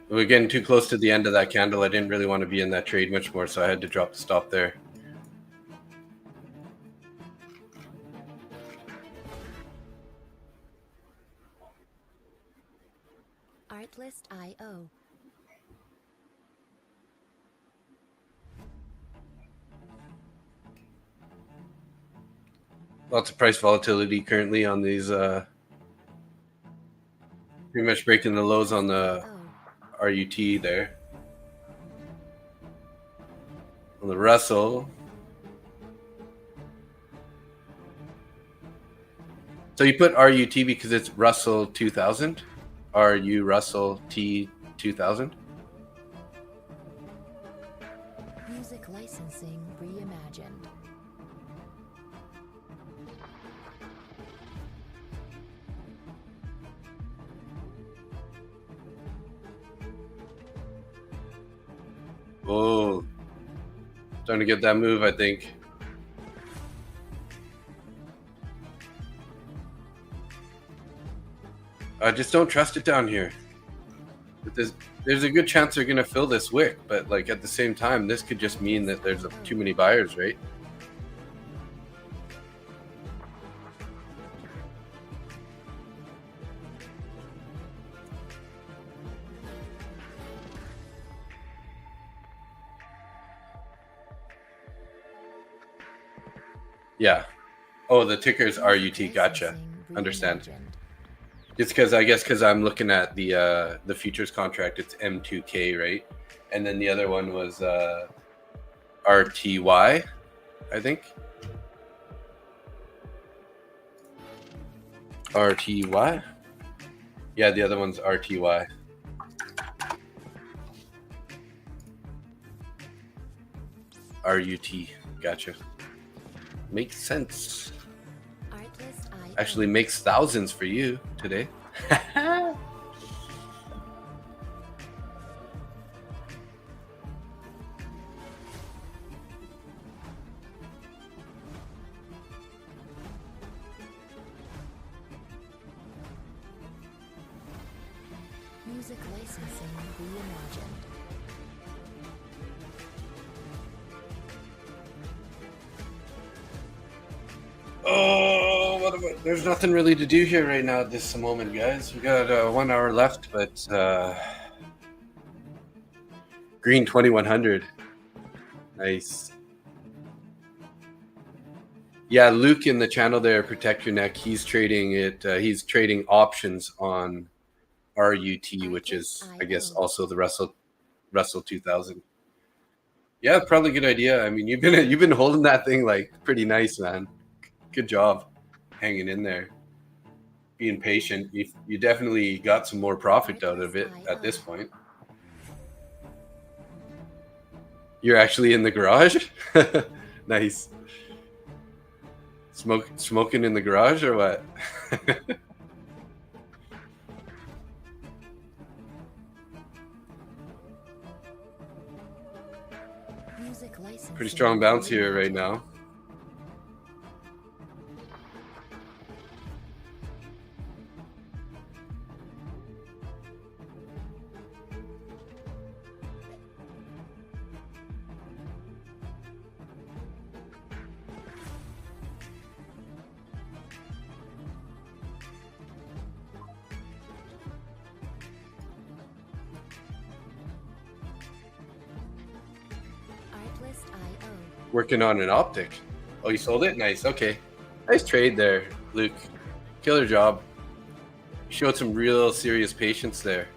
We're getting too close to the end of that candle. I didn't really want to be in that trade much more, so I had to drop the stop there. Artlist.io. Lots of price volatility currently on these. Pretty much breaking the lows on the RUT there. On the Russell. So you put RUT because it's Russell 2000? RU Russell T 2000? Music licensing reimagined. Oh, starting to get that move, I think. I just don't trust it down here. But there's a good chance they're gonna fill this wick, but like at the same time, this could just mean that there's too many buyers, right? Yeah. Oh, the ticker's RUT. Gotcha. Understand. It's because I guess because I'm looking at the futures contract, it's M2K, right? And then the other one was RTY, I think. RTY. Yeah, the other one's RTY. RUT. Gotcha. Makes sense. Actually makes thousands for you today. Music licensing reimagined. Oh, there's nothing really to do here right now at this moment, guys. We got 1 hour left, but green 2100. Nice. Yeah, Luke in the channel there, Protect Your Neck. He's trading it. He's trading options on RUT, which is, I guess, also the Russell 2000. Yeah, probably a good idea. I mean, you've been holding that thing like pretty nice, man. Good job hanging in there, being patient. You definitely got some more profit out of it at this point. You're actually in the garage? Nice. Smoking in the garage or what? Pretty strong bounce here right now. Working on an optic. Oh, you sold it? Nice. Okay. Nice trade there, Luke. Killer job. You showed some real serious patience there.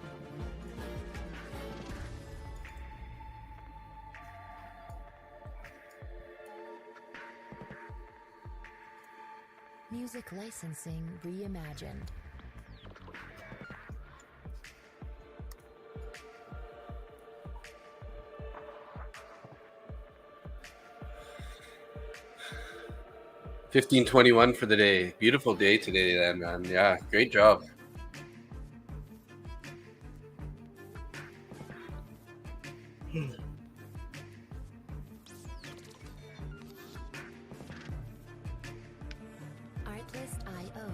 Music licensing reimagined. 1521 for the day. Beautiful day today, then, man. Yeah, great job. Artlist.io.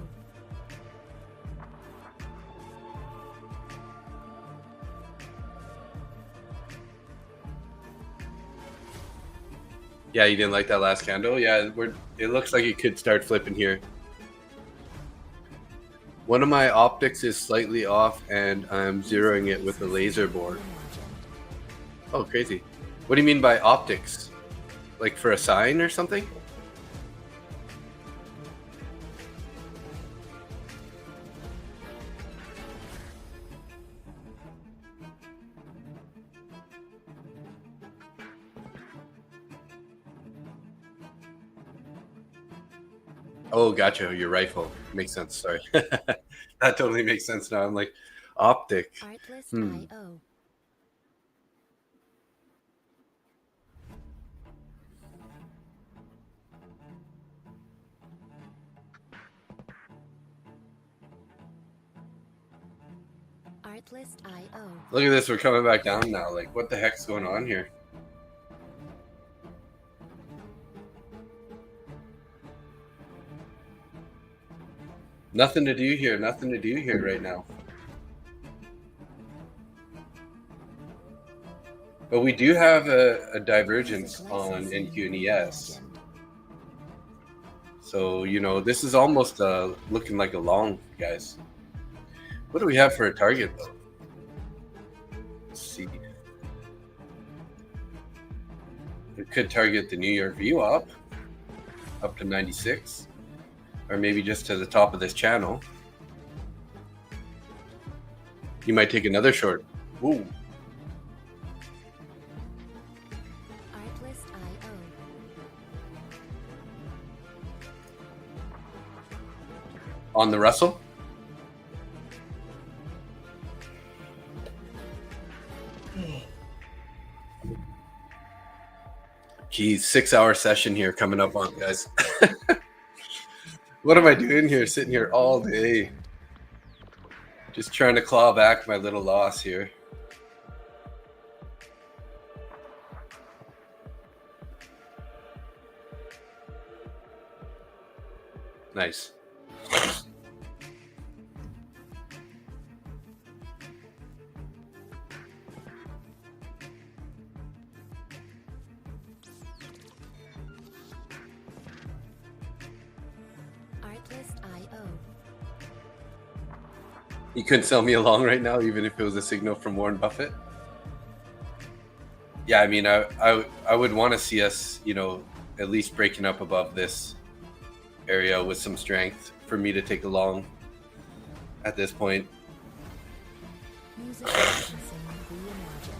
Yeah, you didn't like that last candle? Yeah, it looks like it could start flipping here. One of my optics is slightly off, and I'm zeroing it with a laser board. Oh, crazy. What do you mean by optics? Like for a sign or something? Oh, gotcha. Your rifle. Makes sense. Sorry. That totally makes sense now. I'm like, optic. Artlist.io. Artlist.io. Look at this. We're coming back down now. Like, what the heck's going on here? Nothing to do here. Nothing to do here right now. But we do have a divergence on NQ and ES. So, you know, this is almost looking like a long, guys. What do we have for a target, though? Let's see. It could target the New York VWAP up to 96. Or maybe just to the top of this channel. You might take another short. Ooh. Artlist.io. On the Russell? Geez, 6-hour session here coming up on, guys. What am I doing here? Sitting here all day. Just trying to claw back my little loss here. Nice. Artlist.io. You couldn't sell me along right now, even if it was a signal from Warren Buffett. Yeah, I mean, I would want to see us, you know, at least breaking up above this area with some strength for me to take a long at this point. Music licensing reimagined.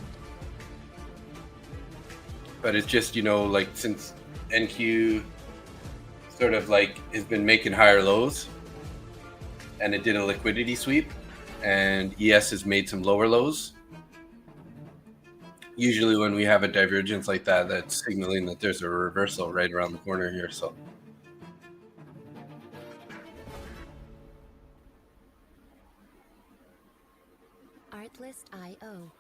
But it's just, you know, like since NQ sort of like has been making higher lows and it did a liquidity sweep and ES has made some lower lows. Usually when we have a divergence like that, that's signaling that there's a reversal right around the corner here. So Artlist.io.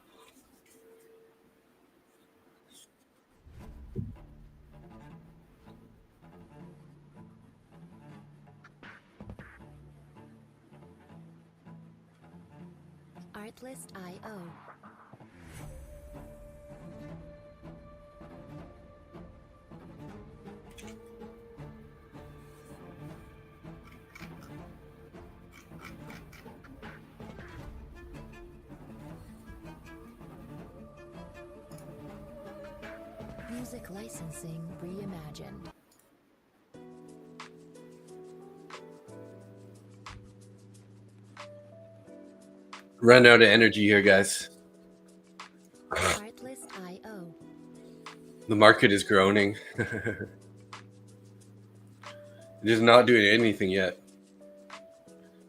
Artlist.io. Music licensing reimagined. run out of energy here, guys. Artlist.io. The market is groaning. It is not doing anything yet.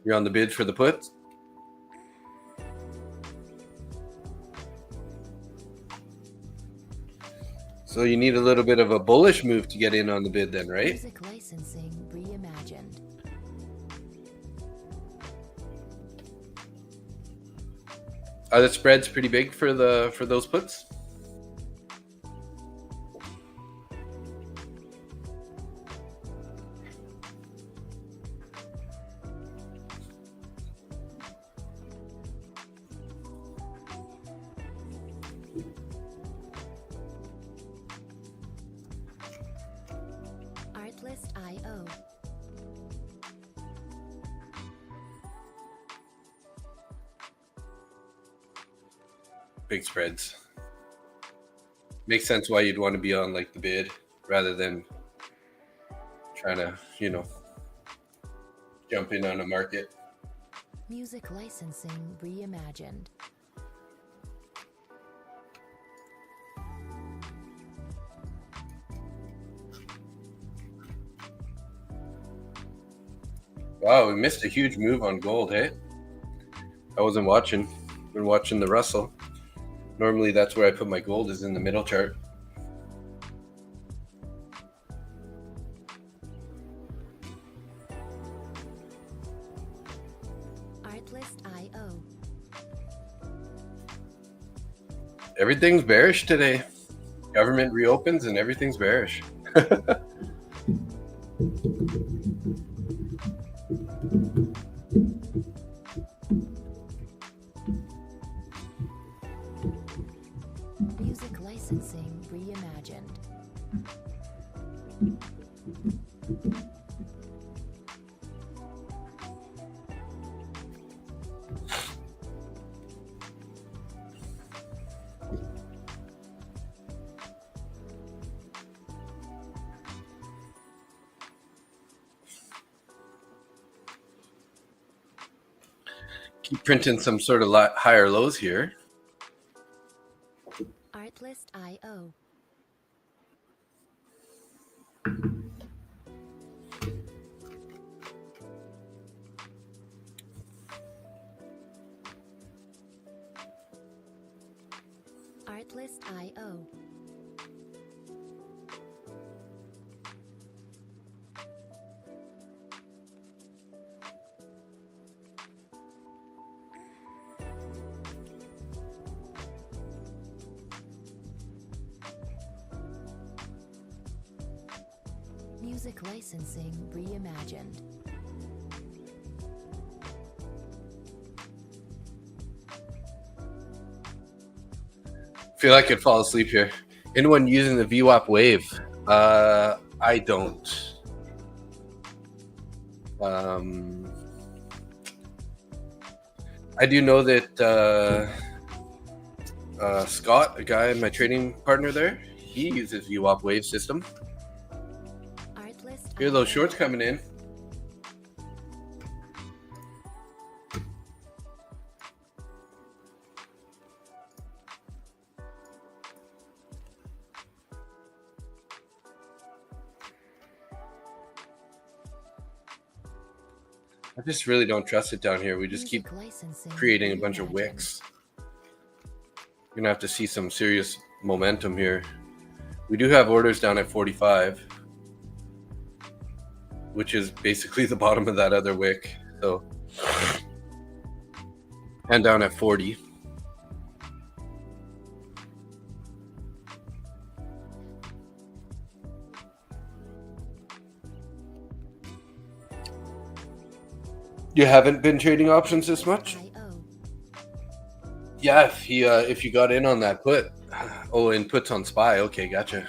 You're on the bid for the puts? So you need a little bit of a bullish move to get in on the bid then, right? Music licensing reimagined. Are the spreads pretty big for those puts? Artlist.io. Big spreads. Makes sense why you'd want to be on like the bid rather than trying to, you know, jump in on a market. Music licensing reimagined. Wow, we missed a huge move on gold, hey? I wasn't watching. Been watching the Russell. Normally that's where I put my gold, is in the middle chart. Artlist.io. Everything's bearish today. Government reopens and everything's bearish. Music licensing reimagined. Keep printing some sort of higher lows here. Artlist.io. Artlist.io. Music licensing reimagined. Feel like I could fall asleep here. Anyone using the VWAP wave? I don't. I do know that Scott, a guy, my trading partner there, he uses VWAP wave system. Artlist. Hear those shorts coming in. I just really don't trust it down here. We just keep creating a bunch of wicks. You're gonna have to see some serious momentum here. We do have orders down at 45, which is basically the bottom of that other wick. So, and down at 40. You haven't been trading options this much? Yeah, if you got in on that put. Oh, and puts on SPY. Okay, gotcha.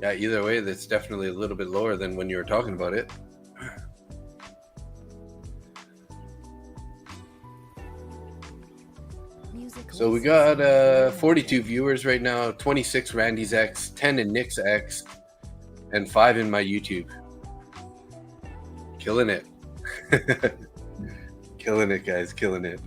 Yeah, either way, that's definitely a little bit lower than when you were talking about it. So we got 42 viewers right now, 26 Randy's X, 10 in Nick's X, and 5 in my YouTube. Killing it. Killing it, guys. Killing it.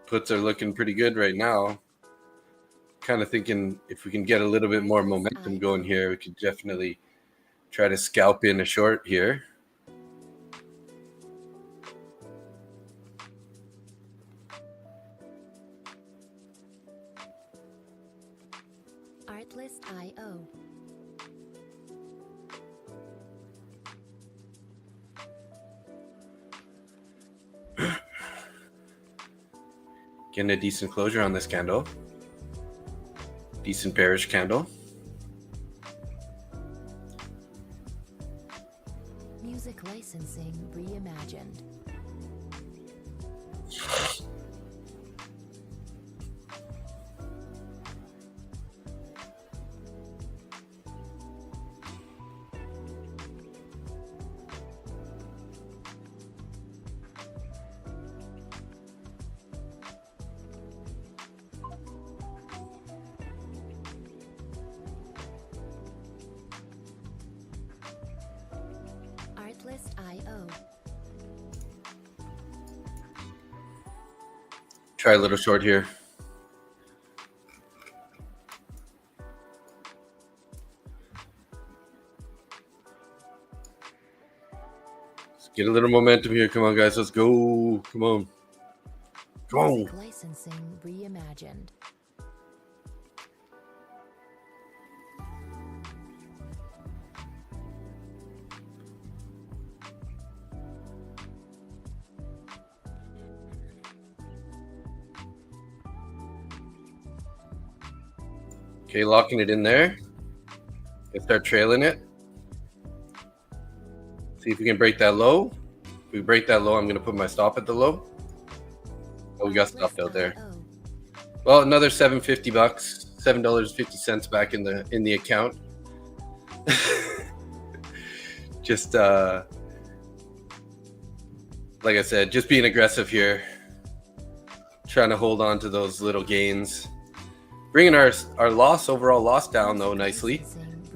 Puts are looking pretty good right now. kind of thinking if we can get a little bit more momentum going here, we could definitely try to scalp in a short here. Artlist.io. Getting a decent closure on this candle. Decent bearish candle. Music licensing reimagined. Artlist.io. Try a little short here. Let's get a little momentum here. Come on, guys. Let's go. Come on. Come on. Music licensing reimagined. Okay, locking it in there. Let's start trailing it. See if we can break that low. If we break that low, I'm going to put my stop at the low. Oh, we got stopped out there. Well, another $7.50, $7.50 back in the account. Just like I said, just being aggressive here, trying to hold on to those little gains. Bringing our overall loss down though nicely,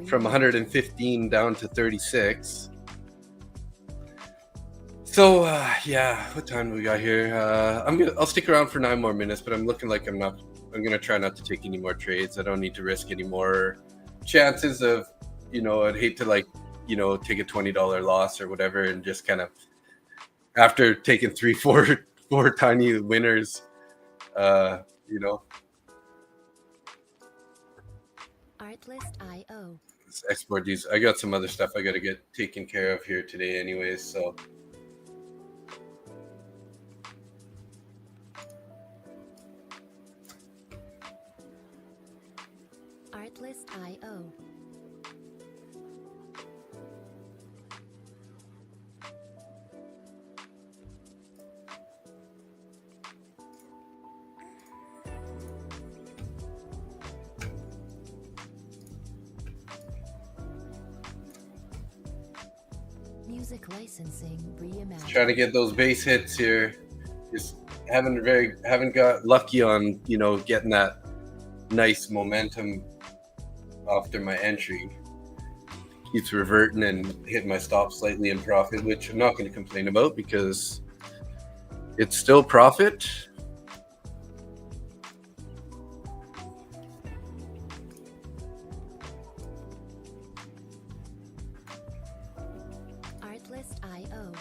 from 115 down to 36. So yeah, what time do we got here? I'll stick around for 9 more minutes, but I'm looking like I'm gonna try not to take any more trades. I don't need to risk any more chances of, I'd hate to take a $20 loss or whatever, and just kind of after taking 4 tiny winners, Artlist.io. Let's export these. I got some other stuff I got to get taken care of here today anyways, so. Artlist.io. Music licensing reimagined. Trying to get those base hits here. Just haven't got lucky on, getting that nice momentum after my entry. Keeps reverting and hitting my stop slightly in profit, which I'm not going to complain about because it's still profit. Artlist.io.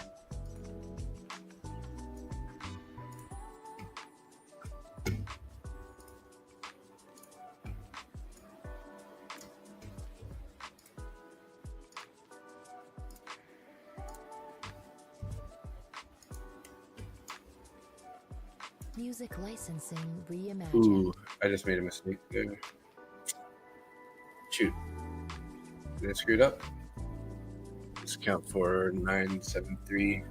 Music licensing reimagined. Ooh, I just made a mistake there. Shoot. Did I screw it up? Discount for 973.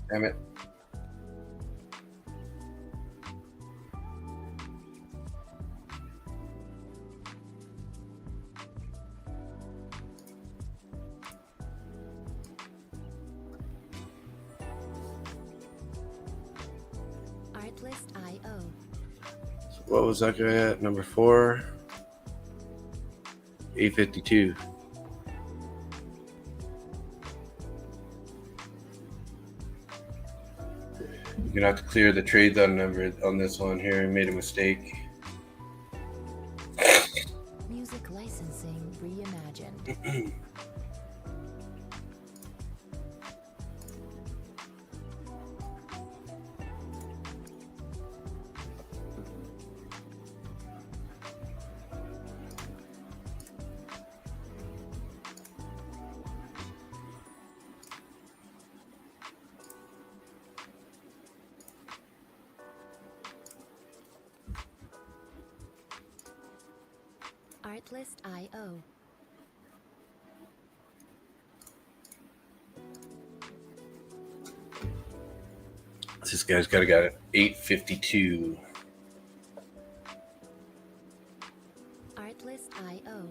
Damn it. Artlist.io. So what was that guy at? Number 4. 852. You're gonna have to clear the trades on this one here. I made a mistake. Artlist.io. This guy's got it 852. Artlist.io.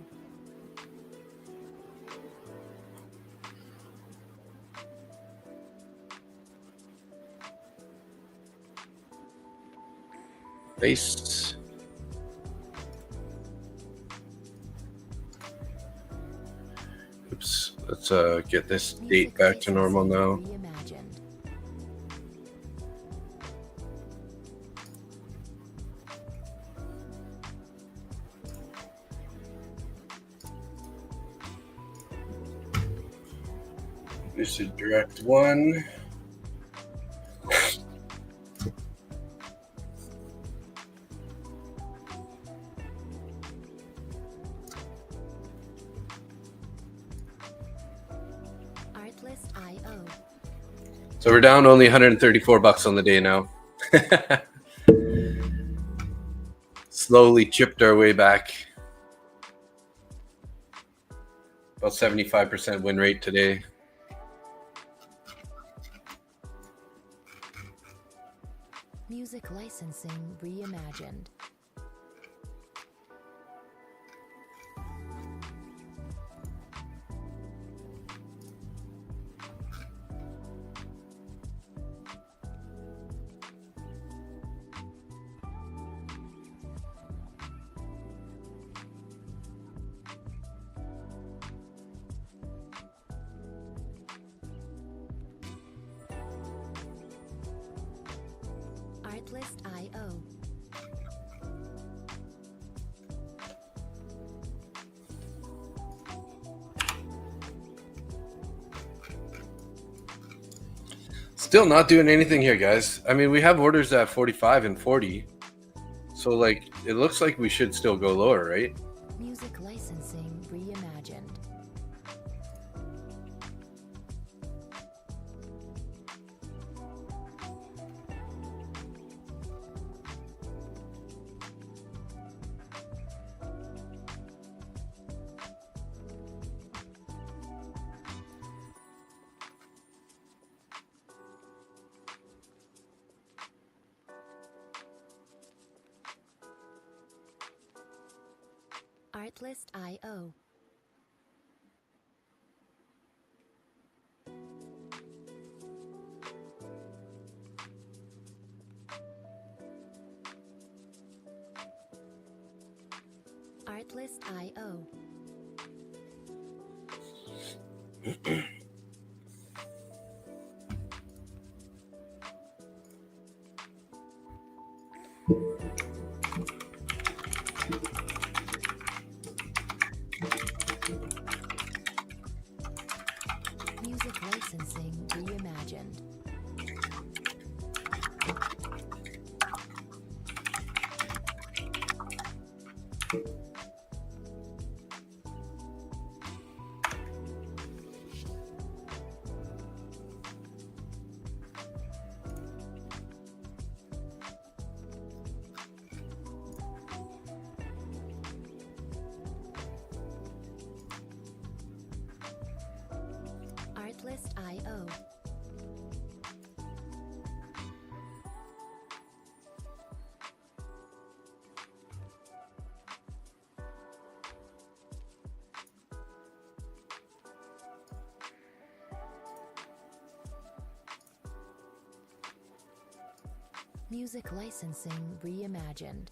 Base. Oops. Let's get this date back to normal now. Reimagined. This is direct one. Artlist.io. So we're down only 134 bucks on the day now. Slowly chipped our way back. About 75% win rate today. Music licensing reimagined. Artlist.io. Still not doing anything here, guys. I mean, we have orders at 45 and 40. So, like, it looks like we should still go lower, right? Music licensing reimagined. Artlist.io. Artlist.io. Music licensing reimagined. Artlist.io. Music licensing reimagined.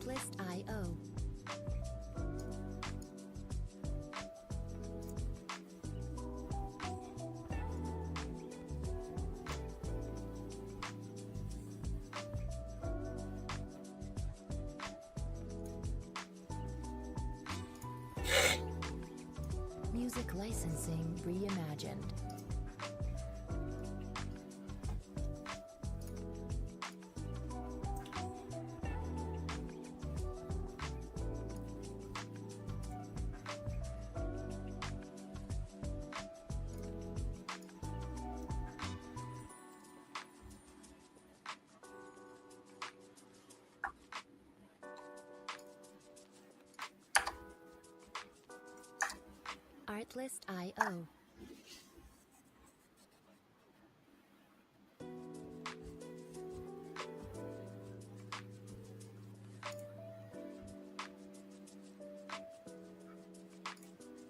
Artlist.io. Music licensing reimagined. Artlist.io.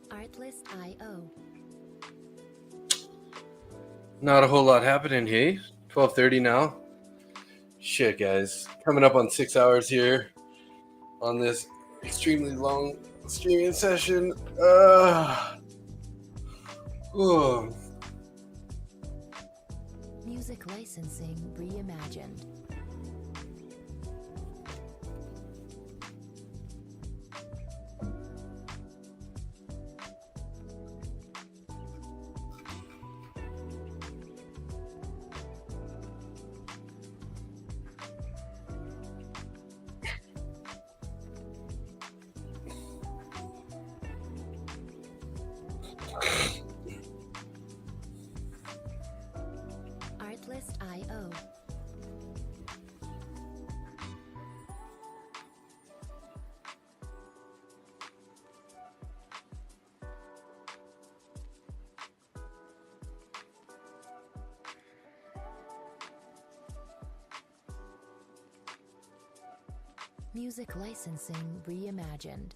Artlist.io. Not a whole lot happening, hey? 12:30 now. Shit, guys. Coming up on 6 hours here on this extremely long streaming session. Oh. Music licensing reimagined. Artlist.io. Music licensing reimagined.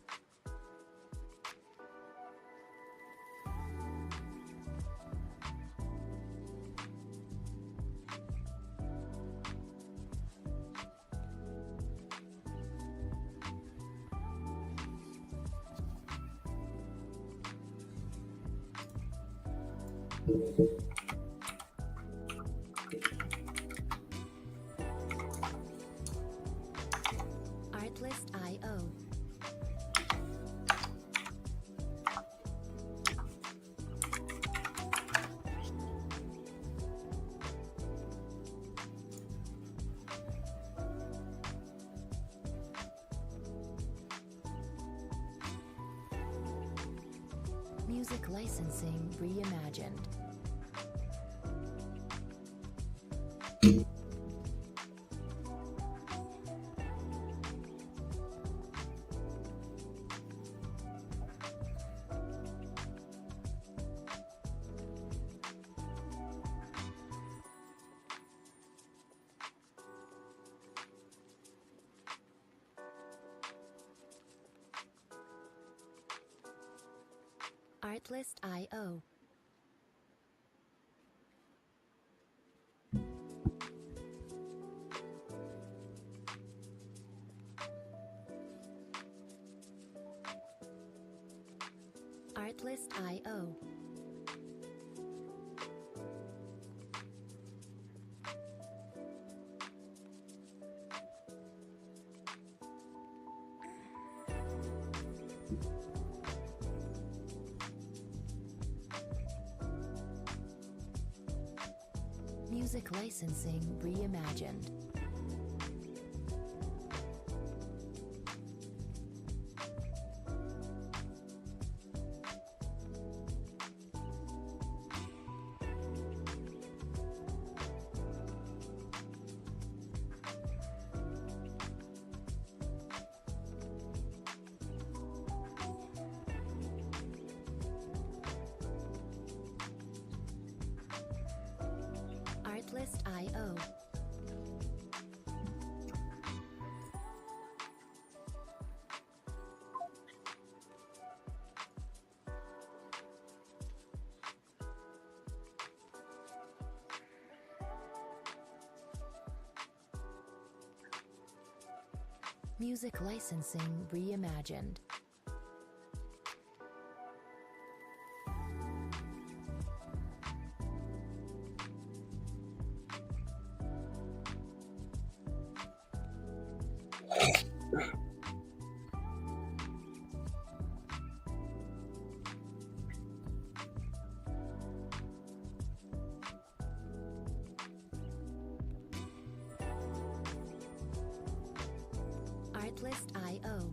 Artlist.io. Music licensing reimagined. Artlist.io. Artlist.io. Music licensing reimagined. Artlist.io. Music licensing reimagined. Artlist.io.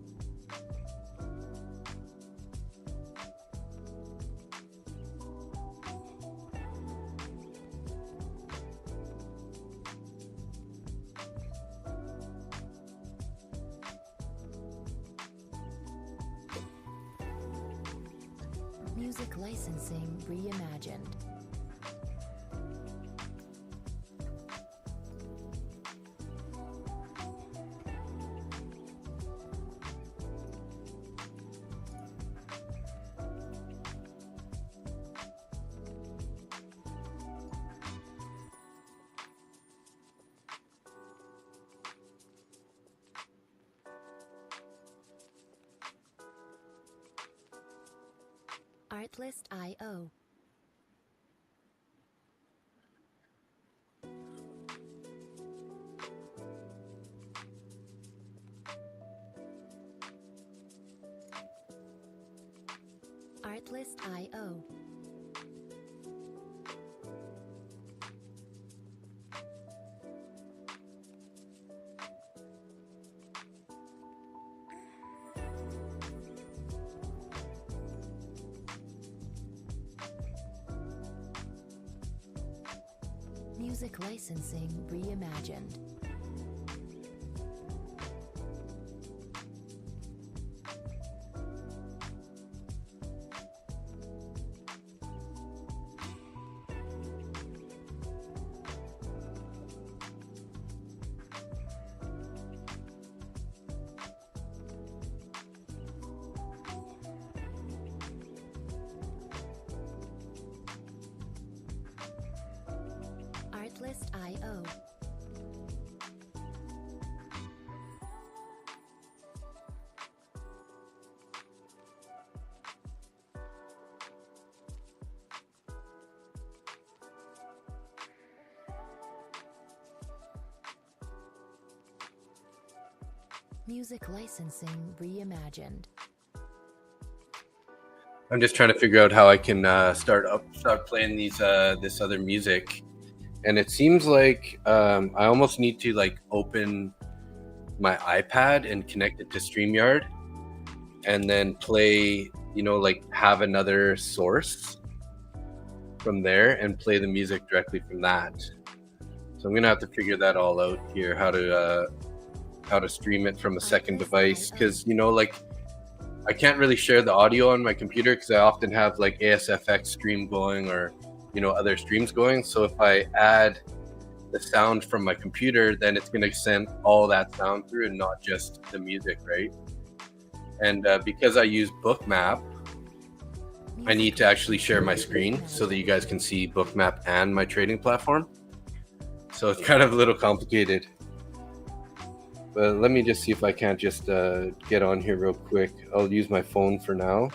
Music licensing reimagined. Artlist.io. Artlist.io. Music licensing reimagined. Artlist.io. Music licensing reimagined. I'm just trying to figure out how I can start playing these this other music, and it seems like I almost need to like open my iPad and connect it to StreamYard, and then play, you know, like have another source from there and play the music directly from that. So I'm gonna have to figure that all out here, how to stream it from a second device, because you know, like I can't really share the audio on my computer because I often have like ASFX stream going, or you know, other streams going. So if I add the sound from my computer, then it's going to send all that sound through and not just the music, right? And because I use Bookmap, I need to actually share my screen so that you guys can see Bookmap and my trading platform. So it's kind of a little complicated. But let me just see if I can't just get on here real quick. I'll use my phone for now.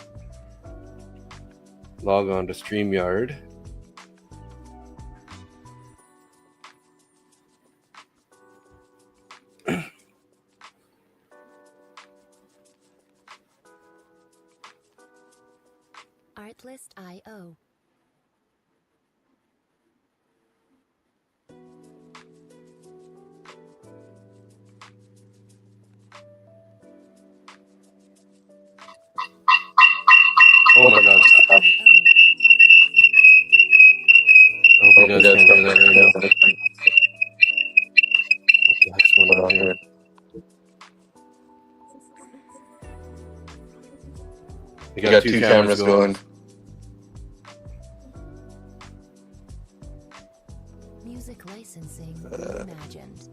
Log on to StreamYard. Artlist.io. Oh my god. I hope you guys can't hear that right now. What the heck's going on here? You got two cameras going. Music licensing reimagined.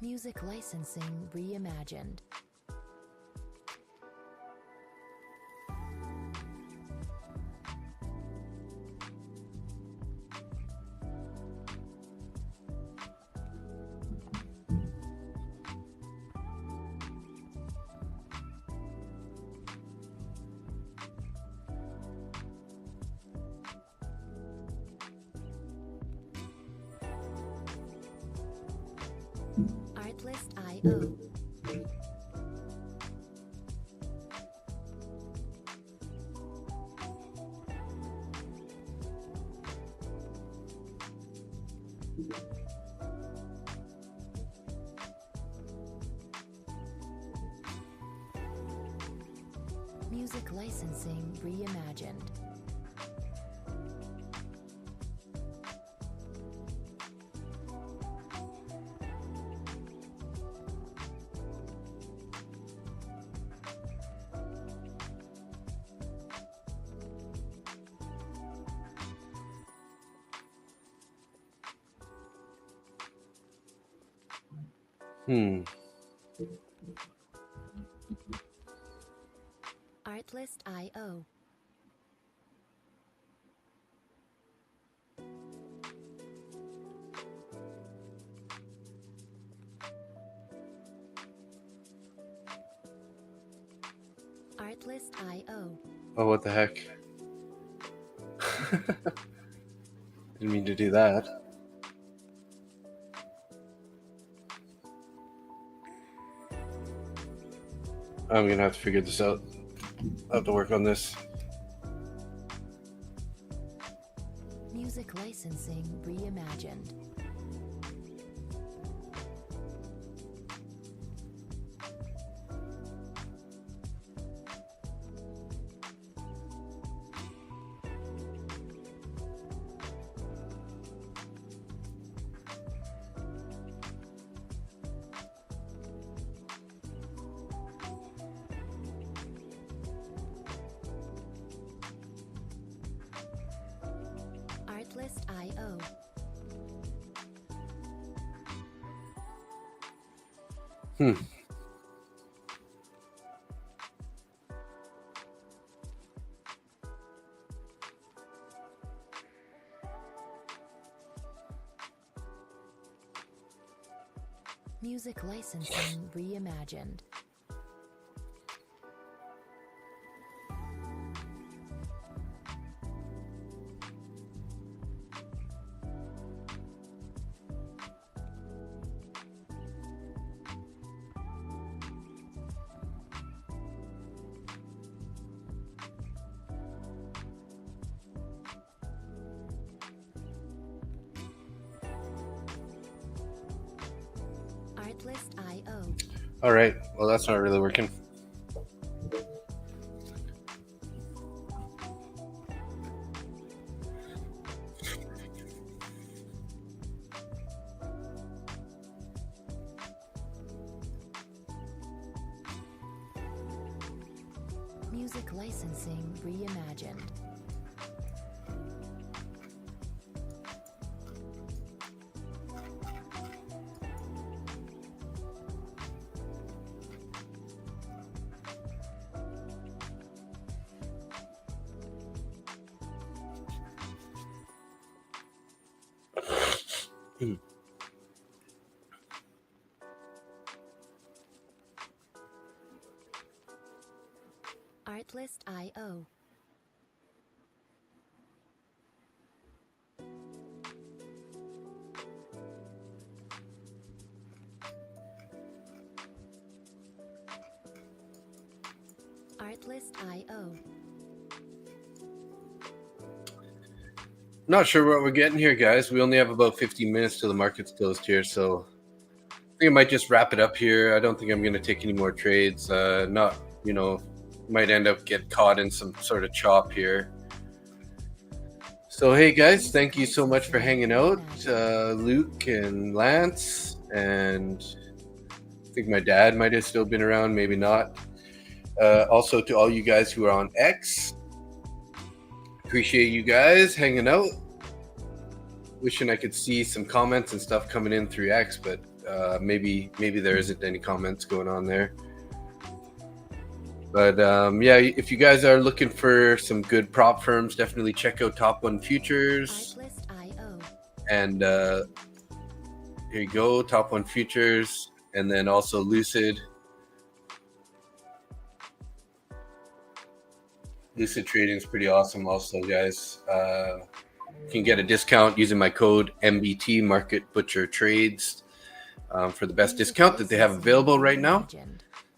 Music licensing reimagined. Artlist.io. Music licensing reimagined. Artlist.io. Artlist.io. Oh, what the heck? Didn't mean to do that. I'm gonna have to figure this out. I have to work on this. Music licensing reimagined. Artlist.io. Music licensing reimagined. Artlist.io. All right. Well, that's not really working. Music licensing reimagined. Artlist.io. Artlist.io. Not sure what we're getting here, guys. We only have about 15 minutes till the market's closed here, so I think I might just wrap it up here. I don't think I'm going to take any more trades. Might end up get caught in some sort of chop here. So, hey, guys, thank you so much for hanging out. Luke and Lance, and I think my dad might have still been around, maybe not. Also, to all you guys who are on X, appreciate you guys hanging out. Wishing I could see some comments and stuff coming in through X, but Maybe there isn't any comments going on there. But yeah, if you guys are looking for some good prop firms, definitely check out Top One Futures. And here you go, Top One Futures, and then also Lucid. Lucid Trading is pretty awesome also, guys. You can get a discount using my code MBT, Market Butcher Trades, for the best discount that they have available right now.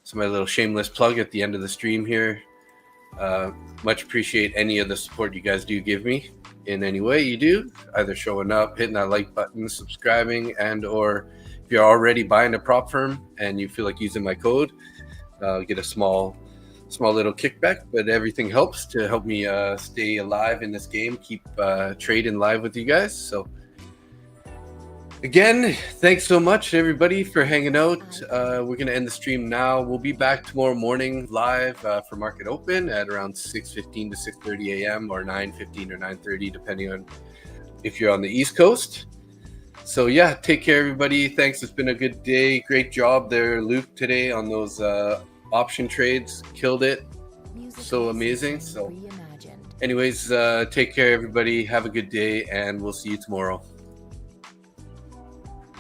So my little shameless plug at the end of the stream here. Much appreciate any of the support you guys do give me in any way you do, either showing up, hitting that like button, subscribing, and or if you're already buying a prop firm and you feel like using my code, get a small little kickback, but everything helps to help me stay alive in this game, keep trading live with you guys. So again, thanks so much everybody for hanging out. We're gonna end the stream now. We'll be back tomorrow morning live for market open at around 6:15 to 6:30 a.m. or 9:15 or 9:30, depending on if you're on the East Coast. So yeah, take care everybody. Thanks. It's been a good day. Great job there, Luke, today on those option trades. Killed it. So amazing. So anyways, take care everybody. Have a good day and we'll see you tomorrow.